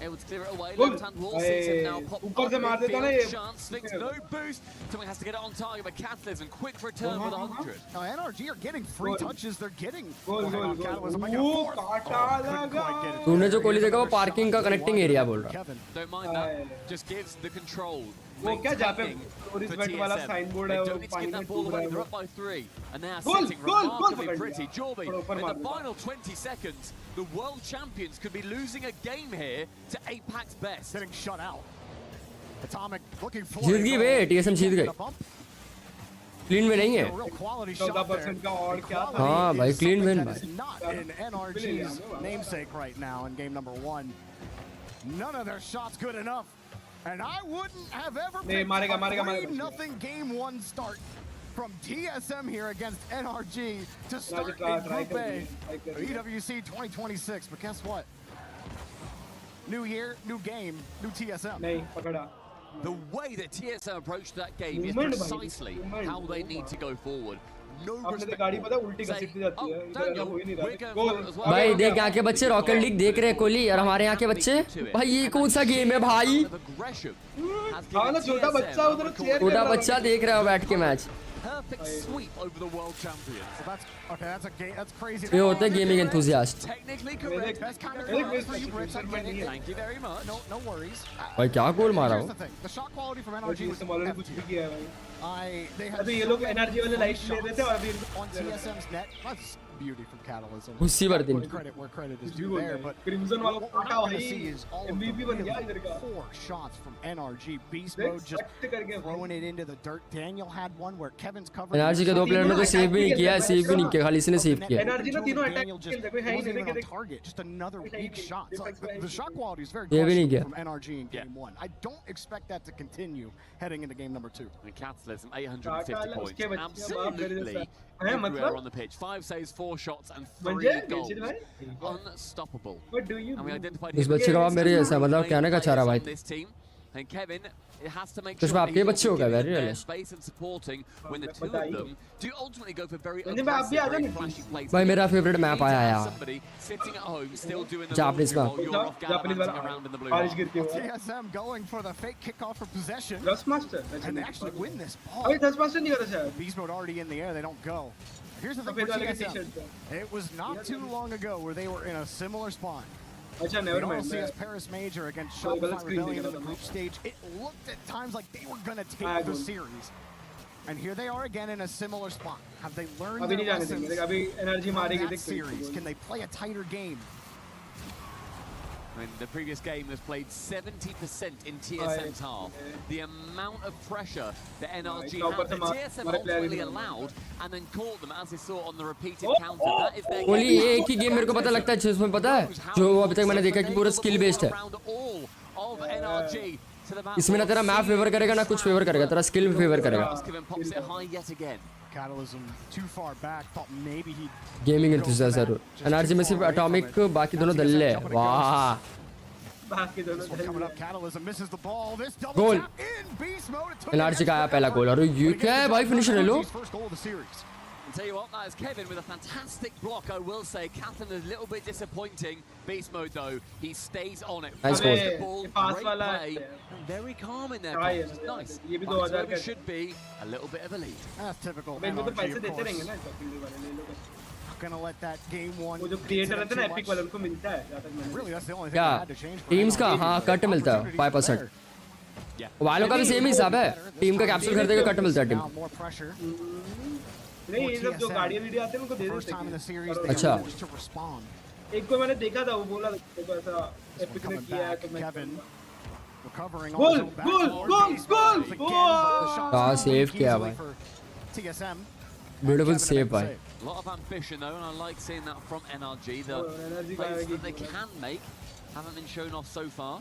Able to clear it away. Left hand wall sees him now pop up chance. Sphinx no boost. Someone has to get it on target, but Catalysm quick return with 100. Now NRG are getting free touches. They're getting Catalysm. तूने जो कोहली देखा वो parking का connecting area बोल रहा। Don't mind that. Just gives the control. वो क्या जहाँ पे टूरिस्ट बेट वाला साइन बोर्ड है, वो पानी में डूब रहा है। They're up by 3 and they are sitting remarkably pretty. Jorby, in the final 20 seconds, the world champions could be losing a game here to APAC's best. Getting shut out. Atomic looking for जीत गई वे, TSM जीत गई। Clean में नहीं है। 14% का और क्या था? हाँ भाई क्लीन विन भाई। Not in NRG's namesake right now in game number 1. None of their shots good enough. And I wouldn't have ever picked a 3-0 game 1 start from TSM here against NRG to start in Group A of EWC 2026. But guess what? New year, new game, new TSM. The way that TSM approached that game is precisely how they need to go forward. No भाई देख यहाँ के बच्चे rocket league देख रहे हैं कोहली, और हमारे यहाँ के बच्चे भाई ये कौन सा गेम है भाई? छोटा बच्चा देख रहा है बैठ के match. Perfect sweep over the world champions. So that's a game. That's crazy. ये होते हैं gaming enthusiast. Technically correct. Best kind of close for you Brits. I get it. Thank you very much. No worries. भाई क्या गोल मारा Here's the thing. The shot quality from NRG was they had अभी ये लोग energy वाले light ले रहे थे और अभी on TSM's net. That's beauty from Catalysm. उसी बार दिन। Where credit is due there, but crimson वाला what we're पटा going to भाई see is all of MVP बन गया इधर का। 4 shots from NRG. Beast mode just throwing it into the dirt. Daniel had one where Kevin's covering. NRG के 2 player ने तो सेव भी नहीं किया, सेव भी नहीं किया, खाली इसने सेव किया। एनर्जी ने तीनों अटैक किए, कोई है ही नहीं on target. Just another weak shot. So the shot quality is very ये भी नहीं किया। from NRG in game 1. I don't expect that to continue heading into game number 2. And Catalysm 850 points. Absolutely everywhere on the pitch. 5 saves, 4 shots, and 3 goals. Unstoppable. And we identified इस बच्चे का बाप मेरे जैसा, मतलब कहने का चाह रहा भाई। this team. And Kevin, it has to make तो sure आपके बच्चे हो गए very realist. space and supporting when the two of them do ultimately go for very aggressive, very flashy plays. भाई मेरा फेवरेट मैप आया यार। Somebody sitting at home still doing the Japanese while map। you're off gallivanting around in the blue. TSM going for the fake kickoff for possession. Dustmaster. And they actually win this ball. अभी Dustmaster नहीं कर रहा है। Beast mode already in the air, they don't go. Here's the thing for TSM. It was not too long ago where they were in a similar spot. never mind. See as Paris Major against Shopify Rebellion in the group stage, it looked at times like they were going to take the series. And here they are again in a similar spot. Have they learned their lessons from that series? Can they play a tighter game? I mean, the previous game was played 70% in TSM's half. The amount of pressure that NRG had, that TSM ultimately allowed and then caught them as they saw on the repeated counter. That is their Kohli ये एक ही game मेरे को पता लगता है जिसमें पता है जो अभी तक मैंने देखा कि पूरा स्किल बेस्ड है। इसमें ना तेरा मैप फेवर करेगा ना कुछ फेवर करेगा, तेरा स्किल फेवर करेगा। गेमिंग एंथुसियास्ट जरूर। एनआरजी में सिर्फ एटॉमिक, बाकी दोनों दल्ले हैं। वाह Coming up, Catalysm misses the ball. This double Goal. tap in beast mode. It took NRC का आया पहला गोल और ये क्या है भाई फिनिशर ले लो first goal of the series. I'll tell you what, that is Kevin with a fantastic block, I will say. Catherine is a little bit disappointing. Beast mode, though, he stays on it. Nice goal. The ball, great play, and very calm in there. Nice. Right where we should be, a little bit of a lead. That's typical. NRG, of course. Not gonna let that game one. वो जो creator रहते हैं ना epic वाले उनको मिलता है Really, that's the only thing क्या I had to change for teams का NRG. हाँ कट मिलता है 5%. वालों का भी सेम ही हिसाब है टीम का कैप्सूल खरीदेगा कट मिलता है टीम More pressure. नहीं ये सब जो गाड़ियाँ वीडियो आते हैं उनको दे देते हैं अच्छा एक को मैंने देखा था वो बोला देखो ऐसा epic ने किया है तो मैं Recovering गोल गोल गोल गोल हाँ सेव किया भाई TSM. ब्यूटीफुल सेव भाई A lot of ambition, though, and I like seeing that from NRG. The plays that they can make haven't been shown off so far.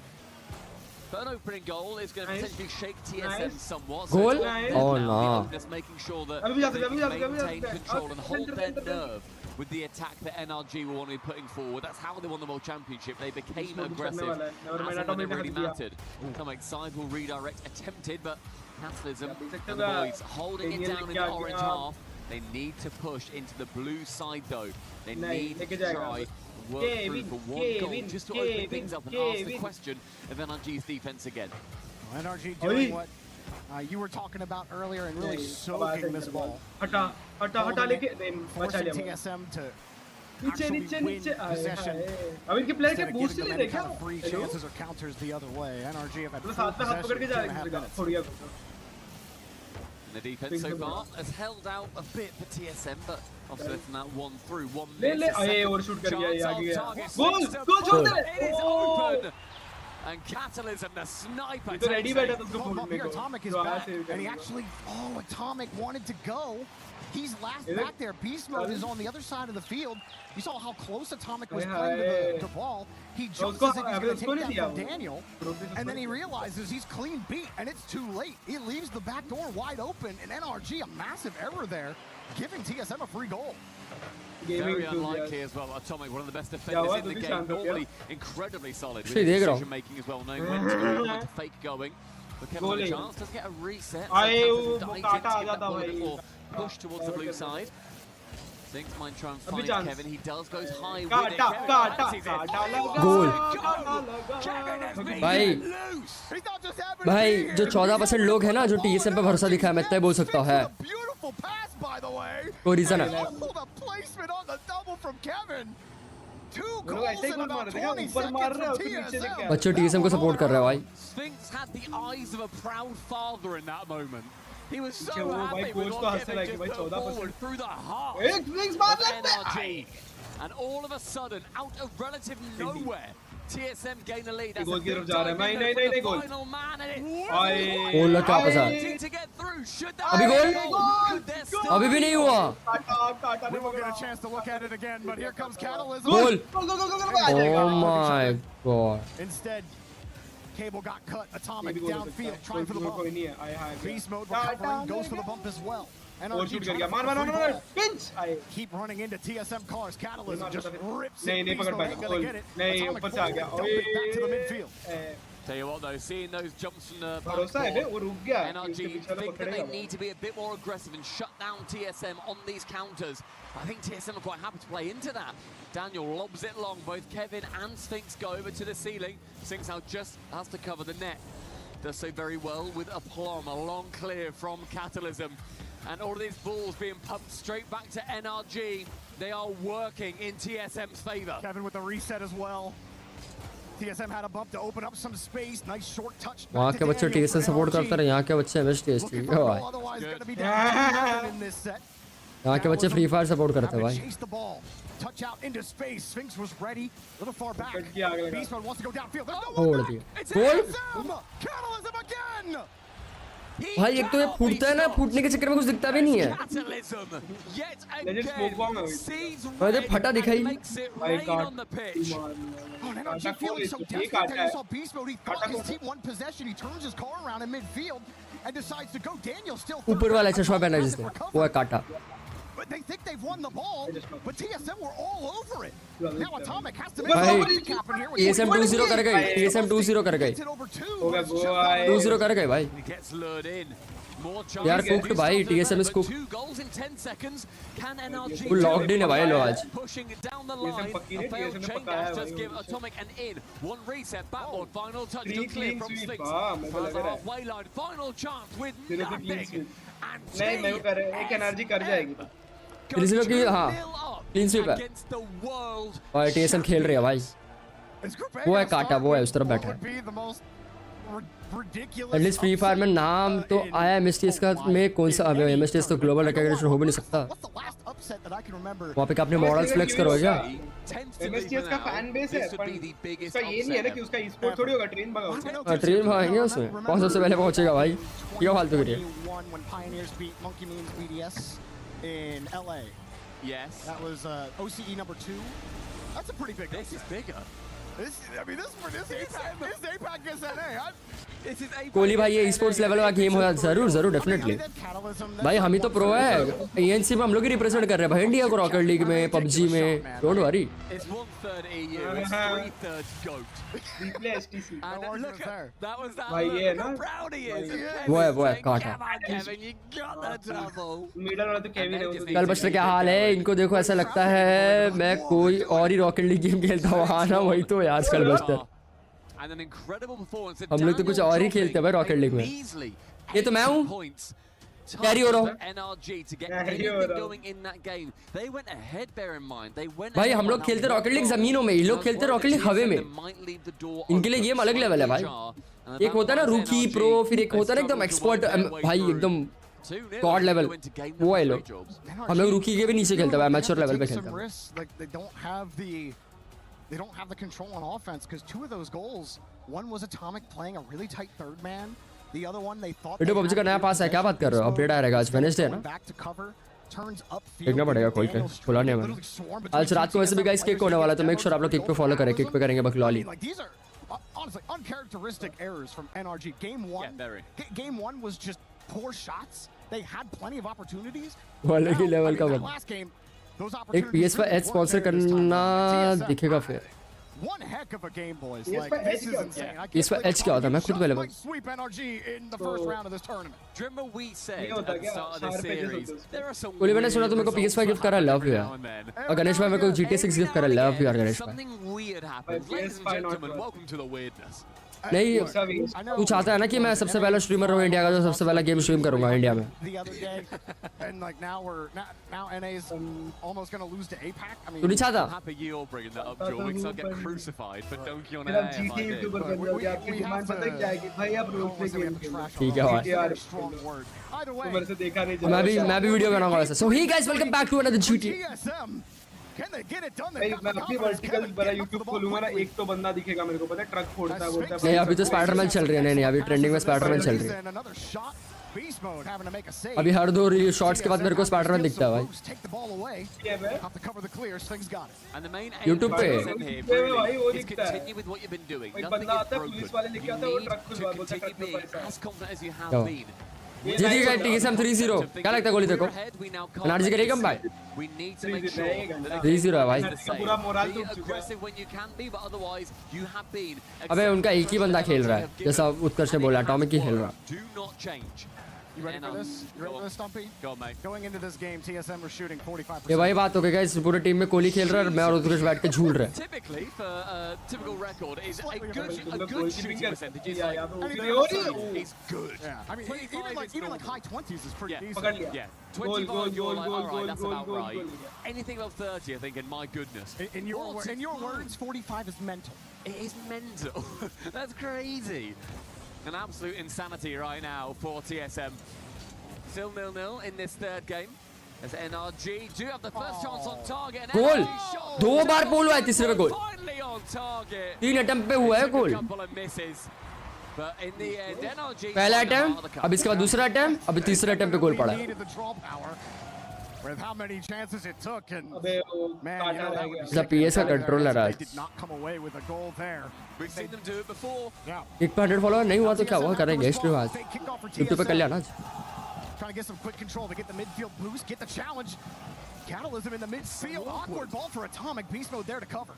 But an opening goal is going to potentially shake TSM somewhat. Goal? So Oh no. just making sure that they can maintain control and hold their nerve with the attack that NRG will want to be putting forward. That's how they won the World Championship. They became aggressive as and when it really mattered. Some sizable redirect attempted, but Catalysm and the boys holding it down in the orange half. They need to push into the blue side, though. They need to try work through for one goal just to open things up and ask the question of NRG's defense again. NRG doing what you were talking about earlier and really soaking this ball. हटा लेके बचा लिया TSM to नीचे नीचे नीचे possession. अब इनके player के बूस्ट नहीं देखा Free chances or counters the other way. NRG have had साथ में हाथ पकड़ के जा रहे हैं थोड़ी The defense so far has held out a bit for TSM, but obviously from that one through, one ले miss. अरे और शूट कर दिया ये आगे गया Goal! गोल छोड़ दे It is open! And Catalysm, the sniper, तो रेडी बैठा था उसको Come फूटने up here, को Atomic is back, and he actually, Atomic wanted to go. He's last back there. Beast mode is on the other side of the field. You saw how close Atomic was playing to the ball. He jumps as if he's going to take that from Daniel, and then he realizes he's clean beat, and it's too late. He leaves the back door wide open, and NRG, a massive error there, giving TSM a free goal. Very unlikely as well. Atomic, one of the best defenders in the game, normally incredibly solid with देख रहा हूँ decision making as well, knowing when to go, when to fake going. But Kevin had a chance, doesn't get a reset. So आए Catalysm वो dives in to काटा get uh that जाता ball a bit भाई more push towards the blue side. Things might try and अभी find chance Kevin. He does goes high with it. काटा Kevin काटा fancies it. काटा लगा गोल Kevin has been भाई loose. भाई जो 14% लोग हैं ना जो टीएसएम पे भरोसा दिखा है मैं तय बोल सकता हूँ है Beautiful pass, by the way. कोई रीजन है Oh, the placement on the double from Kevin. Two goals in about 20 seconds from TSM. बच्चों टीएसएम को सपोर्ट कर रहे हैं भाई Sphinx had the eyes of a proud father in that moment. He was so वो भाई happy coach with को what हंसने Kevin लगे just भाई put 14% forward through the heart एक स्विंग्स मार of लगता NRG. है And all of a sudden, out of relative nowhere, TSM gain a lead. That's goal a की big तरफ जा रहा है time नहीं window नहीं for the नहीं गोल final man, and it गोल लगा आपस to get through. Should that अभी be goal a goal? Could there still अभी भी नहीं हुआ We won't get a chance to look at it again, but here comes Catalysm. Goal Oh my god Instead, Cable got cut. Atomic downfield, trying for the bump. Beast mode recovering, goes for the bump as well. और NRG shoot कर trying गया to मार find मार the मार free मार ball. Pinch आए Keep running into TSM cars. Catalysm just rips नहीं it. नहीं Beast पकड़ mode पाया ain't gonna get it. नहीं Atomic ऊपर से आ गया dump it back to the midfield. Tell you what though, seeing those jumps from the भरोसा है बे वो रुक गया NRG think that they need to be a bit more aggressive and shut down TSM on these counters. I think TSM are quite happy to play into that. Daniel lobs it long. Both Kevin and Sphinx go over to the ceiling. Sphinx now just has to cover the net. Does so very well with aplomb. A long clear from Catalysm. And all of these balls being pumped straight back to NRG. They are working in TSM's favour. Kevin with the reset as well. TSM had a bump to open up some space. Nice short touch. वहाँ के बच्चे TSM support करते रहे यहाँ के बच्चे MS TST Otherwise going to be down 2-0 in this set. यहाँ के बच्चे फ्री फायर सपोर्ट करते हैं भाई Chase the ball. Touch out into space. Sphinx was ready. A little far back. Beast mode wants to go downfield. There's no छोड़ one दिया there. It's goal TSM. Catalysm again. भाई एक तो ये फूटता है ना फूटने के चक्कर में कुछ दिखता भी नहीं है Catalysm yet Legend smoke bomb है again sees और ये फटा दिखाई makes it rain on the pitch. Oh, and NRG feeling so desperate that he saw Beast mode. He thought his team won possession. He turns his car around in midfield and decides to go. Daniel still ऊपर वाला चश्मा पहना है जिसने वो है काटा but they think they've won the ball, but TSM were all over it. Now Atomic has to भाई TSM 2-0 कर गए, TSM 2-0 कर गए, 2-0 कर गए भाई यार। कुक्ड भाई, TSM is cooked, वो लॉक्ड इन है भाई लो आज। नहीं कर एक एनर्जी कर जाएगी क्लीन की, हाँ क्लीन स्वीप है भाई। TSM खेल रही है भाई, वो है काटा, वो है उस तरफ बैठा है। एटलीस्ट फ्री फायर में नाम तो आया MSTS का, में कौन सा अबे MSTS तो ग्लोबल रिकॉग्निशन हो भी नहीं सकता। वहाँ पे अपने मॉडल्स फ्लेक्स करो क्या? MSTS का फैन बेस है, पर उसका ये नहीं है ना कि उसका ई-स्पोर्ट थोड़ी होगा, ट्रेन भगाओगे। ट्रेन भगाएंगे उसमें, कौन सबसे पहले पहुंचेगा भाई? ये फालतू करिए। In LA. Yes. That was OCE number 2. That's a pretty big. This is bigger. This APAC is NA. Kohli भाई ये esports लेवल का गेम होगा, जरूर डेफिनेटली भाई। हम ही तो प्रो है, ENC में हम लोग ही रिप्रेजेंट कर रहे हैं भाई इंडिया को, रॉकेट लीग में, PUBG में, डोंट वरी। वो है काटा। कल बस्टर क्या हाल है? इनको देखो, ऐसा लगता है मैं कोई और ही रॉकेट लीग गेम खेलता हूँ। हाँ ना, वही तो है आजकल बस्टर, हम लोग तो कुछ और ही खेलते हैं भाई रॉकेट लीग में। ये तो मैं हूँ, कैरी हो रहा हूँ भाई। हम लोग खेलते रॉकेट लीग जमीनों में, ये लोग खेलते रॉकेट लीग हवे में। इनके लिए गेम अलग लेवल है भाई। एक होता है ना रूकी प्रो, फिर एक होता है ना एकदम एक्सपर्ट भाई, एकदम गॉड लेवल, वो है लोग। हम लोग रूकी के भी नीचे खेलते हैं, मैच्योर लेवल पे खेलते हैं। They don't have the control on offense because 2 of those goals, one was Atomic playing a really tight third man, the other one they thought video PUBG का नया पास है, क्या बात कर रहे हो? अपडेट आएगा आज वेडनेसडे है ना, देखना पड़ेगा कोई पे, खुला नहीं है मैंने। आज रात को वैसे भी गाइस किक होने वाला है, तो मेक श्योर आप लोग किक पे फॉलो करें, किक पे करेंगे बकलॉली। Honestly uncharacteristic errors from NRG. Game 1 was just poor shots. They had plenty of opportunities. वाले की लेवल का बंदा। एक PS5 Edge स्पॉन्सर करना दिखेगा फिर। One heck of a game, boys. Like, this is insane. PS5 Edge क्या होता है? मैं खुद पहले sweep NRG in the first round of this tournament. Remember we said at the start of this series, there are some. Kohli मैंने सुना तो मेरे को PS5 गिफ्ट करा, लव यू यार। और गणेश भाई मेरे को GTA 6 गिफ्ट करा, लव यू यार गणेश भाई। Something weird happened. Ladies and gentlemen, welcome to the weirdness. नहीं, तू चाहता है ना कि मैं सबसे पहला स्ट्रीमर रहूं इंडिया का, जो सबसे पहला गेम स्ट्रीम करूंगा इंडिया में। तू नहीं चाहता? ठीक है भाई, मैं भी वीडियो बनाऊंगा वैसे। सो ही guys, welcome back to another GTA। मैं अपनी वर्टिकल बड़ा YouTube खोलूंगा ना, एक तो बंदा दिखेगा मेरे को, पता है ट्रक फोड़ता है, बोलता है नहीं अभी तो स्पाइडरमैन चल रही है। नहीं अभी ट्रेंडिंग में स्पाइडरमैन चल रही है। अभी हर 2 शॉट्स के बाद मेरे को स्पाइडरमैन दिखता है भाई YouTube पे। भाई वो दिखता है, एक बंदा आता है, पुलिस वाले लेके आता है, वो ट्रक खुलवा, बोलता है ट्रक में पैसा। जीतेगा TSM 3-0। क्या लगता है गोली देखो? एनर्जी करेगा कम भाई? 3-0 है भाई। पूरा मोरल टूट चुका है। अबे उनका एक ही बंदा खेल रहा है, जैसा उत्कर्ष ने बोला, एटॉमिक ही खेल रहा है। You ready for this? You ready for this, Stumpy? Go, mate. Going into this game, TSM were shooting 45%. ये भाई बात हो गई गाइस, पूरी टीम में कोहली खेल रहा है और मैं और उत्कर्ष बैठ के झूल रहे हैं। Typically for typical record is a good shooting percentage is like he's good. Yeah. I mean even like high 20s is pretty decent. Yeah. 25 you're like, all right, that's about right. Anything above 30 I think, and my goodness. In your words, 45 is mental. It is mental. That's crazy. An absolute insanity right now for TSM. Still 0-0 in this third game. As NRG do have the first chance on target. गोल 2 बार पोल हुआ है, तीसरे पे गोल। Finally on target. 3 attempt पे हुआ है गोल। Couple of misses. But in the end, NRG. पहला attempt, अब इसके बाद दूसरा अटेम्प्ट, अब तीसरे अटेम्प्ट पे गोल पड़ा है। With how many chances it took, and man, the PS का कंट्रोल है राज। did not come away with a goal there. We've seen them do it before. Yeah. 100 follower नहीं हुआ तो क्या हुआ, करेंगे स्ट्रीम आज YouTube पे कर लिया ना आज। Trying to get some quick control to get the midfield boost, get the challenge. Catalysm in the midfield. Awkward ball for Atomic. Beast Mode there to cover.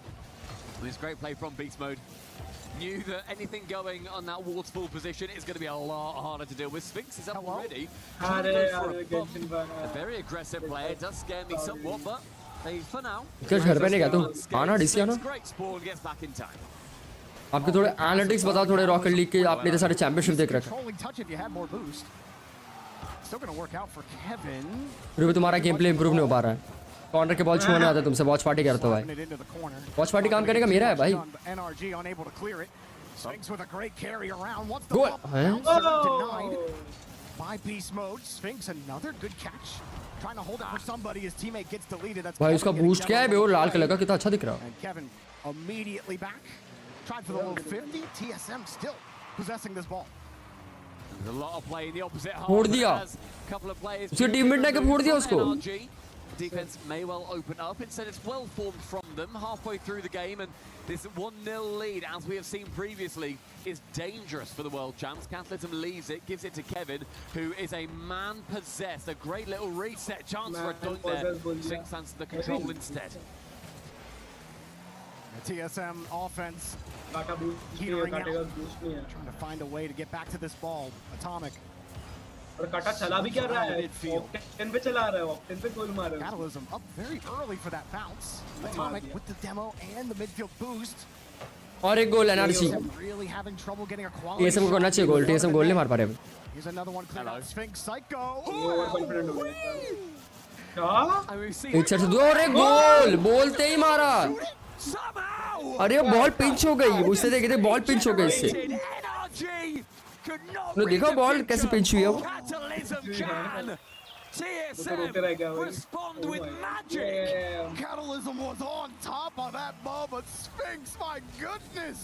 This great play from Beast Mode. Knew that anything going on that waterfall position is going to be a lot harder to deal with. Sphinx is up already. A very aggressive play. It does scare me somewhat, but for now. क्या घर पे नहीं गया तू? आना DC आना. Great spawn gets back in time. आपके थोड़े एनालिटिक्स बताओ थोड़े रॉकेट लीग के आपने तो सारे चैंपियनशिप देख रखा है. Still gonna work out for Kevin. फिर भी तुम्हारा गेम प्ले इंप्रूव नहीं हो पा रहा है. कॉर्नर के बॉल छूने आता है तुमसे. वॉच पार्टी करते हो भाई. वॉच पार्टी काम करेगा मेरा है भाई. NRG unable to clear it. Sphinx with a great carry around. What's the goal? Denied by Beast Mode. Sphinx another good catch. Trying to hold it for somebody. His teammate gets deleted. That's भाई उसका boost क्या है बे? वो लाल colour का कितना अच्छा दिख रहा है. And Kevin immediately back. Tried for the low 50. TSM still possessing this ball. There's a lot of play in the opposite half. फोड़ दिया. उसके टीममेट ने क्या फोड़ दिया उसको? Defense may well open up. Instead, it's well formed from them halfway through the game, and this 1-0 lead, as we have seen previously, is dangerous for the world champs. Catalysm leaves it, gives it to Kevin, who is a man possessed. A great little reset chance for a dunk there. Sphinx hands the control instead. The TSM offense teetering out, trying to find a way to get back to this ball. Atomic. और काटा चला भी क्या रहा है? Octane पे चला रहा है. ऑक्टेन पे गोल मार रहा है. Catalysm up very early for that bounce. Atomic with the demo and the midfield boost. और एक goal NRC. Really having trouble getting a quality. TSM को करना चाहिए गोल. टीएसएम गोल नहीं मार पा रहे. Here's another one cleared out. Sphinx Psycho. Confident हो गया. क्या? एक शॉट से दो और एक गोल. बोलते ही मारा. अरे बॉल पिंच हो गई. उससे देखे थे बॉल पिंच हो गई इससे. तूने देखा बॉल कैसे पिंच हुई है वो? Respond with magic. Catalysm was on top of that ball, but Sphinx, my goodness.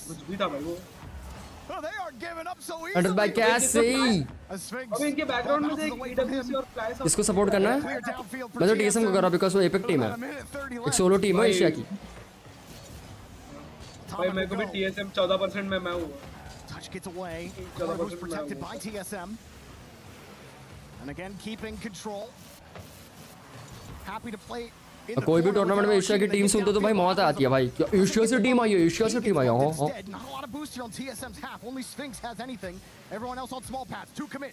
Oh, they are giving up so easily. by Cassie. अब इनके बैकग्राउंड में देख EWC और फ्लैश. इसको सपोर्ट करना है. मैं तो टीएसएम को कर रहा हूं बिकॉज़ वो एपिक टीम है. एक सोलो टीम है एशिया की. भाई मेरे को भी TSM 14% में मैं हूं. Touch gets away. Corner was protected by TSM. And again, keeping control. Happy to play. कोई भी टूर्नामेंट में एशिया की टीम सुनते तो भाई मौत आती है भाई. एशिया से टीम आई है. एशिया से टीम आई है. Not a lot of boost here on TSM's half. Only Sphinx has anything. Everyone else on small paths. 2 commit.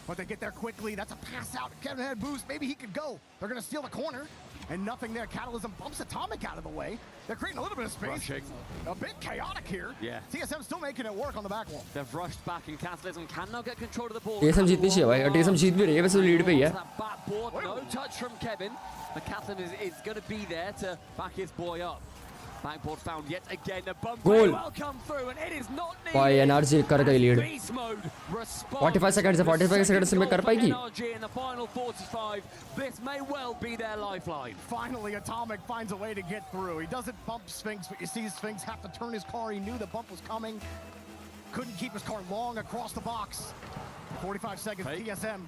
But they get there quickly. That's a pass out. Kevin had boost. Maybe he could go. They're going to steal the corner. And nothing there. Catalysm bumps Atomic out of the way. They're creating a little bit of space. Rushing. A bit chaotic here. Yeah. TSM still making it work on the back wall. They've rushed back and Catalysm cannot get control of the ball. TSM जीतनी चाहिए भाई. TSM जीत भी रही है वैसे lead पे ही है. No touch from Kevin. The Catalysm is going to be there to back his boy up. Backboard found yet again. The bump will come through and it is not needed. भाई NRG कर गई lead. 45 second से 45 second से में कर पाएगी. In the final 45, this may well be their lifeline. Finally, Atomic finds a way to get through. He doesn't bump Sphinx, but you see Sphinx have to turn his car. He knew the bump was coming. Couldn't keep his car long across the box. 45 seconds. TSM.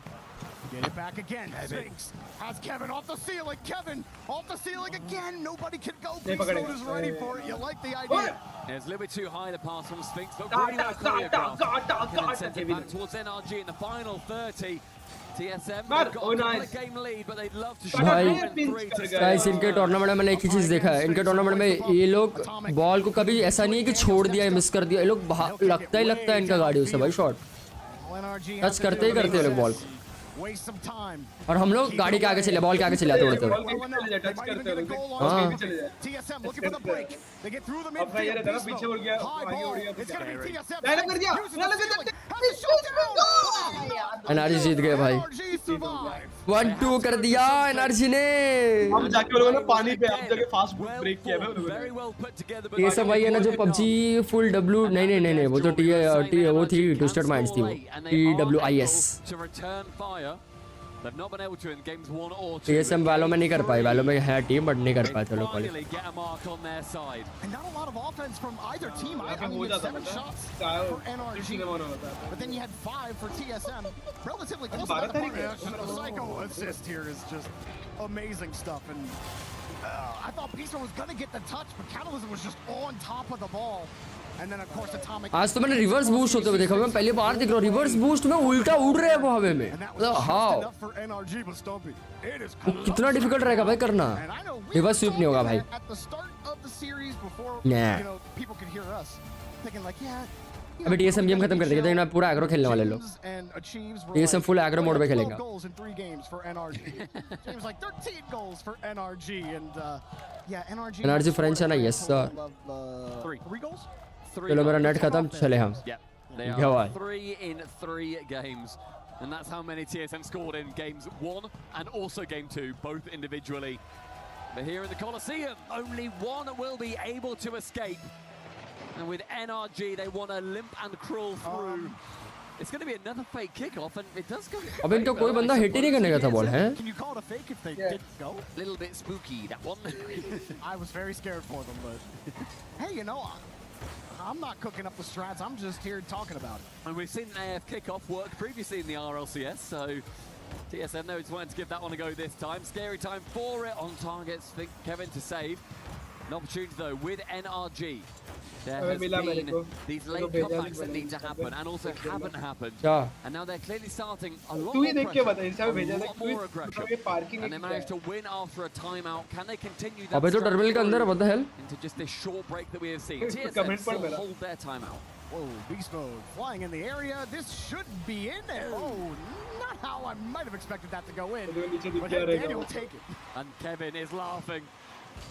Get it back again. Sphinx has Kevin off the ceiling. Kevin off the ceiling again. Nobody can go. Beast Mode is ready for it. You like the idea. It's a little bit too high the pass from Sphinx, but really well choreographed. And sent it back towards NRG in the final 30. TSM got a game lead, but they'd love to shoot guys इनके tournament में मैंने एक ही चीज देखा है. इनके tournament में ये लोग बॉल को कभी ऐसा नहीं है कि छोड़ दिया या मिस कर दिया. ये लोग लगता है इनका गाड़ी उससे भाई शॉट टच करते ही करते हैं लोग बॉल. और हम लोग गाड़ी के आगे चले, बॉल के आगे चले जाते उड़ते एनआरजी जीत गए भाई. 1-2 कर दिया एनआरजी ने. अब जाके लोगों ने पानी पे अब जाके फास्ट ब्रेक किया है. ये सब भाई है ना जो पबजी फुल डब्ल्यू नहीं वो तो टी वो थी ट्विस्टेड माइंड्स थी वो TWIS. TSM वालों में नहीं कर पाए. वालों में है टीम बट नहीं कर पाए थे लोग qualify. But then you had 5 for TSM. Relatively close to the Psycho assist here is just amazing stuff. And I thought Beast Mode was going to get the touch, but Catalysm was just on top of the ball. And then of course Atomic. आज तो मैंने reverse boost होते हुए देखा, मैं पहली बार देख रहा हूँ रिवर्स बूस्ट में उल्टा उड़ रहे हैं वो हवा में, मतलब हाउ कितना डिफिकल्ट रहेगा भाई करना, रिवर्स स्वीप नहीं होगा भाई। अभी TSM गेम खत्म कर देंगे, लेकिन पूरा एग्रो खेलने वाले लोग, TSM फुल एग्रो मोड पे खेलेगा। NRG फ्रेंच है ना, यस सर। चलो मेरा नेट खत्म, चले हम। They are 3 in 3 games, and that's how many TSM scored in games 1 and also game 2, both individually. But here in the Coliseum, only one will be able to escape. And with NRG, they want to limp and crawl through. It's going to be another fake kickoff, and it does go. अब इनका कोई बंदा hit ही नहीं करने का था ball है। Can you call it a fake if they didn't go? Little bit spooky, that one. I was very scared for them, but hey, you know, I'm not cooking up the strats. I'm just here talking about it. And we've seen an AF kickoff work previously in the RLCS, so TSM knows wanted to give that one a go this time. Scary time for it on targets. Think Kevin to save. An opportunity though with NRG. There has been these late comebacks that need to happen and also haven't happened. And now they're clearly starting a lot more pressure, a lot more aggression. And they managed to win after a timeout. Can they continue that into just this short break that we have seen? TSM still hold their timeout. Whoa, beast mode flying in the area. This should be in there. Oh, not how I might have expected that to go in. But Daniel will take it. And Kevin is laughing.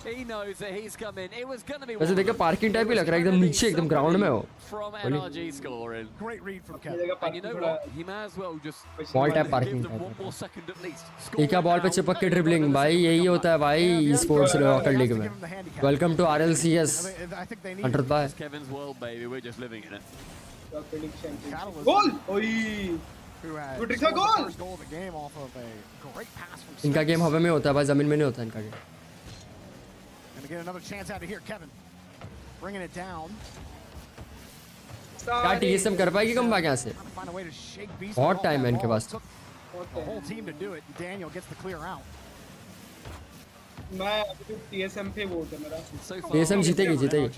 He knows that he's come in. It was going to be वैसे देखिए parking type ही लग रहा है, एकदम नीचे एकदम ground में हो। From NRG scoring. Great read from Kevin. And you know what? He may as well just ball tap parking give them one more second at least. ठीक है, बॉल पे चिपक के ड्रिबलिंग भाई, यही होता है भाई स्पोर्ट्स रॉकेट लीग में। वेलकम टू RLCS अंडर बाय। Kevin's world baby, we're just living in it. Goal ओई वो trick goal goal of the game off of a great pass from इनका गेम हवा में होता है भाई, जमीन में नहीं होता इनका game. And get another chance out of here, Kevin. Bringing it down. क्या TSM कर पाएगी कम भाग यहाँ से? बहुत टाइम है इनके पास। The whole team to do it. Daniel gets the clear out. मैं अभी TSM पे वोट है मेरा। TSM जीतेगी जीतेगी।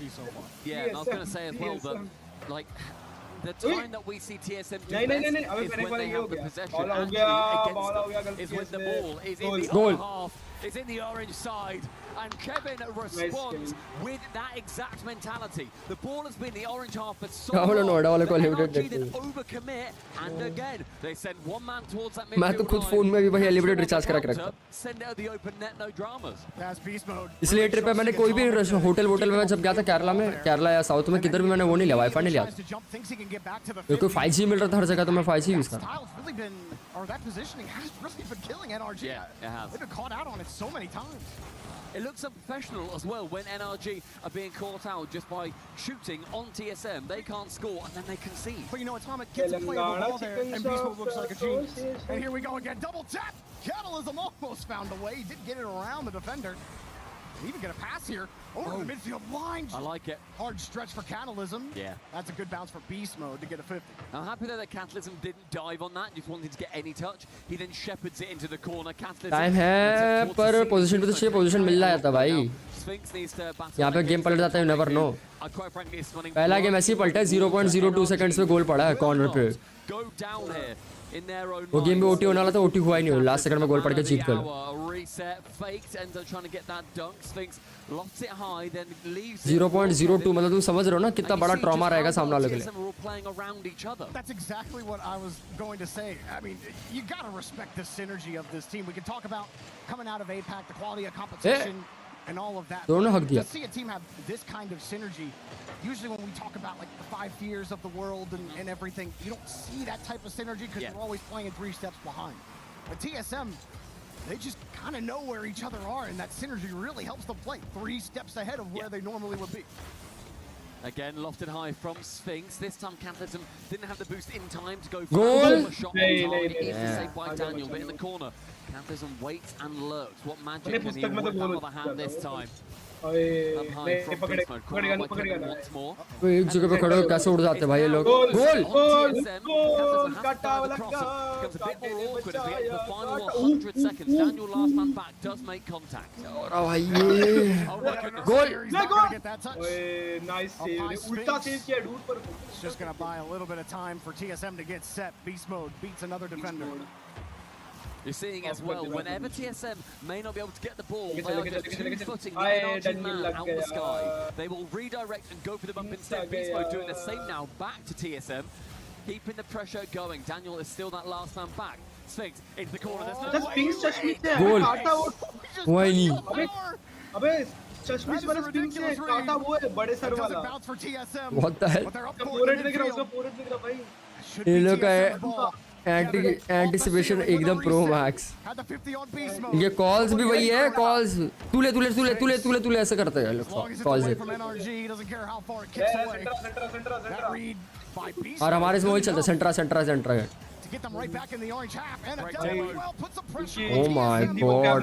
Yeah, and I was going to say as well that like the time that we see TSM do best is when they have the possession against is when the ball is in the other half, is in the orange side, and Kevin responds with that exact mentality. The ball has been in the orange half for so long. NRG then overcommit, and again they send one man towards that midfield. मैं तो खुद phone में भी भाई unlimited recharge करा के रखता। Send it at the open net, no dramas. That's beast mode. इसलिए ट्रिप पे मैंने कोई भी होटल में जब गया था केरला या साउथ में किधर भी मैंने वो नहीं लिया, वाईफाई नहीं लिया। मेरे को 5G मिल रहा था हर जगह, तो मैं 5G यूज कर। That positioning has really been killing NRG. Yeah, it has. They've been caught out on it so many times. It looks unprofessional as well when NRG are being caught out just by shooting on TSM. They can't score and then they concede. But you know, Atomic gets a play of the ball there, and Beast Mode looks like a genius. And here we go again, double tap! Catalysm almost found a way. He did get it around the defender. Didn't even get a pass here. Over the midfield line. I like it. Hard stretch for Catalysm. Yeah. That's a good bounce for Beast Mode to get a 50. I'm happy that Catalysm didn't dive on that, just wanted to get any touch. He then shepherds it into the corner. Catalysm time है पर position पे तो 6 position मिल रहा था भाई। यहाँ पे game पलट जाता है, यू नेवर नो। पहला गेम ऐसे ही पलटा है, 0.02 सेकंड्स में गोल पड़ा है कॉर्नर पे। वो गेम में ओटी होने वाला था, ओटी हुआ ही नहीं, लास्ट सेकंड में गोल पड़ के जीत गए। 0.02 मतलब तुम समझ रहे हो ना कितना बड़ा ट्रॉमा रहेगा सामने वाले के लिए। That's exactly what I was going to say. I mean, you got to respect the synergy of this team. We can talk about coming out of APAC, the quality of competition, and all of that. To see a team have this kind of synergy, usually when we talk about like the 5 fears of the world and everything, you don't see that type of synergy because you're always playing 3 steps behind. But TSM, they just kind of know where each other are, and that synergy really helps them play 3 steps ahead of where they normally would be. Again, lofted high from Sphinx. This time, Catalysm didn't have the boost in time to go for a shot on target. Easily saved by Daniel, but in the corner, Catalysm waits and lurks. What magic can he whip out of the hand this time? नहीं पकड़ेगा once more. वो एक जगह पे खड़े हो कैसे उड़ जाते भाई ये लोग गोल गोल काटा वाला Becomes a bit more awkward as we get to the final 100 seconds. Daniel, last man back, does make contact. और भाई ये गोल नाइस सेव उल्टा सेव किया डूड पर It's just going to buy a little bit of time for TSM to get set. Beast mode beats another defender. You're seeing as well, whenever TSM may not be able to get the ball, they are just two-footing the NRG man out the sky. They will redirect and go for the bump instead. Beast mode doing the same now, back to TSM. Keeping the pressure going. Daniel is still that last man back. Sphinx into the corner. There's no गोल वही नहीं अबे चश्मिश वाला spin से काटा वो है बड़े sir वाला What the hell फोरहेड दिख रहा है उसका फोरहेड दिख रहा भाई ये लोग का एंटिसिपेशन एकदम प्रो मैक्स ये कॉल्स भी वही है कॉल्स तूले तूले तूले तूले तूले तूले ऐसे करते हैं लोग कॉल्स और हमारे इसमें वही चलता है सेंट्रा सेंट्रा सेंट्रा है Oh my god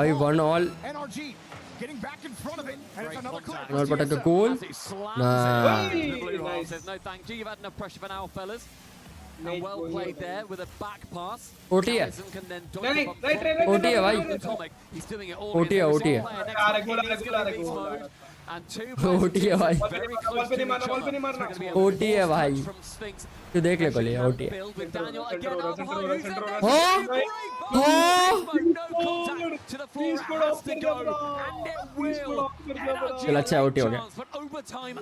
I won all Getting back in front of it, and it's another clip. Not but a goal. Nah. Says no thank you. You've had enough pressure for now, fellas. And well played there with a back pass. OT है. OT है भाई. He's doing it all. OT है OT है. And two OT है भाई. OT है भाई. तू देख ले पहले OT है. हाँ? चल अच्छा OT हो गया.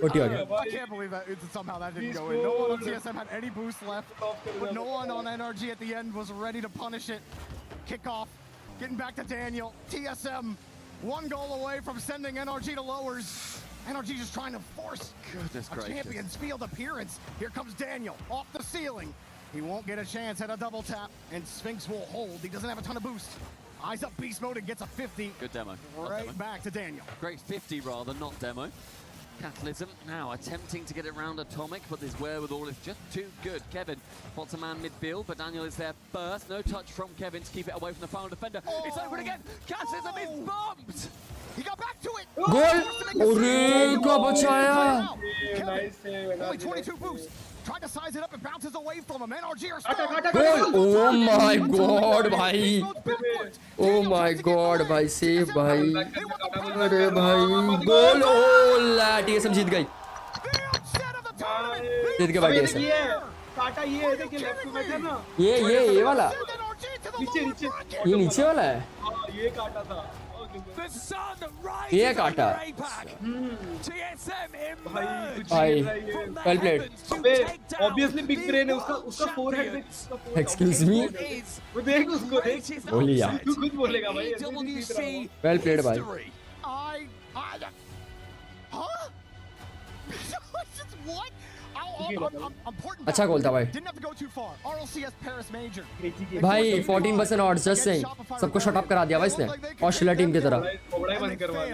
OT हो गया. I can't believe that somehow that didn't go in. No one on TSM had any boost left, but no one on NRG at the end was ready to punish it. Kickoff, getting back to Daniel. TSM, one goal away from sending NRG to lowers. NRG just trying to force a champion's field appearance. Here comes Daniel off the ceiling. He won't get a chance at a double tap, and Sphinx will hold. He doesn't have a ton of boost. Eyes up beast mode and gets a 50. Good demo. Right demo. back to Daniel. Great 50 rather, not demo. Catalysm now attempting to get it round Atomic, but this wherewithal is just too good. Kevin spots a man midfield, but Daniel is there first. No touch from Kevin to keep it away from the final defender. Oh. It's open again. Catalysm is bumped. He got back to it. Goal! अरे क्या बचाया? Only 22 boost. Tried to size it up and bounces away from him. NRG are Goal! Oh my god भाई. Oh my god भाई save भाई. अरे भाई गोल ओला TSM जीत गई. जीत गया भाई TSM. काटा ये है देखिए लेफ्ट में बैठा ना. ये वाला. नीचे नीचे. ये नीचे वाला है. हाँ ये काटा था. ये काटा. भाई well played. Obviously big brain है उसका फोरहेड देख. Excuse me. वो देख उसको देख. बोली यार. तू खुद बोलेगा भाई. वेल प्लेड भाई. What? अच्छा गोल था भाई. भाई 14% odds just saying. सबको शट अप करा दिया भाई इसने ऑस्ट्रेलिया टीम की तरह.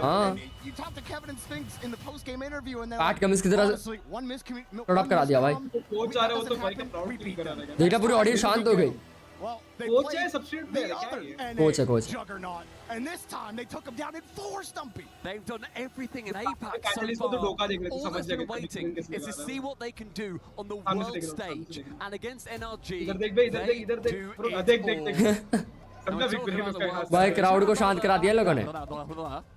हाँ. पैट कमिंस की तरह शट अप करा दिया भाई. देखा पूरी ऑडियंस शांत हो गई. कोच है सब्स्टिट्यूट प्लेयर क्या है? कोच है coach. And this time they took him down in 4 Stumpy. They've done everything in APAC so far. All that's been waiting is to see what they can do on the world stage. And against NRG, they do it all. भाई crowd को शांत करा दिया लोगों ने.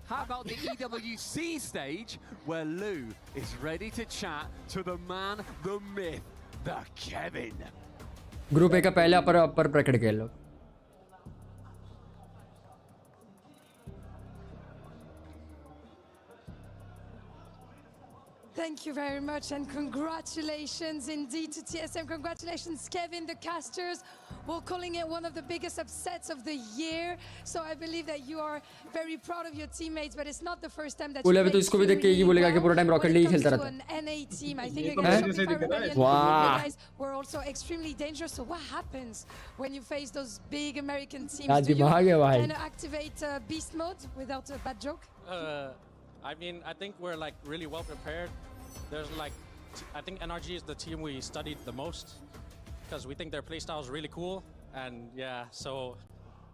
How about the EWC stage where Lou is ready to chat to the man, the myth, the Kevin. Group A का पहले अपर bracket खेल लो. Thank you very much and congratulations indeed to TSM. Congratulations, Kevin, the casters. We're calling it one of the biggest upsets of the year. So I believe that you are very proud of your teammates, but it's not the first time that you बोले अभी तो इसको भी देख के ये बोलेगा कि पूरा टाइम रॉकेट लीग खेलता रहता है. NA team, I think against Shopify you guys were also extremely dangerous. So what happens when you face those big American teams? Do you kind of activate beast mode without a bad joke? I mean, I think we're like really well prepared. There's like, I think NRG is the team we studied the most because we think their playstyle is really cool. And yeah, so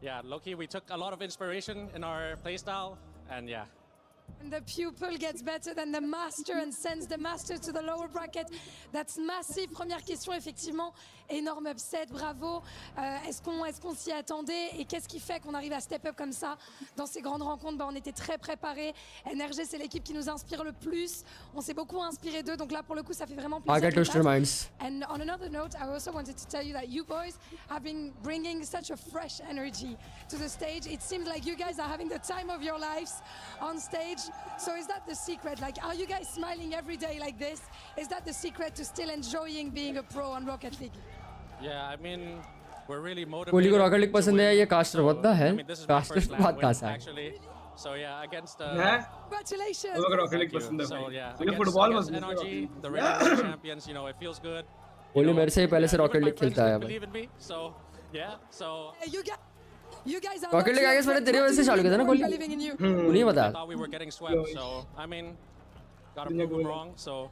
yeah, low-key, we took a lot of inspiration in our playstyle, and yeah. And the pupil gets better than the master and sends the master to the lower bracket. That's massive. Première question, effectivement. Énorme upset, bravo. Est-ce qu'on s'y attendait? Et qu'est-ce qui fait qu'on arrive à step up comme ça dans ces grandes rencontres? On était très préparés. NRG, c'est l'équipe qui nous inspire le plus. On s'est beaucoup inspiré d'eux. Donc là, pour le coup, ça fait vraiment plaisir. And on another note, I also wanted to tell you that you boys have been bringing such a fresh energy to the stage. It seems like you guys are having the time of your lives on stage. So is that the secret? Like, are you guys smiling every day like this? Is that the secret to still enjoying being a pro on Rocket League? Yeah, I mean, we're really motivated. Kohli को rocket league पसंद है ये caster what the hell? Caster बात कहाँ से actually. So yeah, against congratulations. Rocket League पसंद है. So yeah, against NRG, the reigning champions, you know, it feels good. Kohli मेरे से ही पहले से रॉकेट लीग खेलता है Believe in me. So yeah, so you guys are rocket league आगे से मैंने तेरे वजह से चालू किया था ना कोहली नहीं पता thought we were getting swept, so I mean, gotta prove them wrong, so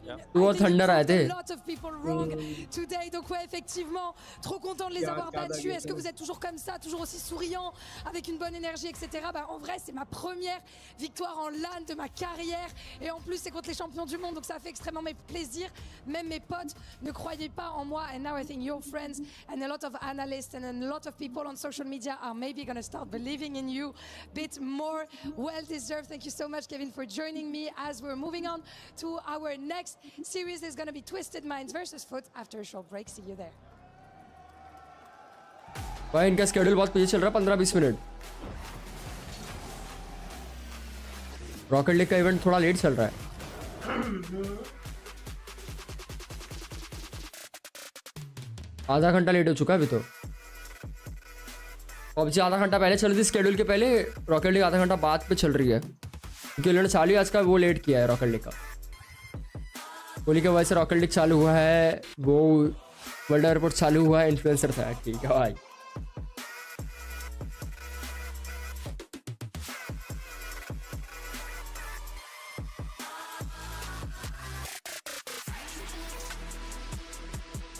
yeah. तू और थंडर आए थे A lot of people wrong today, donc ouais, effectivement, trop content de les avoir battus. Est-ce que vous êtes toujours comme ça, toujours aussi souriant, avec une bonne énergie, etc. Bah, en vrai, c'est ma première victoire en LAN de ma carrière, et en plus, c'est contre les champions du monde, donc ça fait extrêmement plaisir. Même mes potes ne croyaient pas en moi, and now I think your friends and a lot of analysts and a lot of people on social media are maybe gonna start believing in you a bit more. Well deserved. Thank you so much, Kevin, for joining me. As we're moving on to our next series, is going to be Twisted Minds versus Foot after a short break. See you there. भाई इनका schedule बहुत पीछे चल रहा है 15-20 minute rocket league का event थोड़ा late चल रहा है आधा घंटा लेट हो चुका है अभी तो पबजी आधा घंटा पहले चल रही थी स्केड्यूल के पहले रॉकेट लीग आधा घंटा बाद पे चल रही है क्योंकि उन्होंने चालू आज का वो लेट किया है रॉकेट लीग का कोहली की वजह से रॉकेट लीग चालू हुआ है वो वर्ल्ड एयरपोर्ट चालू हुआ है इन्फ्लुएंसर था ठीक है भाई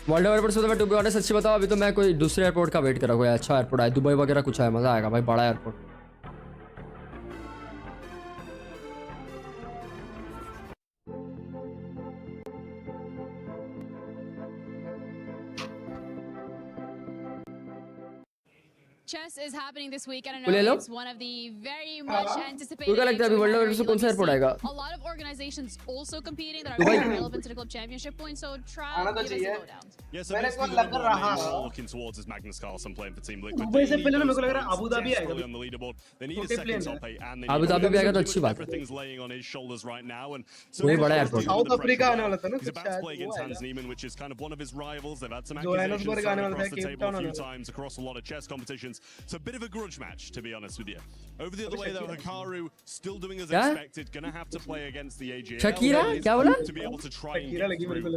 वर्ल्ड एयरपोर्ट से तो मैं टू बी ऑनेस्ट सच्ची बताऊं अभी तो मैं कोई दूसरे एयरपोर्ट का वेट कर रहा हूँ अच्छा एयरपोर्ट है दुबई वगैरह कुछ है मजा आएगा भाई बड़ा airport Chess is happening this week, and I know it's one of the very much anticipated. A lot of organizations also competing that are very relevant to the club championship point. So try to give us a lowdown. Yeah, so basically we're looking towards is Magnus Carlsen playing for Team Liquid. Abu Dhabi on the leaderboard. They need a second top 8 and Abu Dhabi भी आएगा तो अच्छी बात है everything's laying on his shoulders right now, and so वही बड़ा airport South Africa आने वाला था ना he's about to play against Hans Niemann, which is kind of one of his rivals. They've had some accusations thrown across the table a few times across a lot of chess competitions. So a bit of a grudge match, to be honest with you. Over the other way though, Hikaru still doing as expected, gonna have to play against the AGL Shakira? क्या बोला? to be able to try and get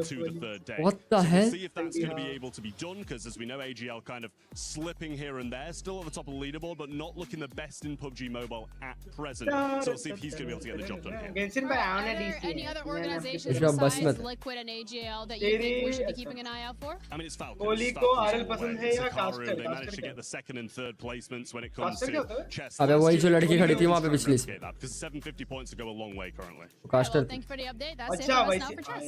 through to the third day. What the so hell? We'll see if that's going to be able to be done, because as we know, AGL kind of slipping here and there, still at the top of the leaderboard, but not looking the best in PUBG Mobile at present. So we'll see if he's going to be able to get the job done here. Are there any other organizations besides Liquid and AGL that you think we should be keeping an eye out for? I mean, it's Falcons. Hikaru, they managed to get the second and third placements when it comes to chess. अबे वही जो लड़की खड़ी थी वहाँ पे पिछली से because 750 points to go a long way currently. Caster Thank you for the update. That's it for us now for chess.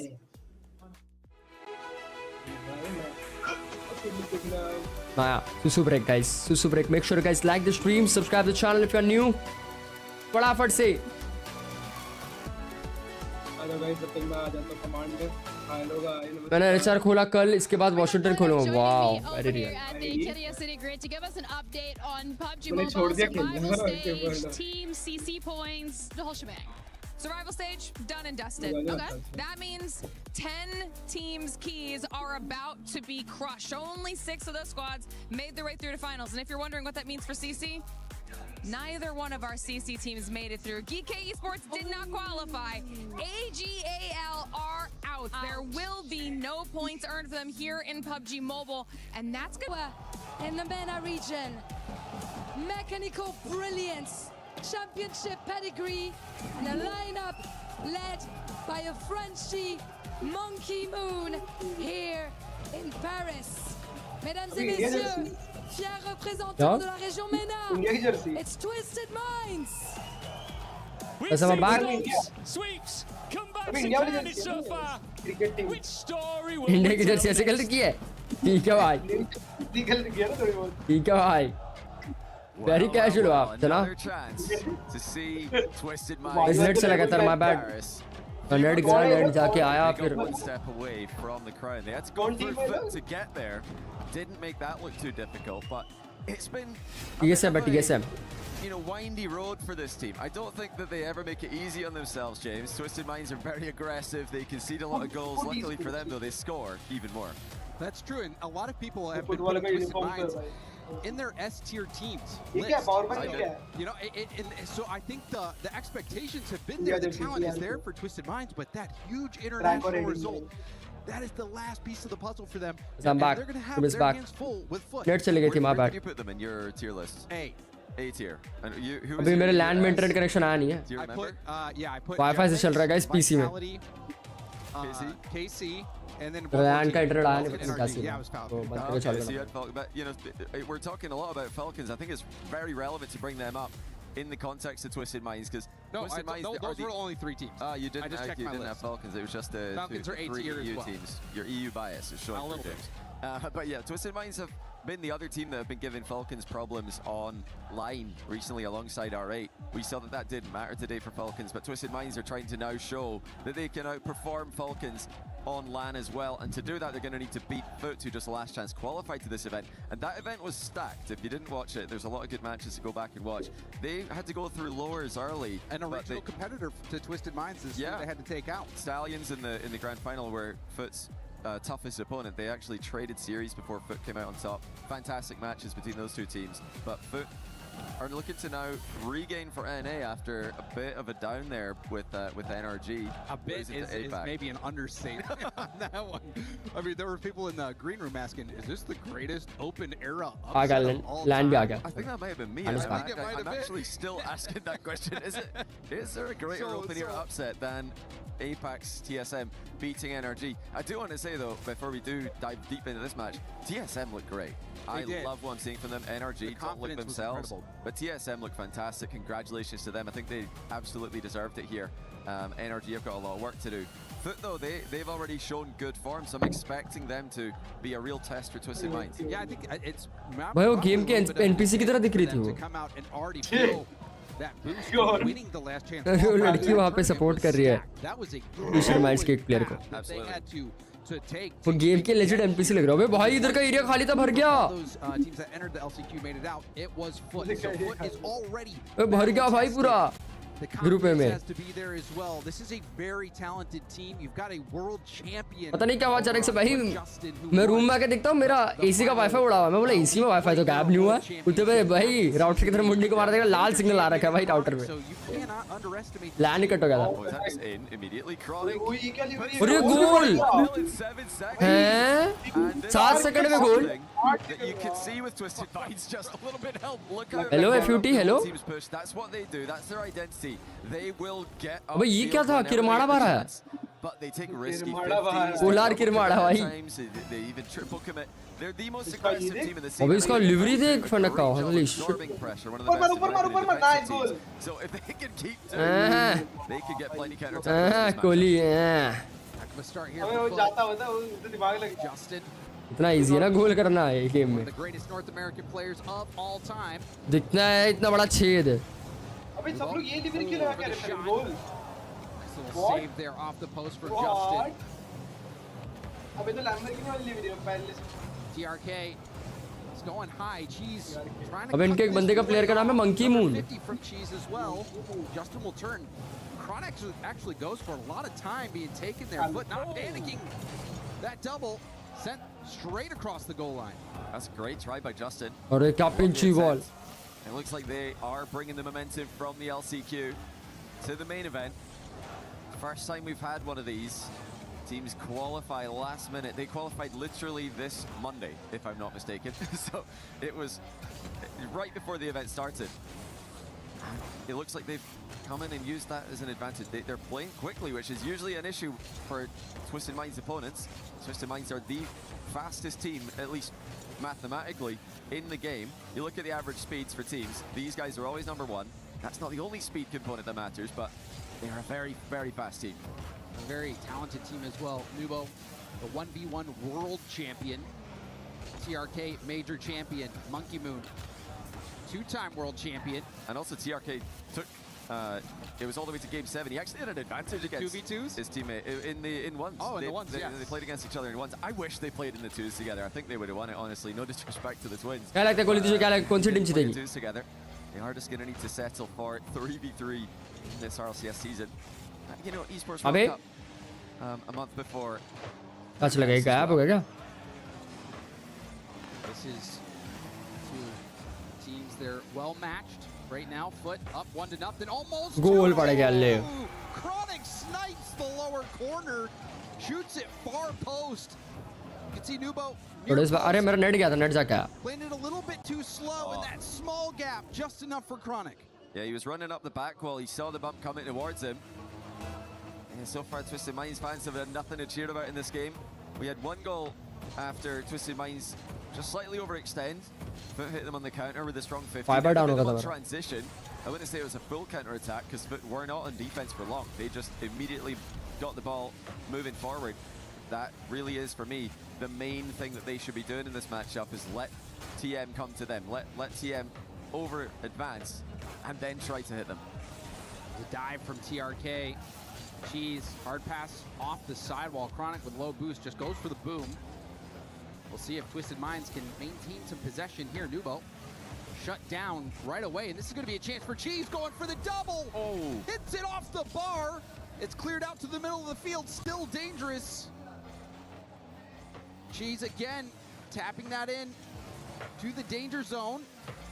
Naya, Susu break guys. Susu break. Make sure guys like the stream, subscribe the channel if you're new. फटाफट से. मैंने HR खोला कल इसके बाद Washington खोलूंगा wow very real Great to give us an update on PUBG Mobile survival stage, team CC points, the whole shebang. Survival stage, done and dusted. Okay. That means 10 teams' keys are about to be crushed. Only 6 of those squads made their way through to finals. And if you're wondering what that means for CC, neither one of our CC teams made it through. GK Esports did not qualify. AGAL are out. There will be no points earned for them here in PUBG Mobile. And that's good. In the MENA region, mechanical brilliance, championship pedigree, and a lineup led by a Frenchie, Monkey Moon, here in Paris. Mesdames et messieurs, fier représentant de la région MENA. It's Twisted Minds. We've That's our back. Sweeps, comebacks and carnage so far. Which story will India we की tell Jersey ऐसे next? गलत की है ठीक है भाई ठीक है भाई वेरी कैजुअल हो आप चला Another chance to see Twisted Minds. इस नेट से लगातार my bad नेट गया नेट जाके आया They फिर got one step away from the crown. They had to go through foot to get there. Didn't make that look too difficult, but it's been TSM TSM you know, windy road for this team. I don't think that they ever make it easy on themselves, James. Twisted Minds are very aggressive. They concede a lot of goals. Luckily for them, though, they score even more. That's true, and a lot of people have been putting Twisted Minds in their S-tier teams list. You know, so I think the expectations have been there. The talent is there for Twisted Minds, but that huge international result, that is the last piece of the puzzle for them. I'm back. They're going to have Tim's their back. hands full with foot. Net चले गई थी my Where bad do you put them in your tier list? A tier. And you, who अभी मेरे land में internet connection आया नहीं है Do you remember? I put wifi से चल रहा है गाइस पीसी में KC, and then लैंड का इंटरनेट आया नहीं पता NRG. क्या सीन Yeah, है it was तो Falcon. बंद करके चालू So you करना had Falcon, but you know, we're talking a lot about Falcons. I think it's very relevant to bring them up in the context of Twisted Minds because No, Twisted Minds those were only 3 teams. you didn't. I just checked you my didn't have list. Falcons. It was just the Falcons are A 3 tier as EU well. teams. Your EU bias is showing A little through, James. But yeah, Twisted Minds have been the other team that have been giving Falcons problems online recently alongside R8. We saw that didn't matter today for Falcons, but Twisted Minds are trying to now show that they can outperform Falcons on LAN as well, and to do that they're going to need to beat Foot, who just last chance qualified to this event, and that event was stacked. If you didn't watch it, there's a lot of good matches to go back and watch. They had to go through lowers early, An original competitor to Twisted Minds is who they had to take out. Stallions in the grand final were Foot's toughest opponent. They actually traded series before Foot came out on top. Fantastic matches between those two teams, but Foot are looking to now regain for NA after a bit of a down there with NRG. A bit is maybe an understatement on that one. I mean, there were people in the green room asking, "Is this the greatest open era upset of all land time?" भी आ गया I think that might have been me. I'm actually still asking that question. Is there a greater open era upset than Apex TSM beating NRG? I do want to say though, before we do dive deep into this match, TSM looked great. I love what I'm seeing from them. NRG don't look themselves, but TSM look fantastic. Congratulations to them. I think they absolutely deserved it here. NRG have got a lot of work to do. Foot though, they've already shown good form, so I'm expecting them to be a real test for Twisted Minds. Yeah, I think it's भाई वो game के NPC की तरह दिख रही थी वो to come out and already feel that boost of winning the last chance. वो लड़की वहाँ पे सपोर्ट कर रही है That was a twisted minds के एक प्लेयर को they had to take. वो गेम के लेजेंड एनपीसी लग रहा है भाई इधर का एरिया खाली था भर गया Those teams that entered the LCQ made it out. It was Foot. So Foot is already भर गया भाई पूरा The ग्रुप confidence में has to be there as well. This is a very talented team. You've got a world champion. पता नहीं क्या हुआ अचानक से भाई मैं रूम में आके देखता हूँ मेरा एसी का वाईफाई उड़ा हुआ मैं बोला एसी में वाईफाई तो गायब नहीं हुआ उतने पे भाई राउटर की तरफ मुंडी को मारा देगा लाल सिग्नल आ रखा है भाई राउटर में लैंड ही कट हो गया था अरे गोल हैं 7 सेकंड में गोल हेलो एफयूटी हेलो अबे ये क्या था किरमाड़ा मारा है पोलार किरमाड़ा भाई अबे इसका लिवरी देख फनक का होली शिट कोहली इतना इजी है ना गोल करना है गेम में दिखना है इतना बड़ा छेद अबे सब लोग ये डिलीवरी क्यों लगा के रहे हैं गोल save there off the post for Justin. अबे तो लैम्बोर्गिनी वाली डिलीवरी है पहले TRK is going high. Cheese trying to अब इनके एक बंदे का प्लेयर का नाम है monkey moon 50 from Cheese as well. Justin will turn. Chronic actually goes for a lot of time being taken there, but not panicking. That double sent straight across the goal line. That's a great try by Justin. और क्या पिंची ball It looks like they are bringing the momentum from the LCQ to the main event. First time we've had one of these. Teams qualify last minute. They qualified literally this Monday, if I'm not mistaken. So it was right before the event started. It looks like they've come in and used that as an advantage. They're playing quickly, which is usually an issue for Twisted Minds opponents. Twisted Minds are the fastest team, at least mathematically in the game, you look at the average speeds for teams, these guys are always number one. That's not the only speed component that matters, but they're a very, very fast team. A very talented team as well. Nubo, the 1v1 world champion. TRK major champion. Monkey Moon, two-time world champion. And also TRK took, it was all the way to game 7. He actually had an advantage against 2v2s? his teammate in ones. Oh, in the ones, yeah. They played against each other in ones. I wish they played in the 2s together. I think they would have won it, honestly. No disrespect to the twins. क्या लगता है गोली तुझे क्या लगता है कौन सी team जीतेगी? 2s together. They are just going to need to settle for 3v3 in this RLCS season. You know, Esports World Cup a month before. अच्छा लगा गैप हो गया क्या? This is two teams, they're well matched right now. Foot up 1-0, almost गोल पड़ गया ले. Chronic snipes the lower corner, shoots it far post. You can see Nubo. अरे मेरा नेट गया था, नेट जा क्या? Playing it a little bit too slow in that small gap, just enough for Chronic. Yeah, he was running up the back wall. He saw the bump coming towards him. And so far, Twisted Minds fans have had nothing to cheer about in this game. We had one goal after Twisted Minds just slightly overextend. Foot hit them on the counter with a strong 50. Fiber down over there. Transition. I wouldn't say it was a full counter attack because Foot were not on defense for long. They just immediately got the ball moving forward. That really is, for me, the main thing that they should be doing in this matchup is let TM come to them. Let TM over advance and then try to hit them. The dive from TRK. Cheese, hard pass off the sidewall. Chronic with low boost just goes for the boom. We'll see if Twisted Minds can maintain some possession here. Nubo shut down right away, and this is going to be a chance for Cheese, going for the double. Oh, hits it off the bar. It's cleared out to the middle of the field, still dangerous. Cheese again, tapping that in to the danger zone.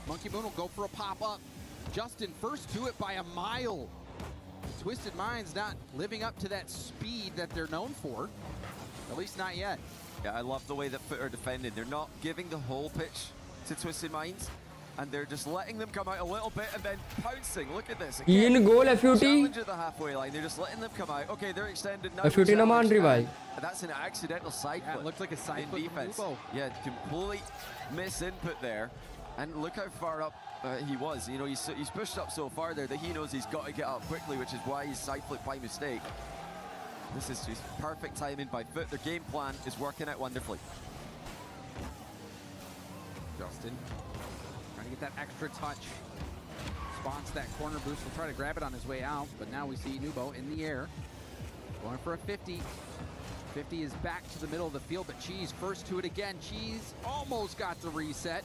Monkey Moon will go for a pop-up. Justin first to it by a mile. Twisted Minds not living up to that speed that they're known for, at least not yet. Yeah, I love the way that Foot are defending. They're not giving the whole pitch to Twisted Minds, and they're just letting them come out a little bit and then pouncing. Look at this. Again, goal FUT. Challenge at the halfway line. They're just letting them come out. Okay, they're extended now. FUT na maan rahi bhai. That's an accidental side Yeah, foot. it looked like a side foot defense. from Nubo. Yeah, complete miss input there. And look how far up he was. You know, he's pushed up so far there that he knows he's got to get up quickly, which is why he's side flipped by mistake. This is just perfect timing by Foot. Their game plan is working out wonderfully. Justin trying to get that extra touch. Spawns that corner boost. Will try to grab it on his way out, but now we see Nubo in the air. Going for a 50. 50 is back to the middle of the field, but Cheese first to it again. Cheese almost got the reset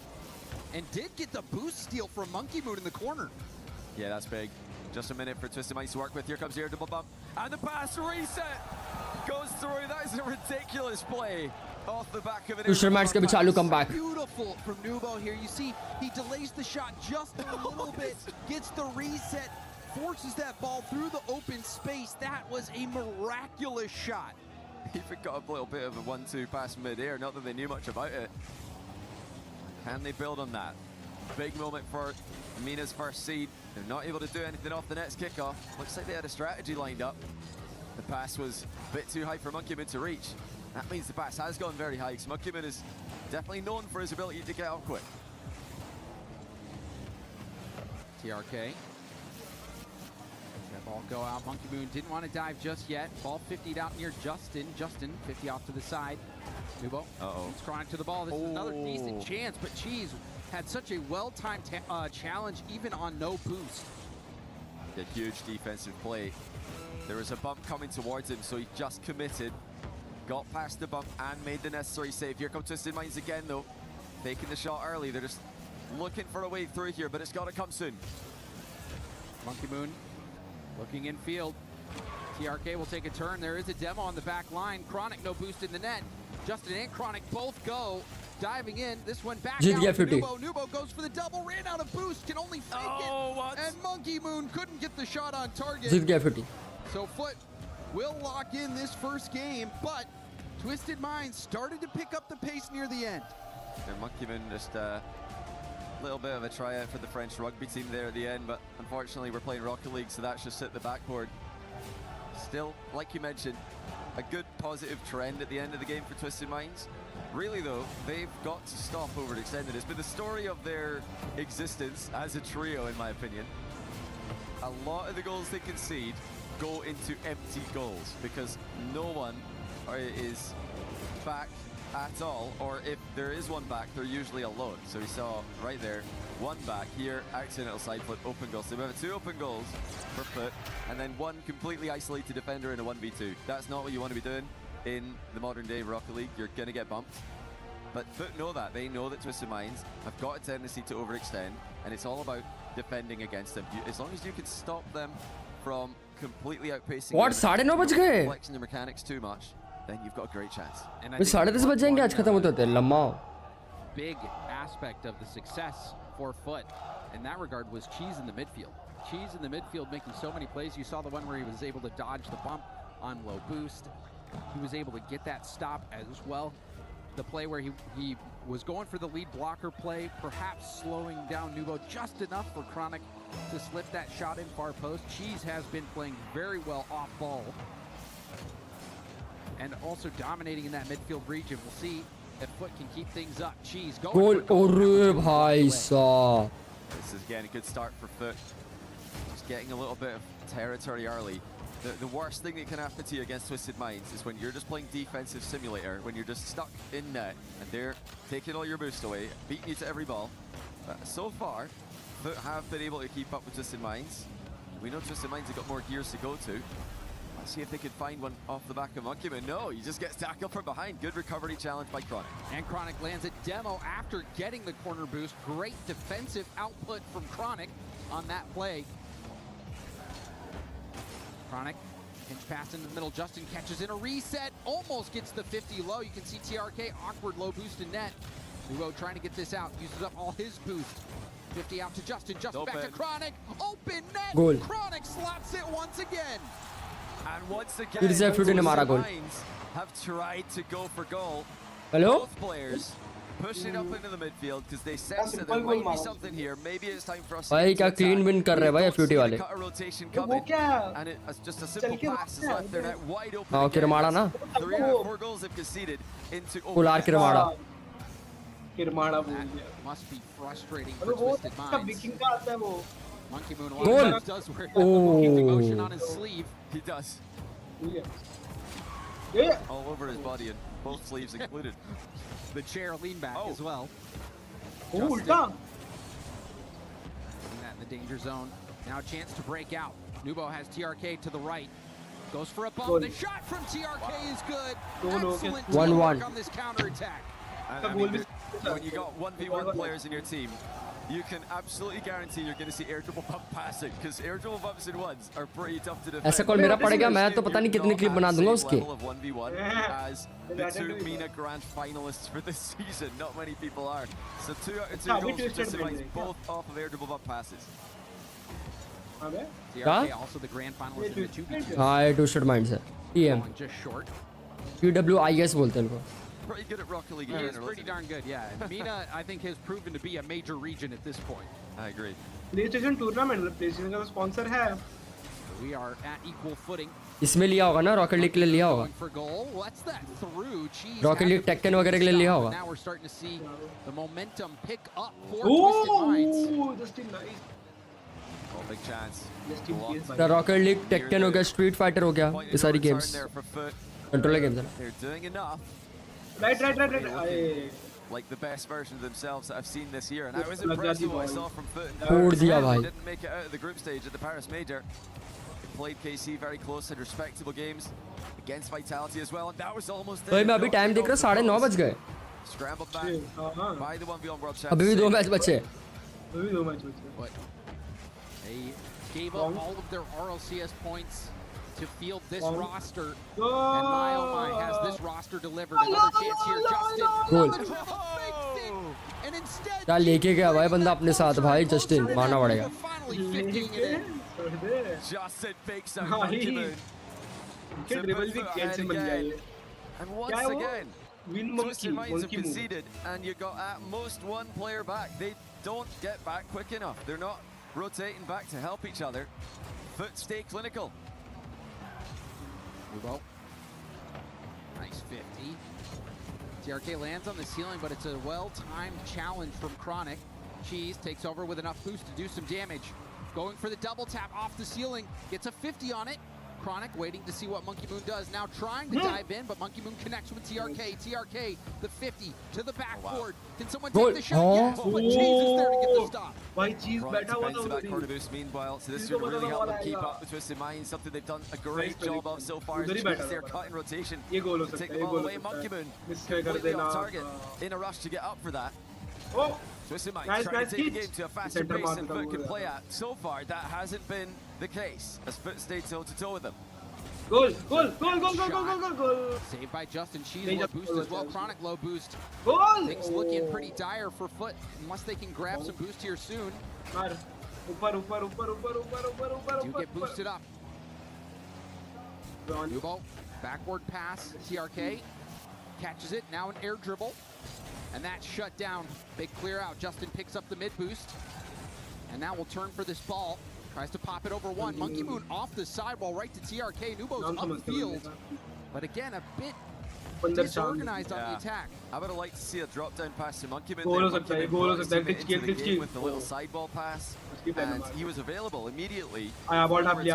and did get the boost steal from Monkey Moon in the corner. Yeah, that's big. Just a minute for Twisted Minds to work with. Here comes the air double bump. And the pass reset goes through. That is a ridiculous play off the back of an Twisted Minds का भी चालू comeback. Beautiful from Nubo here. You see, he delays the shot just a little bit, gets the reset, forces that ball through the open space. That was a miraculous shot. He forgot a little bit of a 1-2 pass mid-air, not that they knew much about it. Can they build on that? Big moment for Mina's first seed. They're not able to do anything off the next kickoff. Looks like they had a strategy lined up. The pass was a bit too high for Monkey Moon to reach. That means the pass has gone very high, because Monkey Moon is definitely known for his ability to get up quick. TRK. That ball go out. Monkey Moon didn't want to dive just yet. Ball 50'd out near Justin. Justin, 50 off to the side. Nubo. It's Chronic to the ball. This is another decent chance, but Cheese had such a well-timed challenge, even on no boost. Did huge defensive play. There was a bump coming towards him, so he just committed, got past the bump, and made the necessary save. Here comes Twisted Minds again, though. Taking the shot early. They're just looking for a way through here, but it's got to come soon. Monkey Moon looking in field. TRK will take a turn. There is a demo on the back line. Chronic, no boost in the net. Justin and Chronic both go. Diving in, this one back out to Nubo. Nubo goes for the double, ran out of boost, can only fake it. And Monkey Moon couldn't get the shot on target. So Foot will lock in this first game, but Twisted Minds started to pick up the pace near the end. And Monkey Moon just a little bit of a tryout for the French rugby team there at the end, but unfortunately we're playing Rocket League, so that's just hit the backboard. Still, like you mentioned, a good positive trend at the end of the game for Twisted Minds. Really though, they've got to stop overextending. It's been the story of their existence as a trio, in my opinion. A lot of the goals they concede go into empty goals because no one is back at all, or if there is one back, they're usually alone. So we saw right there, one back here, accidental side flip, open goal. So we have 2 open goals per foot, and then 1 completely isolated defender in a 1v2. That's not what you want to be doing in the modern day Rocket League. You're gonna get bumped. But Foot know that. They know that Twisted Minds have got a tendency to overextend, and it's all about defending against them. As long as you can stop them from completely outpacing What? 9:30 बज गए? flexing the mechanics too much, then you've got a great chance. And I भाई think 10:30 बज जाएंगे आज खत्म होते होते लम्मा big aspect of the success for Foot in that regard was Cheese in the midfield. Cheese in the midfield making so many plays. You saw the one where he was able to dodge the bump on low boost. He was able to get that stop as well. The play where he was going for the lead blocker play, perhaps slowing down Nubo just enough for Chronic to slip that shot in far post. Cheese has been playing very well off ball and also dominating in that midfield region. We'll see if Foot can keep things up. Cheese going गोल ओरे भाई साहब This is again a good start for Foot. Just getting a little bit of territory early. The worst thing that can happen to you against Twisted Minds is when you're just playing defensive simulator, when you're just stuck in net and they're taking all your boost away, beating you to every ball. So far, Foot have been able to keep up with Twisted Minds. We know Twisted Minds have got more gears to go to. Let's see if they can find one off the back of Monkey Man. No, he just gets tackled from behind. Good recovery challenge by Chronic. And Chronic lands a demo after getting the corner boost. Great defensive output from Chronic on that play. Chronic, pinch pass in the middle. Justin catches in a reset. Almost gets the 50 low. You can see TRK, awkward low boost in net. Nubo trying to get this out. Uses up all his boost. 50 out to Justin. Justin back to Chronic. Open net. Goal. Chronic slaps it once again. And once again, It is a Twisted Mara goal. Minds have tried to go for goal. Hello? Both players pushing up into the midfield because they sense that there might be something here. Maybe it's time for us भाई क्या clean win कर रहे हैं भाई FUT वाले cut a rotation coming. And just a simple pass is left there now wide open. हाँ किरमाड़ा ना 3 out of 4 goals they've conceded into कुलार किरमाड़ा किरमाड़ा बोल दिया Must be frustrating for Twisted Minds. विकिंग का आता है वो Monkey Moon Goal. does wear the keeping motion on his sleeve. He does. Yeah. All over his body and both sleeves included. The chair lean back as well. Ulta. That in the danger zone. Now a chance to break out. Nubo has TRK to the right. Goes for a bump. Goal. The shot from TRK is good. Goal. Excellent 1-1. teamwork on this counterattack. I mean, when you got 1v1 players in your team, you can absolutely guarantee you're going to see air dribble bump passing because air dribble bumps in ones are pretty tough to defend. ऐसा call मेरा पड़ेगा मैं तो पता नहीं कितनी clip बना दूंगा उसकी Level of 1v1 as the 2 MENA Grand finalists for this season. Not many people are. So 2 out of 2 goals for Twisted Minds, both off of air dribble bump passes. TRK also the grand finalist in the 2v2. हाँ Twisted Minds है TM Just short. EWIS बोलते हैं उनको Pretty good at Rocket League. He is pretty darn good, yeah. And MENA, I think, has proven to be a major region at this point. I agree. PlayStation tournament, PlayStation का sponsor है. We are at equal footing. इसमें लिया होगा ना rocket League के लिए लिया होगा For goal, what's that through? Cheese rocket league टेक्टन वगैरह के लिए लिया होगा Now we're starting to see the momentum pick up for Twisted Minds. Oh, Justin nice. Oh, big chance. Rocket league टेक्टन हो गया स्ट्रीट फाइटर हो गया ये सारी गेम्स कंट्रोलर गेम्स है They're doing enough. Right. Like the best version of themselves that I've seen this year, and I was impressed with what I saw from Foot. छोड़ दिया भाई Didn't make it out of the group stage at the Paris Major. They played KC very close and respectable games against Vitality as well, and that was almost there. भाई मैं अभी time देख रहा 9:30 बज गए Scrambled back by the 1v1 world champ. अभी भी 2 match बचे But they gave up all of their RLCS points to field this roster, and my oh my, has this roster delivered? Another chance here, Justin. Goal. And instead, क्या लेके गया भाई बंदा अपने साथ भाई जस्टिन मारना पड़ेगा Justin fakes out Monkey Moon. dribble भी कैसे बन गया ये? And once again, Win Twisted Minds have monkey move. conceded, and you got at most one player back. They don't get back quick enough. They're not rotating back to help each other. Foot stay clinical. Nubo Nice 50. TRK lands on the ceiling, but it's a well-timed challenge from Chronic. Cheese takes over with enough boost to do some damage. Going for the double tap off the ceiling. Gets a 50 on it. Chronic waiting to see what Monkey Moon does. Now trying to dive in, but Monkey Moon connects with TRK. TRK, the 50 to the backboard. Can someone take the shot? Yes, but Cheese is there to get the stop. Why Cheese better was the backcourt boost meanwhile, so this should really help them keep up with Twisted Minds, something they've done a great job of so far. They're cutting rotation to take the ball away. Monkey Moon completely off target, in a rush to get up for that. Twisted Minds trying to take the game to a faster pace than Foot can play at. So far, that hasn't been the case, as Foot stayed toe-to-toe with them. Goal! Saved by Justin. Cheese low boost as well. Chronic low boost. Goal! Things looking pretty dire for Foot, unless they can grab some boost here soon. Do get boosted up. Nubo, backward pass. TRK catches it. Now an air dribble. And that's shut down. Big clear out. Justin picks up the mid boost. And now we'll turn for this ball. Tries to pop it over one. Monkey Moon off the sidewall right to TRK. Nubo's upfield. But again, a bit disorganized on the attack. I would have liked to see a drop down pass to Monkey Moon. With the little sideball pass. And he was available immediately. Instead he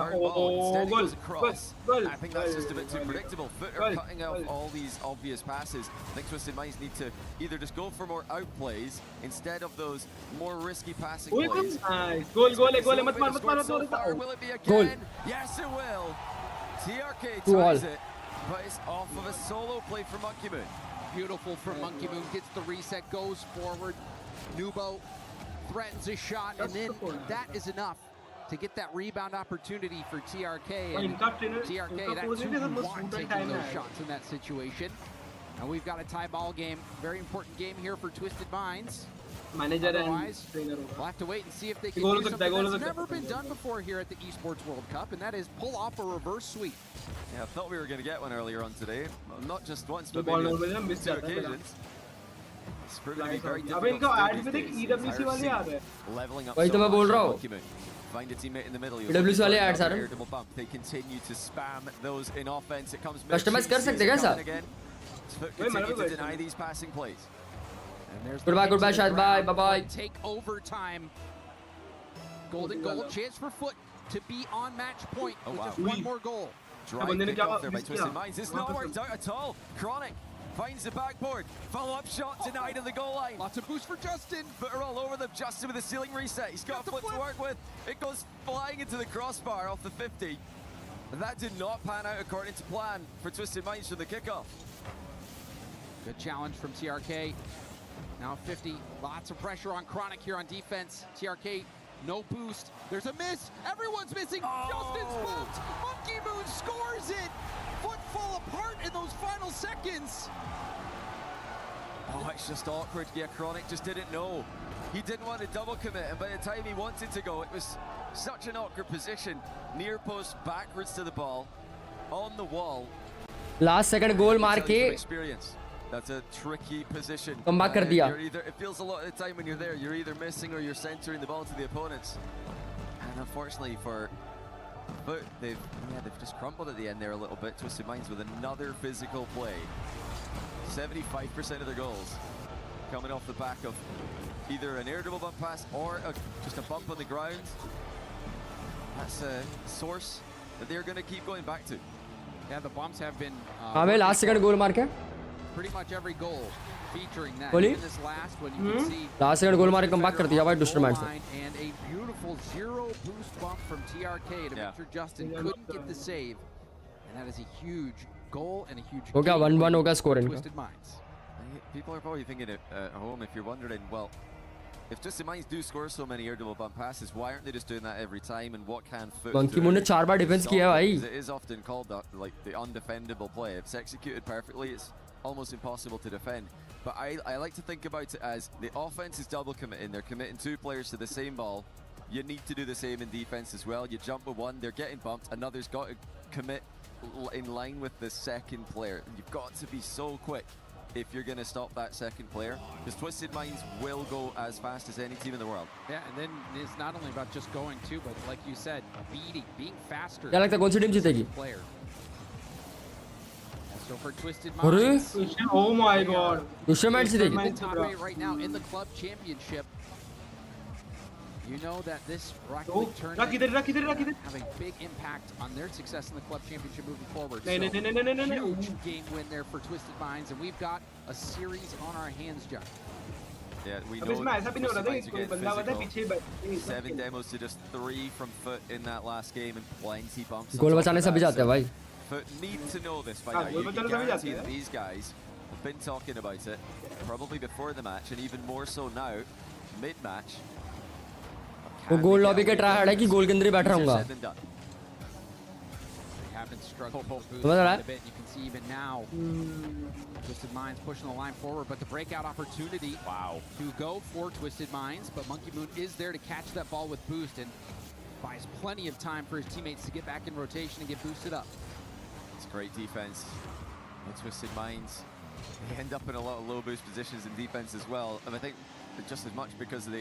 goes across. I think that's just a bit too predictable. Foot are cutting out all these obvious passes. I think Twisted Minds need to either just go for more outplays instead of those more risky passing plays. Goal. Will it be again? Yes, it will. TRK tries it, but it's off of a solo play for Monkey Moon. Beautiful for Monkey Moon. Gets the reset, goes forward. Nubo threatens a shot, and then that is enough to get that rebound opportunity for TRK. And TRK, that's who you want taking those shots in that situation. And we've got a tie ball game. Very important game here for Twisted Minds. Otherwise, we'll have to wait and see if they can do something that's never been done before here at the Esports World Cup, and that is pull off a reverse sweep. Yeah, I thought we were going to get one earlier on today. Not just once, but maybe on 2 occasions. It's proven to be very difficult to do these days. Leveling up so much. Find a teammate in the middle. EWC वाले ads आ रहे हैं. They continue to spam those in offense. It comes Customize कर सकते हैं क्या again. Continue to deny these passing plays. Goodbye, Shad. Bye. Take overtime. Golden goal, chance for Foot to be on match point with just one more goal. Drive pick off there by Twisted Minds. It's not worked out at all. Chronic finds the backboard. Follow-up shot denied on the goal line. Lots of boost for Justin. Foot are all over them. Justin with a ceiling reset. He's got a flip to work with. It goes flying into the crossbar off the 50. And that did not pan out according to plan for Twisted Minds for the kickoff. Good challenge from TRK. Now 50, lots of pressure on Chronic here on defense. TRK, no boost. There's a miss. Everyone's missing. Justin's bumped. Monkey Moon scores it. Foot fall apart in those final seconds. Oh, it's just awkward. Yeah, Chronic just didn't know. He didn't want to double commit, and by the time he wanted to go, it was such an awkward position. Near post, backwards to the ball, on the wall. Last second goal मार के experience. That's a tricky position. Comeback कर दिया. It feels a lot of the time when you're there, you're either missing or you're centering the ball to the opponents. And unfortunately for Foot, they've just crumbled at the end there a little bit. Twisted Minds with another physical play. 75% of their goals coming off the back of either an air dribble bump pass or just a bump on the ground. That's a source that they're going to keep going back to. Yeah, the bumps have been last second goal मार के pretty much every goal featuring that. Bolly? Even this last one, you can see last second goal मार के comeback कर दिया भाई Twisted Minds ने. And a beautiful zero boost bump from TRK to make sure Justin couldn't get the save. And that is a huge goal and a huge हो गया 1-1 होगा score इनका. Twisted Minds. People are probably thinking at home, if you're wondering, well, if Twisted Minds do score so many air double bump passes, why aren't they just doing that every time? And what can Foot do? Monkey Moon ने 4 बार defense किया भाई. It is often called like the undefendable play. If it's executed perfectly, it's almost impossible to defend. But I like to think about it as the offense is double committing. They're committing 2 players to the same ball. You need to do the same in defense as well. You jump with one, they're getting bumped. Another's got to commit in line with the second player. And you've got to be so quick if you're going to stop that second player. Because Twisted Minds will go as fast as any team in the world. Yeah, and then it's not only about just going too, but like you said, being faster. क्या लगता है कौन सी team जीतेगी? Player. As So for Twisted अरे Minds, Oh my god. दूसरे match से देखिए the top 8 right now in the club championship. You know that this Rocket League tournament have a big impact on their success in the club championship moving forward. Huge game win there for Twisted Minds, and we've got a series on our hands, Jack. Yeah, we know Twisted Minds are getting physical. 7 demos to just 3 from Foot in that last game, and plenty bumps. गोल बचाने सभी जाते हैं भाई Foot need to know this by now. You can guarantee that these guys have been talking about it, probably before the match, and even more so now, mid-match. वो गोल lobby के try hard है कि गोल के अंदर ही बैठ रहूंगा समझ रहा है You can see even now, Twisted Minds pushing the line forward, but the breakout opportunity to go for Twisted Minds, but Monkey Moon is there to catch that ball with boost and buys plenty of time for his teammates to get back in rotation and get boosted up. It's great defense with Twisted Minds. They end up in a lot of low boost positions in defense as well, and I think just as much because of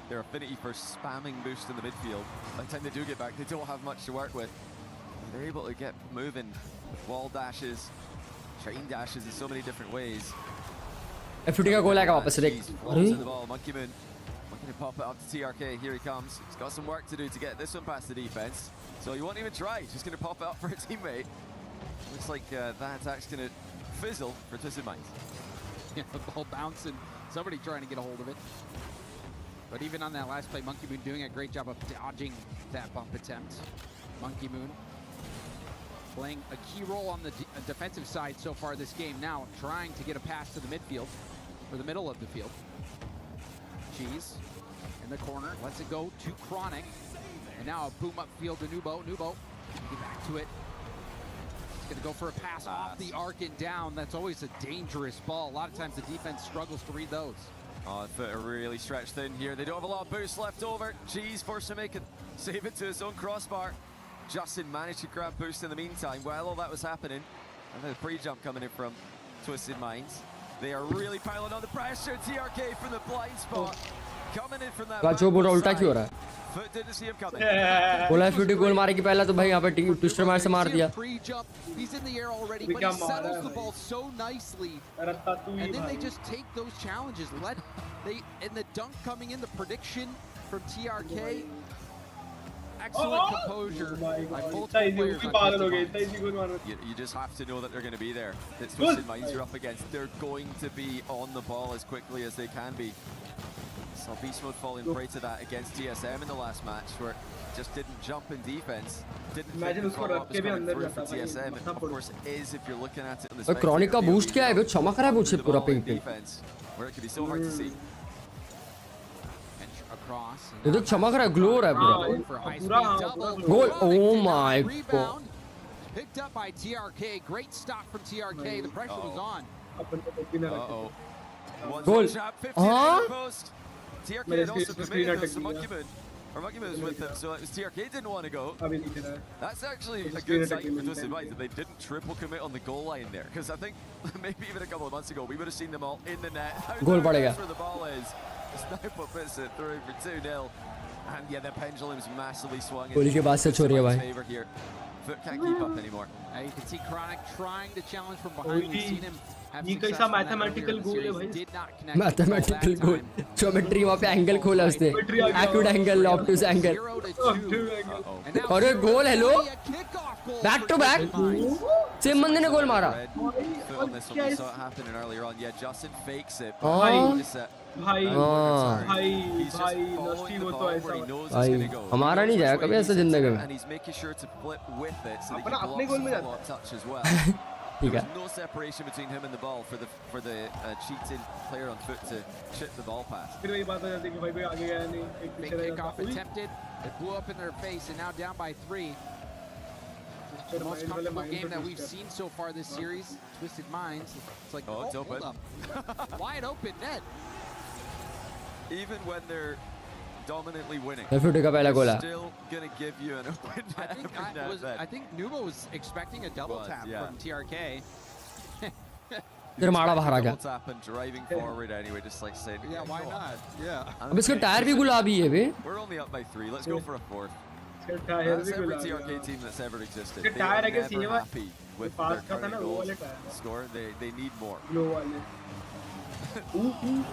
their affinity for spamming boost in the midfield. By the time they do get back, they don't have much to work with. They're able to get moving with wall dashes, chain dashes in so many different ways. FUT का गोल आएगा वापस से देख अरे Monkey Moon looking to pop it up to TRK. Here he comes. He's got some work to do to get this one past the defense. So he won't even try. He's just going to pop it up for a teammate. Looks like that attack's going to fizzle for Twisted Minds. Yeah, the ball bouncing. Somebody trying to get a hold of it. But even on that last play, Monkey Moon doing a great job of dodging that bump attempt. Monkey Moon playing a key role on the defensive side so far this game. Now trying to get a pass to the midfield, or the middle of the field. Cheese in the corner, lets it go to Chronic. And now a boom upfield to Nubo. Nubo, get back to it. He's gonna go for a pass off the arc and down. That's always a dangerous ball. A lot of times the defense struggles to read those. Oh, Foot are really stretched thin here. They don't have a lot of boost left over. Cheese forced to make it, save it to his own crossbar. Justin managed to grab boost in the meantime while all that was happening. And then the pre-jump coming in from Twisted Minds. They are really piling on the pressure. TRK from the blind spot. Coming in from that जो बोल रहा उल्टा क्यों हो रहा है Foot didn't see him coming. बोला FUT गोल मारेगी पहला तो भाई यहाँ पे ट्विस्टर मार से मार दिया He's in the air already, but he settles the ball so nicely. And then they just take those challenges. And the dunk coming in, the prediction from TRK. Excellent composure by multiple players. You just have to know that they're going to be there. It's Twisted Minds you're up against. They're going to be on the ball as quickly as they can be. Saw Beast Mode falling prey to that against TSM in the last match, where just didn't jump in defense. Didn't think the follow-up was coming through for TSM. Of course it is if you're looking at it in the spectator Chronic का boost क्या है वो चमक रहा है मुझे पूरा pink पे where it could be so hard to see. ये तो चमक रहा है ग्लो हो रहा है पूरा गोल oh my god picked up by TRK. Great stop from TRK. The pressure was on. गोल हाँ TRK had also committed this to Monkey Moon. Or Monkey Moon was with him, so it was TRK didn't want to go. That's actually a good sign for Twisted Minds that they didn't triple commit on the goal line there. Because I think maybe even a couple of months ago, we would have seen them all in the net. Goal बढ़ेगा. Where the ball is. Sniper puts it through for 2-0. And yeah, the pendulum's massively swung in favor here. Foot can't keep up anymore. You can see Chronic trying to challenge from behind. We've seen him have success कैसा mathematical goal है भाई did not connect mathematical goal geometry वहाँ पे angle खोला उसने acute angle ऑब्टूज angle और ये goal hello back to back same बंदे ने गोल मारा भाई हमारा नहीं जाएगा कभी ऐसा जिंदगी में अपने गोल में जाता ठीक है no separation between him and the ball for the cheated player on Foot to chip the ball past. फिर वही बात हो जाती है कि भाई आगे गया नहीं एक पीछे रह kickoff attempted. It blew up in their face and now down by 3. The most comfortable game that we've seen so far this series. Twisted Minds. It's like it's open. Hold up. Wide open net. Even when they're dominantly winning. FUT का पहला गोल है. Still gonna give you an open net. I think Nubo was expecting a double tap from TRK. फिर मारा बाहर आ गया. Double tap and driving forward anyway, just like saying. Yeah, why not? Yeah. अब इसका tyre भी गुलाबी है बे. We're only up by 3. Let's go for a 4th. That's every TRK team that's ever existed. They are never happy with their current goals score. They need more.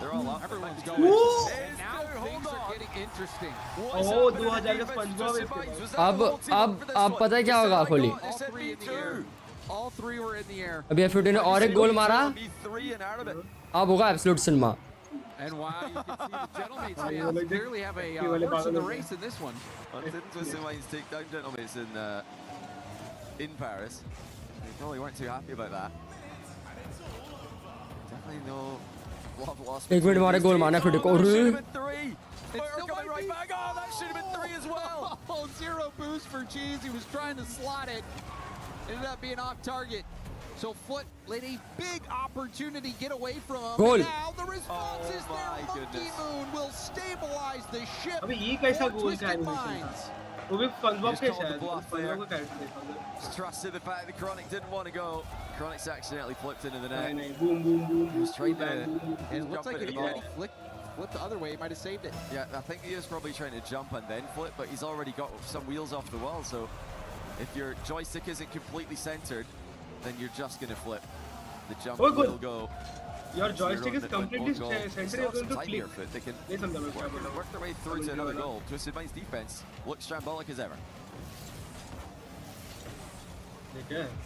They're all up. Everyone's going. And now things are getting interesting. Oh, 2000 का SpongeBob है. अब पता है क्या होगा Kohli? All three were in the air. अभी F15 ने और एक गोल मारा. अब होगा absolute cinema. And wow, you can see the Gentlemates fans clearly have a horse in the race in this one. Didn't Twisted Minds take down Gentlemates in Paris? They probably weren't too happy about that. Definitely no love lost. एक minute मारे गोल मारना फिर को. It's still coming right back. Oh, that should have been 3 as well. Oh, 0 boost for Cheese. He was trying to slot it. Ended up being off target. So Foot let a big opportunity get away from him. Goal. Now the response is there. Monkey Moon will stabilize the ship. अबे ये कैसा गोल का animation? वो भी SpongeBob के शायद. SpongeBob को कैसे देखा? Trusted the fact that Chronic didn't want to go. Chronic's accidentally flipped into the net. Boom, boom, boom. He was trying to. And it looks like if he flipped the other way, he might have saved it. Yeah, I think he is probably trying to jump and then flip, but he's already got some wheels off the wall. So if your joystick isn't completely centered, then you're just going to flip. The jump will go. Your joystick is completely centered. You're going to flip. They can work their way through to another goal. Twisted Minds defense looks shambolic as ever.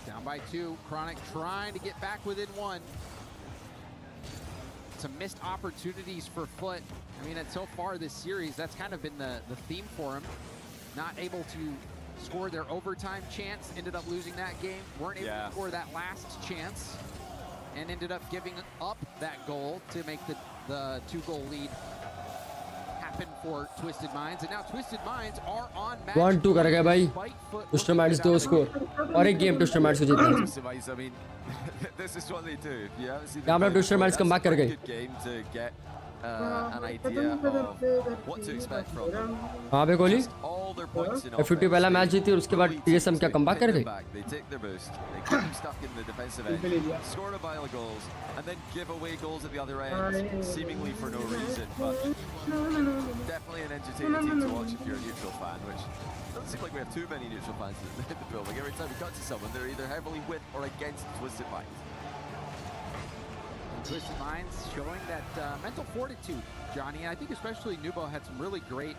Down by 2. Chronic trying to get back within 1. Some missed opportunities for Foot. I mean, and so far this series, that's kind of been the theme for him. Not able to score their overtime chance, ended up losing that game, weren't able to score that last chance, and ended up giving up that goal to make the 2-goal lead happen for Twisted Minds. And now Twisted Minds are on match 1-2 कर गए भाई. Twisted Minds 2 score और एक game Twisted Minds को जीतना. I mean, this is what they do. You haven't seen यहाँ पे Twisted Minds come back कर गए. good game to get an idea of what to expect from them. हाँ बे Kohli. All their points in F15 पहला match जीती और उसके बाद TSM क्या कमबैक कर गई. They take their boost, they keep them stuck in the defensive end, score a pile of goals, and then give away goals at the other end, seemingly for no reason. But definitely an entertaining team to watch if you're a neutral fan, which doesn't seem like we have too many neutral fans in the building. Every time we cut to someone, they're either heavily with or against Twisted Minds. Twisted Minds showing that mental fortitude, Johnny. And I think especially Nubo had some really great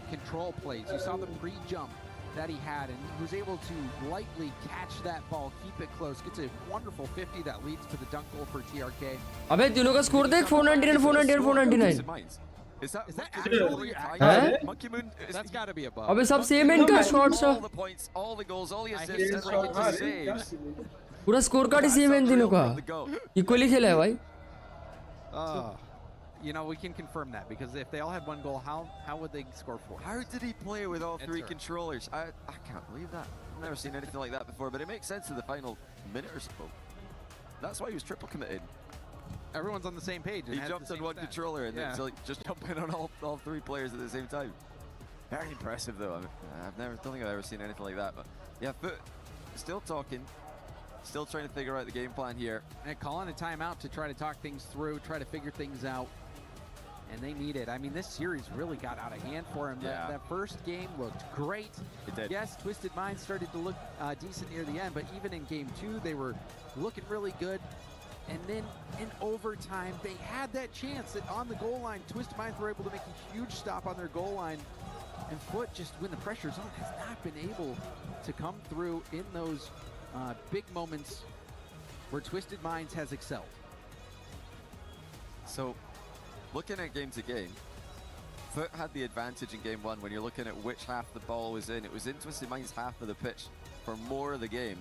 control plays. You saw the pre-jump that he had, and he was able to lightly catch that ball, keep it close, gets a wonderful 50 that leads to the dunk goal for TRK. अबे तीनों का score देख 499 499 499. Is that actually Monkey Moon? That's got to be above. अबे सब same है इनका shots. All the points, all the goals, all the assists, all the saves. पूरा score card ही same है इन तीनों का. इक्वली खेला है भाई. You know, we can confirm that, because if they all had 1 goal, how would they score 4? How did he play with all 3 controllers? I can't believe that. I've never seen anything like that before, but it makes sense in the final minute or so. That's why he was triple committed. Everyone's on the same page. He jumped on 1 controller and then just jumping on all 3 players at the same time. Very impressive, though. I don't think I've ever seen anything like that. But yeah, Foot still talking. Still trying to figure out the game plan here. And calling a timeout to try to talk things through, try to figure things out. And they need it. I mean, this series really got out of hand for him. Yeah. That first game looked great. It did. Yes, Twisted Minds started to look decent near the end, but even in game 2, they were looking really good. And then in overtime, they had that chance that on the goal line, Twisted Minds were able to make a huge stop on their goal line. And Foot, just when the pressure's on, has not been able to come through in those big moments where Twisted Minds has excelled. So, looking at game to game, Foot had the advantage in game 1 when you're looking at which half the ball was in. It was in Twisted Minds' half of the pitch for more of the game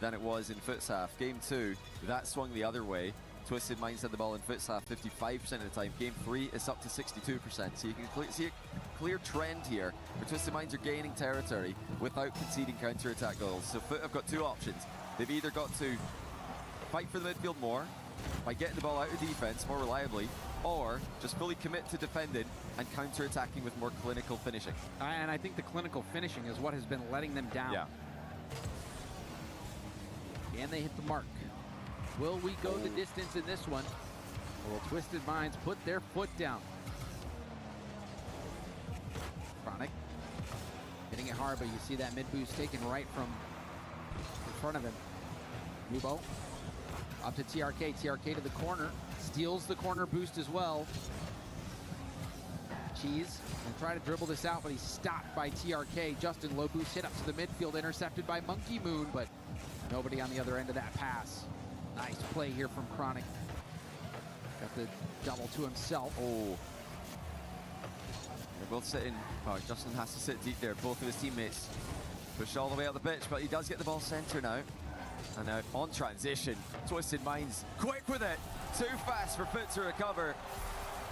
than it was in Foot's half. Game 2, that swung the other way. Twisted Minds had the ball in Foot's half 55% of the time. Game 3 is up to 62%. So you can see a clear trend here where Twisted Minds are gaining territory without conceding counter-attack goals. So Foot have got 2 options. They've either got to fight for the midfield more by getting the ball out of defense more reliably, or just fully commit to defending and counter-attacking with more clinical finishing. And I think the clinical finishing is what has been letting them down. Yeah. And they hit the mark. Will we go the distance in this one? Or will Twisted Minds put their foot down? Chronic Hitting it hard, but you see that mid boost taken right from in front of him. Nubo up to TRK. TRK to the corner. Steals the corner boost as well. Cheese and try to dribble this out, but he's stopped by TRK. Justin, low boost hit up to the midfield, intercepted by Monkey Moon, but nobody on the other end of that pass. Nice play here from Chronic. Got the double to himself. Oh. They're both sitting. Oh, Justin has to sit deep there. Both of his teammates push all the way up the pitch, but he does get the ball center now. And now on transition, Twisted Minds quick with it. Too fast for Foot to recover.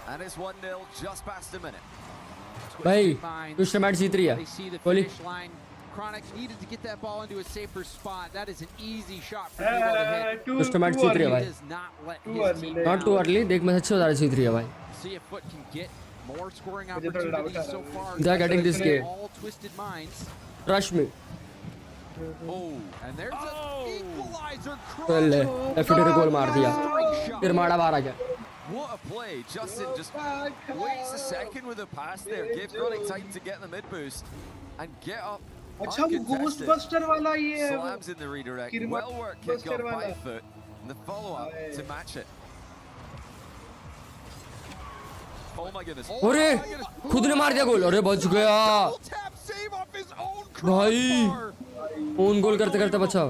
And it's 1-0 just past a minute. भाई दूसरा match जीत रही है. They see the finish line. Chronic needed to get that ball into a safer spot. That is an easy shot for Nubo to hit. दूसरा match जीत रही है भाई. Does not let his team Not too early. देख match अच्छे होता है जीत रही है भाई. See if Foot can get more scoring opportunities so far. They are getting this game. All Twisted Minds. Trust me. Oh, and there's an equalizer. ले FD गोल मार दिया. फिर मारा बाहर आ गया. What a play. Justin just waits a second with a pass there. Gives Chronic time to get the mid boost and get up. अच्छा वो Ghostbuster वाला ये है. Slams in the redirect. Well worked kick off by Foot. And the follow up to match it. Oh my goodness. अरे खुद ने मार दिया गोल. अरे बच गया. भाई ओन गोल करते करते बचा.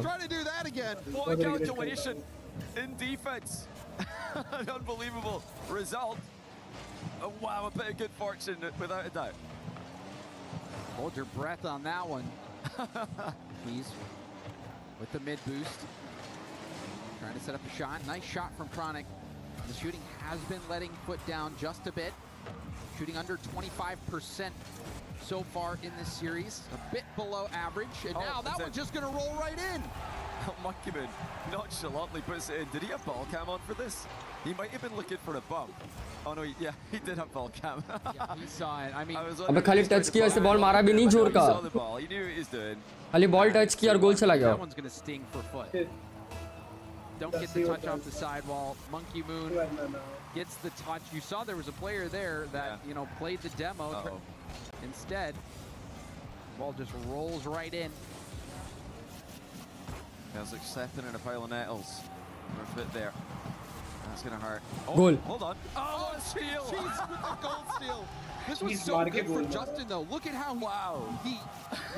What a calculation in defense. An unbelievable result. Oh, wow, a bit of good fortune without a doubt. Hold your breath on that one. He's with the mid boost. Trying to set up a shot. Nice shot from Chronic. The shooting has been letting Foot down just a bit. Shooting under 25% so far in this series. A bit below average. And now that one's just going to roll right in. Monkey Moon nonchalantly puts it in. Did he have ball cam on for this? He might have been looking for a bump. Oh no, yeah, he did have ball cam. Yeah, he saw it. I mean, अबे खाली touch किया इससे ball मारा भी नहीं जोर का. He knew what he was doing. खाली बॉल टच किया और गोल चला गया. That one's going to sting for Foot. Don't get the touch off the sidewall. Monkey Moon gets the touch. You saw there was a player there that, you know, played the demo. Instead, ball just rolls right in. Feels like stepping in a pile of nettles. For a bit there. That's going to hurt. Oh, goal. Hold on. Oh, steal! Jeez, with the goal steal. This was so good for Justin, though. Look at how he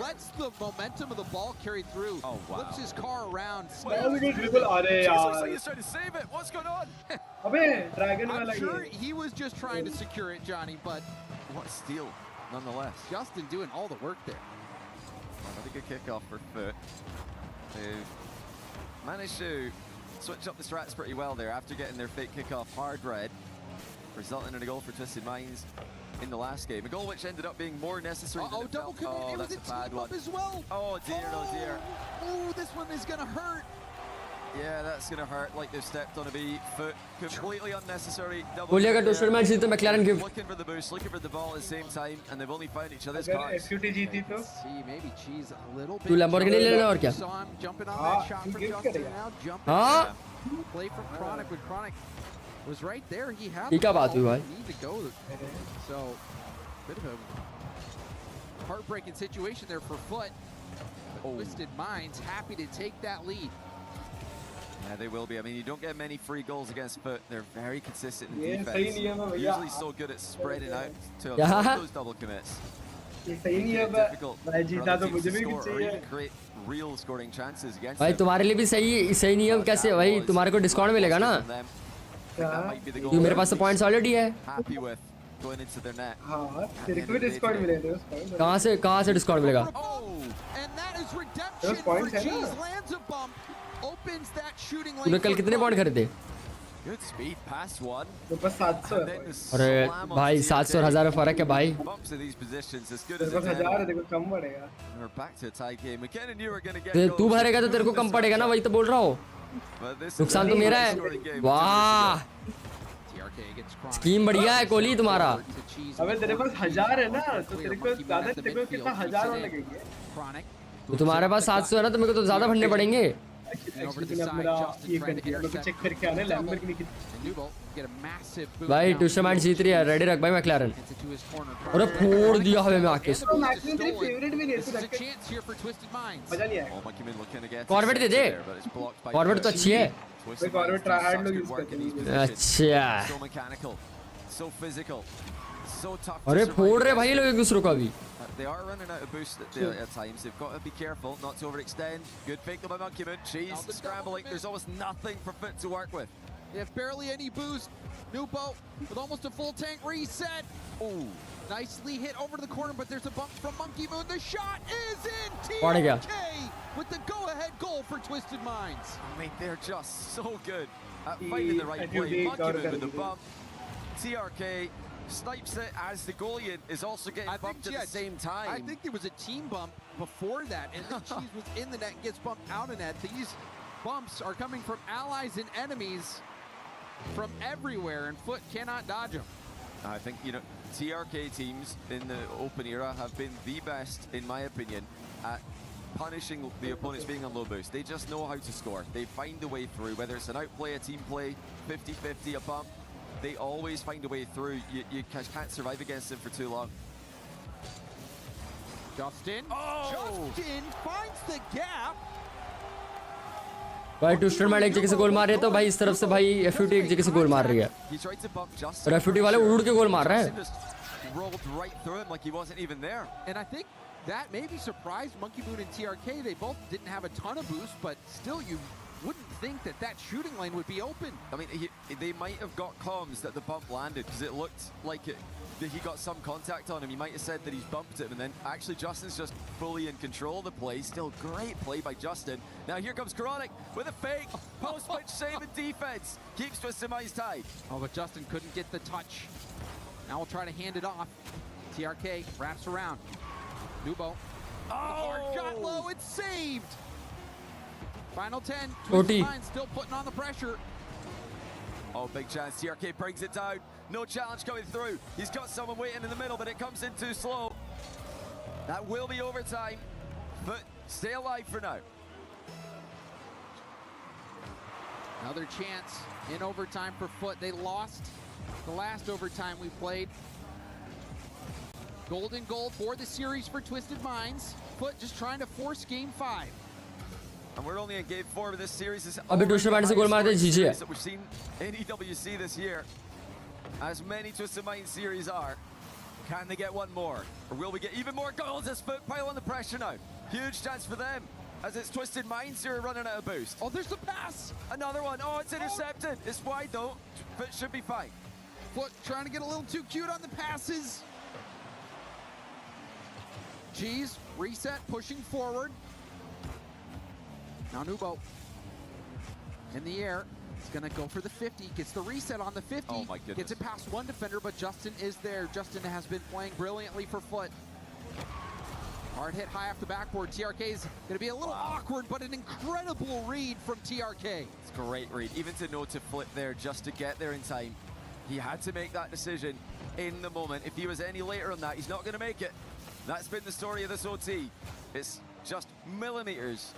lets the momentum of the ball carry through. Oh, wow. Flips his car around. Looks like he's trying to save it. What's going on? I'm sure he was just trying to secure it, Johnny, but what a steal, nonetheless. Justin doing all the work there. Another good kickoff for Foot. They've managed to switch up the strats pretty well there after getting their fake kickoff hard red, resulting in a goal for Twisted Minds in the last game. A goal which ended up being more necessary than it double felt. commit. Oh, that's a bad one as well. Oh dear, oh dear. Oh, this one is gonna hurt. Yeah, that's gonna hurt. Like they've stepped on a beat. Foot completely unnecessary. बोलिए अगर दूसरे match जीते McLaren gift. Looking for the boost, looking for the ball at the same time, and they've only found each other's cars. FUT जीती तो. See, maybe Cheese a little bit. तू Lamborghini ले लेना और क्या? Saw him jumping on that shot from Justin. Now jumping. हाँ? Play from Chronic when Chronic was right there. He had. ये क्या बात हुई भाई? Need to go. So, bit of a heartbreaking situation there for Foot. But Twisted Minds happy to take that lead. Yeah, they will be. I mean, you don't get many free goals against Foot. They're very consistent in defense. Usually so good at spreading out to avoid those double commits. Difficult for other teams to score or even create real scoring chances against भाई them. तुम्हारे लिए भी सही नियम कैसे भाई तुम्हारे को डिस्काउंट मिलेगा ना. क्योंकि मेरे पास तो पॉइंट्स ऑलरेडी है. Happy with going into their net. हाँ, तेरे को भी डिस्काउंट मिलेगा. कहाँ से डिस्काउंट मिलेगा? And that is redemption for Cheese. Lands a bump. Opens that shooting lane. तूने कल कितने पॉइंट खरीदे? Good speed past one. बस 700. अरे भाई 700 और 1000 में फर्क है भाई. Bumps in these positions as good as बस 1000 है देखो कम पड़ेगा. We're back to a tie game. McKenna knew we're going to get तू भरेगा तो तेरे को कम पड़ेगा ना वही तो बोल रहा हूँ. नुकसान तो मेरा है. वाह स्कीम बढ़िया है कोहली तुम्हारा. अबे तेरे पास 1000 है ना तो तेरे को ज्यादा तेरे को कितना 1000 और लगेंगे. तो तुम्हारे पास 700 है ना तो मेरे को तो ज्यादा भरने पड़ेंगे. over to the मैंने side, मेरा Justin ये trying कर to दिया, मैं intercept. चेक करके आने लैम्बर की नहीं And Nubo get a massive boom भाई down ट्विस्टेड माइंड field. जीत रही है, रेडी रख भाई मैक्लारन। Into his corner. अरे फोड़ दिया हमें में आके तो मैक्सिमम तेरी फेवरेट भी नहीं है, This तू is a रख के chance here for Twisted Minds. मजा नहीं Oh, Monkey Moon looking to get forward they they, there, but it's blocked by forward तो अच्छी है। भाई फॉरवर्ड ट्राई हार्ड लोग यूज करते हैं। अच्छा So mechanical, so physical, so tough. अरे फोड़ रहे भाई लोग एक दूसरे को अभी। They are running out of boost at times. They've got to be careful not to overextend. Good fake though by Monkey Moon. Cheese scrambling. There's almost nothing for Foot to work with. They have barely any boost. Nubo with almost a full tank reset. Oh, nicely hit over to the corner, but there's a bump from Monkey Moon. The shot is in. TRK with the go-ahead goal for Twisted Minds. I mean, they're just so good at finding the right play. Monkey Moon with the bump. TRK snipes it as the goalie is also getting bumped at the same time. I think there was a team bump before that, and then Cheese was in the net and gets bumped out of net. These bumps are coming from allies and enemies from everywhere, and Foot cannot dodge them. I think, you know, TRK teams in the open era have been the best, in my opinion, at punishing the opponents being on low boost. They just know how to score. They find the way through, whether it's an outplay, a team play, 50-50, a bump. They always find a way through. You can't survive against them for too long. Justin finds the gap. भाई twisted mind एक जगह से गोल मार रही है, तो भाई इस तरफ से भाई एफयूटी एक जगह से गोल मार रही है, और एफयूटी वाले उड़ के गोल मार रहे हैं। Rolled right through him like he wasn't even there. And I think that maybe surprised Monkey Moon and TRK. They both didn't have a ton of boost, but still you wouldn't think that that shooting lane would be open. I mean, they might have got comms that the bump landed, because it looked like that he got some contact on him. He might have said that he's bumped him, and then actually Justin's just fully in control of the play. Still great play by Justin. Now here comes Chronic with a fake. Post-switch save and defense. Keeps Twisted Minds tied. Oh, but Justin couldn't get the touch. Now we'll try to hand it off. TRK wraps around. Nubo. Oh! Hard shot low, it's saved! Final 10. Twisted Minds still putting on the pressure. Oh, big chance. TRK brings it down. No challenge coming through. He's got someone waiting in the middle, but it comes in too slow. That will be overtime, but stay alive for now. Another chance in overtime for Foot. They lost the last overtime we played. Golden goal for the series for Twisted Minds. Foot just trying to force game 5. And we're only in game 4 of this series. This is अभी twisted mind से गोल मार दे जीजी है। that we've seen in EWC this year. As many Twisted Minds series are, can they get one more? Or will we get even more goals as Foot pile on the pressure now? Huge chance for them, as it's Twisted Minds who are running out of boost. Oh, there's the pass! Another one. Oh, it's intercepted. It's wide though. Foot should be fine. Foot trying to get a little too cute on the passes. Cheese, reset, pushing forward. Now Nubo in the air. He's gonna go for the 50. Gets the reset on the 50. Oh my goodness. Gets it past one defender, but Justin is there. Justin has been playing brilliantly for Foot. Hard hit high off the backboard. TRK is gonna be a little awkward, but an incredible read from TRK. It's a great read. Even to know to flip there just to get there in time. He had to make that decision in the moment. If he was any later on that, he's not gonna make it. That's been the story of this OT. It's just millimeters.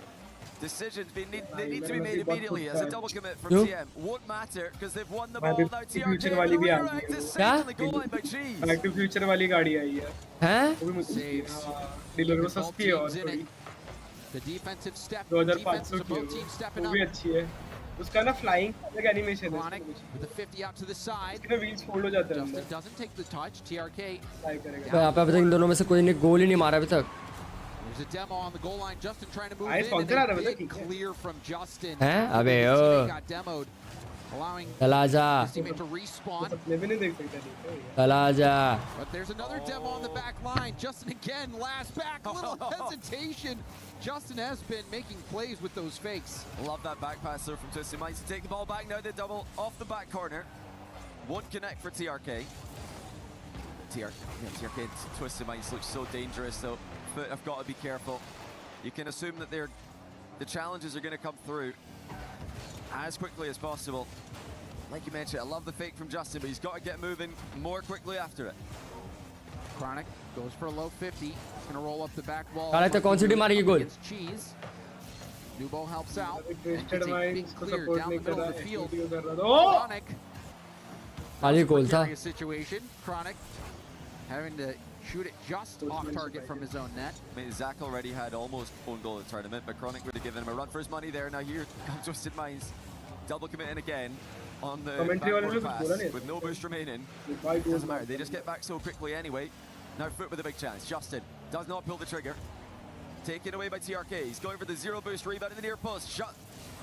Decisions they need to be made immediately as a double commit from TM. Won't matter because they've won the ball now. TRK वाली भी आ गई to save on the goal line by Cheese. Back to Future वाली गाड़ी आई है। हैं? वो भी मुझे डीलर को सस्ती है और थोड़ी। The defensive step. 2500 की वो भी अच्छी है। उसका ना flying अलग animation है। With the 50 out to the side. इसके wheels fold हो जाते हैं। Justin doesn't take the touch. TRK. यहाँ पे अभी तक इन दोनों में से कोई ने गोल ही नहीं मारा अभी तक। There's a demo on the goal line. Justin trying to move I in. And a big clear from Justin. हैं? अबे ओ। Got demoed, allowing चला जा। his teammate to respawn. चला जा। But there's another demo on the back line. Justin again, last back, a little hesitation. Justin has been making plays with those fakes. Love that back pass there from Twisted Minds to take the ball back. Now they double off the back corner. Won't connect for TRK. TRK Twisted Minds looks so dangerous though. But I've got to be careful. You can assume that the challenges are going to come through as quickly as possible. Like you mentioned, I love the fake from Justin, but he's got to get moving more quickly after it. Chronic goes for a low 50. He's going to roll up the back wall. कौन सी team मारेगी गोल? Cheese. Nubo helps out. Twisted Minds को support नहीं कर रहा है, video कर रहा था। Chronic. खाली गोल था। Precarious situation. Chronic having to shoot it just off target from his own net. I mean, Zach already had almost own goal in the tournament, but Chronic would have given him a run for his money there. Now here comes Twisted Minds, double committing again on the backboard pass with no boost remaining. Doesn't matter, they just get back so quickly anyway. Now Foot with a big chance. Justin does not pull the trigger. Taken away by TRK. He's going for the zero boost rebound in the near post. Shut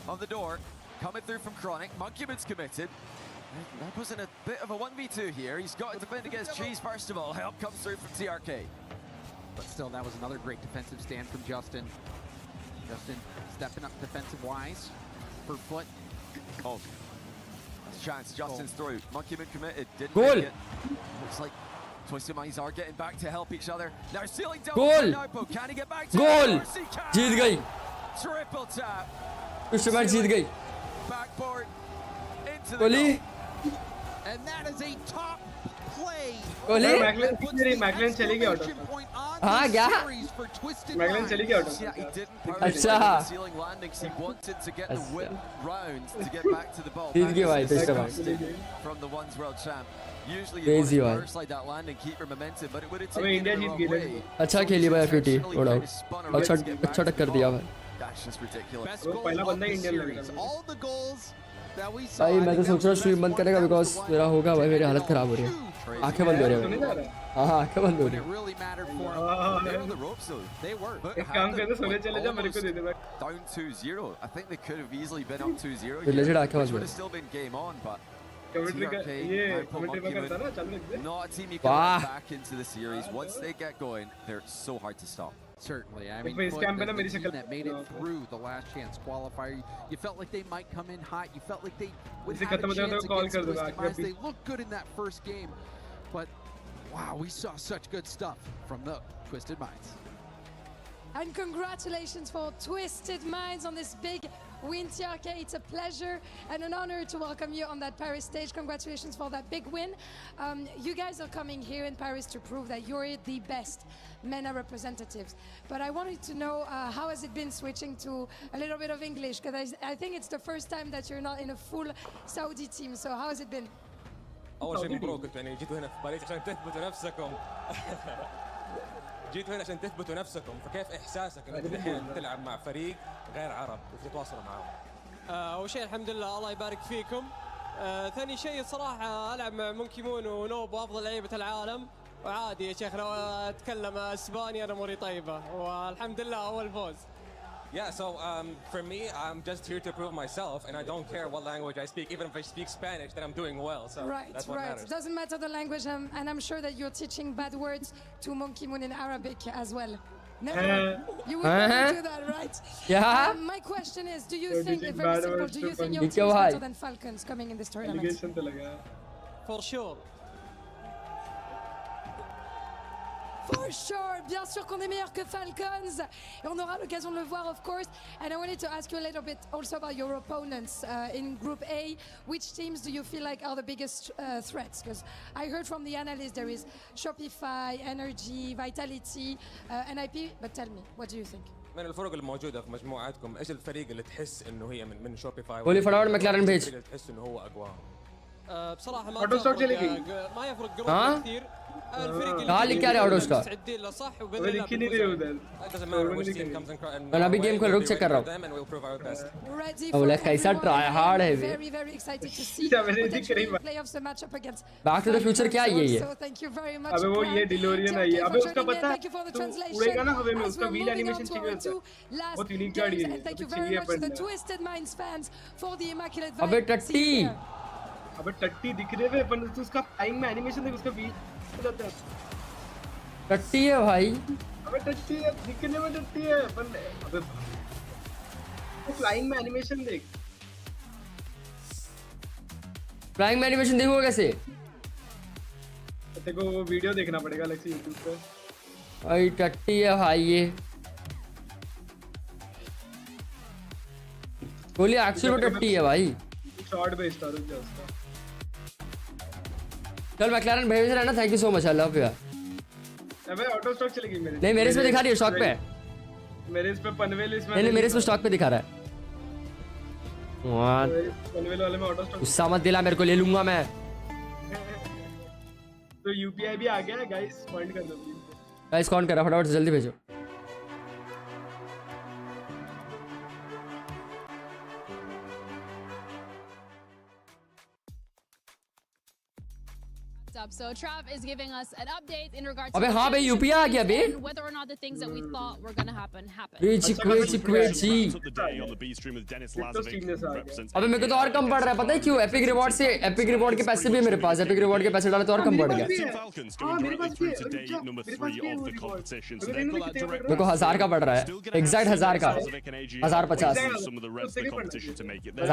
on the door. Coming through from Chronic. Monkeyman's committed. That was in a bit of a 1v2 here. He's got to defend against Cheese first of all. Help comes through from TRK. But still, that was another great defensive stand from Justin. Justin stepping up defensive-wise for Foot. Oh, that's a chance. Justin's through. Monkeyman committed. Didn't Goal. make it. Looks like Twisted Minds are getting back to help each other. Now stealing down. Goal. Can he get back to Goal. it? जीत गई। Triple tap. Twisted Minds जीत गई। Backboard into the Kohli. goal. And that is a top play. Kohli. मैकलेन चली गई out. हाँ क्या? McLaren चली गई आउट। Yeah, he didn't अच्छा। ceiling landings. He wanted to get the whip rounds to get back to the ball. जीत गई भाई twisted minds. From the ones world champ. Usually you Crazy want to भाई। reverse like that landing, keep your momentum, but it would have अबे taken India it the Jeet wrong गई way. थी। अच्छा खेली भाई FUT, no doubt. अच्छा अच्छा टक्कर दिया भाई। That's just ridiculous. Best वो goal पहला of बंदा the इंडियन लग series. रहा है। All the goals that we saw. भाई मैं तो सोच रहा हूँ स्ट्रीम बंद करेगा बिकॉज मेरा होगा भाई, मेरी हालत खराब हो रही है। आंखें बंद हो रही है। हाँ हाँ आंखें बंद हो रही It है। really mattered for They were on the ropes though. They were. एक काम कर दे सोने चले जा मेरे को दे दे भाई। Down 2-0. I think they could have easily been up 2-0 तो legit here, आंखें which बंद would हो। have still been game on, but commentary का TRK, ये Nightpool, कमेंट्री में करता ना Monkeyman, चल रहे थे। not a team you can Wow. let back into the series. Once they get going, they're so hard to stop. Certainly. I तो mean, face Foot, cam पे ना the मेरी team शक्ल that made it through the last chance qualifier. You felt like they might come in hot. You felt like they would इसे have खत्म a हो जाए तो chance कॉल against कर दूंगा Twisted Minds. They looked good in that first game, but wow, we saw such good stuff from the Twisted Minds. And congratulations for Twisted Minds on this big win, TRK. It's a pleasure and an honor to welcome you on that Paris stage. Congratulations for that big win. You guys are coming here in Paris to prove that you're the best MENA representatives. But I wanted to know how has it been switching to a little bit of English? Because I think it's the first time that you're not in a full Saudi team. So how has it been? اول شيء مبروك انتوا يعني جيتوا هنا في باريس عشان تثبتوا نفسكم. جيتوا هنا عشان تثبتوا نفسكم، فكيف احساسك انك الحين تلعب مع فريق غير عرب وتتواصلوا معهم؟ اول شيء الحمد لله الله يبارك فيكم. ثاني شيء الصراحه العب مع مونكي مون ونوب افضل لعيبه العالم، وعادي يا شيخ لو اتكلم اسباني انا اموري طيبه، والحمد لله اول فوز. Yeah, so for me, I'm just here to prove myself, and I don't care what language I speak. Even if I speak Spanish, then I'm doing well. So that's what matters. Doesn't matter the language, and I'm sure that you're teaching bad words to Monkey Moon in Arabic as well. Never, you would never do that, right? Yeah. My question is, do you think, very simple, do you think your team is better than Falcons coming in this tournament? For sure. For sure, bien sûr qu'on est meilleur que Falcons, et on aura l'occasion de le voir, of course. And I wanted to ask you a little bit also about your opponents in Group A. Which teams do you feel like are the biggest threats? Because I heard from the analysts there is Shopify, Energy, Vitality, NIP. But tell me, what do you think? من الفرق الموجودة في مجموعاتكم، إيش الفريق اللي تحس إنه هي من شوبيفاي؟ قولي فراغ مكلارن بيج. اللي تحس إنه هو أقواهم. بصراحة ما يفرق جروب كثير. الفريق اللي क्या रहा है उसका? مستعدين له صح मैं अभी game को रुक check कर रहा हूँ। अब ले कैसा ट्राई हार्ड है ये। बैक टू द फ्यूचर क्या है ये? अबे वो ये डिलोरियन है ये। अबे उसका पता है तो उड़ेगा ना हवा में, उसका व्हील एनिमेशन चाहिए होता है। बहुत यूनिक गाड़ी है ये। चाहिए अपन। अबे टट्टी। अबे टट्टी दिख रहे हैं अपन तो उसका फ्लाइंग में एनिमेशन देख, उसका व्हील टट्टी है भाई। अबे टट्टी है, दिखने में टट्टी है अपन। अबे वो फ्लाइंग में एनिमेशन देख। फ्लाइंग में एनिमेशन देखोगे कैसे? तेरे को वो वीडियो देखना पड़ेगा अलग से YouTube पे। भाई टट्टी है भाई ये। बोलिए एक्चुअली में टट्टी है भाई। शॉर्ट भेजता रुक जा उसका। चल मैक्लारन भेज रहा है ना, thank you so much, I love you. अबे ऑटो स्टॉक चलेगी मेरे। नहीं मेरे इसमें दिखा रही है, शॉक पे है। मेरे इस पे पनवेल इसमें नहीं मेरे इसमें स्टॉक पे दिखा रहा है। पनवेल वाले में ऑटो स्टॉक। गुस्सा मत दिला मेरे को, ले लूंगा मैं। तो यूपीआई भी आ गया है गाइस, पॉइंट कर दो प्लीज। गाइस कौन कर रहा, फटाफट से जल्दी भेजो। So Trav is giving us an update in regards अबे हाँ भाई यूपीआई आ गया बे। whether or not the things that we thought were going to happen. क्वेची। अबे मेरे को तो और कम पड़ रहा है, पता है क्यों? एपिक रिवॉर्ड से, एपिक रिवॉर्ड के पैसे भी है मेरे पास, एपिक रिवॉर्ड के पैसे डाले तो और कम पड़ गया। मेरे को 1000 का पड़ रहा है, एग्जैक्ट 1000 का,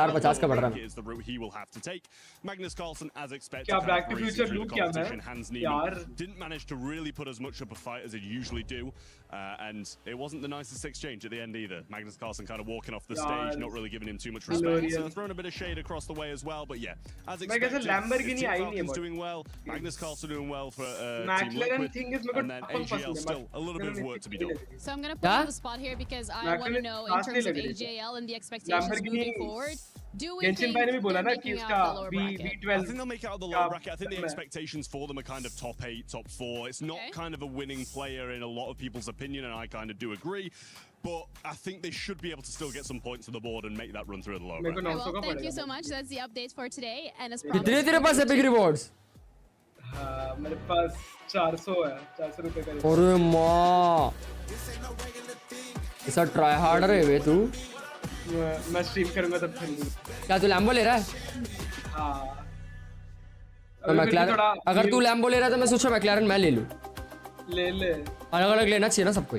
1050 का पड़ रहा है। क्या बैक टू फ्यूचर लूप क्या है यार? Didn't manage to really put as much up a fight as it usually do, and it wasn't the nicest exchange at the end either. Magnus Carlsen kind of walking off the stage, not really giving him too much respect, so throwing a bit of shade across the way as well. But yeah, as expected, Falcons doing well, Magnus Carlsen doing well for Team Liquid, and then AGL still a little bit of work to be done. So I'm going to put on the spot here because I want to know in terms of AJL and the expectations moving forward. Do we think they're making out the lower bracket? I think they'll make out the lower bracket. I think the expectations for them are kind of top 8, top 4. It's not kind of a winning player in a lot of people's opinion, and I kind of do agree. But I think they should be able to still get some points to the board and make that run through the lower bracket. Well, thank you so much. That's the update for today. And as कितने तेरे पास epic rewards? हाँ मेरे पास 400 है, 400 रुपए का। अरे माँ, ऐसा ट्राई हार्डर है वे तू। मैं स्ट्रीम करूंगा तब खेलूंगा। क्या तू लैम्बो ले रहा है? हाँ। तो मैक्लारन, अगर तू लैम्बो ले रहा है तो मैं सोचा मैक्लारन मैं ले लूं। ले ले। अलग अलग लेना चाहिए ना सबको।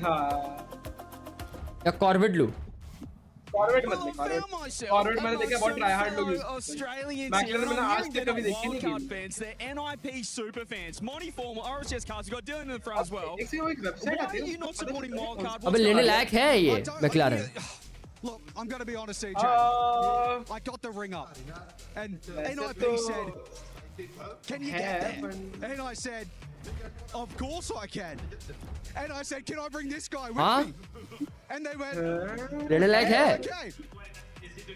हाँ। या कॉर्वेट लूं? कॉर्वेट मत ले, कॉर्वेट मैंने देखा बहुत ट्राई हार्ड लोग यूज करते हैं। मैक्लारन मैंने आज तक कभी देखी नहीं। They're NIP super fans. Monty Formal, RSS cards, you got Dylan in the front as well. एक वेबसाइट आती है। Why are you not supporting Wildcard? अबे लेने लायक है ये McLaren. Look, I'm going to be honest, CJ. I got the ring up, and NIP said, "Can you get there?" And I said, "Of course I can." And I said, "Can I bring this guy with me?" And they went, लेने लायक है।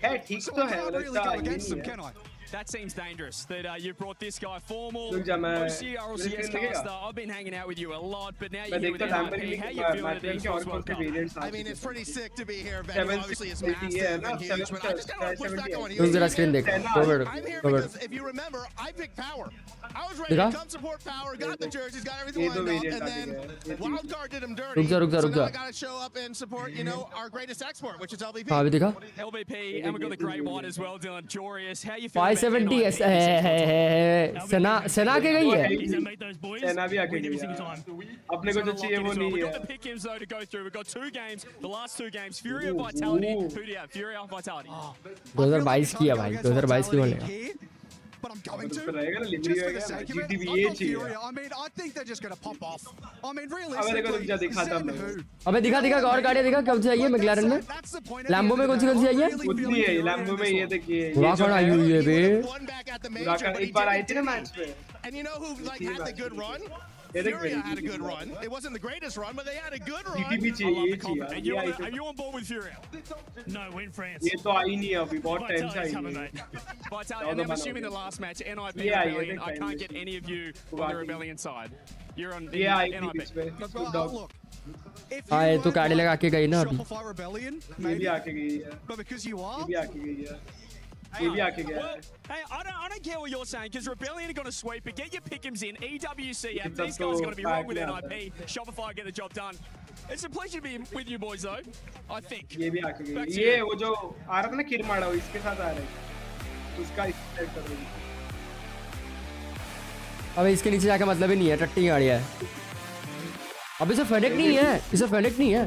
है ठीक तो है, really go against them, can I? That seems dangerous that you brought this guy Formal. Obviously, I've been hanging out with you a lot, but now you're here with NIP. How you feeling at the Esports World Cup? I mean, it's pretty sick to be here. Venue obviously is massive and huge, but I just kind of push back on you. तुम जरा screen देख। I'm here because if you remember, I picked Power. I was ready to come support Power, got the jerseys, got everything lined up, and then Wildcard did them dirty. So now I got to show up and support, you know, our greatest export, which is LVP. हाँ अभी दिखा। LVP, and we've got the great one as well, Dylan. Jorius, how you feeling? 570 है, सेना के गई है। सेना भी आके गई है। अपने को जो चाहिए वो नहीं है। We've got the pick-ins though to go through. We've got 2 games, the last 2 games. Fury of Vitality. Who do you have? Fury of Vitality. 2022 की है भाई, 2022 की बोलेगा। But I'm going to. Just for the sake of it, I'm not Fury. I mean, I think they're just going to pop off. I mean, realistically, send who? अबे दिखा और गाड़ियाँ दिखा कौन सी आई है मैक्लारन में? लैम्बो में कौन सी आई है? उतनी है लैम्बो में, ये देखिए। हुराकन आई हुई है बे। हुराकन एक बार आई थी ना मैच में। And you know who like had the good run? Fury had a good run. It wasn't the greatest run, but they had a good run. Are you on board with Fury? No, win France. ये तो आई नहीं है अभी, बहुत time से आई है। Vitality, and I'm assuming the last match, NIP Rebellion. I can't get any of you on the Rebellion side. You're on NIP. हाँ ये तो गाड़ी लगा के गई ना अभी। Shopify Rebellion, ये भी आके गई है। but because you are, ये भी आके गई है। ये भी आके गया है। Hey, I don't care what you're saying because Rebellion are going to sweep, but get your pick'ems in. EWC, and these guys are going to be wrong with NIP. Shopify get the job done. It's a pleasure to be with you boys though, I think. ये भी आके गई। ये वो जो आ रहा था ना किरमाड़ा, इसके साथ आ रहा है। उसका इस्तेमाल कर रही है। अबे इसके नीचे जाके मतलब ही नहीं है, टट्टी गाड़ी है। अब इसे फेनेक नहीं है, इसे फेनेक नहीं है।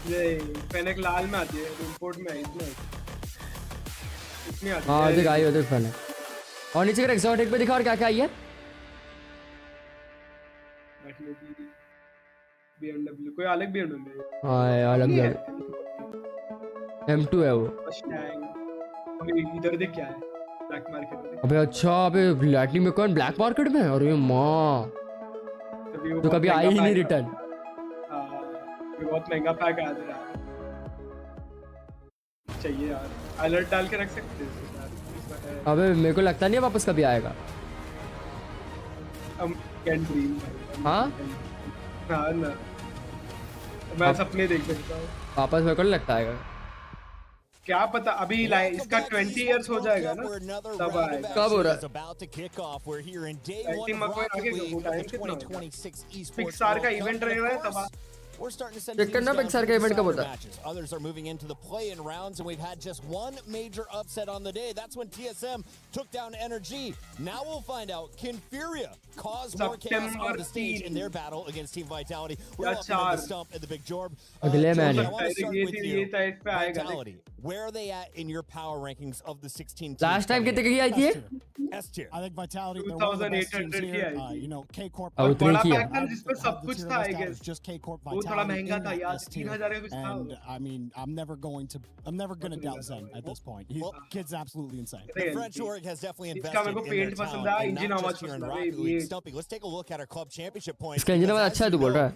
ये फेनेक लाल में आती है, इंपोर्ट में है इसमें। हाँ देख आई उधर फेनेक। और नीचे का एक्सोटिक पे दिखा और क्या क्या आई है? BMW, कोई अलग BMW है? हाँ अलग है। M2 है वो। इधर देख क्या है? ब्लैक मार्केट में। अबे अच्छा, अबे लाइटनिंग में कौन ब्लैक मार्केट में? अरे माँ, तो कभी आई ही नहीं रिटर्न। बहुत महंगा पैक आया था यार, चाहिए यार, अलर्ट डाल के रख सकते हैं। अबे मेरे को लगता नहीं है वापस कभी आएगा। हाँ ना, मैं सपने देख सकता हूँ। वापस मेरे को नहीं लगता आएगा। क्या पता, अभी इसका 20 इयर्स हो जाएगा ना, तब आएगा। कब हो रहा है? पिक्सार का इवेंट रहेगा तब। We're starting to send Check करना पिक्सार का इवेंट कब होता है? matches. Others are moving into the play-in rounds, and we've had just one major upset on the day. That's when TSM took down NRG. Now we'll find out, can Furia cause more chaos on the stage in their battle against Team Vitality? We're up in the stump at the Big Jorb. I want to start with you. Vitality, where are they at in your power rankings of the 16 teams? Last time कितने की आई थी? S tier. I think Vitality, they're 2800 की आई थी। You know, K Corp. बड़ा pack था जिसमें सब कुछ था, I guess। Just K Corp वो थोड़ा महंगा था यार, 3000 का कुछ था। And I mean, I'm never gonna doubt Zen at this point. Kid's absolutely insane. The French org has definitely invested in their talent, and not just here in Rocket League. Stumpy, let's take a look at our club championship points. इसका engine अच्छा है, तू बोल रहा है।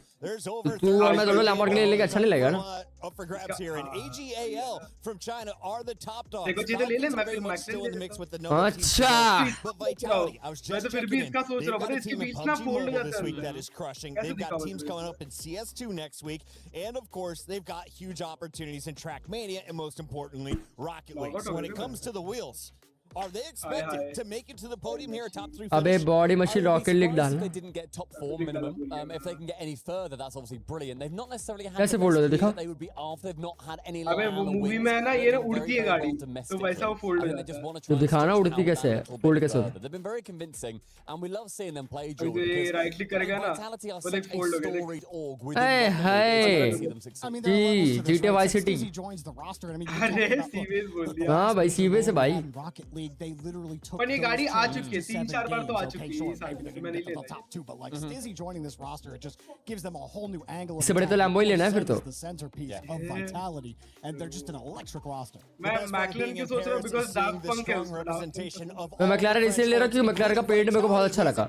तू और मैं दोनों लैम्बोर्गिनी के लिए लेके अच्छा नहीं लगेगा ना? Up for grabs here, and AGAL from China are the top dogs. देखो चीजें ले ले, मैं very much still in the mix with the अच्छा। But Vitality, I was just फिर भी इसका सोच रहा हूँ, इसकी बीच ना फोल्ड हो this week जाता that is crushing. They've got teams coming up in CS2 next week, and of course they've got huge opportunities in Trackmania, and most importantly, Rocket League. So when it comes to the wheels, are they expected to make it to the podium here, top 3 अबे body machine rocket league डालना। They didn't get top 4 minimum. If they can get any further, that's obviously brilliant. They've not necessarily had कैसे the fold होता है best दिखा? year they would be after. They've not had any. अबे वो movie में है ना, ये ना उड़ती है गाड़ी, तो वैसा वो फोल्ड हो जाता है। तो दिखाना उड़ती कैसे है, फोल्ड कैसे होता है? They've been very convincing, and we love seeing them play. Jordan, ये राइट क्लिक करेगा ना, वो देख फोल्ड हो गया। Hey, hey. जी, GTA Vice City। अरे सीवेज बोल दिया। हाँ भाई सीवेज है भाई। Rocket League, they literally took पर ये गाड़ी आ चुकी है, 3-4 बार तो आ चुकी है, मैं नहीं लेता। top 2, but like Stizzy joining this roster, it just gives them a whole new angle. इससे बड़े तो लैम्बो ही लेना है फिर तो। The centerpiece of Vitality, and they're just an electric roster. मैं मैकलेन की सोच रहा हूँ because Daft Punk है उसमें। मैं मैकलारन इसलिए ले रहा हूँ क्योंकि मैकलारन का पेंट मेरे को बहुत अच्छा लगा।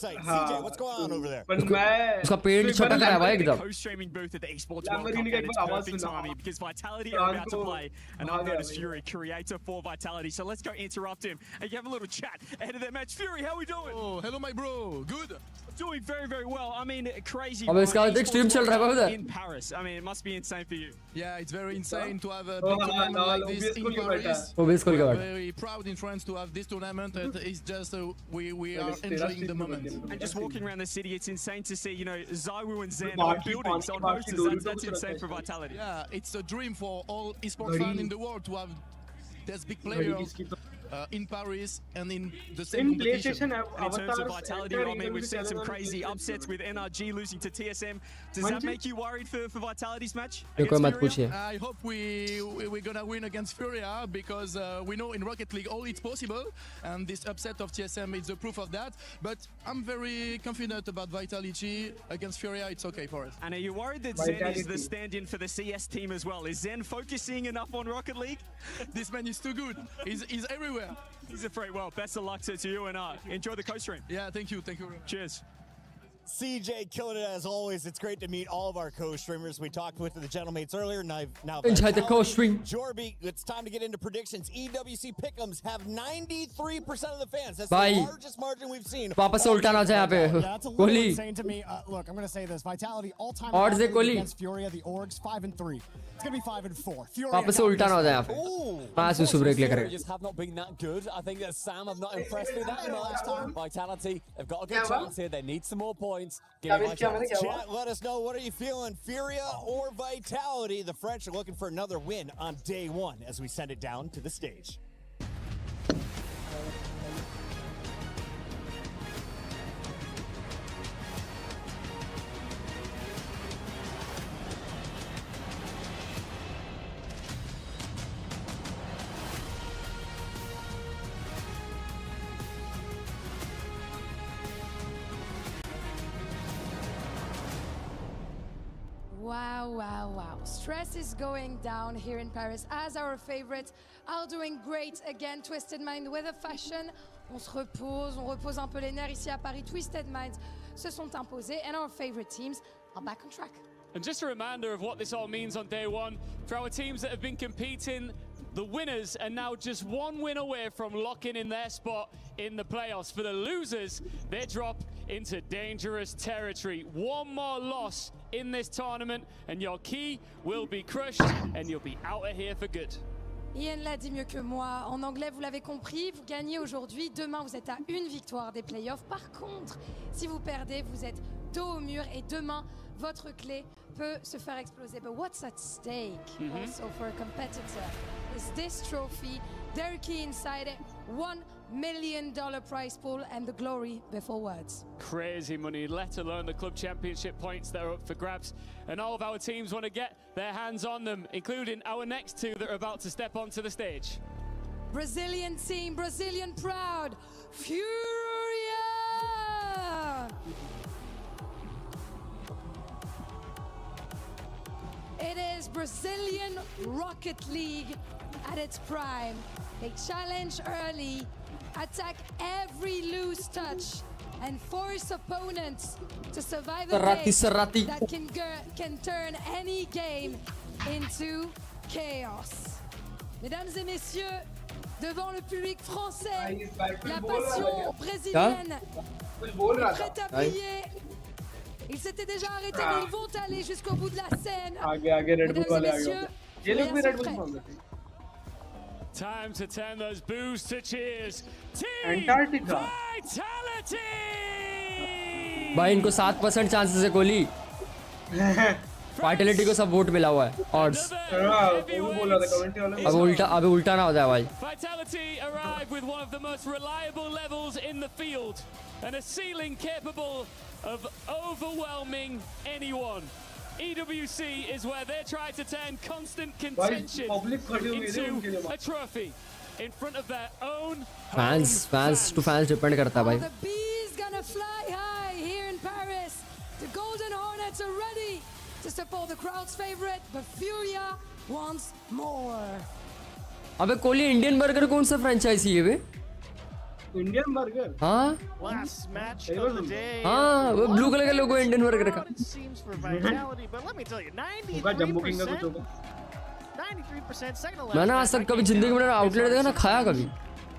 CJ, what's going on over there? उसका पेंट छोटा करा हुआ है एकदम। Co-streaming booth at the Esports World Cup, and it's perfect timing because Vitality are about to play an Unknown's Fury, creator for Vitality. So let's go interrupt him and have a little chat ahead of their match. Fury, how are we doing? Oh, hello my bro. Good. Doing very, very well. I mean, crazy. अब इसका एक stream चल रहा है उधर। In Paris. I mean, it must be insane for you. Yeah, it's very insane to have a big tournament like this in Paris. We are very proud in France to have this tournament. It's just we are enjoying the moment. And just walking around the city, it's insane to see, you know, Zywoo and Zen on buildings, on posters. That's insane for Vitality. Yeah, it's a dream for all esports fans in the world to have this big players in Paris and in the same competition. And in terms of Vitality, I mean, we've seen some crazy upsets with NRG losing to TSM. Does that make you worried for Vitality's match? I hope we're gonna win against Furia because we know in Rocket League all it's possible, and this upset of TSM is the proof of that. But I'm very confident about Vitality against Furia. It's okay for us. And are you worried that Zen is the stand-in for the CS team as well? Is Zen focusing enough on Rocket League? This man is too good. He's everywhere. He's a freak. Well, best of luck to you and enjoy the co-stream. Yeah, thank you. Thank you. Cheers. CJ killing it as always. It's great to meet all of our co-streamers. We talked with the gentlemen earlier. Now inside the co-stream. Jorby, it's time to get into predictions. EWC Pick'ems have 93% of the fans. That's Bye. the largest margin we've seen. वापस से उल्टा ना जाए यहाँ पे। That's a little insane to me. Look, I'm going to say this. Vitality all-time Odds against Furia, the orgs 5-3. It's going to be 5-4. Furia वापस से उल्टा ना हो जाए यहाँ पे। हाँ सुसु ब्रेक लेकर। Furia just have not been that good. I think that Sam have not impressed me that much. Vitality have got a good chance here. They need some more points. Chat, let us know, what are you feeling, Furia or Vitality? The French are looking for another win on day one as we send it down to the stage. Wow, wow, wow. Stress is going down here in Paris as our favorites are doing great again. Twisted Mind with a fashion. On se repose, on repose un peu les nerfs ici à Paris. Twisted Minds se sont imposés and our favorite teams are back on track. And just a reminder of what this all means on day one. For our teams that have been competing, the winners are now just one win away from locking in their spot in the playoffs. For the losers, they drop into dangerous territory. One more loss in this tournament and your key will be crushed and you'll be out of here for good. Ian l'a dit mieux que moi. En anglais, vous l'avez compris, vous gagnez aujourd'hui. Demain, vous êtes à une victoire des playoffs. Par contre, si vous perdez, vous êtes dos au mur. Et demain, votre clé peut se faire exploser. But what's at stake also for a competitor is this trophy. Their key inside it, $1 million prize pool and the glory before words. Crazy money, let alone the club championship points that are up for grabs. And all of our teams want to get their hands on them, including our next two that are about to step onto the stage. Brazilian team, Brazilian proud, Furia! It is Brazilian Rocket League at its prime. They challenge early, attack every loose touch, and force opponents to survive a game that can turn any game into chaos. Mesdames et messieurs, devant le public français, la passion brésilienne est prête à briller. Ils s'étaient déjà arrêtés, mais ils vont aller jusqu'au bout de la scène. Mesdames et messieurs, time to turn those boos to cheers. Team Antarctica. Vitality! भाई इनको 7% chances है कोहली. फाइटलिटी को सब vote मिला हुआ है. Odds. अबे उल्टा ना हो जाए भाई. Vitality arrive with one of the most reliable levels in the field and a ceiling capable of overwhelming anyone. EWC is where they try to turn constant contention into a trophy in front of their own fans to fans depend करता है भाई. The bees gonna fly high here in Paris. The Golden Hornets are ready to support the crowd's favorite, but Furia wants more. अबे Kohli Indian burger कौन सा franchise है बे? Indian burger. हाँ. Last match of the day. हाँ वो blue colour का लोगो Indian burger का. Seems for Vitality, but let me tell you, 93%. 93% second to last. मैंने आज तक कभी जिंदगी में आउटलेट देखा ना खाया कभी.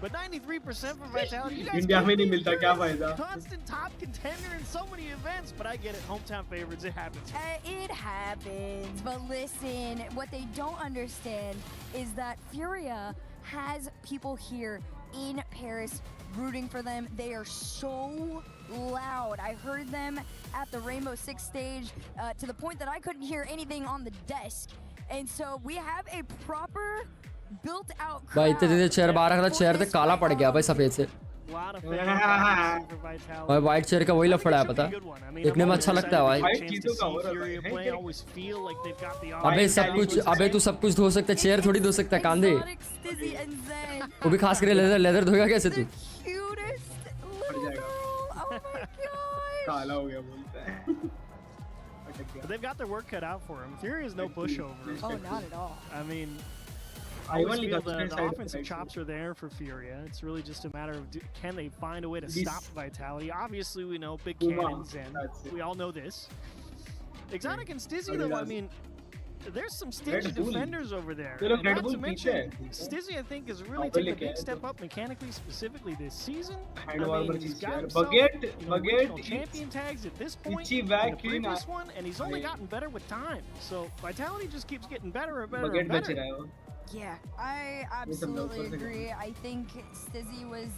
But 93% for Vitality. इंडिया में नहीं मिलता क्या फायदा? Constant top contender in so many events, but I get it. Hometown favorites, it happens. It happens, but listen, what they don't understand is that Furia has people here in Paris rooting for them. They are so loud. I heard them at the Rainbow Six stage to the point that I couldn't hear anything on the desk. And so we have a proper built out crowd. भाई इतने chair बाहर रखा था, chair पे काला पड़ गया भाई सफेद से. भाई वाइट चेयर का वही लफड़ा है पता. देखने में अच्छा लगता है भाई. अबे तू सब कुछ धो सकता है, चेयर थोड़ी धो सकता है कांधे. वो भी खास करके लेदर धोएगा कैसे तू? काला हो गया बोलता है. But they've got their work cut out for him. Fury is no pushover. Oh, not at all. I mean, I always feel the offensive chops are there for Furia. It's really just a matter of can they find a way to stop Vitality. Obviously, we know big cannons, and we all know this. Exotic and Stizzy, though, I mean, there's some stingy defenders over there. And not to mention, Stizzy, I think, has really taken a big step up mechanically, specifically this season. I mean, he's got himself regional champion tags at this point in the previous one, and he's only gotten better with time. So Vitality just keeps getting better and better and better. Yeah, I absolutely agree. I think Stizzy was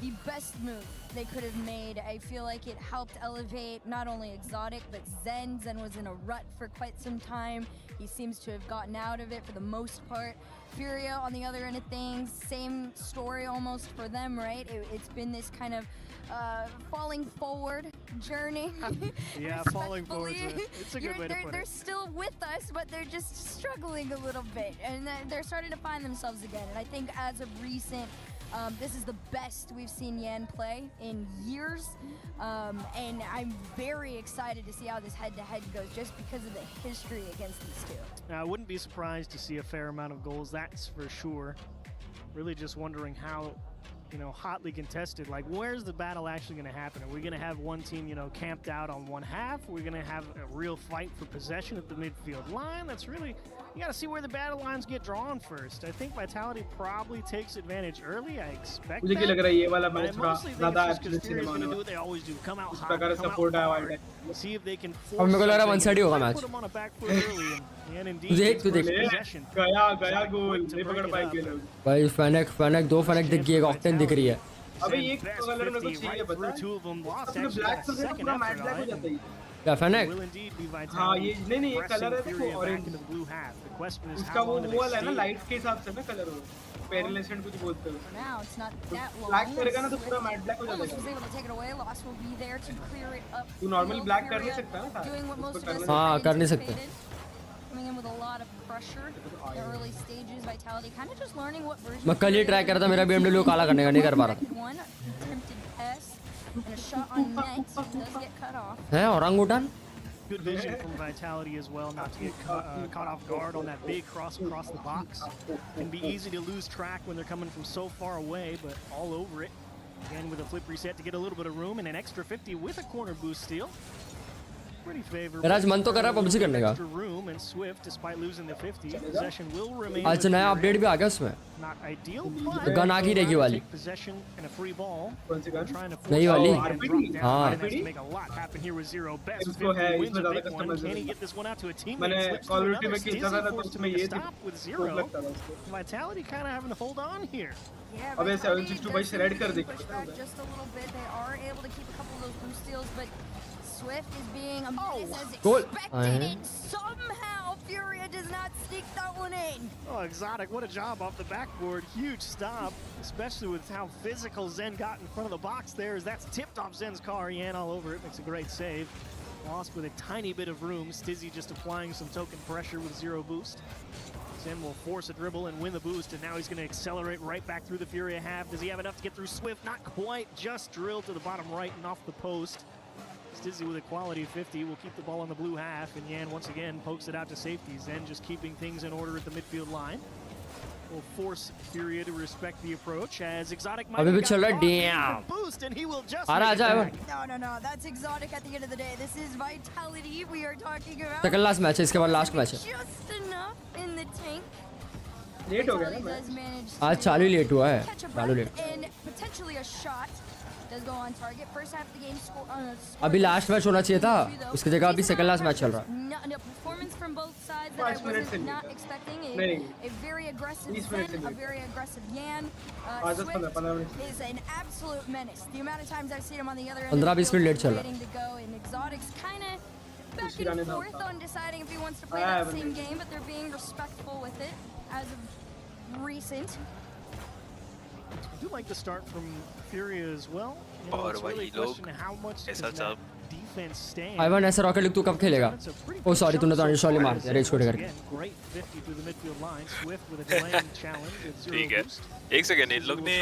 the best move they could have made. I feel like it helped elevate not only Exotic, but Zen. Zen was in a rut for quite some time. He seems to have gotten out of it for the most part. Furia, on the other end of things, same story almost for them, right? It's been this kind of falling forward journey. Yeah, falling forward. It's a good way to put it. They're still with us, but they're just struggling a little bit, and they're starting to find themselves again. And I think as of recent, this is the best we've seen Yan play in years, and I'm very excited to see how this head-to-head goes, just because of the history against these two. Now, I wouldn't be surprised to see a fair amount of goals, that's for sure. Really just wondering how hotly contested. Like, where's the battle actually going to happen? Are we going to have one team, camped out on one half? We're going to have a real fight for possession at the midfield line. That's really, you got to see where the battle lines get drawn first. I think Vitality probably takes advantage early. I expect that. I mostly think it's just because Furia's going to do what they always do. Come out hot, come out hard, see if they can force अब मेरे को लग रहा है 1-sided होगा match. put them on a back foot early and indeed take possession. गया गोल नहीं पकड़ पाएंगे लोग. भाई फैनक दो फैनक दिख गई है, ऑक्टेन दिख रही है. अबे ये कलर मेरे को चाहिए पता है. ब्लैक से पूरा मैट ब्लैक हो जाता है. क्या फैनक? हाँ ये नहीं ये कलर है देखो ऑरेंज. उसका वो वाला है ना लाइट के हिसाब से ना कलर हो. पेरिलेशन कुछ बोलते हो. ब्लैक करेगा ना तो पूरा मैट ब्लैक हो जाएगा. तू नॉर्मल ब्लैक कर नहीं सकता ना. हाँ कर नहीं सकते. Coming in with a lot of pressure in the early stages. Vitality kind of just learning what version. मैं कल ही ट्राई कर रहा था मेरा BMW काला करने का, नहीं कर पा रहा था. One attempted pass and a shot on net does get cut off. है orangutan? Good vision from Vitality as well, not to get caught off guard on that big cross across the box. Can be easy to lose track when they're coming from so far away, but all over it. Again with a flip reset to get a little bit of room and an extra 50 with a corner boost steal. मेरा आज मन तो कर रहा है PUBG करने का. आज नया अपडेट भी आ गया उसमें. गन आ गई रहेगी वाली. नई वाली. हाँ. मैंने कॉल ऑफ ड्यूटी में खेला था तो उसमें ये थी. अबे 762 भाई श्रेड कर दे. Swift is being a menace as expected, and somehow Furia does not sneak that one in. Oh, Exotic, what a job off the backboard. Huge stop, especially with how physical Zen got in front of the box there, as that's tipped off Zen's car. Yan all over it, makes a great save. Lost with a tiny bit of room. Stizzy just applying some token pressure with 0 boost. Zen will force a dribble and win the boost, and now he's going to accelerate right back through the Furia half. Does he have enough to get through Swift? Not quite, just drilled to the bottom right and off the post. Stizzy with a quality 50 will keep the ball on the blue half, and Yan once again pokes it out to safety. Zen just keeping things in order at the midfield line. Will force Furia to respect the approach as Exotic might अभी भी चल रहा है. Damn. Boost and he will just आ जा. No. That's Exotic at the end of the day. This is Vitality we are talking about. Second last match है, इसके बाद last match है. Just enough in the tank. Late हो गया ना. आज चालू लेट हुआ है. चालू late. And potentially a shot. Does go on target. First half of the game score. अभी लास्ट मैच होना चाहिए था, उसकी जगह अभी सेकंड लास्ट मैच चल रहा है. No performance from both sides that I was not expecting. A very aggressive Zen, a very aggressive Yan. Swift is an absolute menace. The amount of times I've seen him on the other end. 15-20 minute late चल रहा है. To go, and Exotic's kind of back and forth on deciding if he wants to play that same game, but they're being respectful with it as of recent. I do like the start from Furia as well. It's really a question of how much does that defense stand. Ivan ऐसा rocket league तू कब खेलेगा? ओ sorry तूने तो अनशॉली मार दिया raise छोड़ करके. ठीक है. एक सेकंड इन लोग ने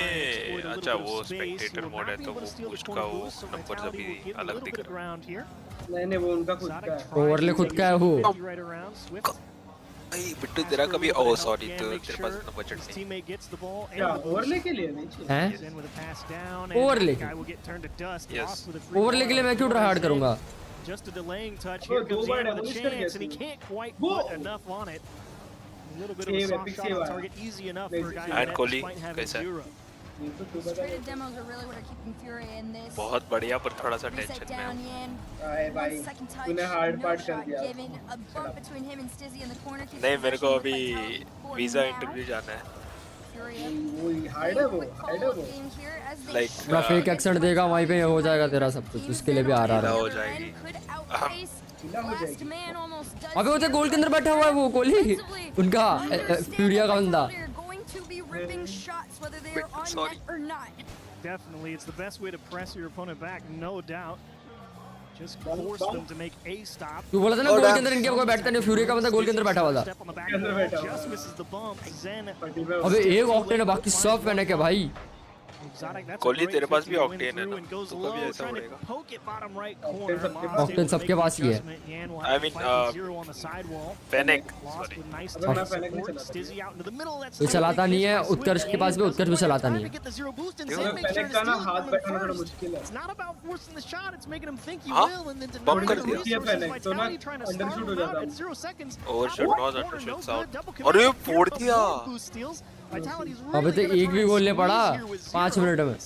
अच्छा वो स्पेक्टेटर मोड है तो वो बूस्ट का वो नंबर अभी अलग दिख रहा है. नहीं वो उनका खुद का है. ओवरले खुद का है वो. बिट्टू तेरा कभी ओह सॉरी तो तेरे पास इतना बजट नहीं. क्या ओवरले के लिए नहीं? हैं? ओवरले. यस. ओवरले के लिए मैं क्यों हार्ड करूंगा? Just a delaying touch here comes in with a chance and he can't quite put enough on it. A little bit of a soft shot on target, easy enough for a guy and Kohli कैसा? Straight demos are really what are keeping Furia in this. बहुत बढ़िया पर थोड़ा सा tension में हूँ. भाई तूने हार्ड पार्ट कर दिया. नहीं मेरे को अभी वीजा इंटरव्यू जाना है. वो हार्ड है वो. लाइक मैं फेक एक्सेंट देगा वहीं पे हो जाएगा तेरा सब कुछ. उसके लिए भी आ रहा है. हो जाएगी. अबे वो तो गोल के अंदर बैठा हुआ है वो कोहली. उनका फ्यूरिया का बंदा. Sorry. Definitely, it's the best way to press your opponent back, no doubt. Just force them to make a stop. तू बोला था ना गोल के अंदर इनके कोई बैठता नहीं. फ्यूरी का बंदा गोल के अंदर बैठा हुआ था. Just misses the bump. Zen. अबे एक ऑक्टेन है बाकी सब फैनक है भाई. कोहली तेरे पास भी ऑक्टेन है ना, तो कभी ऐसा उड़ेगा। ऑक्टेन सबके पास ही है। I mean, Fennec, ये चलाता नहीं है, उत्कर्ष के पास भी, उत्कर्ष भी चलाता नहीं है। Fennec का ना हाथ बैठाना थोड़ा मुश्किल है। हाँ, बम कर दिया। Fennec तो ना अंडरशूट हो जाता है। Overshot, not undershot sound. और ये फोड़ दिया। अबे तो एक भी गोल नहीं पड़ा 5 मिनट में।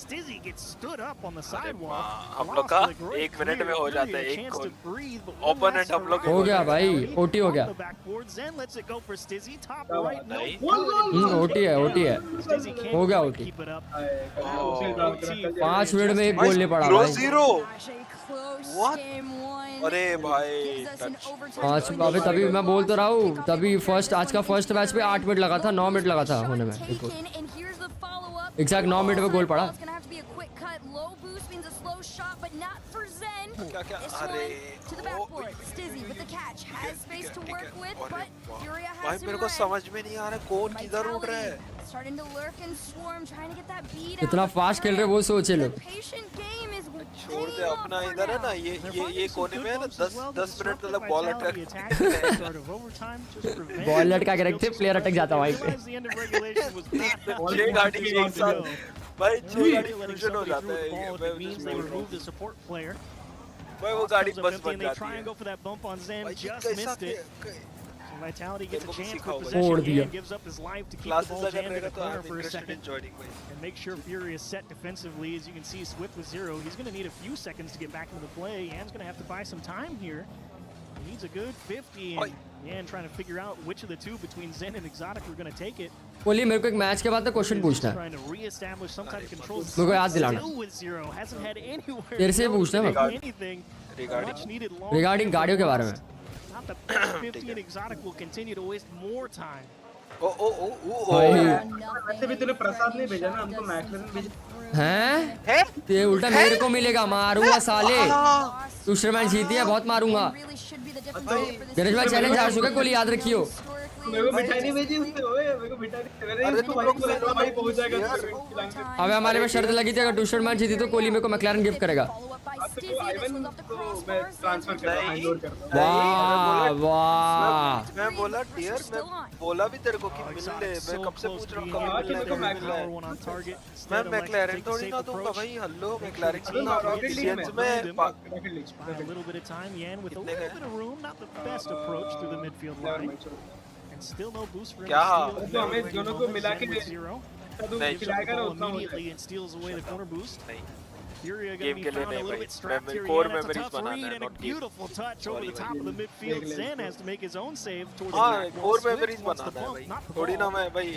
हम लोग का 1 मिनट में हो जाता है एक गोल। ओपोनेंट हम लोग हो गया भाई, ओटी हो गया। ओटी है, ओटी है, हो गया ओटी। 5 मिनट में एक गोल नहीं पड़ा भाई। 0-0 अरे भाई पाँच, अबे तभी मैं बोल तो रहा हूँ, तभी फर्स्ट, आज का फर्स्ट मैच पे 8 मिनट लगा था, 9 मिनट लगा था होने में। एग्जैक्ट 9 मिनट में गोल पड़ा। क्या अरे भाई मेरे को समझ में नहीं आ रहा कौन किधर उड़ रहा है। इतना फास्ट खेल रहे वो सोचे लोग। छोड़ दे अपना, इधर है ना ये कोने में है ना, 10 मिनट तक बॉल अटक बॉल अटका के रखते, प्लेयर अटक जाता वहीं पे। 6 गाड़ी के एक साथ भाई, 6 गाड़ी फ्यूजन हो जाता है। भाई वो गाड़ी बस बन जाती है। Vitality gets a chance for Four possession दिया। and gives up his life to keep the ball jammed in the corner for a second and make sure Fury is set defensively. As you can see, Swift with 0. He's going to need a few seconds to get back into the play. Yan's going to have to buy some time here. He needs a good 50 and Yan trying to figure out which of the two between Zen and Exotic are going to take it. Kohli मेरे को एक match के बाद ना question पूछना है। Trying to reestablish some type of control. मेरे को याद दिलाना। Still with 0. Hasn't had anywhere. तेरे से पूछना है anything. रिगार्डिंग गाड़ियों के बारे में। Not the best 50 and Exotic will continue to waste more time. वैसे भी तूने प्रसाद नहीं भेजा ना, हमको मैक्लैरेन भेजा। हैं? ते उल्टा मेरे को मिलेगा, मारूंगा साले। टूस्टरमैन जीती है, बहुत मारूंगा। गणेश भाई चैलेंज हार चुका, कोहली याद रखियो। मेरे को मिठाई नहीं भेजी उसने, ओए मेरे को मिठाई नहीं। अरे तू भाई पहुंच जाएगा। अबे हमारे में शर्त लगी थी, अगर टूस्टरमैन जीती तो कोहली मेरे को मैक्लैरेन गिफ्ट करेगा। वाह वाह। मैं बोला डियर, मैं बोला भी तेरे को कि मिल ले, मैं कब से पूछ रहा हूँ कब मिलने। मैं मैक्लैरेन थोड़ी ना दूंगा भाई। हेलो मैक्लैरेन की रॉकेट लीग में rocket league a little bit of time, Yan with a little bit of room, not the best approach through the midfield line, and still no boost for him. क्या तो हमें दोनों को मिला के खिलाएगा ना उतना immediately and steals away the corner boost. Furia going to be found a little bit strapped here. Yan, that's a tough read and a beautiful touch over the top of the midfield. Zen has to make his own save towards the back wall. core memories बनाना है भाई, थोड़ी ना मैं भाई।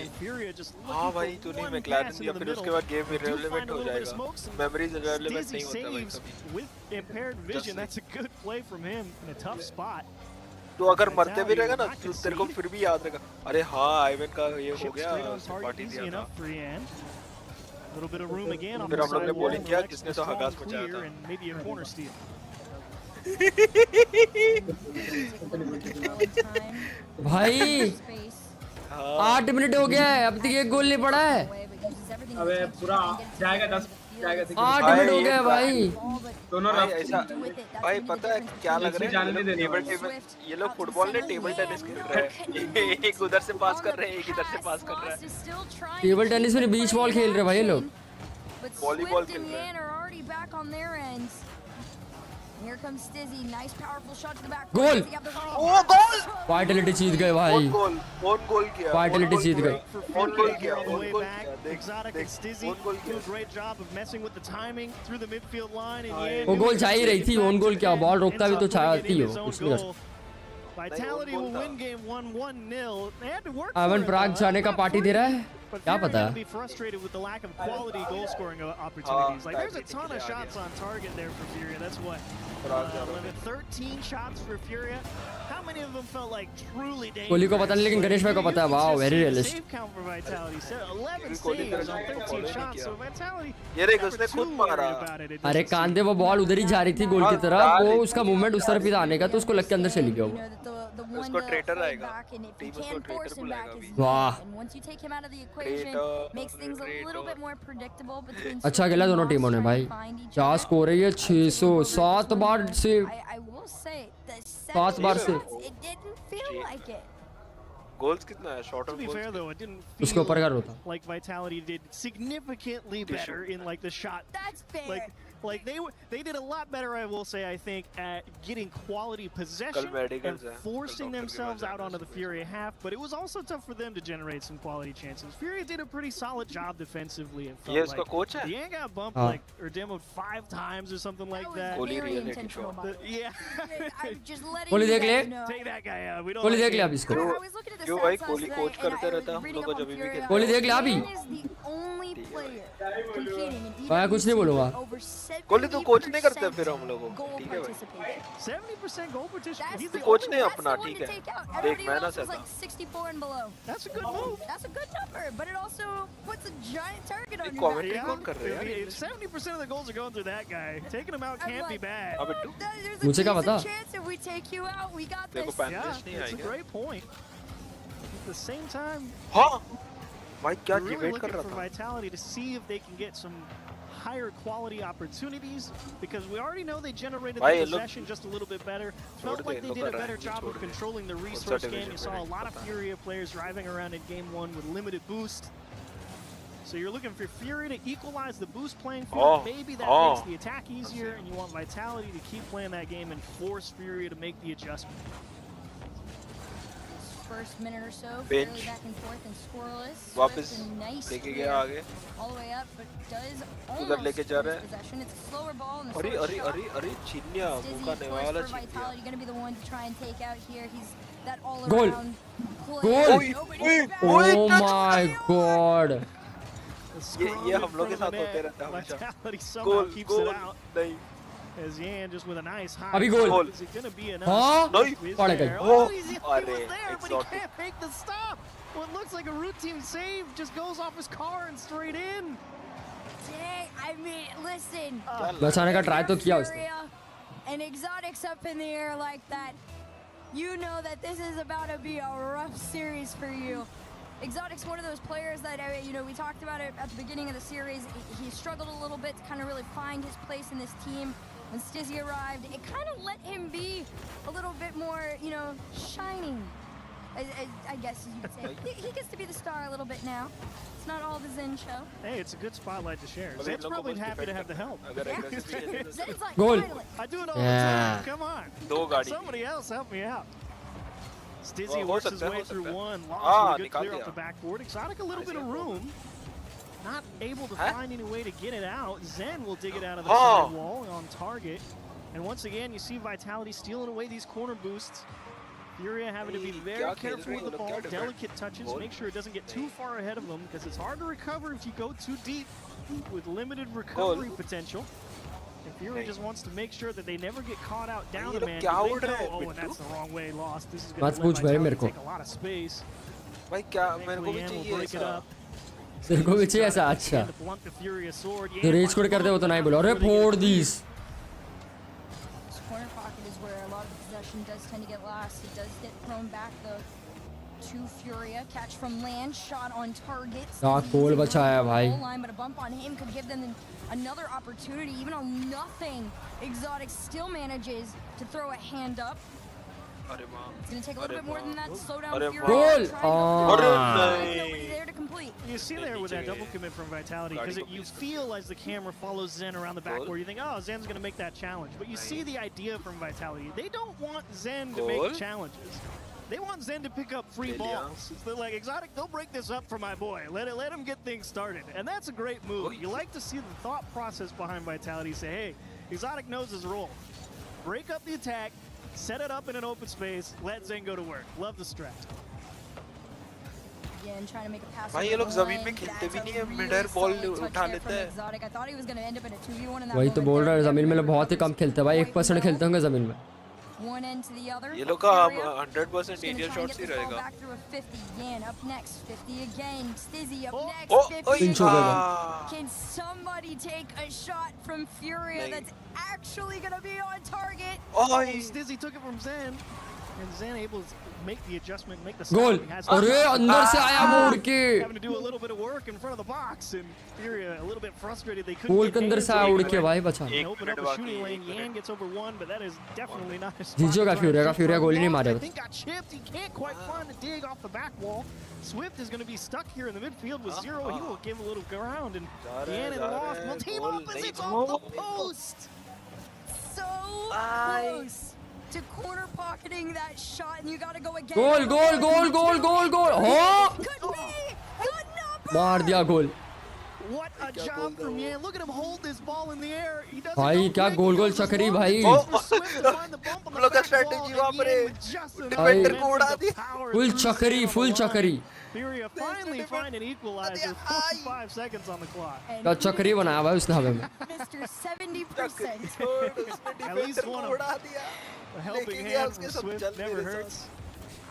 हाँ भाई तूने मैक्लैरेन दिया, फिर उसके बाद गेम इररिलेवेंट हो जाएगा। मेमोरीज इररिलेवेंट नहीं होता भाई कभी। With impaired vision, that's a good play from him in a tough spot. तो अगर मरते भी रहेगा ना, तो तेरे को फिर भी याद रहेगा, अरे हाँ आइवन का ये हो गया, पार्टी दिया था। A little bit of room again on फिर the हम लोग ने बॉलिंग किया, sidewall. किसने तो हगास मचाया था। And maybe a corner steal. भाई 8 मिनट हो गया है, अब तक एक गोल नहीं पड़ा है। अबे पूरा जाएगा 10 जाएगा। 8 मिनट हो गया भाई। दोनों ऐसा भाई पता है क्या लग रहा है, टेबल ये लोग फुटबॉल ने टेबल टेनिस खेल रहे हैं। एक उधर से पास कर रहे हैं, एक इधर से पास कर रहा है। टेबल टेनिस में बीच बॉल खेल रहे भाई ये लोग। वॉलीबॉल खेल रहे हैं। Here comes Stizzy, nice powerful shot to the back. गोल। ओ गोल। फाइटलिटी जीत गए भाई। कौन गोल किया? फाइटलिटी जीत गए। कौन गोल किया? Exotic and Stizzy do a great job of messing with the timing through the midfield line and Yan. वो गोल चाहिए रही थी, ऑन गोल क्या, बॉल रोकता भी तो चाहती हो कुछ नहीं कर सकता। Vitality will win game 1-1-0. They had to work. आवन प्राग जाने का पार्टी दे रहा है, क्या पता। Be frustrated with the lack of quality goal scoring opportunities. Like there's a ton of shots on target there for Furia. That's what. 13 shots for Furia. How many of them felt like truly dangerous? Kohli को पता नहीं, लेकिन गणेश भाई को पता है। Wow very realist. Save count for Vitality. 11 saves on 13 shots. So Vitality. ये देख उसने खुद मारा। अरे कांदे वो बॉल उधर ही जा रही थी गोल की तरफ, वो उसका मूवमेंट उस तरफ ही आने का, तो उसको लग के अंदर चली गया वो। उसको ट्रेटर आएगा, टीम उसको ट्रेटर बुलाएगा अभी। वाह equation, makes things a little bit more predictable between. अच्छा खेला दोनों टीमों ने भाई। क्या स्कोर है ये? 607 बार से। I will say the 7 बार से। it didn't feel like it. Goals कितना है? Short To of be goals. fair though, it didn't उसके ऊपर feel कर होता। like Vitality did significantly better in like the shot. That's fair. Like they did a lot better, I will say, I think, at getting quality possession and forcing themselves out onto the Fury half, but it was also tough for them to generate some quality chances. Fury did a pretty solid job defensively. It felt like coach hai? Yang got bumped like or demoed 5 times or something like that. Very intentional. Yeah. I'm just letting Kohli you देख ले। guys know. Take that guy out. We don't Kohli like देख ले him. अब इसको। I was looking at the क्यों stats भाई last Kohli night coach and करते I रहता was है हम reading लोग up को on जब भी Fury. खेलते कोहली देख ले अभी। Zen is the only player competing in मैं कुछ नहीं बोलूँगा। over 70% कोहली तो कोच नहीं करते फिर हम लोगों को goal ठीक है भाई 70% goal participation. He's the coach only नहीं one. अपना ठीक है देख मैं ना Everybody else is चाहता like 64 and below. That's a good move. That's a good number, but it also puts a giant target on your commentary back. कौन कर रहे हैं If 70% of the goals are going through that guy, taking him out can't be bad. There's a मुझे क्या पता? decent chance if we take you out, we got देखो this. Panelist नहीं Yeah, it's a आएगा great point. At the same time, हाँ भाई क्या we're really debate कर looking रहा for था Vitality to see if they can get some higher quality opportunities because we already know they generated Bhai, the look- possession just a little bit better. छोड़ Felt they, like they look did a कर रहा है, better ये job छोड़ of they. controlling the कौन सा resource game. division You saw a में lot of पता। Furia players driving around in game 1 with limited boost. So you're looking for Fury to equalize the boost playing field. Maybe that makes the attack easier, and you want Vitality to keep playing that game and force Fury to make the adjustment. First minute or so, Bench. fairly back and forth and scoreless. वापस Swift and nice लेके clear गया आगे all the way up, but does उधर almost लेके जा lose रहा है possession. It's a slower ball and a अरे slower अरे shot. अरे चिन्या Stizzy, मुका of ने course, वाला for चिन्या Vitality, going to be the one to try and take out here. He's that Goal. all-around Goal. player. Oh my god. ये हम लोग के साथ होते रहता है हमेशा Vitality somehow goal keeps goal it out. नहीं As Yan just with a nice high. अभी गोल। Is it going to be enough? हाँ? नहीं Is पड़ गई। there? Oh, he was अरे there, but he exotic can't make the stop. What looks like a routine save just goes off his car and straight in. Dang, I mean, listen. बचाने का try तो किया उसने। Furia and Exotics up in the air like that. You know that this is about to be a rough series for you. Exotic's one of those players that, you know, we talked about it at the beginning of the series. He struggled a little bit to kind of really find his place in this team. When Stizzy arrived, it kind of let him be a little bit more, you know, shining. I guess you could say. He gets to be the star a little bit now. It's not all the Zen show. Hey, it's a good spotlight to share. Zen's probably happy to have the help. Zen's like, Goal. finally. I do it all the Yeah. time. Come on. दो गाड़ी Somebody else help me out. Stizzy हो works his सकता है, way हो through सकता है। one. Lost हाँ, with a good निकाल clear दिया। off the backboard. Exotic a little bit of room. Not able to Huh? find any way to get it out. Zen will dig it out of the Oh. side wall on target. And once again, you see Vitality stealing away these corner boosts. Furia having to be very क्या खेल careful रहे with हैं the लोग, ball, क्या delicate touches, Goal. make sure it doesn't get too far ahead of them because it's hard to recover if you go too deep with limited recovery potential. And Fury just wants to make sure that they never get caught out down ये the लोग man. क्या They उड़ रहे हैं, know, oh, and पिट्टू? that's the wrong way lost. This is मत going to पूछ भाई मेरे let को। take a lot of space. भाई क्या मेरे को भी Yan will चाहिए break it ऐसा up. तेरे को भी चाहिए ऐसा? अच्छा To blunt the Furia sword. तो रेज कोड करते हो तो नहीं बोलो अरे फोड़ दीस। This corner pocket is where a lot of the possession does tend to get lost. It does get thrown back though to Furia. Catch from land, shot on target. क्या गोल बचाया है भाई। Goal line, but a bump on him could give them another opportunity. Even on nothing, Exotic still manages to throw a hand up. अरे माँ It's going to take a little bit more than that to slow down अरे Furia. Goal! Trying to Ah. nobody there to complete. You see there with that double commit from Vitality, because you feel as the camera follows Zen around the backboard, you think, oh, Zen's going to make that challenge. But you see the idea from Vitality. They don't want Zen to make challenges. They want Zen to pick up free balls. They're like, Exotic, they'll break this up for my boy. Let him get things started. And that's a great move. You like to see the thought process behind Vitality say, hey, Exotic knows his role. Break up the attack, set it up in an open space, let Zen go to work. Love the strat. Again, trying to make a pass. भाई ये लोग जमीन में खेलते भी नहीं है mid-air ball उठा लेते हैं Exotic. I thought he was going to end up in a 2v1 in that वही तो moment बोल there. रहा है जमीन में लोग बहुत ही कम खेलते हैं भाई 1% खेलते होंगे जमीन में। One end to the other. ये लोग का Furia 100% एरिया शॉट्स ही रहेगा back through a 50. Yan up next, 50 again. Stizzy up next, oh, 50 oh, again. ah. Can somebody take a shot from Furia that's actually going to be on target? Oh, Stizzy took it from Zen. And Zen able to make the adjustment, make the Goal. अरे अंदर से आया मोड़ के. Having to do a little bit of work in front of the box, and Furia a little bit frustrated. They couldn't goal get के अंदर से आया उड़ के भाई बचा. open up a shooting lane. Yan gets over one, but that is definitely not his. जीजो का Furia गोल ही नहीं मारे. I think got chipped. He can't quite find the dig off the back wall. Swift is going to be stuck here in the midfield with 0. He will give a little ground, and Yan and Loft will team up as it's off the post. So close to corner pocketing that shot, and you got to go again. गोल. हो. मार दिया गोल. What a job from Yan. Look at him hold this ball in the air. He doesn't भाई क्या गोल चक्री भाई. लोग का strategy वहां पर डिफेंडर को उड़ा दिया. फुल चक्री. Furia finally find an equalizer. 45 seconds on the clock. क्या चक्री बनाया भाई उसने हवे में. Mr. 70%. At least one of a helping hand from Swift never hurts.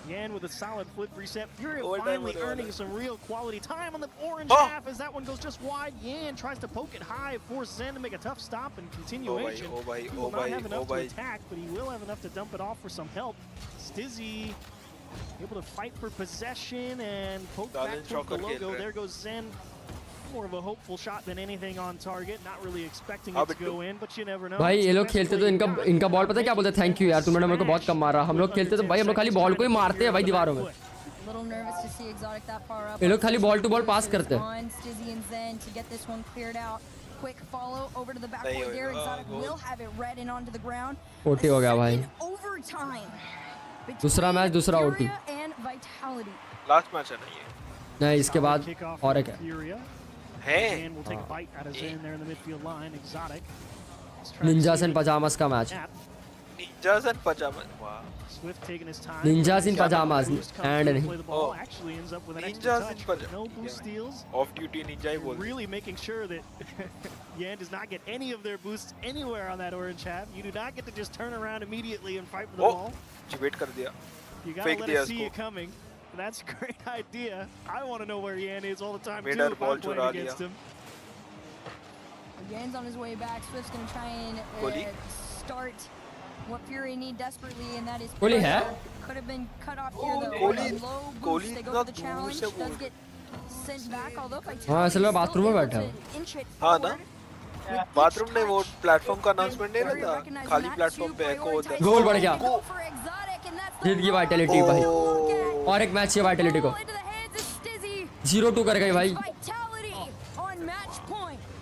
Yan with a solid flip reset. Furia finally earning some real quality time on the orange half as that one goes just wide. Yan tries to poke it high, force Zen to make a tough stop and continuation. He will not have enough to attack, but he will have enough to dump it off for some help. Stizzy able to fight for possession and poke back towards the logo. There goes Zen. More of a hopeful shot than anything on target. Not really expecting it to go in, but you never know. भाई ये लोग खेलते तो इनका ball पता है क्या बोलते हैं? थैंक यू यार, तुमने मेरे को बहुत कम मारा. हम लोग खेलते तो भाई हम लोग खाली बॉल को ही मारते हैं भाई दीवारों में. ये लोग खाली बॉल टू बॉल पास करते हैं. Quick follow over to the backboard there. Exotic will have it read and onto the ground. OT हो गया भाई. Overtime. दूसरा मैच दूसरा ओटी. लास्ट मैच है ना ये. नहीं इसके बाद और एक है. And we'll take a bite out of Zen there in the midfield line. Exotic. Ninjas and Pajamas का match. Ninjas and Pajamas. Wow. Swift taking his time. Ninjas in Pajamas and Oh. Actually ends up with an Ninjas extra in touch. Pajamas. No boost steals. Off duty ninja ही बोल. Really making sure that Yan does not get any of their boosts anywhere on that orange half. You do not get to just turn around immediately and fight for the ball. Wait कर दिया. You gotta let us see it coming. That's a great idea. I want to know where Yan is all the time too if I'm playing against him. Yan's on his way back. Swift's going to try and start what Fury need desperately, and that is could have been cut off here though. Low boost, they go for the challenge. Does get sent back, although by हाँ असल में bathroom में बैठा है. हाँ ना. Bathroom ने वो प्लेटफॉर्म का अनाउंसमेंट नहीं रहता. खाली प्लेटफॉर्म पे एको होता है. गोल बढ़ गया. जीत गई वाइटलिटी भाई. और एक मैच है वाइटलिटी को. 0-2 कर गई भाई.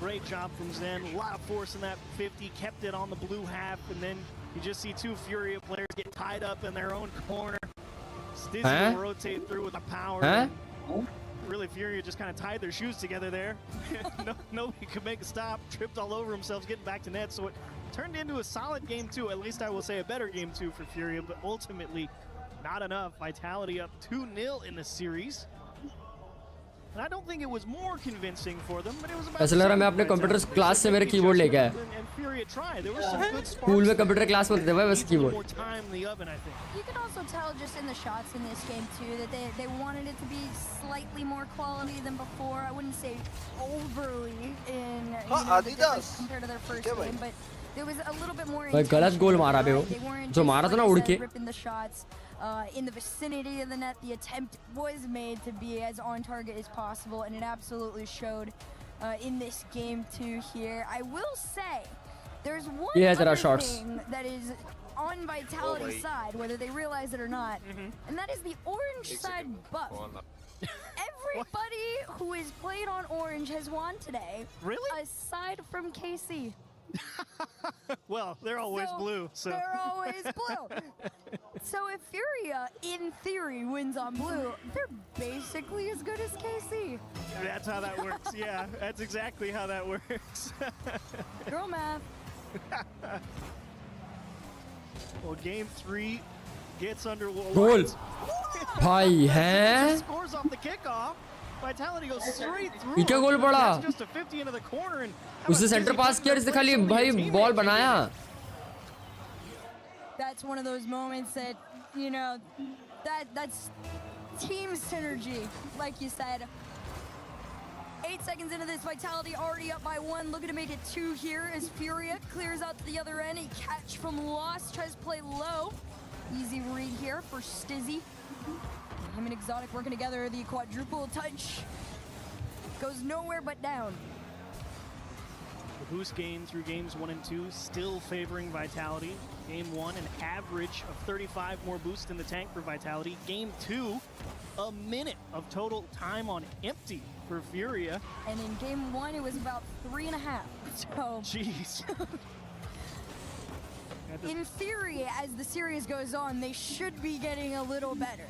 Great job from Zen. A lot of force in that 50. Kept it on the blue half, and then you just see two Furia players get tied up in their own corner. Stizzy will rotate through with the power. Really, Furia just kind of tied their shoes together there. Nobody could make a stop. Tripped all over themselves, getting back to net. So it turned into a solid game two. At least I will say a better game two for Furia, but ultimately not enough. Vitality up 2-0 in the series. And I don't think it was more convincing for them, but it was about. ऐसा लग रहा है मैं अपने computer class से मेरे keyboard लेके आया. स्कूल में कंप्यूटर क्लास में होते थे भाई बस keyboard. You can also tell just in the shots in this game too that they wanted it to be slightly more quality than before. I wouldn't say overly in the difference compared to their first game, but there was a little bit more. भाई गलत गोल मारा बे वो. जो मारा था ना उड़ के. In the vicinity of the net, the attempt was made to be as on target as possible, and it absolutely showed in this game too here. I will say, there's one other thing that is on Vitality's side, whether they realize it or not, and that is the orange side buff. Everybody who is played on orange has won today. Really? Aside from KC. Well, they're always blue. So they're always blue. So if Furia, in theory, wins on blue, they're basically as good as KC. That's how that works. Yeah, that's exactly how that works. Girl math. Well, game 3 gets underway. Goal. भाई हैं? Scores off the kickoff. Vitality goes straight through. ये क्या गोल पड़ा? Just a 50 into the corner and उसने centre पास किया जिससे खाली भाई बॉल बनाया. That's one of those moments that, you know, that's team synergy, like you said. 8 seconds into this, Vitality already up by 1. Looking to make it 2 here as Furia clears out to the other end. A catch from Lost, tries to play low. Easy read here for Stizzy. Him and Exotic working together. The quadruple touch goes nowhere but down. The boost gain through games 1 and 2 still favoring Vitality. Game 1, an average of 35 more boost in the tank for Vitality. Game 2, a minute of total time on empty for Furia. And in game 1, it was about 3.5. So, jeez. In theory, as the series goes on, they should be getting a little better.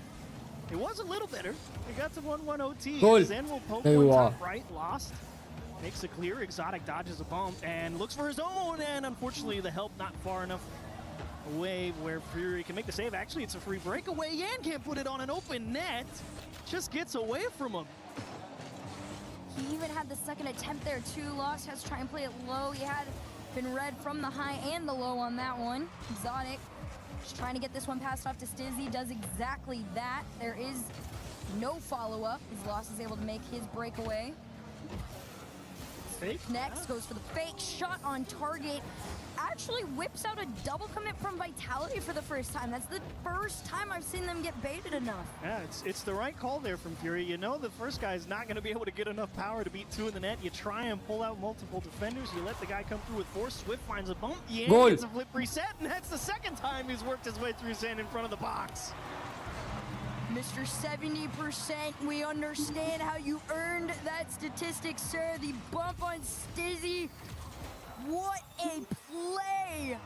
It was a little better. They got to 1-1 OT. Goal. Zen will poke one top right, lost. Makes it clear. Exotic dodges a bump and looks for his own. And unfortunately, the help not far enough away where Fury can make the save. Actually, it's a free breakaway. Yan can't put it on an open net. Just gets away from him. He even had the second attempt there too. Lost has to try and play it low. He had been read from the high and the low on that one. Exotic just trying to get this one passed off to Stizzy. Does exactly that. There is no follow-up as Lost is able to make his breakaway. Fake next goes for the fake shot on target. Actually whips out a double commit from Vitality for the first time. That's the first time I've seen them get baited enough. Yeah, it's the right call there from Fury. You know the first guy is not going to be able to get enough power to beat 2 in the net. You try and pull out multiple defenders. You let the guy come through with force. Swift finds a bump. Yeah, gets a flip reset, and that's the second time he's worked his way through Zen in front of the box. Mr. 70%, we understand how you earned that statistic, sir. The bump on Stizzy. What a play!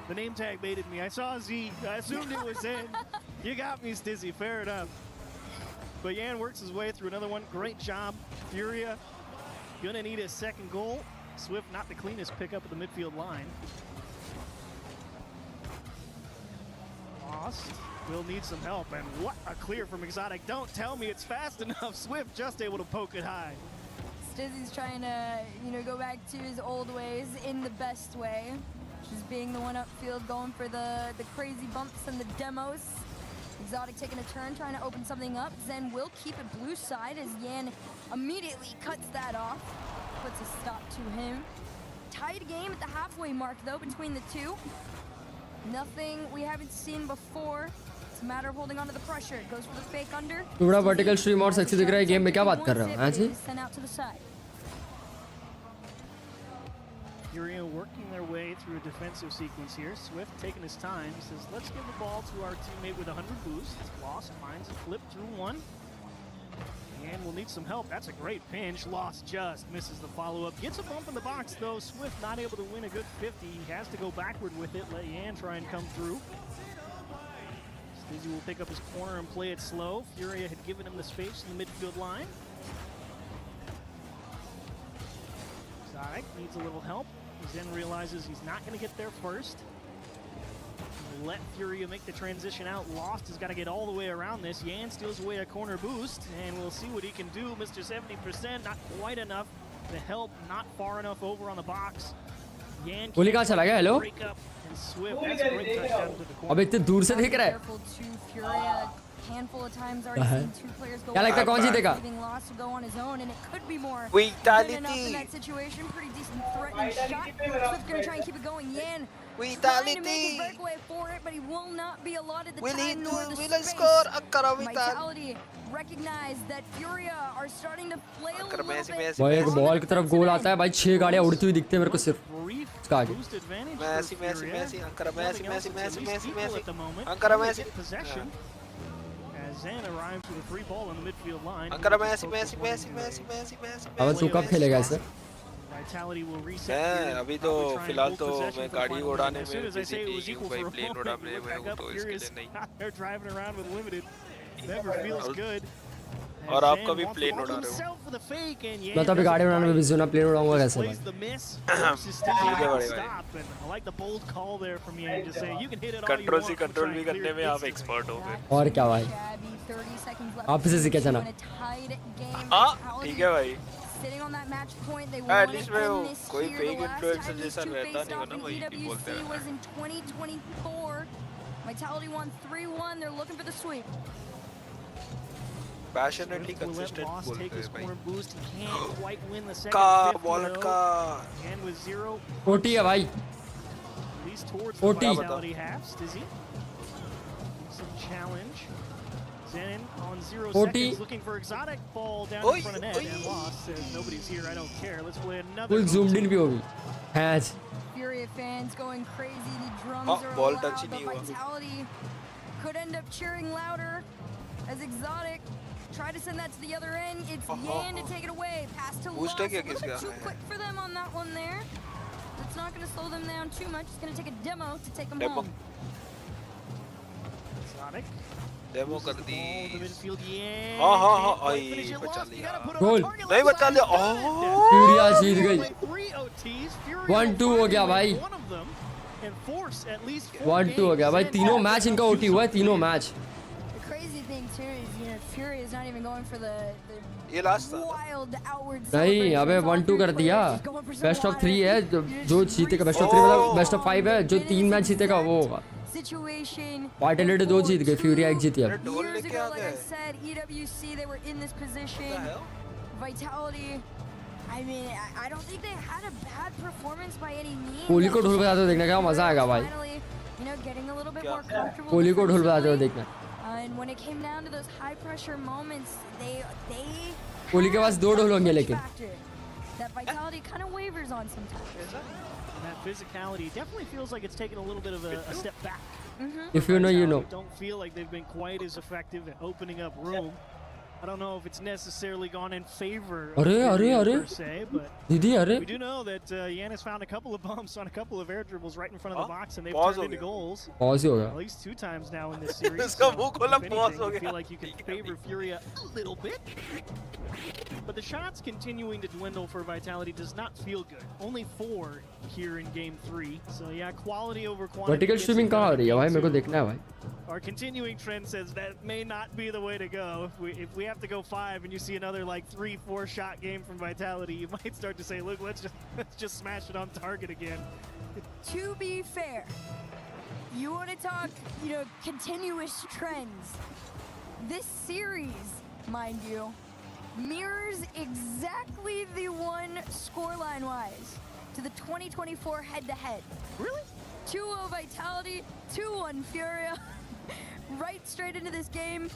The name tag baited me. I saw Z. I assumed it was Zen. You got me, Stizzy. Fair enough. But Yan works his way through another one. Great job. Furia gonna need a second goal. Swift not the cleanest pickup at the midfield line. Lost. Will need some help, and what a clear from Exotic. Don't tell me it's fast enough. Swift just able to poke it high. Stizzy's trying to, go back to his old ways in the best way. Just being the one upfield, going for the crazy bumps and the demos. Exotic taking a turn, trying to open something up. Zen will keep it blue side as Yan immediately cuts that off. Puts a stop to him. Tied game at the halfway mark, though, between the two. Nothing we haven't seen before. It's a matter of holding on to the pressure. It goes for the fake under. थोड़ा vertical stream और sexy दिख रहा है game में क्या बात कर रहे हो हैं जी? Sent out to the side. Furia working their way through a defensive sequence here. Swift taking his time. Says, let's give the ball to our teammate with 100 boost. Lost finds a flip through one. And we'll need some help. That's a great pinch. Lost just misses the follow-up. Gets a bump in the box, though. Swift not able to win a good 50. He has to go backward with it. Let Yan try and come through. Stizzy will pick up his corner and play it slow. Furia had given him the space in the midfield line. Exotic needs a little help. Zen realizes he's not going to get there first. Let Furia make the transition out. Lost has got to get all the way around this. Yan steals away a corner boost, and we'll see what he can do. Mr. 70%, not quite enough. The help not far enough over on the box. Yan गोली कहाँ चला गया? Hello? break up, and Swift, that's a great touchdown to the corner. अब इतने दूर से देख रहा है. Careful to Furia. Handful of times already seen two players go. क्या लगता है कौन जीतेगा? Lost to go on his own, and it could be more. Vitality. Good enough in that situation. Pretty decent threatening shot. Swift gonna try and keep it going. Yan Vitality. trying to make his breakaway for it, but he will not be allotted the time nor the will space. score. Akkara Vitality recognize that Furia are starting to flail a little bit. भाई एक ball की तरफ गोल आता है भाई 6 गाड़ियां उड़ती हुई दिखती है मेरे को सिर्फ इसका आगे Messi Ankara Messi Ankara Messi Zen arrives with a free ball on the midfield line. Ankara Messi अब तू कब खेलेगा इसे? Vitality will reset. अभी तो फिलहाल तो मैं गाड़ी उड़ाने में बिजी हूँ भाई प्लेन उड़ाने में हूँ तो इसके लिए नहीं. They're driving around with limited. Never feels good. और आप कभी प्लेन उड़ा रहे हो? मैं तो अभी गाड़ी उड़ाने में बिजी हूँ ना प्लेन उड़ाऊंगा कैसे भाई? ठीक है बड़े भाई. I like the bold call there from Yang to say you can hit it all you control want. से कंट्रोल भी करने में आप एक्सपर्ट हो गए. और क्या भाई? आप इसे सीखे जाना. हाँ ठीक है भाई. Sitting on that match point, they At won least it in this कोई year. fake The last influencer time these जैसा two रहता faced नहीं हो off ना in वही नहीं बोलते EWC रहना. was in 2024. Vitality won 3-1. They're looking for the sweep. Passionately consistent बोलते हैं भाई. Boost can't quite win the second का fifth, wallet though. का. And with 0, OT है भाई. at least towards the OT. Vitality half. Stizzy aggressive challenge. Zen on 0 40. seconds, looking for exotic, fall down in front of net and lost. Says nobody's here, I don't care. Let's play another. Full zoomed in भी होगी. Has. Furia fans going crazy. The drums are loud. The Vitality could end up cheering louder as exotic. Try to send that to the other end. It's Yan to take it away. Pass to Lost. A little bit too quick for them on that one there. It's not going to slow them down too much. It's going to take a demo to take them home. Exotic. Demo कर दी हाँ हाँ हाँ आई बचा लिया गोल नहीं बचा लिया फ्यूरिया जीत गई 1-2 हो गया भाई 1-2 हो गया भाई तीनों मैच इनका ओटी हुआ है तीनों मैच ये लास्ट नहीं अबे 1-2 कर दिया बेस्ट ऑफ 3 है जो जीतेगा बेस्ट ऑफ 3 मतलब बेस्ट ऑफ 5 है जो 3 मैच जीतेगा वो होगा Vitality 2 जीत गए फ्यूरिया 1 जीती है Years ago, like I said, EWC, they were in this position. Vitality, I mean, I don't think they had a bad performance by any means. Kohli को ढोल बजाते हुए देखने का मजा आएगा भाई You know, getting a little bit more comfortable. Kohli को ढोल बजाते हुए देखना And when it came down to those high pressure moments, they Kohli के पास 2 ढोल होंगे लेकिन that Vitality kind of wavers on sometimes. And that physicality definitely feels like it's taken a little bit of a step back. If you know, you know. Don't feel like they've been quite as effective at opening up room. I don't know if it's necessarily gone in favor of per se, but we do know that Yan has found a couple of bumps on a couple of air dribbles right in front of the box, and they've turned into goals. At least 2 times now in this series. So, if anything, I feel like you can favor Furia a little bit. But the shots continuing to dwindle for Vitality does not feel good. Only 4 here in Game 3. So yeah, quality over quantity. Vertical streaming कहाँ हो रही है भाई मेरे को देखना है भाई. Our continuing trend says that may not be the way to go. If we have to go 5 and you see another like 3-4 shot game from Vitality, you might start to say, look, let's just smash it on target again. To be fair, you want to talk, you know, continuous trends. This series, mind you, mirrors exactly the one scoreline-wise to the 2024 head-to-head. Really? 2-0 Vitality, 2-1 Furia. Right straight into this game.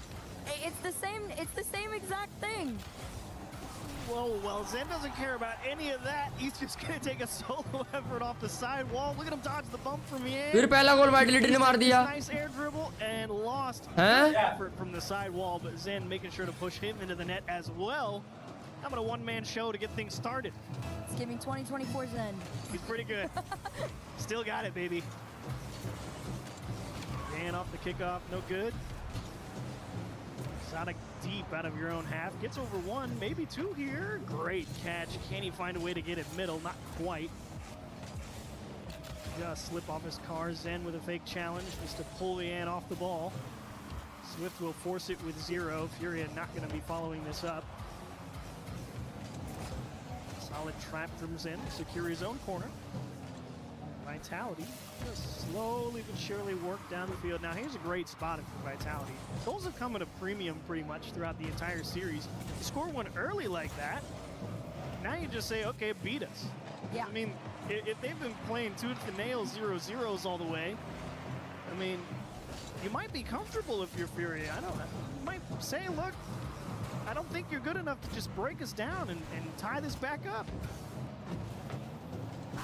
It's the same exact thing. Whoa, well, Zen doesn't care about any of that. He's just gonna take a solo effort off the sidewall. Look at him dodge the bump from Yan. फिर पहला गोल Vitality ने मार दिया. Nice air dribble and lost effort from the sidewall, but Zen making sure to push him into the net as well. How about a one-man show to get things started? It's giving 2024 Zen. He's pretty good. Still got it, baby. Yan off the kickoff, no good. Sonic deep out of your own half. Gets over 1, maybe 2 here. Great catch. Can he find a way to get it middle? Not quite. Just slip off his car. Zen with a fake challenge just to pull Yan off the ball. Swift will force it with 0. Furia not going to be following this up. Solid trap from Zen. Secure his own corner. Vitality just slowly but surely work down the field. Now here's a great spot for Vitality. Goals have come at a premium pretty much throughout the entire series. You score one early like that, now you just say, okay, beat us. Yeah. I mean, if they've been playing tooth and nail 0-0s all the way, I mean, you might be comfortable if you're Furia. I don't know. You might say, look, I don't think you're good enough to just break us down and tie this back up.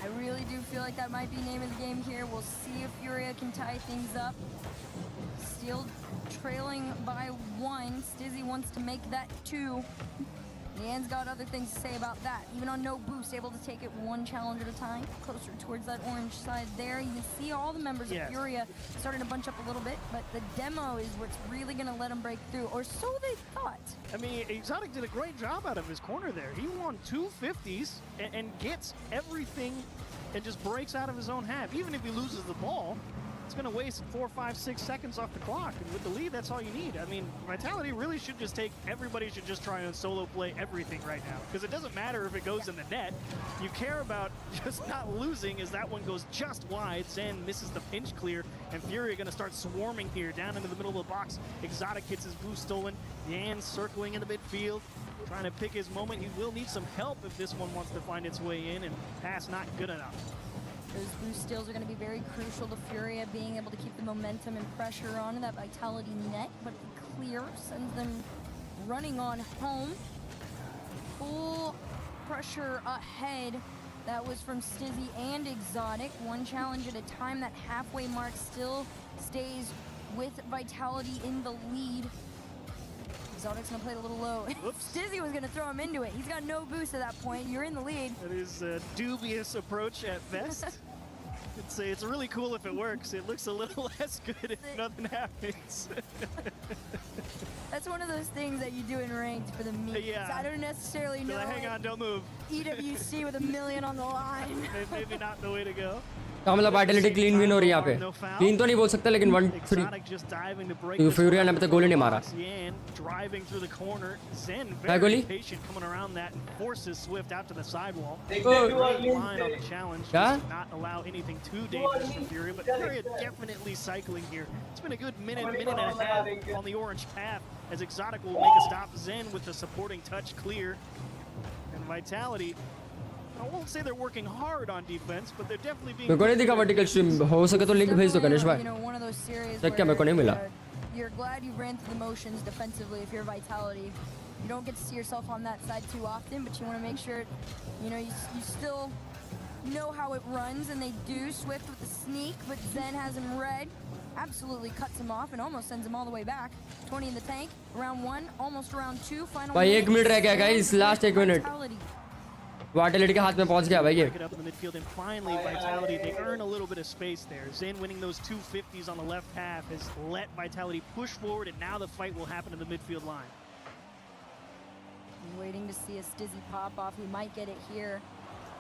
I really do feel like that might be name of the game here. We'll see if Furia can tie things up. Still trailing by 1. Stizzy wants to make that 2. Yan's got other things to say about that. Even on no boost, able to take it 1 challenge at a time. Closer towards that orange side there. You can see all the members of Furia starting to bunch up a little bit, but the demo is what's really going to let them break through, or so they thought. I mean, Exotic did a great job out of his corner there. He won 2 50s and gets everything and just breaks out of his own half. Even if he loses the ball, it's going to waste 4, 5, 6 seconds off the clock. And with the lead, that's all you need. I mean, Vitality really should just everybody should just try and solo play everything right now. Because it doesn't matter if it goes in the net. You care about just not losing as that one goes just wide. Zen misses the pinch clear. And Fury are going to start swarming here down into the middle of the box. Exotic gets his boost stolen. Yan circling in the midfield, trying to pick his moment. He will need some help if this one wants to find its way in, and pass not good enough. Those boost steals are going to be very crucial to Furia being able to keep the momentum and pressure on that Vitality net, but clear sends them running on home. Full pressure ahead. That was from Stizzy and Exotic. One challenge at a time. That halfway mark still stays with Vitality in the lead. Exotic's gonna play it a little low. Stizzy was gonna throw him into it. He's got no boost at that point. You're in the lead. That is a dubious approach at best. It's really cool if it works. It looks a little less good if nothing happens. That's one of those things that you do in ranked for the memes. Yeah. I don't necessarily know. Hang on, don't move. EWC with $1 million on the line. Maybe not the way to go. हाँ मतलब Vitality clean win हो रही है यहाँ पे clean तो नहीं बोल सकता लेकिन 1-3 क्योंकि फ्यूरिया ने अभी तक गोली नहीं मारा Driving through the corner, Zen क्या very गोली patient coming around that and forces Swift out to the sidewall. Oh. Line on the challenge क्या does not allow anything too dangerous from Furia, but Furia definitely cycling here. It's been a good minute and a half on the orange path as Exotic will make a stop. Zen with the supporting touch clear, and Vitality. I won't say they're working hard on defense, but they're definitely being. मेरे को नहीं दिखा vertical stream हो सके तो link भेज दो गणेश भाई देख क्या मेरे को नहीं मिला You're glad you ran through the motions defensively if you're Vitality. You don't get to see yourself on that side too often, but you want to make sure, you still know how it runs, and they do. Swift with the sneak, but Zen has him read. Absolutely cuts him off and almost sends him all the way back. 20 in the tank. Round 1, almost round 2. Final. भाई 1 minute रह गया guys last 1 minute Vitality के हाथ में पहुंच गया भाई ये Pick it up in the midfield, and finally Vitality, they earn a little bit of space there. Zen winning those 250s on the left half has let Vitality push forward, and now the fight will happen in the midfield line. I'm waiting to see a Stizzy pop off. He might get it here.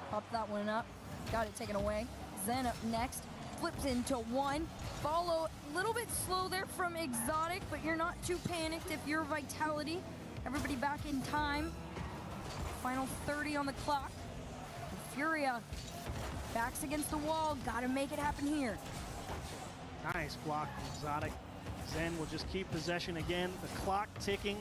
Pop that one up. Got it taken away. Zen up next. Flips into one. Follow a little bit slow there from Exotic, but you're not too panicked if you're Vitality. Everybody back in time. Final 30 on the clock. Furia backs against the wall. Gotta make it happen here. Nice block from Exotic. Zen will just keep possession again. The clock ticking.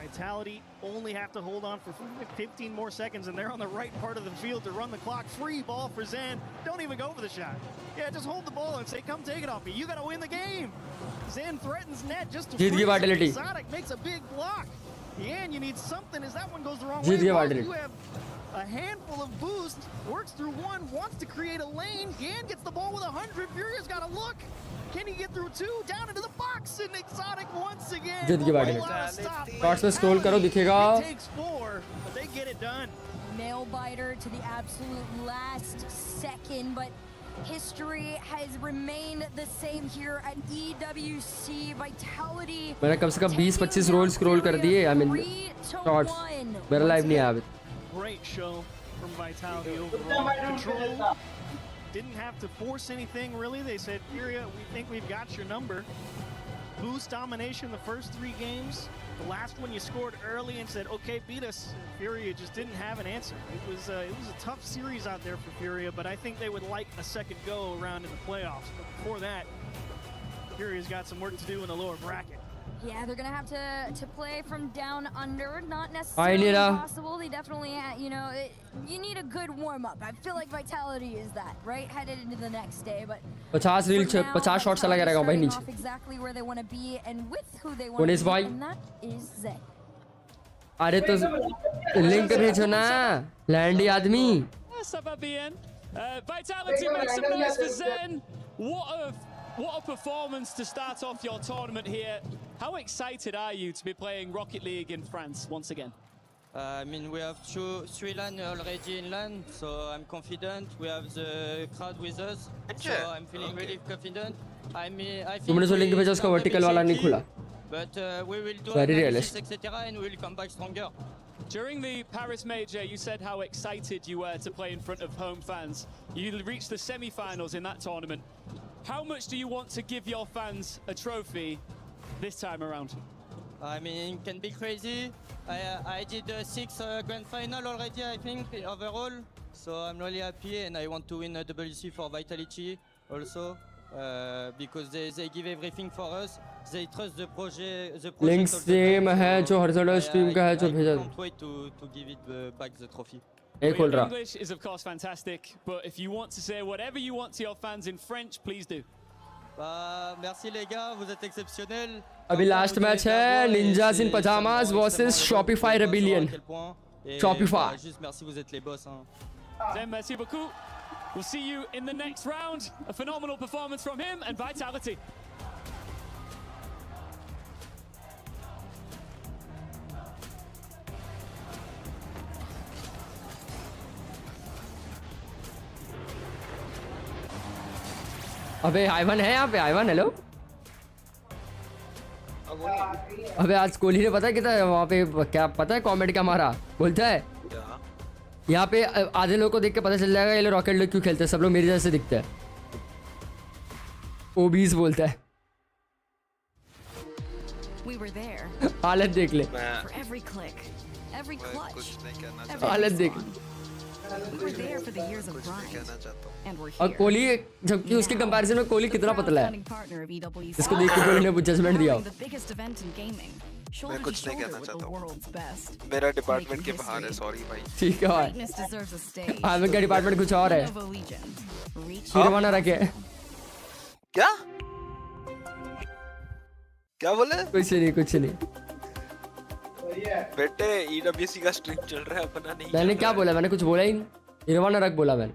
Vitality only have to hold on for 15 more seconds, and they're on the right part of the field to run the clock. Free ball for Zen. Don't even go for the shot. Yeah, just hold the ball and say, come take it off me. You gotta win the game. Zen threatens net just to freeze. Exotic makes a big block. And you need something as that one goes the wrong way. You have a handful of boost, works through one, wants to create a lane. Yan gets the ball with 100. Furia's got to look. Can he get through 2? Down into the box, and Exotic once again. Cards में scroll करो दिखेगा. It takes 4, but they get it done. Nail biter to the absolute last second, but history has remained the same here at EWC. Vitality. मैंने कम से कम 20-25 role scroll कर दिए. I mean shots. मेरा live नहीं आया अभी. Great show from Vitality overall. Control. Didn't have to force anything really. They said, Furia, we think we've got your number. Boost domination the first 3 games. The last one you scored early and said, okay, beat us. Furia just didn't have an answer. It was a tough series out there for Furia, but I think they would like a second go around in the playoffs. But before that, Furia's got some work to do in the lower bracket. Yeah, they're gonna have to play from down under. Not necessarily impossible. They definitely, you need a good warm up. I feel like Vitality is that, right? Headed into the next day, but 50 shots चला गया भाई नीचे. Exactly where they want to be and with who they want to be, and that is Zen. अरे तो link भेजो ना लैंडी आदमी. Vitality makes some noise for Zen. What a performance to start off your tournament here. How excited are you to be playing Rocket League in France once again? I mean, we have 3 LAN already in LAN, so I'm confident. We have the crowd with us, so I'm feeling really confident. I think तुमने जो link भेजा उसका vertical वाला नहीं खुला. But we will do analysis, etc., and we will come back stronger. During the Paris Major, you said how excited you were to play in front of home fans. You reached the semi-finals in that tournament. How much do you want to give your fans a trophy this time around? I mean, it can be crazy. I did 6 grand final already, I think, overall. So I'm really happy, and I want to win a WC for Vitality also, because they give everything for us. They trust the project. Links same है जो हर जगह stream का है जो भेजा. I can't wait to give it back the trophy. नहीं खोल रहा. English is of course fantastic, but if you want to say whatever you want to your fans in French, please do. Merci les gars, vous êtes exceptionnels. अभी last match है Ninjas in Pajamas versus Shopify Rebellion. Shopify. Juste merci, vous êtes les boss. Merci beaucoup. We'll see you in the next round. A phenomenal performance from him and Vitality. अबे Ivan है यहाँ पे. Ivan hello. अबे आज कोहली ने पता है कितना वहाँ पे क्या पता है कमेंट क्या मारा बोलता है यहाँ पे आधे लोगों को देख के पता चल जाएगा ये लोग रॉकेट लीग क्यों खेलते हैं. सब लोग मेरे जैसे दिखते हैं. ओबीस बोलता है. हालत देख ले. हालत देख ले. और कोहली जबकि उसके कंपैरिजन में कोहली कितना पतला है. इसको देख के कोहली ने जजमेंट दिया. मैं कुछ नहीं कहना चाहता हूँ. मेरा डिपार्टमेंट के बाहर है. सॉरी भाई. ठीक है भाई. आमिर का डिपार्टमेंट कुछ और है. हीरोवाना रखे. क्या क्या बोले. कुछ नहीं. बेटे EWC का स्ट्रीम चल रहा है अपना नहीं. मैंने क्या बोला. मैंने कुछ बोला ही नहीं. हीरोवाना रख बोला मैंने.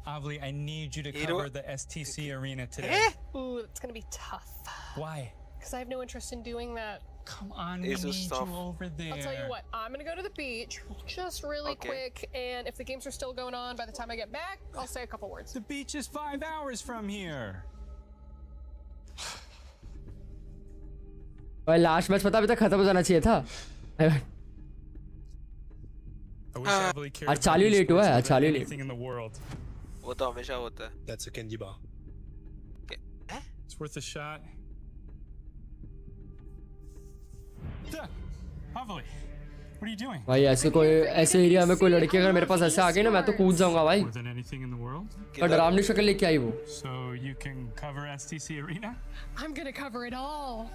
Avli, I need you to cover the STC arena today. Ooh, it's gonna be tough. Why? Because I have no interest in doing that. Come on, we need you over there. I'll tell you what, I'm gonna go to the beach just really quick, and if the games are still going on by the time I get back, I'll say a couple words. The beach is 5 hours from here. भाई last match पता अभी तक खत्म हो जाना चाहिए था. आज चालू लेट हुआ है. चालू लेट. वो तो हमेशा होता है. That's a candy bar. It's worth a shot. Avli, what are you doing? भाई ऐसे एरिया में कोई लड़की अगर मेरे पास ऐसे आ गई ना मैं तो कूद जाऊंगा भाई. More than anything in the world. और डरावनी शक्ल लेके आई वो. So you can cover STC arena? I'm gonna cover it all.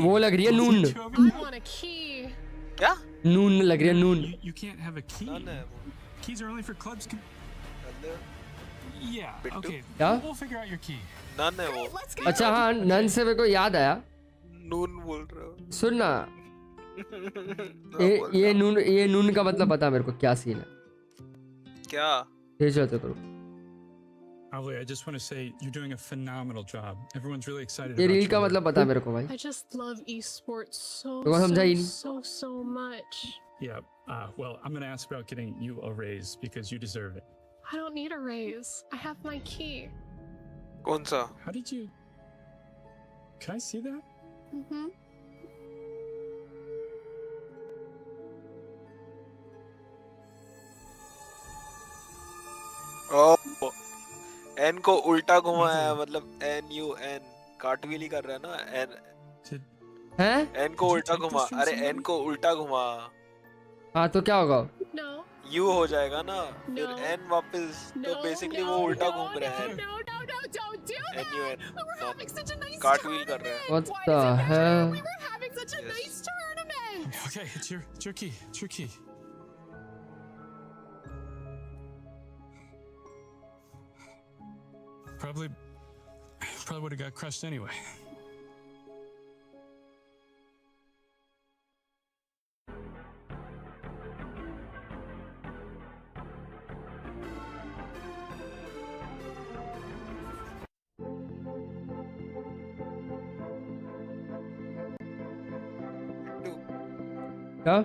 वो लग रही है नून. I want a key. क्या? नून लग रही है नून. You can't have a key. Keys are only for clubs. Yeah. Okay. We'll figure out your key. नन है वो. अच्छा हाँ नन से मेरे को याद आया. नून बोल रहा हूँ. सुन ना. ये नून का मतलब पता मेरे को क्या सीन है. क्या? भेजो तो करो. Avli, I just want to say you're doing a phenomenal job. Everyone's really excited. ये रील का मतलब पता मेरे को भाई. I just love esports so much. Yeah. Well, I'm gonna ask about getting you a raise because you deserve it. I don't need a raise. I have my key. कौन सा? How did you? Can I see that? Mm-hmm. Oh, N को उल्टा घुमाया है मतलब NUN cartwheel ही कर रहा है ना. हैं? N को उल्टा घुमा. अरे N को उल्टा घुमा. हाँ तो क्या होगा? No. U हो जाएगा ना. फिर N वापस. तो बेसिकली वो उल्टा घूम रहा है. No, don't do that. NUN. We were having such a nice cartwheel कर रहा है. What the hell? We were having such a nice tournament. Okay, it's your key. It's your key. Probably would have got crushed anyway. क्या?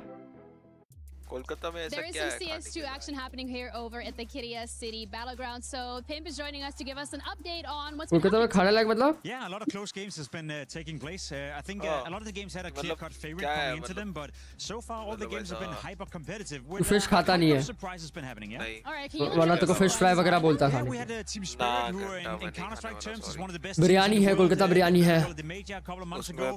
कोलकाता में ऐसा There is क्या some है? CS2 action happening here over at the Kiria City Battleground. So Pimp is joining us to give us an update on what's been Kolkata में खाने लायक मतलब? Yeah, a lot of close games has been taking place. I think a lot of the games had a clear-cut favorite coming into them, but so far all the games have been hyper-competitive. तू fish खाता नहीं है. Surprises been happening, yeah. All right, can you वरना तो को fish fry वगैरह बोलता खाने. We had Team Spirit, who in Counter-Strike terms is one of the best. Biryani है कोलकाता बिरयानी है. The major a couple of months ago.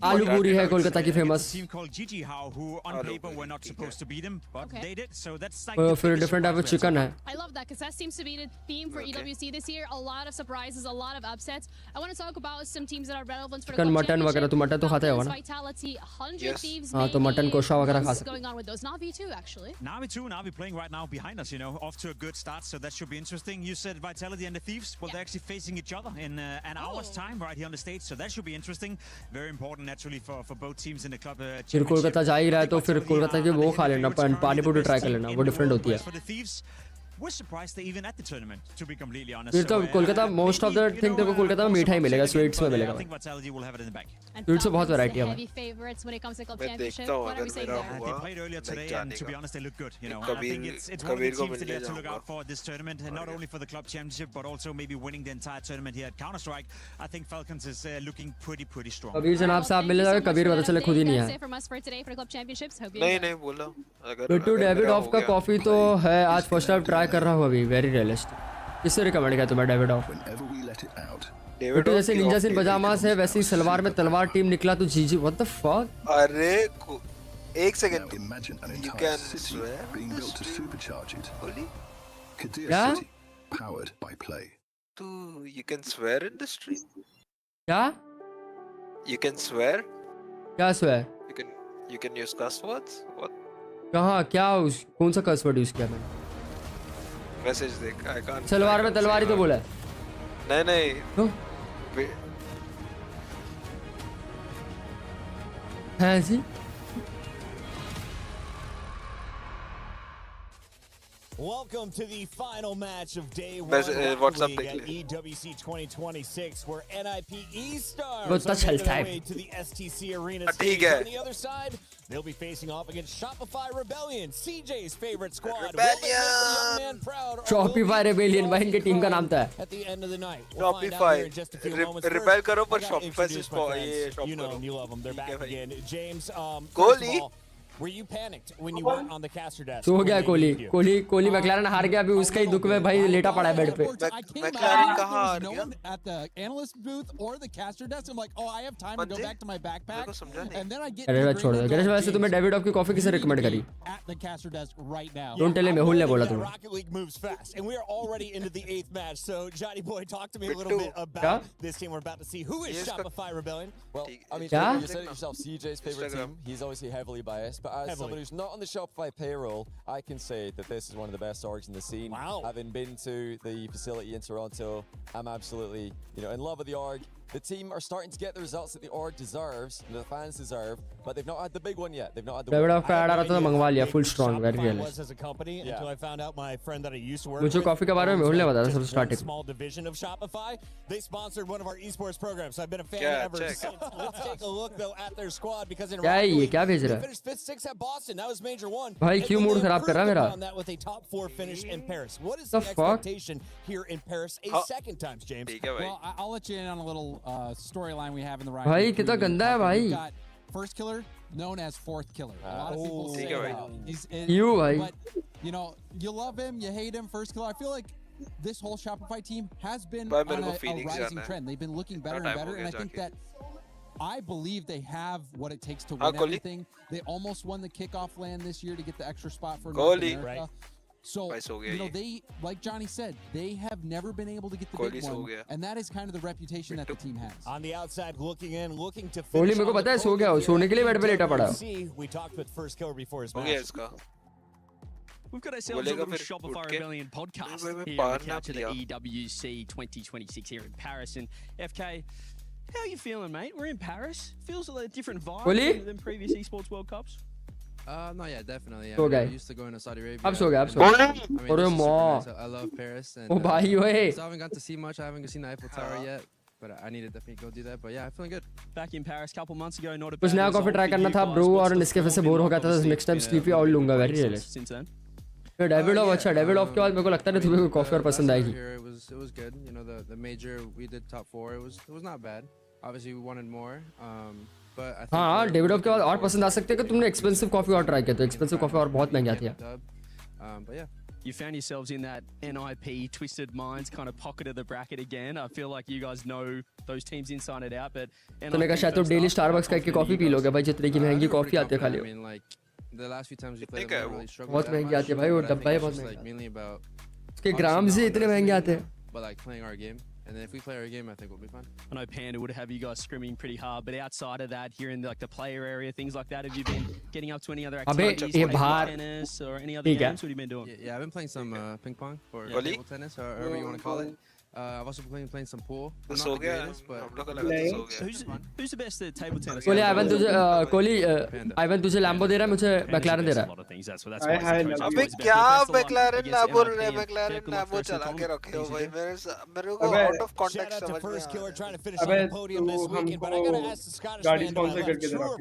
आलू पूरी है कोलकाता की famous. team called Gigi How, who on paper were not supposed to beat him, but they did. So that's like फिर different type of chicken है। I love that because that seems to be the theme for EWC this year. A lot of surprises, a lot of upsets. I want to talk about some teams that are relevant for the club mutton वगैरह तो mutton तो खाता है ना? Vitality, 100 Thieves. हाँ तो mutton कोशा वगैरह खा सकते। What's going on with those? Navi too, actually. Navi playing right now behind us, you know, off to a good start, so that should be interesting. You said Vitality and the Thieves, well, they're actually facing each other in an hour's time right here on the stage, so that should be interesting. Very important naturally for both teams in the club. फिर कोलकाता जा ही रहा है तो फिर कोलकाता के वो खा लेना, पानी पूरी ट्राई कर लेना, वो डिफरेंट होती है। We're surprised they're even at the tournament, to be completely honest. फिर तो Kolkata most of the thing देखो कोलकाता में मीठा ही मिलेगा, स्वीट्स में मिलेगा। स्वीट्स में बहुत वैरायटी है। Heavy favorites when it comes to club championship. What are we saying there? They played earlier today, and to be honest, they look good. You know, I think it's one of the teams that you have to look out for this tournament, and not only for the club championship, but also maybe winning the entire tournament here at Counter Strike. I think Falcons is looking pretty strong. Kabir जनाब साहब मिले जाए, कबीर पता चले खुद ही नहीं है। नहीं बोला। बिट्टू डेविड ऑफ का कॉफी तो है, आज फर्स्ट टाइम ट्राई कर रहा हूँ अभी, वेरी रियलिस्टिक। किससे रिकमेंड किया तुम्हें डेविड ऑफ? बिट्टू जैसे निंजा सिन पजामास है वैसे ही सलवार में तलवार टीम निकला तो जीजी, व्हाट द फक? अरे एक सेकंड, you can swear क्या? तू you can swear in the stream? क्या? You can swear? क्या swear? You can use cuss words? What? कहाँ क्या कौन सा कर्स वर्ड यूज किया मैंने? मैसेज देख, I can't. सलवार में तलवार ही तो बोला है। नहीं हैं जी? Welcome to the final match of day one What's up, at EWC 2026, where NIPE stars What's are making their time? way to the STC Arena stage. On the other side, they'll be facing off against Shopify Rebellion, CJ's favorite squad. Rebellion! Shopify Rebellion, भाई इनके team का नाम था। At the end of the night, Shopify. Rebel करो पर Shopify Shopify से ये shop you know करो। them, you love them. They're back again. James, Kohli. were you panicked when you weren't on the caster desk? सो गया Kohli McLaren हार गया, अभी उसका ही दुख में भाई लेटा पड़ा है बेड पे। मैकलारन कहाँ हार गया? At the analyst booth or the caster desk, I'm like, oh, I have time to go back to my backpack, and then I get. अरे भाई छोड़ दो, गणेश भाई से तुम्हें डेविड ऑफ की कॉफी किसे रिकमेंड करी? At the caster desk right now. Don't tell him Mehul ने बोला तुम्हें। Rocket League moves fast, and we are already into the 8th match. So, Johnny Boy, talk to me a little bit about this team. We're about to see who is Shopify Rebellion. Well, I mean, you said it yourself, CJ's favorite team. He's obviously heavily biased, but as someone who's not on the Shopify payroll, I can say that this is one of the best orgs in the scene. Wow. Having been to the facility in Toronto, I'm absolutely, in love with the org. The team are starting to get the results that the org deserves, and the fans deserve, but they've not had the big one yet. They've not had the David of का add आ रहा था तो मंगवा लिया, full strong, very was realistic. as a company until I found out my friend that I used to work मुझे with. Coffee के बारे में मेहुल ने बताया था सबसे starting. Small division of Shopify. They sponsored one of our esports programs. So I've been a fan Yeah, ever check. since. Let's take a look though at their squad because in क्या है ये, क्या भेज they रहा है? finished 5th, 6th at Boston. That was major one. भाई And क्यों then mood they खराब कर रहा है improved मेरा? upon that with a top 4 finish in Paris. What is The the fuck? expectation here in Paris a Oh. second time, James? Well, I'll let you in on a little storyline we have in the Riot भाई League कितना community. गंदा है भाई। We've got first killer known as fourth killer. A lot of people say that. You, भाई। But you love him, you hate him. First killer. I feel like this whole Shopify team has been भाई on मेरे को a Phoenix rising जाना है। trend. They've been looking better and time better, हो and I गया think जाके। that I believe they have what it takes to हाँ, win Kohli। everything. They almost won the kickoff land this year to get the extra spot for Kohli। North America. So, भाई सो गया ये। they, like Johnny said, they have never been able to get the Kohli big so one, गया। and that is kind of the reputation that the team has. On the outside, looking in, looking to Kohli finish मेरे को on पता the है सो गया, podium सोने के लिए here bed पे लेटा पड़ा है। at EWC. We talked with first killer before his हो गया match. इसका। We've got ourselves a बोलेगा little फिर Shopify उठ के। Rebellion podcast मैं here on पार the ना couch of the पिया। EWC 2026 here in Paris. And FK, how are you feeling, mate? We're in Paris. Feels a different Kohli? vibe than previous Esports World Cups. No, yeah, definitely. Yeah. So I गए। used to going to Saudi Arabia. अब सो गया, अब and, सो गया। I mean, अरे it's super माँ। nice. I love Paris. And, ओ भाई ओए। so I haven't got to see much. I haven't seen the Eiffel Tower yet, but I need to definitely go do that. But yeah, I'm feeling good. Back in Paris a couple months ago, not a कुछ bad नया result coffee try for करना you था guys. Bro, What's और the Nescafe से form bore been हो गया like? था, Obviously, next time been a sleepy और लूंगा, very since- realistic. since then. फिर डेविड ऑफ, अच्छा डेविड ऑफ के बाद मेरे को लगता है तुम्हें कोई कॉफी और पसंद आएगी। Here, it was good. The major we did top 4. It was not bad. Obviously, we wanted more. But I think हाँ we're- डेविड ऑफ के बाद और पसंद आ सकते हैं कि तुमने एक्सपेंसिव कॉफी और ट्राई किया, तो एक्सपेंसिव कॉफी और बहुत महंगी आती है। But yeah, you found yourselves in that NIP Twisted Minds kind of pocket of the bracket again. I feel like you guys know those teams inside and out, but तूने कहा शायद तुम daily Starbucks का एक coffee P लोगे भाई, जितने की महंगी कॉफी आती है खा लियो। The last few times we played, we really struggled. बहुत महंगी आती है भाई, वो डब्बा ही बहुत महंगा। Mainly about उसके ग्राम से इतने महंगे आते हैं। But like playing our game, and then if we play our game, I think we'll be fine. I know Panda would have you guys scrimming pretty hard, but outside of that, here in like the player area, things like that, have you been getting up to any other activities, like tennis or any other games? What have you been doing? Yeah, I've been playing some ping pong or table tennis, or however you want to call it. I've also been playing some pool. I'm not the greatest, but Who's the best at table tennis? Kohli Ivan तुझे Lambo दे रहा है, मुझे McLaren दे रहा है। अबे क्या McLaren Lambo रे, McLaren Lambo चला के रखे हो भाई, मेरे को आउट ऑफ कॉन्टेक्स्ट समझ में अबे गाड़ी स्पॉन्सर करके दे रहा है।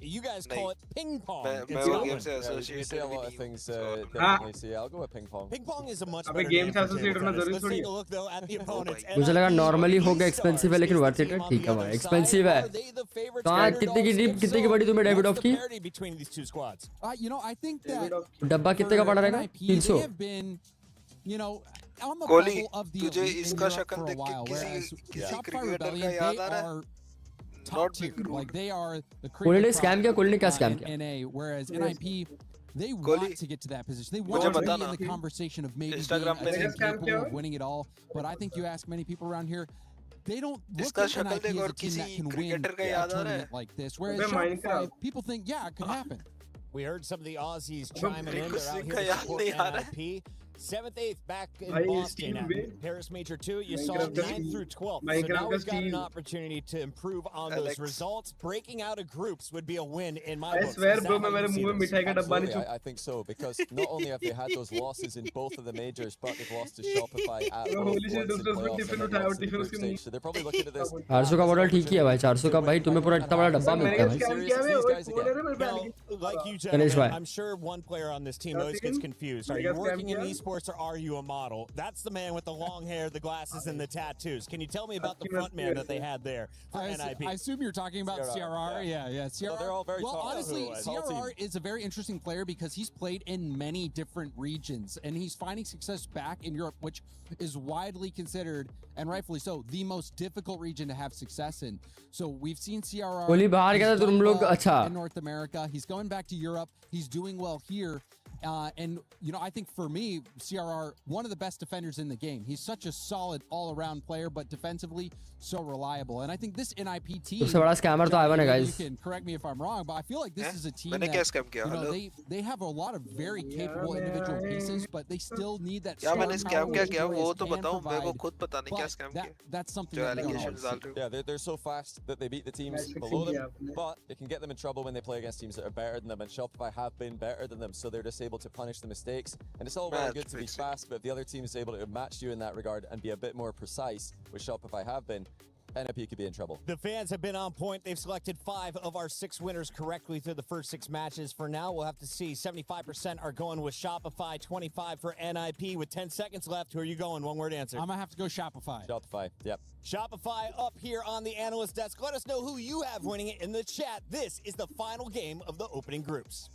You guys call it ping pong. मैं वो गेम से associated a lot of things definitely see. I'll go with ping pong. Ping pong is a much अबे गेम से एसोसिएट होना जरूरी थोड़ी है। मुझे लगा नॉर्मली होगा, एक्सपेंसिव है लेकिन वर्थ इट है। ठीक है भाई, एक्सपेंसिव है। कहाँ कितने की डीप, कितने की बड़ी तुम्हें डेबिट ऑफ की? You know, I think that डब्बा कितने का पड़ा रहेगा? 300। You know, on the Kohli, level of the तुझे elite in इसका Europe शक्ल for a देख के while, whereas किसी Shopify क्रिकेटर का Rebellion, याद they आ रहा are है? top tier. Like they are the Kohli ने स्कैम किया, कोहली ने क्या स्कैम किया? NA, whereas NIP, they want to get to that position. They want to be in the conversation of maybe being a team capable of winning it all. But I think you ask many people around here, they don't look at NIP as a team that can win a tournament like this. Whereas Shopify, people think, yeah, it could happen. We heard some of the Aussies chiming in. They're out here to support NIP. 7th, 8th back in Boston at Paris Major 2. You saw 9th through 12th. So now we've got an opportunity to improve on those results. Breaking out of groups would be a win in my book. I swear bro, मैं मेरे मुंह में मिठाई का डब्बा नहीं I think so, because not only have they had those losses in both of the majors, but they've lost to Shopify at both once in playoffs and then lost in the group stage. So they're probably looking at this. 400 का bottle ठीक ही है भाई, 400 का भाई तुम्हें पूरा इतना बड़ा डब्बा मिलता है भाई। Like you gentlemen, I'm sure one player on this team always gets confused. Are you working in esports or are you a model? That's the man with the long hair, the glasses, and the tattoos. Can you tell me about the front man that they had there for NIP? I assume you're talking about CRR. Yeah. CRR. So they're all very well, tall. honestly, CRR is a very interesting player because he's played in many different regions and he's finding success back in Europe, which is widely considered, and rightfully so, the most difficult region to have success in. So we've seen CRR Kohli बाहर गया था तुम लोग, अच्छा in North America. He's going back to Europe. He's doing well here. And, you know, I think for me, CRR, one of the best defenders in the game. He's such a solid all-around player, but defensively, so reliable. And I think this NIP team... सबसे बड़ा scammer तो Ivan है guys. You can correct me if I'm wrong, but I feel like this is a team that, you know, they have a lot of very capable individual pieces, but they still need that star power. That's something that they don't. Yeah, they're so fast that they beat the teams below them, but it can get them in trouble when they play against teams that are better than them, and Shopify have been better than them, so they're just able to punish the mistakes. And it's all well good to be fast, but if the other team is able to match you in that regard and be a bit more precise, which Shopify have been, NIP could be in trouble. The fans have been on point. They've selected 5 of our 6 winners correctly through the first 6 matches. For now, we'll have to see. 75% are going with Shopify, 25 for NIP. With 10 seconds left, who are you going? One-word answer. I'm going to have to go Shopify. Shopify, yep. Shopify up here on the analyst desk. Let us know who you have winning it in the chat. This is the final game of the opening groups.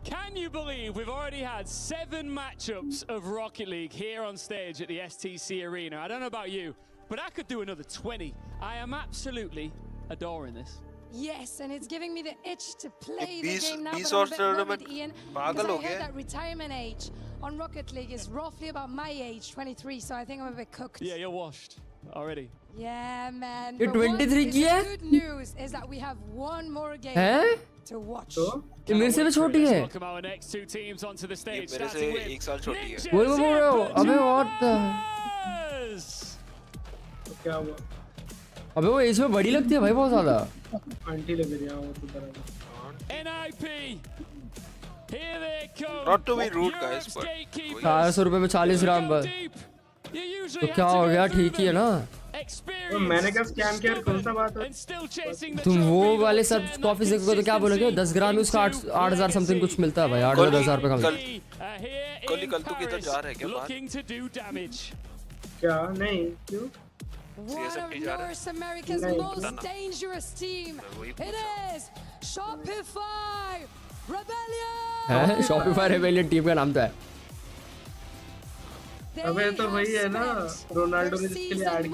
Can you believe we've already had 7 matchups of Rocket League here on stage at the STC Arena? I don't know about you, but I could do another 20. I am absolutely adoring this. Yes, and it's giving me the itch to play the game now, but I'm a bit worried, Ian, because I heard that retirement age on Rocket League is roughly about my age, 23, so I think I'm a bit cooked. Yeah, you're washed already. Yeah, man. ये 23 की है? Good news is that we have one more game to watch. ये मेरे से भी छोटी है। Welcome our next 2 teams onto the stage. मेरे से 1 साल छोटी है। बोल रहे हो? अबे what the? क्या हुआ? अबे वो एज में बड़ी लगती है भाई बहुत ज़्यादा। आंटी लग रही है वो तो तरह। NIP. Here they come. Not to be rude, guys, but 400 रुपए में 40 ग्राम बस। तो क्या हो गया? ठीक ही है ना? मैंने क्या स्कैम किया कौन सा बात है? तुम वो वाले सब कॉफी से तो क्या बोलोगे 10 ग्राम में उसका 8,000 समथिंग कुछ मिलता है भाई 8,000 रुपए का कोली कल तू किधर जा रहा है क्या बाहर? क्या नहीं क्यों? One of North America's most dangerous team. It is Shopify Rebellion. है Shopify Rebellion टीम का नाम तो है। अबे तो वही है ना रोनाल्डो ने जिसके लिए ऐड की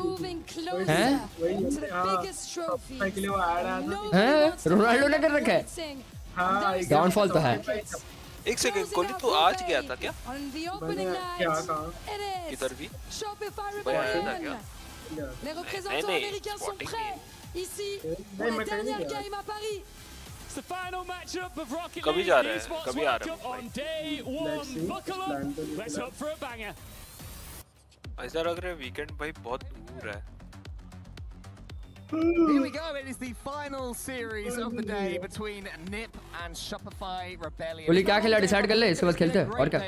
हैं? वही है के लिए वो ऐड आया था। हैं? रोनाल्डो ने कर रखा है? हाँ डाउनफॉल तो है। एक सेकंड कोली तू आज गया था क्या? क्या कहा? किधर भी? Les représentants américains sont prêts ici pour la dernière game à Paris. It's the final matchup of Rocket कभी League जा रहे हैं? Esports कभी आ World रहे Cup on day 1. Buckle up. Let's hope for a banger. ऐसा लग रहा है वीकेंड भाई बहुत दूर है। Here we go. It is the final series of the day between NIP and Shopify Rebellion. बोली क्या खेला डिसाइड कर ले इसके बाद खेलते हैं और क्या?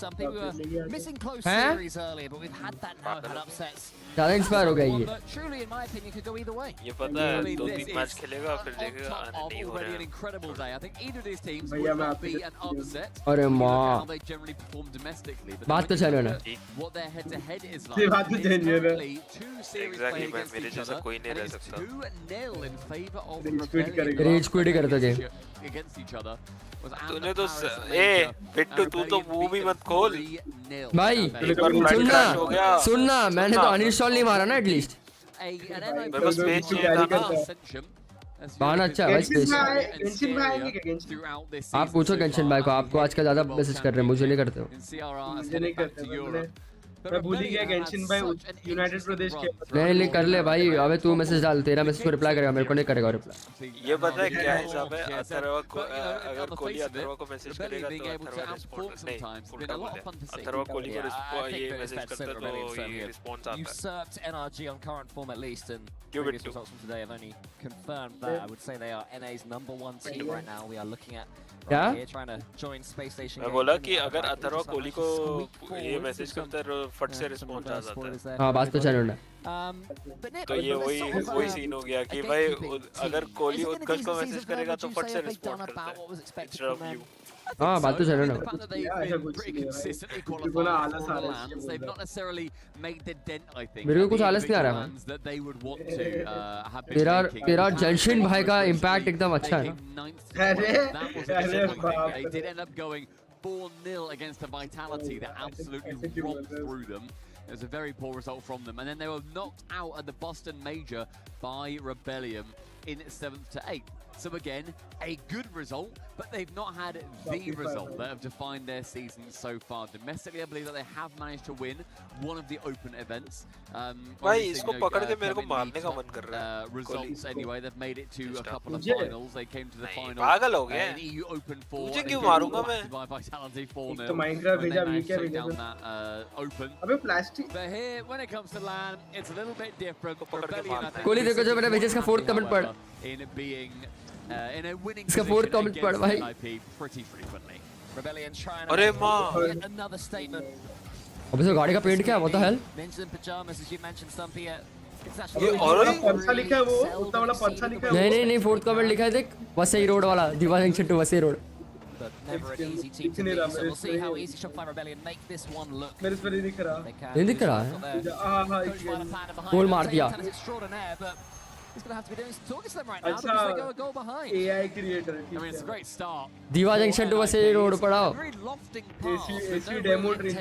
Some people were missing close हैं? series earlier, but we've had that now. Had upsets. ज़्यादा इंस्पायर हो गया ये। But truly, in my opinion, could go either way. ये पता है 2-3 मैच खेलेगा फिर देखेगा आने नहीं हो रहा है। An incredible day. I think either of these teams would not be an upset. अरे माँ। How they generally perform domestically. But बात तो चलो ना। what their head-to-head is ये बात तो genuine है। Two series Exactly played मेरे against each जैसा other. कोई नहीं रह सकता। 2-0 in favor of Rebellion. Rage quit करता गेम। Against each other. तूने तो बिट्टू तू तो वो भी मत खोल भाई सुनना मैंने तो अनइंस्टॉल नहीं मारा ना एटलीस्ट मेरे पास पेज चाहिए था ना बाना अच्छा है भाई स्पेस आप पूछो गंशन भाई को आपको आजकल ज्यादा मैसेज कर रहे हैं मुझे नहीं करते हो मैं भूल ही गया गेंशिन भाई यूनाइटेड प्रदेश के नहीं कर ले भाई अबे तू मैसेज डाल तेरा मैसेज को रिप्लाई करेगा मेरे को नहीं करेगा रिप्लाई ये पता है क्या हिसाब है अथर्वा को अगर कोहली अथर्वा को मैसेज करेगा तो अथर्वा रिस्पॉन्ड नहीं उल्टा बोले अथर्वा कोहली को ये मैसेज करता तो ये रिस्पॉन्स आता है usurped NRG on current form at least and क्यों previous Bittu results from today have only confirmed that. I would say they are NA's #1 team right now. We are looking at क्या? here trying to join space station. मैं बोला कि अगर अथर्वा कोहली को ये message करता है फट से रिस्पॉन्स आ जाता है हां बात तो चलो ना तो ये वही सीन हो गया कि भाई अगर कोहली उत्कर्ष को मैसेज करेगा तो फट से रिस्पॉन्ड करता है इंस्टेड ऑफ यू हाँ बात तो चलो ना मेरे को कुछ आलस नहीं आ रहा है तेरा जंशन भाई का इम्पैक्ट एकदम अच्छा है ना 4-0 against the Vitality that absolutely romped through them. It was a very poor result from them, and then they were knocked out at the Boston Major by Rebellion in 7th to 8th. So again, a good result, but they've not had the result that have defined their season so far. Domestically, I believe that they have managed to win one of the open events. भाई इसको पकड़ के मेरे को मारने का मन कर रहा है results anyway, they've made it to a couple of finals. They came to the final. पागल हो गए EU Open 4. मुझे क्यों मारूंगा मैं? By Vitality 4-0. तो माइनक्राफ्ट भेजा वीके down that open. अबे plastic But here, when it comes to LAN, it's a little bit different. Kohli देखो जो मैंने भेजा इसका 4th कमेंट पढ़ in being in a winning इसका 4th कमेंट पढ़ भाई pretty frequently. Rebellion trying अरे माँ another statement. अब इस गाड़ी का पेंट क्या what the hell Mentioned in pajamas as you mentioned Stumpy. ये और पंचा लिखा है वो उतना वाला पंचा लिखा है नहीं 4th कमेंट लिखा है देख वसई रोड वाला दीवार junction to Vasai road But never an easy team to beat, so we'll see how easy Shopify Rebellion make this one look. मेरे पे नहीं दिख रहा नहीं दिख रहा है गोल मार दिया He's going to have to be doing some talking to them right now because they go a goal behind. AI creator. I mean, it's a great start. दीवार जंक्शन टू वसई रोड पढ़ाओ Very lofting pass. AC demo train.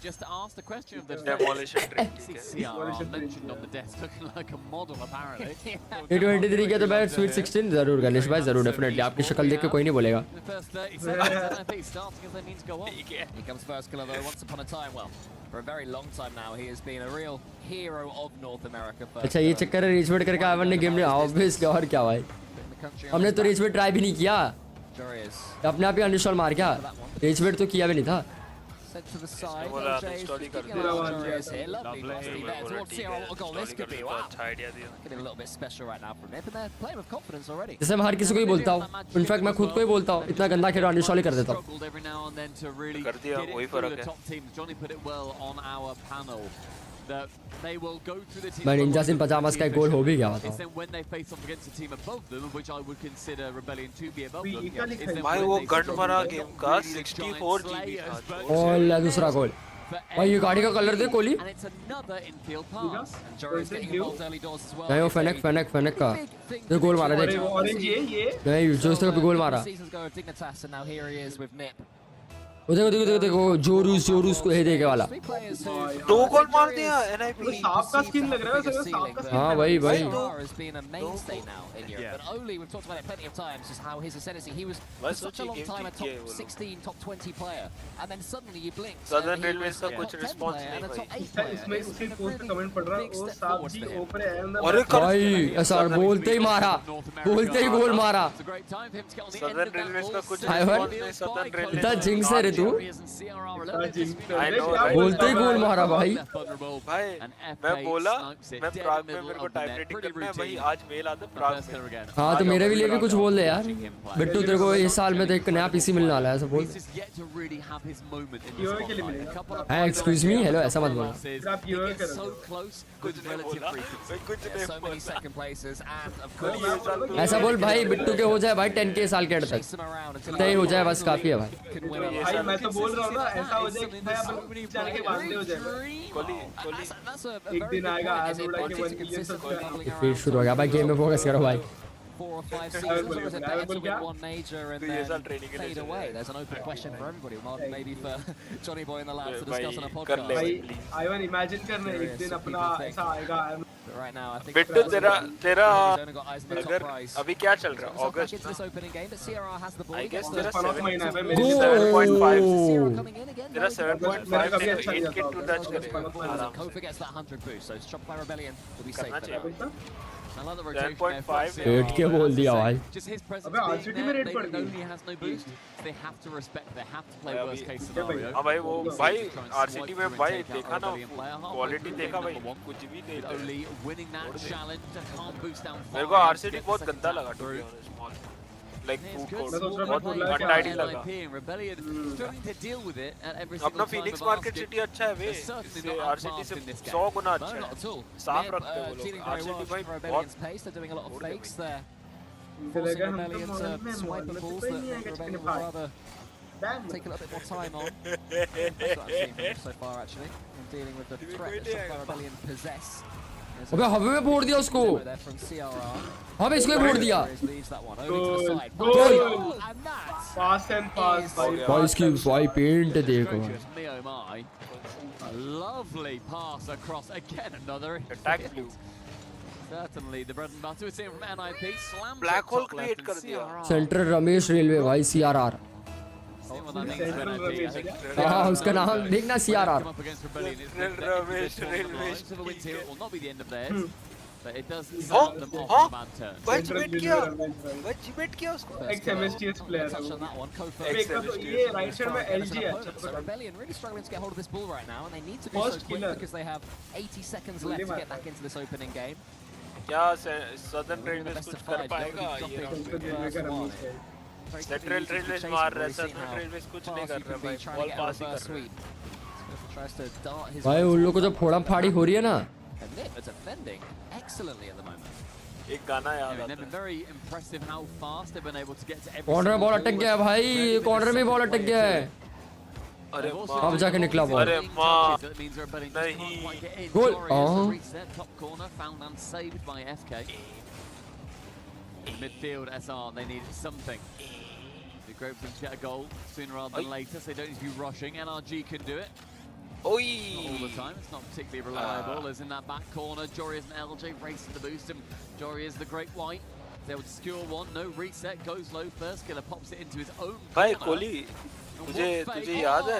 Just to ask the question of the demolition train. CRR mentioned on the desk, looking like a model apparently. A23 के तो भाई sweet 16 जरूर गणेश भाई जरूर definitely आपकी शक्ल देख के कोई नहीं बोलेगा The first 30 seconds, I think starting as they mean to go on. Here comes first killer though. Once upon a time, well, for a very long time now, he has been a real hero of North America. अच्छा ये चक्कर है रीचमेंट करके आवन ने game में obvious और क्या भाई हमने तो रीचमेंट ट्राई भी नहीं किया अपने आप ही अनइंस्टॉल मार क्या रीचमेंट तो किया भी नहीं था Sent to the side. Lovely velocity there towards CRR. What a goal this could be. Wow. Getting a little bit special right now from Nip, and they're playing with confidence already. जैसे मैं हर किसी को ही बोलता हूँ in fact मैं खुद को ही बोलता हूँ इतना गंदा खेल अनइंस्टॉल ही कर देता हूँ कर दिया वही फर्क है Johnny put it well on our panel. that they will go through the team. मैं निंजा सिंह पजामास का एक गोल हो भी गया It's बताओ. then when they face off against a team above them, which I would consider Rebellion to be above them. It's then भाई when वो they gun sort of मरा really गेम get का really 64 giant GB slayers, था. but और दूसरा गोल. भाई ये गाड़ी का colour they Kohli. and it's another infield pass. And Jory's getting involved early doors as well. नहीं वो फेनेक का. ये गोल मारा देख. ऑरेंज ये नहीं जो उसने कभी गोल मारा. Seasons go with Dignitas, and now here he is with Nip. देखो जोरूस को हे देके वाला. 2 गोल मार दिया NIP. सांप का स्किन लग रहा है वैसे सांप का स्किन. हाँ भाई. has been a mainstay now in Europe, but Oli, we've talked about it plenty of times, just how his ascendancy. He was for such a long time a top 16, top 20 player, and then suddenly you blink. Southern Railways का कुछ response and a नहीं top 8 इसमें player. उसी post पे comment पढ़ रहा हूं वो सांप जी ऊपर है अंदर. अरे भाई एसआर बोलते ही मारा. बोलते ही गोल मारा. It's a great time for him to get on the Southern end of that Railways का ball. कुछ Ivan, response नहीं. Southern Railways इतना जिंक्स है रे तू. I know, right? बोलते ही गोल मारा भाई. भाई मैं बोला मैं प्राग में मेरे को टाइप रेटिंग करना है भाई. आज मेल आता प्राग में. हाँ तो मेरे भी लिए भी कुछ बोल दे यार. बिट्टू तेरे को इस साल में तो एक नया पीसी मिलने वाला है ऐसा बोल. हाँ एक्सक्यूज मी हेलो ऐसा मत बोलो. ऐसा बोल भाई बिट्टू के हो जाए भाई 10K साल के एंड तक. इतना ही हो जाए बस काफी है भाई. भाई मैं तो बोल रहा हूं ना ऐसा हो जाए कि भाई अपन चल के बांधते हो जाए. कोली एक दिन आएगा आज उड़ा के 1 मिलियन सब्सक्राइबर. फिर शुरू हो गया भाई. गेम में फोकस करो भाई. 4 or 5 seasons, or is it better to win one major and then fade away? There's an open question for everybody, well, maybe for Johnny Boy and the lads to discuss on a podcast. भाई Ivan imagine करना एक दिन अपना ऐसा आएगा. Right now, I think Bittu तेरा अगर अभी क्या चल रहा है अगस्त this opening game, but CRR has the ball. I guess तेरा 7.5 तेरा 7.5 8 के 2 टच करेगा. Kofa gets that 100 boost, so Shop by Rebellion will be safe करना for them. चाहिए. I love the rotation 10.5 8 के बोल दिया भाई. Just his presence अबे RCT में रेड पड़ being गई. there, he has no boost. They have to respect, they have to play worst case scenario. हाँ भाई वो भाई RCT में भाई देखा ना क्वालिटी देखा भाई कुछ भी नहीं था. Only winning that challenge, can't boost down. मेरे को RCT बहुत गंदा लगा to be honest. Like बहुत untidy लगा. Rebellion trying to deal with it at every single अपना time. Phoenix Market City अच्छा है वे. इससे RCT से 100 गुना अच्छा है. साफ रखते हैं वो लोग. RCT भाई बहुत. They're doing a lot of fakes there. Forcing Rebellion to swipe the balls that Rebellion would rather take a little bit more time on. That's what I've seen from them so far actually. And dealing with the threat that Rebellion possess. अबे हवा में फोड़ दिया उसको. हाँ भाई इसको ही फोड़ दिया. Fast and fast. भाई इसकी भाई पेंट देखो. Lovely pass across again. Another attack blue. Certainly the bread and butter. We're seeing from NIP. Slam Black hole create कर दिया. सेंट्रल रमेश रेलवे भाई CRR. हाँ उसका नाम देखना CRR. Ramesh railway. Will not be the end of theirs. But it does start them off on a bad turn. भाई GMAT किया उसको. XMSTS player. Touch on that one. Kofa. ये right side में LG है. So Rebellion really struggling to get hold of this ball right now, and they need to do so quick because they have 80 seconds left to get back into this opening game. क्या Southern Railways कुछ कर पाएगा ये? Central Railways मार रहा है. Southern Railways कुछ नहीं कर रहा भाई. Ball pass ही कर रहा है. भाई उन लोगों को जब फोड़ा फाड़ी हो रही है ना. And Nip are defending excellently at the moment. एक गाना याद आता They've been very impressive how fast they've been able to get to every. Corner में बॉल अटक गया भाई. कॉर्नर में बॉल अटक गया है. अरे अब जाके निकला बॉल. अरे माँ नहीं. गोल. Top corner found and saved by FK. In midfield, SR they need something. The Grapes to get a goal sooner rather than later, so they don't need to be rushing. NRG can do it. Not all the time, it's not particularly reliable. As in that back corner, Jory is an LJ racing the boost, and Jory is the Great White. They able to secure one, no reset, goes low first, killer pops it into his own. भाई कोहली तुझे याद है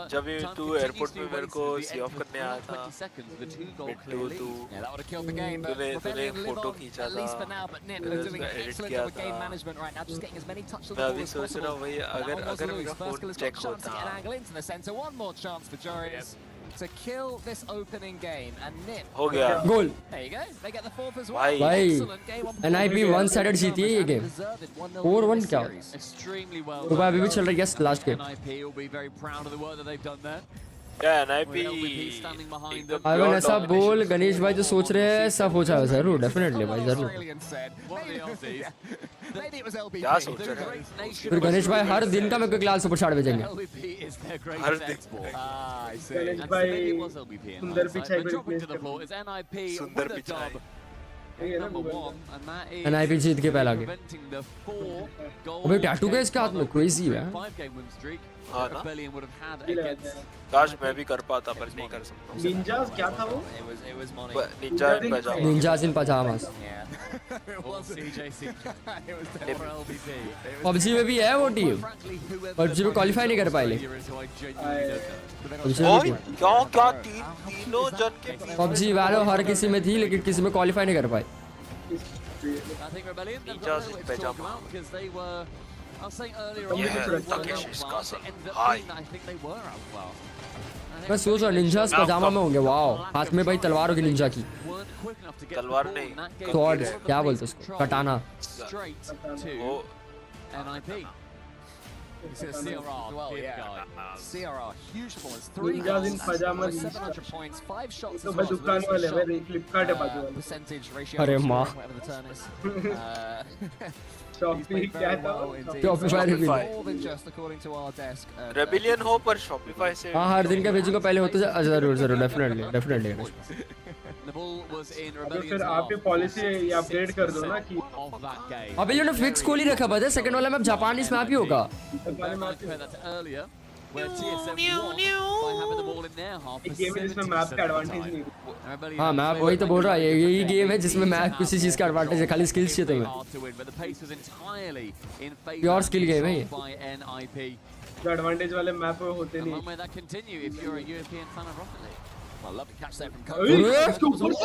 जब तू airport पे मेरे को सी of करने आया था बिट्टू तूने फोटो खींचा था एडिट किया था मैं अभी सोच रहा हूँ भाई अगर मेरा फोन चेक होता to kill this opening game and Nip. हो गया. गोल. There you go. They get the fourth as well. भाई NIP one sided जीती है ये गेम. 4-1 क्या? Extremely well. तो अभी भी चल रही है last game. NIP will be very proud of the work that they've done there. Yeah, NIP standing behind them. Ivan ऐसा बोल गणेश भाई जो सोच रहे हैं सब हो जाएगा जरूर डेफिनेटली भाई जरूर क्या सोच रहे हैं फिर गणेश भाई हर दिन का मेरे को क्लास सुपर शॉट भेजेंगे हर दिन गणेश भाई सुंदर पिछाई सुंदर पिछाई NIP जीत के पहला गेम अबे टैटू का इसके हाथ में क्रेजी है हाँ ना काश मैं भी कर पाता पर नहीं कर सकता निंजास क्या था वो निंजास इन पजामास PUBG में भी है वो टीम PUBG में क्वालिफाई नहीं कर पाए क्या तीनों जन के PUBG वालों हर किसी में थी लेकिन किसी में क्वालिफाई नहीं कर पाए I was saying earlier मैं सोच रहा निंजास पजामा में होंगे वाओ हाथ में भाई तलवारों की निंजा की तलवार नहीं स्वॉर्ड क्या बोलते उसको कटाना CRR, huge performance. 3 in pajamas. 700 points, 5 shots. तो दुकान वाले मेरे फ्लिपकार्ट है बाजू वाले. Percentage ratio. अरे माँ. Whatever the turn is. Shopify क्या था? Shopify. More than just according to our desk. Rebellion हो पर Shopify से. हाँ हर दिन का भेजूंगा पहले होते जरूर definitely. The ball was in तो फिर आप ये पॉलिसी अपडेट कर दो ना कि अबे ये फिक्स कोल ही रखा पता है सेकंड वाला मैप जापानीज मैप ही होगा गेम है जिसमें मैप का एडवांटेज नहीं. हाँ मैप वही तो बोल रहा है यही गेम है जिसमें मैप किसी चीज का एडवांटेज है खाली स्किल्स चाहिए तुम्हें प्योर स्किल गेम है ये जो एडवांटेज वाले मैप होते नहीं.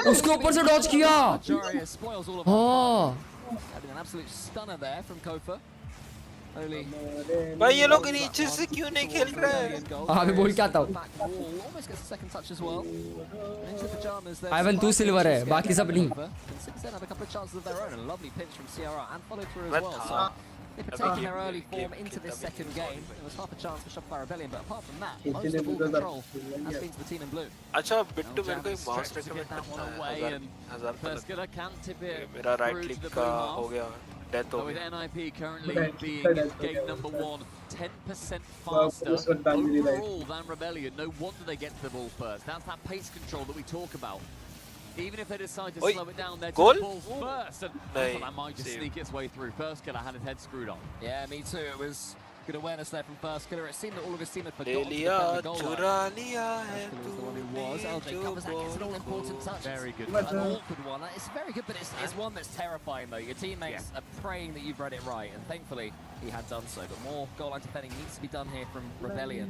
उसके ऊपर से डॉज किया हाँ भाई ये लोग नीचे से क्यों नहीं खेल रहे हैं हाँ मैं बोल क्या था आइवन तू सिल्वर है बाकी सब नहीं If you're taking their early form into this second game, there was half a chance for Shopify Rebellion, but apart from that, most of ball control has been to the team in blue. अच्छा बिट्टू मेरे को एक mouse recommend करना है 1000 तक मेरा right click का हो गया डेथ हो With NIP currently being game number 1, 10% faster overall than Rebellion. No wonder they get to the ball first. That's that pace control that we talk about. Even if they decide to slow it down, they're taking balls first. And I thought that might just sneak its way through. First killer had his head screwed on. Yeah, me too. It was good awareness there from first killer. It seemed that all of his team had forgotten to defend the goal line. Killer was the one who was. LJ covers that, gets an all-important touch. Very good. An awkward one. It's very good, but it's one that's terrifying, though. Your teammates are praying that you've read it right, and thankfully he had done so. But more goal line defending needs to be done here from Rebellion.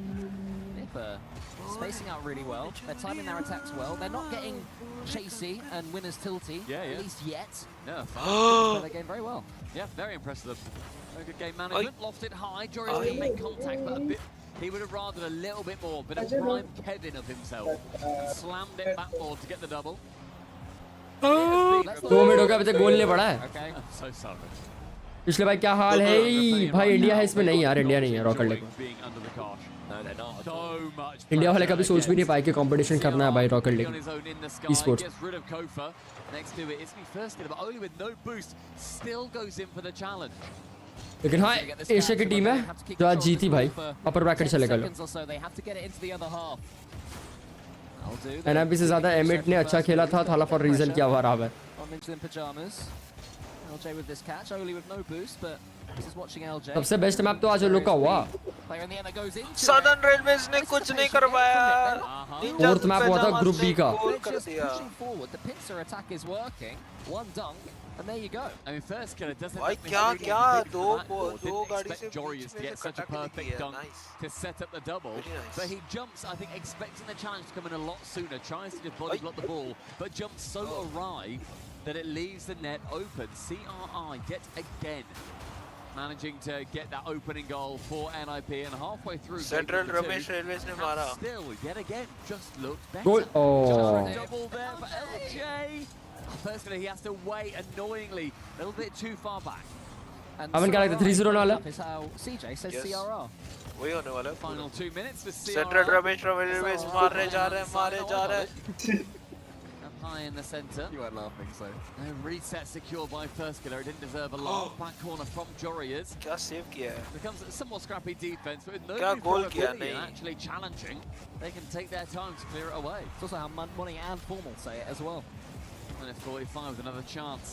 Spacing out really well. They're timing their attacks well. They're not getting chasey and winners tilty, at least yet. Yeah, they're game very well. Yeah, very impressive. Very good game management. Lost it high. Joris didn't make contact, but a bit. He would have rathered a little bit more, but a prime Kevin of himself. And slammed it backboard to get the double. 2 minute हो गया अभी तक गोल नहीं पड़ा है. Okay, I'm so sorry. पिछले भाई क्या हाल है भाई इंडिया है इसमें नहीं यार इंडिया नहीं है रॉकेट लीग इंडिया वाले कभी सोच भी नहीं पाए कि कंपटीशन करना है भाई रॉकेट लीग Esports लेकिन हाँ एशिया की टीम है जो आज जीती भाई अपर ब्रैकेट चले गए NIP से ज्यादा एमिट ने अच्छा खेला था थाला फॉर रीजन क्या हुआ रहा है LJ with this catch, Oli with no boost, but this is watching LJ. सबसे बेस्ट मैप तो आज लोग का हुआ सदर्न रेलवेज ने कुछ नहीं कर पाया फोर्थ मैप हुआ था ग्रुप बी का The pincer attack is working. One dunk and there you go. I mean first killer doesn't भाई क्या दो गाड़ी से Joris to get such a perfect dunk to set up the double, but he jumps I think expecting the challenge to come in a lot sooner, tries to just body block the ball but jumps so awry that it leaves the net open. CRI yet again managing to get that opening goal for NIP and halfway through Central Ramesh Railways ne mara. Still yet again just looked better. Goal. Just a double there for LJ. Personally he has to wait annoyingly a little bit too far back. अपन क्या लगता है 3-0 होने वाला? CJ says Yes. CRR. वही होने वाला है। Final 2 minutes for CRR. Central Ramesh मारे जा रहे हैं। Up high in the center. You weren't laughing, so. No reset secured by first killer. It didn't deserve a lot. Back corner from Jorriers. क्या save किया है? Becomes a somewhat scrappy defense, but with क्या no गोल किया नहीं? actually challenging, they can take their time to clear it away. It's also how Money and Formal say it as well. Minute 45 with another chance.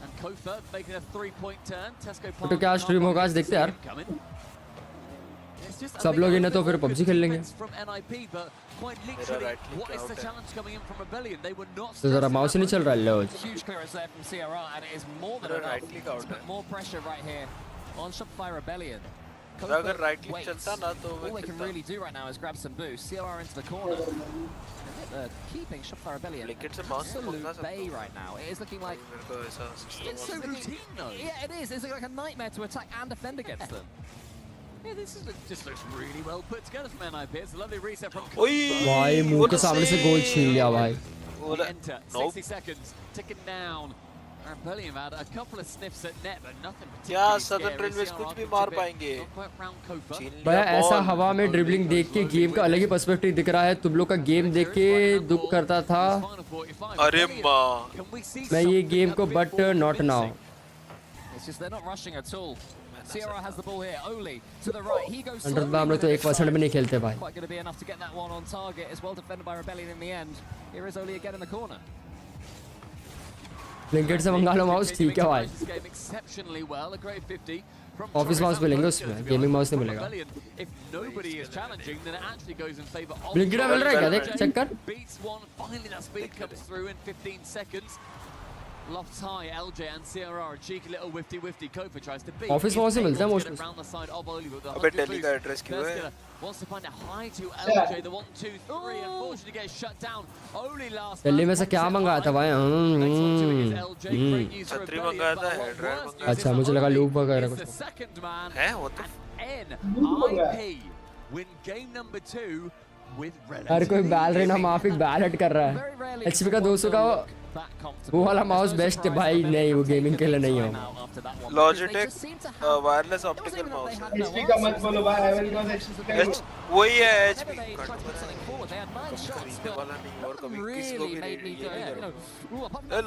And Kofa making a 3-point turn. Tesco तो क्या stream होगा आज देखते हैं यार। सब लोग इन्हें तो फिर PUBG खेल लेंगे। From NIP, but quite literally, what is the challenge coming in from Rebellion? They were not. तो जरा माउस नहीं चल रहा है लो। Huge clearance there from CRR, and it is more than enough to put more pressure right here on Shopify Rebellion. अगर right click चलता ना तो all they can really do right now is grab some boost. CRR into the corner. Keeping Shopify Rebellion absolute bay right now. It is looking like it's so routine though. Yeah, it is. It's like a nightmare to attack and defend against them. Yeah, this is just looks really well put together from NIP. It's a lovely reset from. भाई मुंह के सामने से गोल छीन लिया भाई। Enter 60 seconds ticking down. Rebellion had a couple of sniffs at net, but nothing क्या particularly Southern Railways कुछ भी मार पाएंगे? भैया ऐसा हवा में ड्रिबलिंग देख के गेम का अलग ही पर्सपेक्टिव दिख रहा है। तुम लोग का गेम देख के दुख करता था। अरे माँ। मैं ये गेम को but not now. It's just they're not rushing at all. CRR has the ball here. Oli to the right. He goes. Under हम लोग तो 1% में नहीं खेलते भाई। Quite going to be enough to get that one on target. As well defended by Rebellion in the end. Here is Oli again in the corner. Blinkit से मंगा लो mouse ठीक है भाई। ऑफिस माउस मिलेंगे उसमें, गेमिंग माउस नहीं मिलेगा। Blinkit मिल रहा है क्या? देख चेक कर। Lofts high, LJ and CRR, a cheeky little whifty. Kofa tries to beat. Office mouse से मिलता है most. Around the side of Oli with the अबे दिल्ली का एड्रेस क्यों है? Wants to find a high to LJ, the 1-2-3, unfortunately gets shut down. Oli last. Delhi में से क्या मंगाया था भाई? छतरी मंगाया था, हेडलाइट मंगाया था। अच्छा मुझे लगा लूप वगैरह कुछ। हैं वो तो NIP win game number 2 with relative. हर कोई बैल रेना माफिक बैल हट कर रहा है। एचपी का 200 का वो वाला माउस बेस्ट है भाई। नहीं वो गेमिंग के लिए नहीं हो। Logitech wireless optical mouse HP का मत बोलो भाई। एवन का एचपी वही है एचपी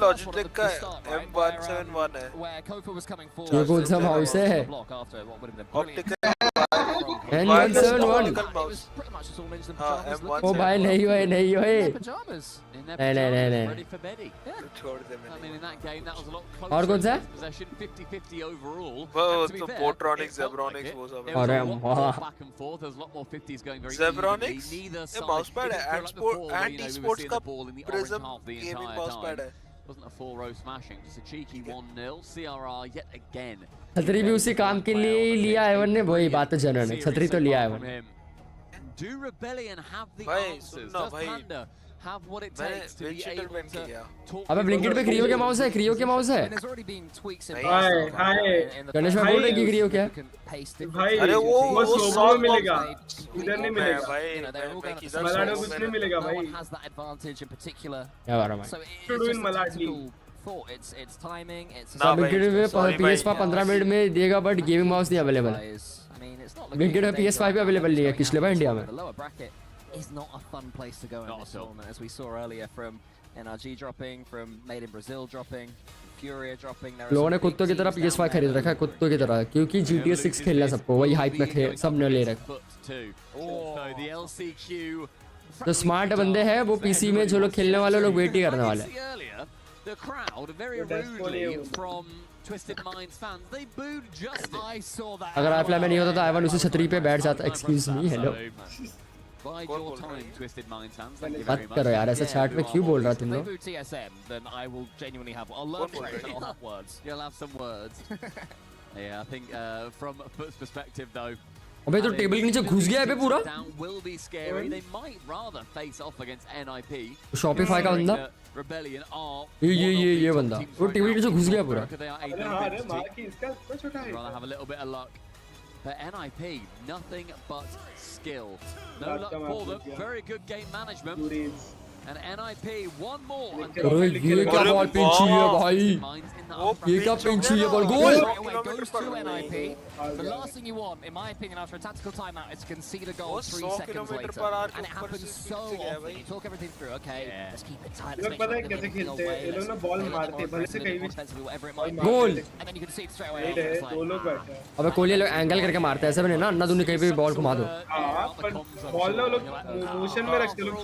लॉजिटेक का M171 है। ये कौन सा माउस है? ऑप्टिकल N171 ओ भाई नहीं होए नहीं होए नहीं छोड़ दे मैंने। और कौन सा? वो तो पोर्ट्रॉनिक्स ज़ेब्रॉनिक्स वो सब। अरे वाह ज़ेब्रॉनिक्स ये माउस पैड है। एंटी स्पोर्ट्स का प्रिज्म गेमिंग माउस पैड है। Wasn't a full row smashing, just a cheeky 1-0. CRR yet again. छतरी भी उसी काम के लिए लिया है ने। वही बात है जनरल ने छतरी तो लिया है वो। Do Rebellion have the answers? Does Panda have what it takes to be able to talk? अबे ब्लिंकेट पे क्रियो के माउस है। क्रियो के माउस है। गणेश भाई बोल रहे कि क्रियो क्या? भाई अरे वो स्लो में मिलेगा, इधर नहीं मिलेगा भाई। मलाड कुछ नहीं मिलेगा भाई। क्या बात है भाई? To do in Malad It's timing. It's Blinkit में PS5 15 मिनट में देगा बट गेमिंग माउस नहीं अवेलेबल है। ब्लिंकेट में PS5 भी अवेलेबल नहीं है किसले भाई इंडिया में। Is not a fun place to go in this tournament, as we saw earlier from NRG dropping, from Made in Brazil dropping, Furia dropping. लोगों ने कुत्तों की तरह PS5 खरीद रखा है कुत्तों की तरह, क्योंकि GTA 6 खेलना सबको वही हाइप में सबने ले रखा। जो स्मार्ट बंदे हैं वो पीसी में जो लोग खेलने वाले लोग वेट ही करने वाले हैं। The crowd very rudely from Twisted Minds fans, they booed just. I saw that. अगर आईफ्लाई में नहीं होता तो आईवन उसी छतरी पे बैठ जाता। Excuse me hello. Bide your time, Twisted Minds fans. Thank you very मत much. करो यार ऐसे चैट में क्यों बोल रहा तुम लोग? If they boot TSM, then I will genuinely have. I'll learn French and I'll have words. You'll have some words. Yeah, I think from Foot's perspective though. अबे तो टेबल के नीचे घुस गया है बे पूरा। Will be scary. They might rather face off against NIP. Shopify का बंदा। Rebellion are. ये बंदा वो टेबल के नीचे घुस गया पूरा। अरे मार की इसका इतना छोटा है। Rather have a little bit of luck. But NIP, nothing but skill. No luck for them. Very good game management. And NIP, one more. अरे ये क्या बॉल पिंची है भाई, ये क्या पिंची है ball, goal. Goes to NIP. The last thing you want, in my opinion, after a tactical timeout, is to concede a goal 3 seconds later. And it happens so often. You talk everything through. Okay, let's keep it tight. Let's make sure कैसे खेलते हैं ये लोग ना, ball मारते भले से कहीं भी गोल. And then you can see it straight away. दो लोग बैठे हैं. अबे कोहली लोग एंगल करके मारते हैं ऐसा भी नहीं ना, अन्ना दूनी कहीं पे भी बॉल घुमा दो. हाँ पर बॉल ना लोग मोशन में रखते लोग.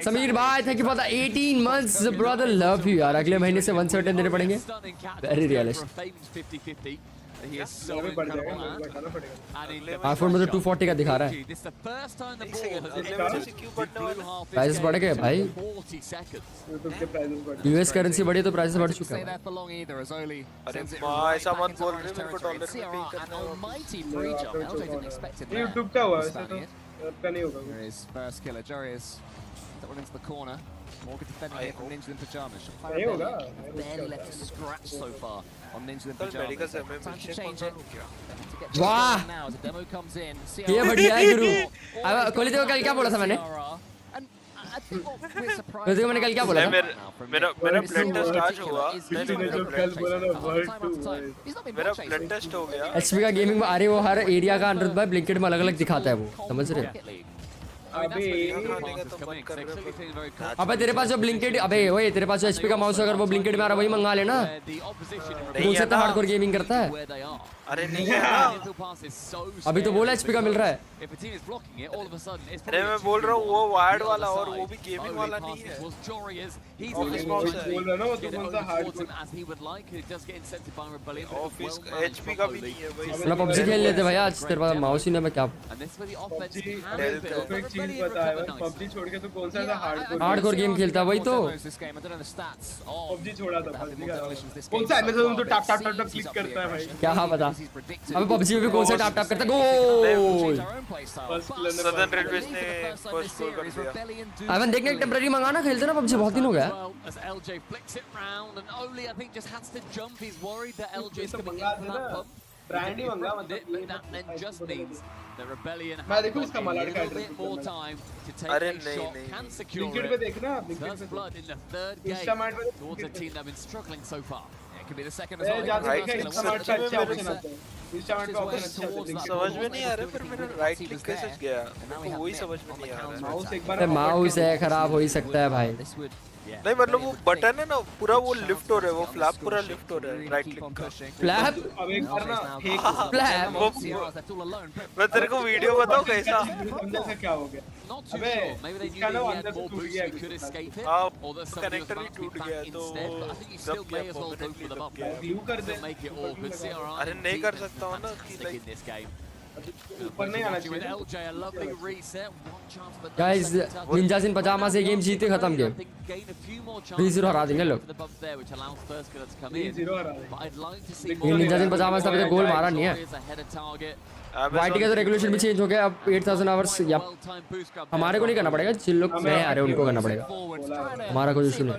समीर भाई thank you for the 18 months brother, love you यार. अगले महीने से 1 सर्टेन देने पड़ेंगे, वेरी रियलिस्टिक. आईफोन में तो 240 का दिखा रहा है. प्राइसेस बढ़ गए भाई, यूएस करेंसी बढ़ी तो प्राइसेस बढ़ चुका है. अरे माँ ऐसा मत बोल रहे, मेरे को डॉलर में पे करना है. यूट्यूब का हुआ ऐसा तो का नहीं होगा. First killer, Joris. That one into the corner. Morgan defending here from Ninja in Pyjamas. नहीं होगा. Barely left a scratch so far on Ninja in Pyjamas. Time to change it. वाह Now as the demo comes in. ये बढ़िया है गुरु. अब कोहली देखो कल क्या बोला था मैंने, तो देखो मैंने कल क्या बोला था. मेरा ब्लड टेस्ट आज हुआ. जो कल बोला ना वर्ड 2 मेरा ब्लड टेस्ट हो गया. एचपी का गेमिंग में आ रही, वो हर एरिया का अनिरुद्ध भाई ब्लिंकिट में अलग अलग दिखाता है, वो समझ रहे हैं. अबे तेरे पास जो ब्लिंकिट, अबे वही तेरे पास जो एचपी का माउस अगर वो ब्लिंकिट में आ रहा वही मंगा लेना. तू से तो हार्डकोर गेमिंग करता है. अरे नहीं है ना, अभी तो बोला एचपी का मिल रहा है. अरे मैं बोल रहा हूँ वो वायर्ड वाला और वो भी गेमिंग वाला नहीं है. बोल रहा ना वो तो कौन सा हार्डकोर ऑफिस एचपी का भी नहीं है भाई. मतलब पबजी खेल लेते भाई आज, तेरे पास माउस ही नहीं, मैं क्या चीज पता है. पबजी छोड़ के तो कौन सा हार्डकोर गेम खेलता है, वही तो. पबजी छोड़ा था, कौन सा अमेज़न तो टैप टैप टैप क्लिक करता है भाई. क्या हाँ बता. अबे पबजी में भी कौन सा टैप टैप करता है, गोल. सदर्न रेलवे ने फर्स्ट गोल कर दिया. अबे देखने टेंपरेरी मंगाना, खेलते ना पबजी, बहुत दिन हो गया. ब्रांड ही मंगा मैं देखो इसका मलाड का एड्रेस. अरे नहीं क्रिकेट पे देखना, क्रिकेट पे इंस्टामार्ट पे Could be the second Instamart का अच्छा ऑप्शन आता है. इंस्टामार्ट का ऑप्शन अच्छा है. समझ में नहीं आ रहा फिर मेरा राइट क्लिक कैसे गया, तो वही समझ में नहीं आ रहा. माउस एक बार अरे माउस है खराब हो ही सकता है भाई. नहीं मतलब वो बटन है ना पूरा वो लिफ्ट हो रहा है, वो फ्लैप पूरा लिफ्ट हो रहा है राइट क्लिक का. फ्लैप अब एक बार ना फ्लैप मैं तेरे को वीडियो बताऊं कैसा. अंदर से क्या हो गया. अबे इसका ना अंदर से टूट गया. कनेक्टर ही टूट गया तो जब क्या व्यू कर दे. अरे नहीं कर सकता हूं ना, ऊपर नहीं आना चाहिए. गाइस निंजास इन पजामा से गेम जीते खत्म गेम. 3-0 हरा देंगे लोग. 3-0 हरा देंगे. ये निंजास इन पजामा से अभी तक गोल मारा नहीं है. वाईटी का तो रेगुलेशन भी चेंज हो गया, अब 8000 आवर्स या हमारे को नहीं करना पड़ेगा, जिन लोग नए आ रहे हैं उनको करना पड़ेगा, हमारा कोई इशू नहीं.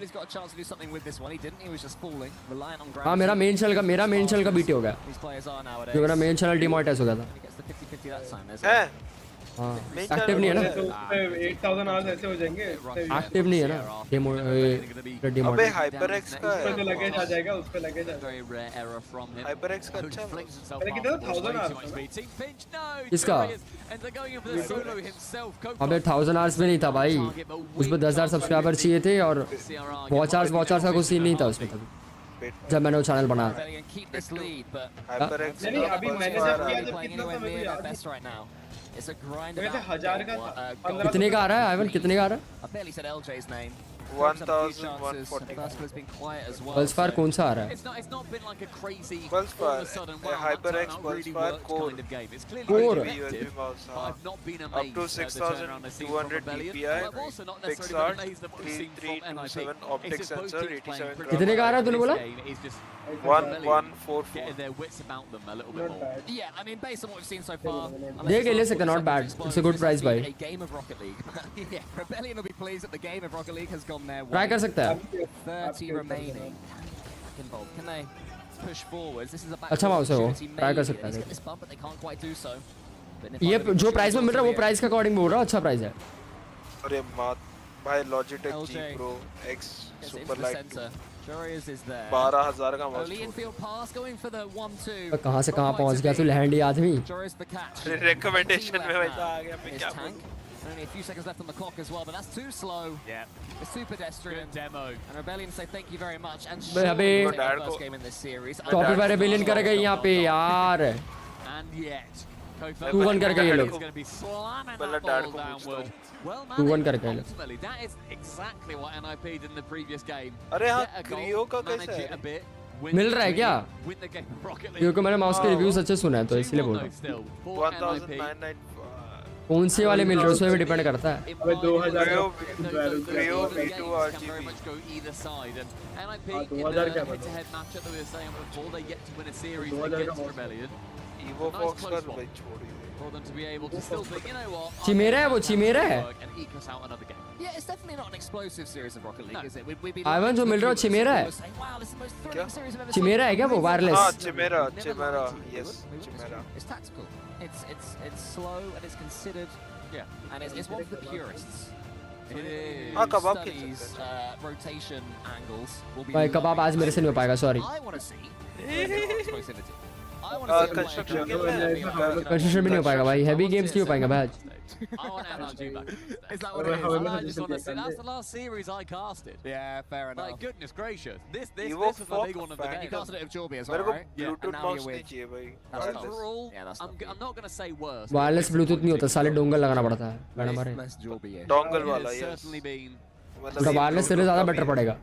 हाँ मेरा मेन चैनल का बीटी हो गया, जो मेरा मेन चैनल डिमोनेटाइज हो गया था. हाँ एक्टिव नहीं है ना, 8000 आवर्स ऐसे हो जाएंगे. एक्टिव नहीं है ना. अबे हाइपरएक्स का उस पे लगेज आ जाएगा, उस पे लगेज आ जाएगा. हाइपरएक्स का अच्छा है. अरे कितना 1000 आवर्स किसका? अबे 1000 आवर्स में नहीं था भाई, उसमें 10,000 सब्सक्राइबर चाहिए थे और वॉच आवर्स का कुछ सीन नहीं था उसमें तभी, जब मैंने वो चैनल बनाया था. नहीं अभी मैंने जब किया जब कितना था मेरे को याद है. कितने का आ रहा है आइवन, कितने का आ रहा है? 1140. पल्स फायर कौन सा आ रहा है? Pulsefire HyperX Pulsefire Core up to 6200 DPI PixArt 3327 optic sensor 87. कितने का आ रहा है तूने बोला? 1144. देख ले सकते, not bad, it's a good price भाई. ट्राई कर सकता है. अच्छा माउस है वो, ट्राई कर सकता है. ये जो प्राइस में मिल रहा है वो प्राइस के अकॉर्डिंग बोल रहा हूँ, अच्छा प्राइस है. अरे मात भाई Logitech G Pro X Super Light Joreuz is there. 12,000 का mouse. Early infield pass going for the 1-2. कहाँ से कहाँ पहुँच गया तू लैंडी आदमी? Joreuz the catch. Recommendation में वैसा आ गया मैं क्या बोलूं? Only a few seconds left on the clock as well, but that's too slow. Yeah. It's too pedestrian. Good demo. And Rebellion say thank you very much. And अबे first game in this series. Copy पर Rebellion कर गए यहाँ पे यार। And yet. 2-1 कर गए ये लोग। 2-1 कर गए लोग। Ultimately, that is exactly what NIP did in the previous game. अरे हाँ क्रियो का कैसा है? मिल रहा है क्या? क्योंकि मैंने माउस के रिव्यूज अच्छे सुना है तो इसलिए बोल रहा हूँ। 1999 कौन से वाले मिल रहे हैं उसमें भी डिपेंड करता है। अबे 2000 Creo V2 very much go either side, and NIP in a head-to-head matchup that we were saying before, they get to win a series against Rebellion. Evo Fox का भाई छोड़ for them to be able to still think, you know what? Chimera है वो Chimera है। And eke us out another game. Yeah, it's definitely not an explosive series of Rocket League, is it? We'd be Ivan जो मिल रहा है Chimera है। wow, this is the most thrilling series I've ever seen. Chimera है क्या वो wireless? हाँ Chimera yes Chimera. It's tactical. It's slow and it's considered. Yeah, and it's one for the purists. हाँ कबाब Studies rotation angles will be. भाई कबाब आज मेरे से नहीं हो पाएगा sorry. I want to see explosivity. Construction भी नहीं हो पाएगा भाई हेवी गेम्स नहीं हो पाएंगे भाई आज। I want NRG back. Is that what it is? I just want to say that's the last series I casted. Yeah, fair enough. Like goodness gracious, this Evo was the big one of the You game. casted it with Jorby as well, मेरे को right? Bluetooth mouse नहीं चाहिए भाई। Overall, Yeah, that's I'm not going to say worse. Wireless Bluetooth नहीं होता साले dongle लगाना पड़ता है मैडम हमारे। डोंगल वाला It's yes। certainly been. तो वायरलेस तेरे ज़्यादा बेटर पड़ेगा।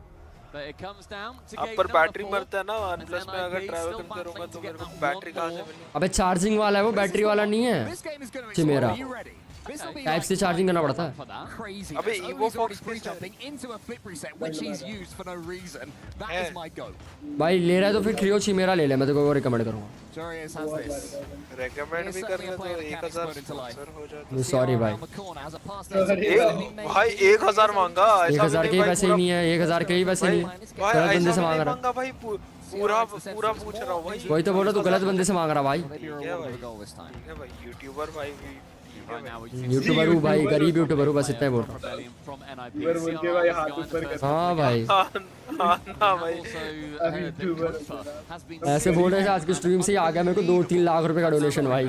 But it comes down to अब पर बैटरी मरता है ना OnePlus में अगर ट्रैवल करूँगा तो मेरे को बैटरी कहाँ से मिलेगी? अबे चार्जिंग वाला है वो बैटरी वाला नहीं है चिमेरा। टाइप से चार्जिंग करना पड़ता है। Crazy. अबे Evo Fox free jumping into a flip reset, which he's used for no reason. That is my go. भाई ले रहा है तो फिर क्रियो चिमेरा ले ले मैं तेरे को रिकमेंड करूँगा। Joreuz has this. रेकमेंड भी कर ले तो 1000 स्पॉन्सर हो जाता। सॉरी भाई। भाई 1000 मांगा। 1000 के ही पैसे ही नहीं है 1000 के ही पैसे नहीं है। गलत बंदे से मांग रहा भाई पूरा पूछ रहा हूँ भाई। वही तो बोला तू गलत बंदे से मांग रहा भाई। भाई यूट्यूबर भाई यूट्यूबर हूँ भाई गरीब यूट्यूबर हूँ बस इतना ही बोल रहा हूँ। हाँ भाई ऐसे बोल रहे थे आज की स्ट्रीम से ही आ गया मेरे को 2-3 लाख रुपए का डोनेशन भाई।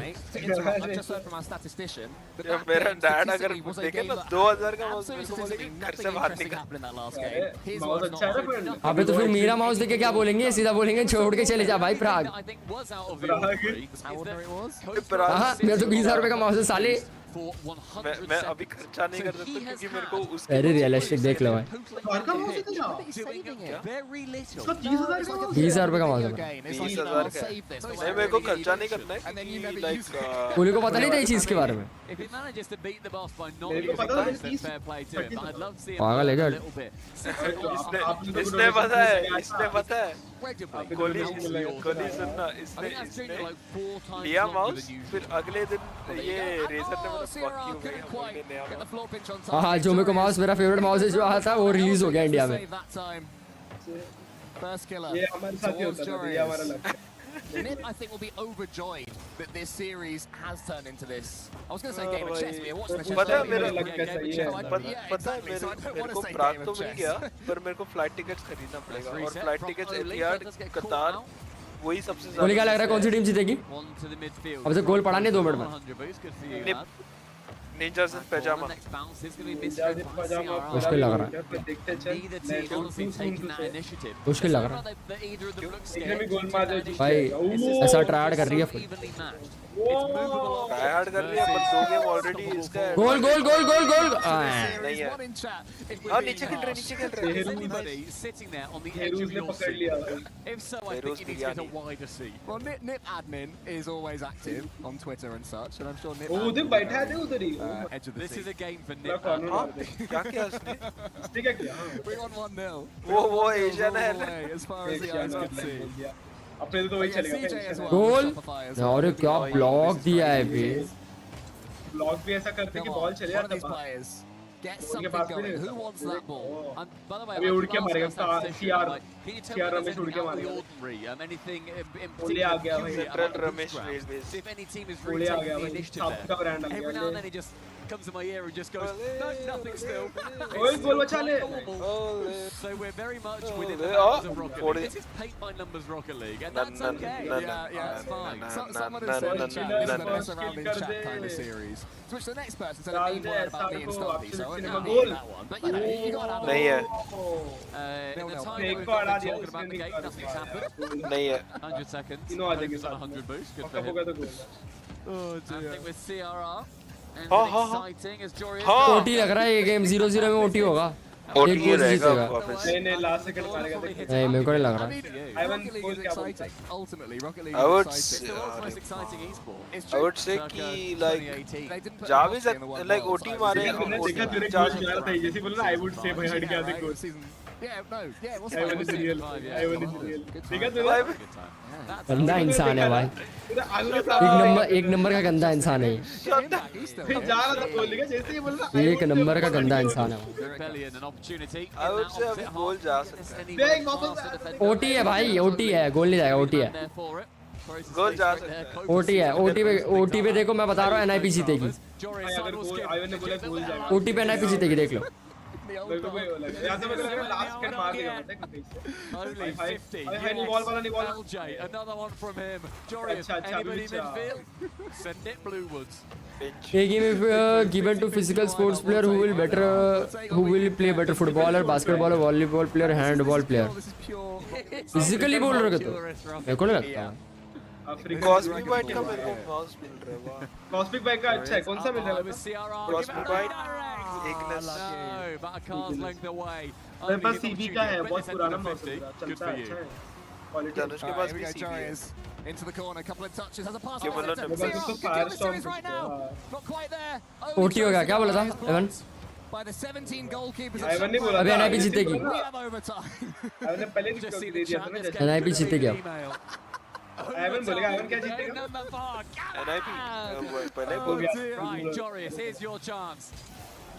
मेरा डैड अगर देखे ना 2000 का माउस मेरे को बोलेंगे घर से बाहर निकल। अबे तो फिर मेरा माउस देके क्या बोलेंगे सीधा बोलेंगे छोड़ के चले जा भाई प्राग। हाँ मेरा तो 20,000 रुपए का माउस है साले। मैं अभी खर्चा नहीं कर सकता क्योंकि मेरे को उसके वेरी रियलिस्टिक देख लो भाई। 20,000 रुपए का माउस है 20,000 का नहीं मेरे को खर्चा नहीं करना है लाइक पुली को पता नहीं था ये चीज के बारे में। पागल है क्या? इसने पता है गोली सुनना इसने लिया माउस फिर अगले दिन ये रेजर ने हाँ जो मेरे को माउस मेरा फेवरेट माउस है जो आया था वो रिलीज हो गया इंडिया में। ये हमारे साथ ही होता है ये हमारा लगता है। Nip, I think, will be overjoyed that this series has turned into this. I was going to say game of chess, but we're watching the chess. पता है मेरा पता है मेरे को प्राग तो मिल गया पर मेरे को फ्लाइट टिकट्स खरीदना पड़ेगा और फ्लाइट टिकट्स एथिहाद कतार वही सबसे ज्यादा। क्या लग रहा है कौन सी टीम जीतेगी? अब तो गोल पड़ा नहीं 2 मिनट में। निंजा से पैजामा मुश्किल लग रहा है मुश्किल लग रहा है भाई ऐसा ट्राई कर रही है ट्राई कर रही है पर 2 गेम ऑलरेडी इसका गोल गोल गोल गोल गोल नहीं है हां नीचे खेल रहे sitting there on the edge of your seat. If so, I think you need to get a wider seat. Well, Nip admin is always active on Twitter and such, and I'm sure Nip उधर बैठा है उधर ही edge of the This seat. is a game for Nip. क्या किया उसने क्या किया We're on 1-0. वो एशियन है as far as the eyes can see. अपने तो वही चलेगा गोल अरे क्या ब्लॉक दिया है बे। ब्लॉक भी ऐसा करते कि बॉल चले जाता है। Get something going. Who wants that ball? And by the way, अभी उड़ के मारेगा सीआर रमेश उड़ के मारेगा। Anything in उड़े आ गया भाई Ramesh if any team is उड़े आ really गया taking the भाई initiative सबका ब्रांड आ there, every now and then he just comes in my ear and just goes, no, nothing still. So we're very much within the bounds of Rocket League. This is paint by numbers Rocket League, and that's okay. Yeah, it's fine. Someone has said in chat, this is a mess around in chat kind of series. To which the next person said a mean word about me and Stumpy, so I won't have that one. But you know, you got to have नहीं है in the time that we've been talking about the game, nothing's happened. नहीं है 100 seconds. Focus on 100 boost. Good for him. Oh I think with CRR. And exciting as Jory is. OT लग रहा है ये game 0-0 में OT होगा. OT एक गोल जीतेगा. नहीं लास्ट सेकंड मारेगा देख. नहीं मेरे को नहीं लग रहा. Rocket League is exciting. Ultimately, Rocket League I would is exciting. say, It's the world's most exciting esport. I would say कि like Javis like OT मारे देखा तूने गोल मारा था जैसे बोला ना I would say भाई हट गया देख गोल. Yeah, no, yeah, it was I want it real. I want it real. देखा तूने? गंदा इंसान है भाई. एक नंबर का गंदा इंसान है. जा रहा था बोलेगा जैसे ही बोला. एक नंबर का गंदा इंसान है. I would say अभी गोल जा सकता है. OT है भाई, OT है, गोल नहीं जाएगा, OT है. गोल जा सकता है. OT है, OT पे देखो मैं बता रहा हूँ NIP जीतेगी. अगर गोल आयन ने बोला गोल जाएगा. OT पे NIP जीतेगी देख लो. मेरे को भी लगा यार तो मेरे को लगा लास्ट कैट मार देगा देख Only 50. नहीं बॉल वाला नहीं ball. LJ, another one from him. Jorius, anybody midfield? Send it Bluewoods. A game is given to physical sports player who will play better football or basketball or volleyball player, handball player. Physically बोल रहे हो तो मेरे को नहीं लगता. Cosmic bite का मेरे को माउस मिल रहा है. कॉस्मिक बाइट का अच्छा है कौन सा मिल रहा है? Cosmic Byte Ignis. No, but a car's length away. मेरे पास CB का है बहुत पुराना माउस है चलता है अच्छा है. क्वालिटी उसके पास भी CB है. Into the corner, a couple of touches, has a pass. क्या बोला? Right now, not quite there. OT होगा क्या बोला था एवन? By the 17 goalkeepers. एवन नहीं बोला. अभी NIP जीतेगी. We have overtime. एवन ने पहले ही दे दिया था ना. NIP जीतेगी अब. एवन बोलेगा एवन क्या जीतेगा? NIP पहले बोल गया. Right, Jorius, here's your chance.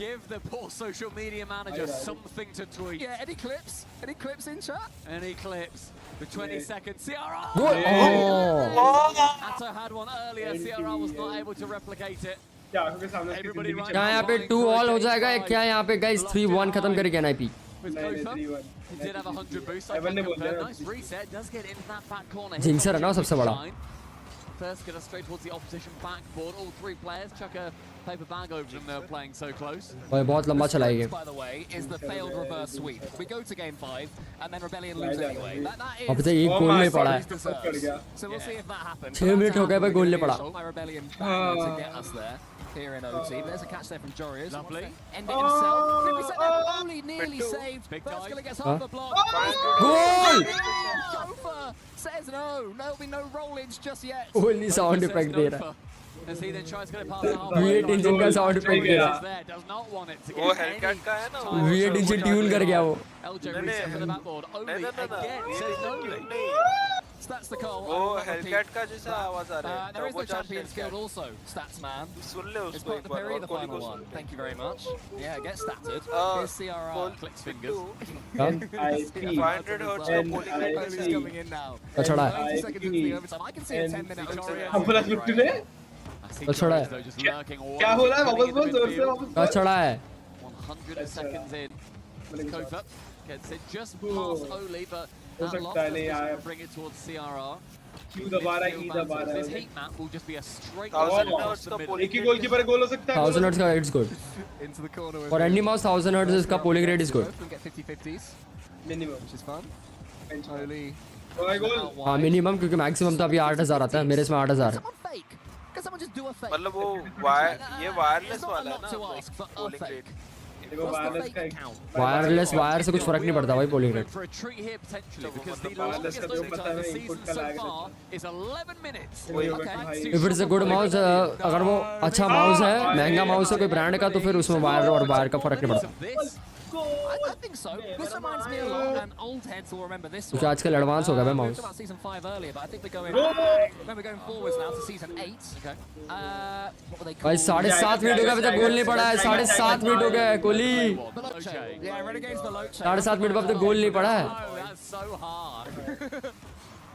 Give the poor social media manager something to tweet. Yeah, any clips? Any clips in chat? Any clips? The 20 seconds. CRR! Atto had one earlier. CRR was not able to replicate it. Everybody right क्या यहाँ पे 2-all हो जाएगा क्या यहाँ पे guys 3-1 खत्म करेगा NIP. With Kofa, he did have 100 boost. Nice reset. Does get into that back corner. जिंक्सर है ना सबसे बड़ा. First, get us straight towards the opposition backboard. All three players chuck a paper bag over them. They're playing so close. भाई बहुत लंबा चला ये. By the way, is the failed reverse sweep. We go to game 5 and then Rebellion lose anyway. That अब तक एक गोल नहीं पड़ा है. So we'll see if that happens. 6 minute हो गए भाई गोल नहीं पड़ा. My Rebellion to get us there. Here in OT, there's a catch there from Jorius. Lovely. End it himself. Did we say that? Only nearly saved. Big First dive. gonna get half the block. Goal! Gopher says no. There'll be no roll-ins just yet. Only sound effect दे रहा. As he then tries to get it past the half. V8 engine का sound effect दे रहा. Does not want it to वो get Hellcat का है ना. V8 engine tune कर गया वो. LJ reset for the backboard. Only again says no. That's the call. वो Hellcat का जैसा आवाज आ रहा है. There is no Champions Guild also, Stats Man. सुन ले It's उसको part एक of the बार. parry, और the कोहली final को one. Soon. Thank you very much. Yeah, get statted. Here's CRR. Clicks fingers. 500 hertz का polling rate Is coming in now. अच्छा है. 90 seconds into the overtime. I can see a 10-minute हम बोला Swift ने अच्छा है. क्या हो रहा है वापस बोल जोर से वापस. अच्छा है. 100 seconds in. Kofa gets it just past Oli, but that lock does bring it towards CRR. क्यों दबा रहा है ई दबा रहा This है. heat map will just be a straight एक ही गोलकीपर गोल हो सकता है. 1000 hertz का it's good. into the corner. For any mouse 1000 hertz इसका polling rate is good. Both can get 50-50s, minimum. which is fun. Oli. गोल. हाँ minimum क्योंकि maximum तो अभी 8000 आता है मेरे इसमें 8000 है. Someone fake. Can someone just do a fake? मतलब वो ये वायरलेस It's not a वाला है lot ना. to ask for a polling fake. rate. देखो वायरलेस का एक वायरलेस वायर से कुछ फर्क नहीं पड़ता भाई polling rate. for a treat here potentially because the longest overtime of the season so far is 11 minutes. If it's a good mouse अगर वो अच्छा माउस है महंगा माउस है कोई ब्रांड का तो फिर उसमें वायर और वायर का फर्क नहीं पड़ता. I think so. This reminds me a lot, and old heads will remember this one. क्योंकि आजकल एडवांस हो गया है We mouse. talked about season 5 earlier, but I think we're going. Remember going forwards now to season 8. Okay. What were they called? भाई 7.5 minute हो गए अभी तक गोल नहीं पड़ा है. 7.5 मिनट हो गए Kohli. Veloce. Yeah, Renegades Veloce. 7.5 minute में अब तक गोल नहीं पड़ा है. Oh, that's so hard.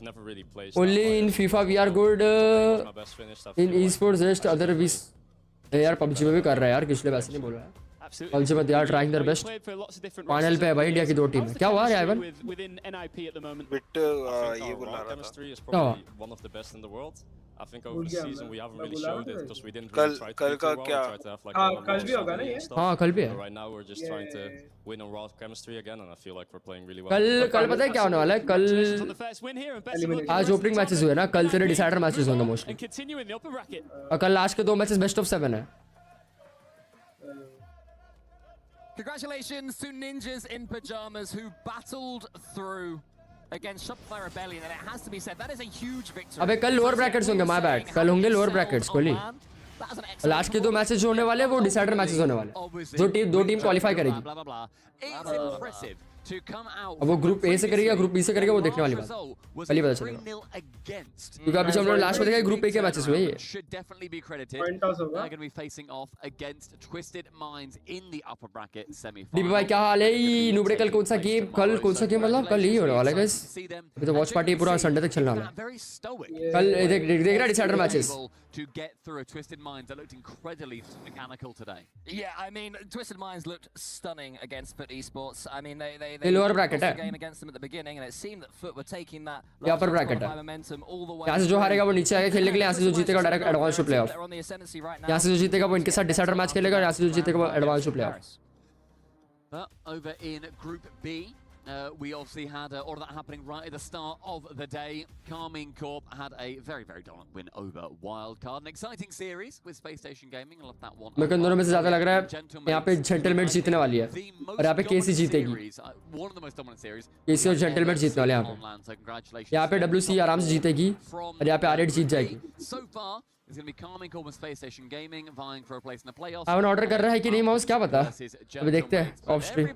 I've never really played. Only in FIFA we are good. My best finish. In esports, rest other we यार PUBG में भी कर रहा है यार, किसलिए वैसे नहीं बोल रहा है? कल से मत यार, ट्राइंग देयर बेस्ट। फाइनल पे है भाई इंडिया की 2 टीम। क्या हुआ यार इवन? बिट ये बोला रहा था I think over the season we haven't really showed it because we didn't really try to कल do का well. क्या? We tried to have like a कल भी होगा ना ये? हाँ कल भी है। Right now we're just trying to win on raw chemistry again, and I feel like we're playing really well. कल पता है क्या होने वाला है? कल आज ओपनिंग मैचेस हुए ना, कल तेरे डिसाइडर मैचेस होंगे मोस्टली। और कल लास्ट के 2 मैचेस बेस्ट ऑफ 7 है। Congratulations to Ninjas in Pajamas who battled through against Shopify Rebellion, and it has to be said that is a huge victory. अबे कल लोअर ब्रैकेट्स होंगे, my bad. कल होंगे lower brackets Kohli. Last के 2 matches जो होने वाले वो डिसाइडर मैचेस होने वाले, जो टीम 2 टीम क्वालीफाई करेगी। It's impressive to come out. अब वो ग्रुप ए से करेगा ग्रुप बी से करेगा वो देखने वाली बात, कल ही पता चलेगा। क्योंकि अभी जब हम लोग लास्ट में देखा ग्रुप ए के मैचेस हुए ये। Should definitely be credited. They're going to be facing off against Twisted Minds in the upper bracket semi-final. दीपक भाई क्या हाल है? नूबड़े कल कौन सा गेम? कल कौन सा गेम? मतलब कल ही होने वाला है गाइस। अभी तो वॉच पार्टी पूरा संडे तक चलने वाला है। कल देख रहा decider matches. To get through a Twisted Minds that looked incredibly mechanical today. Yeah, I mean, Twisted Minds looked stunning against Foot Esports. I mean, they lower bracket the game against them at the beginning, and it seemed that Foot were taking that upper bracket momentum all the way. यहाँ से जो हारेगा वो नीचे आएगा खेलने के लिए, यहाँ से जो जीतेगा डायरेक्ट एडवांस टू प्लेऑफ। यहाँ से जो जीतेगा वो इनके साथ डिसाइडर मैच खेलेगा, यहाँ से जो जीतेगा वो advance to playoff. But over in Group B, we obviously had all of that happening right at the start of the day. Carmine Corp had a very, very dominant win over Wildcard. An exciting series with Space Station Gaming. I love that one. मेरे को इन दोनों में से ज़्यादा लग रहा है यहाँ पे जेंटलमैन जीतने वाली है और यहाँ पे केसी जीतेगी। केसी और जेंटलमैन जीतने वाले यहाँ पे WC आराम से जीतेगी और यहाँ पे R8 जीत जाएगी। It's going to be Carmine Corp and Space Station Gaming vying for a place in the playoffs. आवन ऑर्डर कर रहा है कि नहीं माउस क्या पता, अभी देखते हैं ऑफ स्ट्रीम।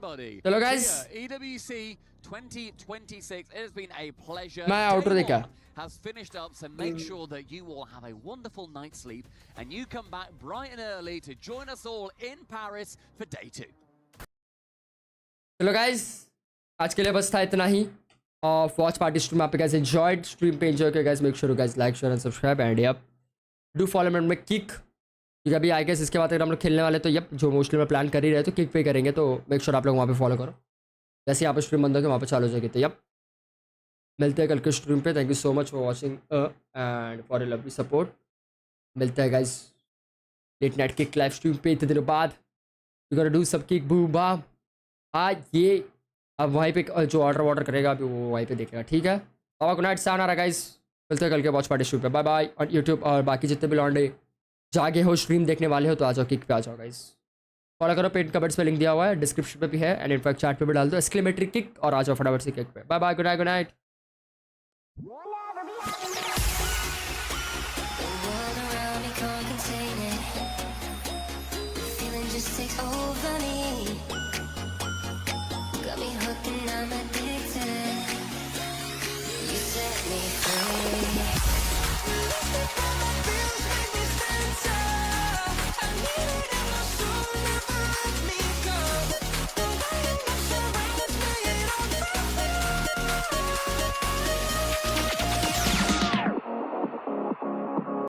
चलो guys, EWC 2026, it has been a pleasure. मैं आउटर देखा has finished up, so make sure that you all have a wonderful night's sleep and you come back bright and early to join us all in Paris for day 2. चलो guys, आज के लिए बस था इतना ही। और वॉच पार्टी स्ट्रीम आप गाइस एंजॉयड, स्ट्रीम पे एंजॉय किया guys, make sure guys like share and subscribe and yup do follow me में किक, क्योंकि अभी आई गेस इसके बाद अगर हम लोग खेलने वाले तो यप जो मोस्टली में प्लान कर ही रहे तो किक पे करेंगे, तो मेक श्योर आप लोग वहाँ पे फॉलो करो। जैसे यहाँ पे स्ट्रीम बंद होगी वहाँ पे चालू हो जाएगी। तो यप मिलते हैं कल के स्ट्रीम पे। Thank you so much for watching and for your lovely support. मिलते हैं guys let night kick live stream पे इतने दिनों बाद। यू गोना डू सब किक बू बा। हाँ ये अब वहीं पे जो ऑर्डर करेगा अभी वो वहीं पे देखेगा, ठीक है। बाबा गुड नाइट, साउंड आ रहा गाइस। मिलते हैं कल के वॉच पार्टी स्ट्रीम पे। Bye bye. और यूट्यूब और बाकी जितने भी लॉन्डे जागे हो स्ट्रीम देखने वाले हो तो आ जाओ किक पे, आ जाओ गाइस। फॉलो करो, पेड कमेंट्स पे लिंक दिया हुआ है, डिस्क्रिप्शन पे भी है एंड इनफैक्ट चैट पे भी डाल दो एक्सक्लेमेटरी किक और आ जाओ फटाफट से किक पे। Bye bye, good night, good night.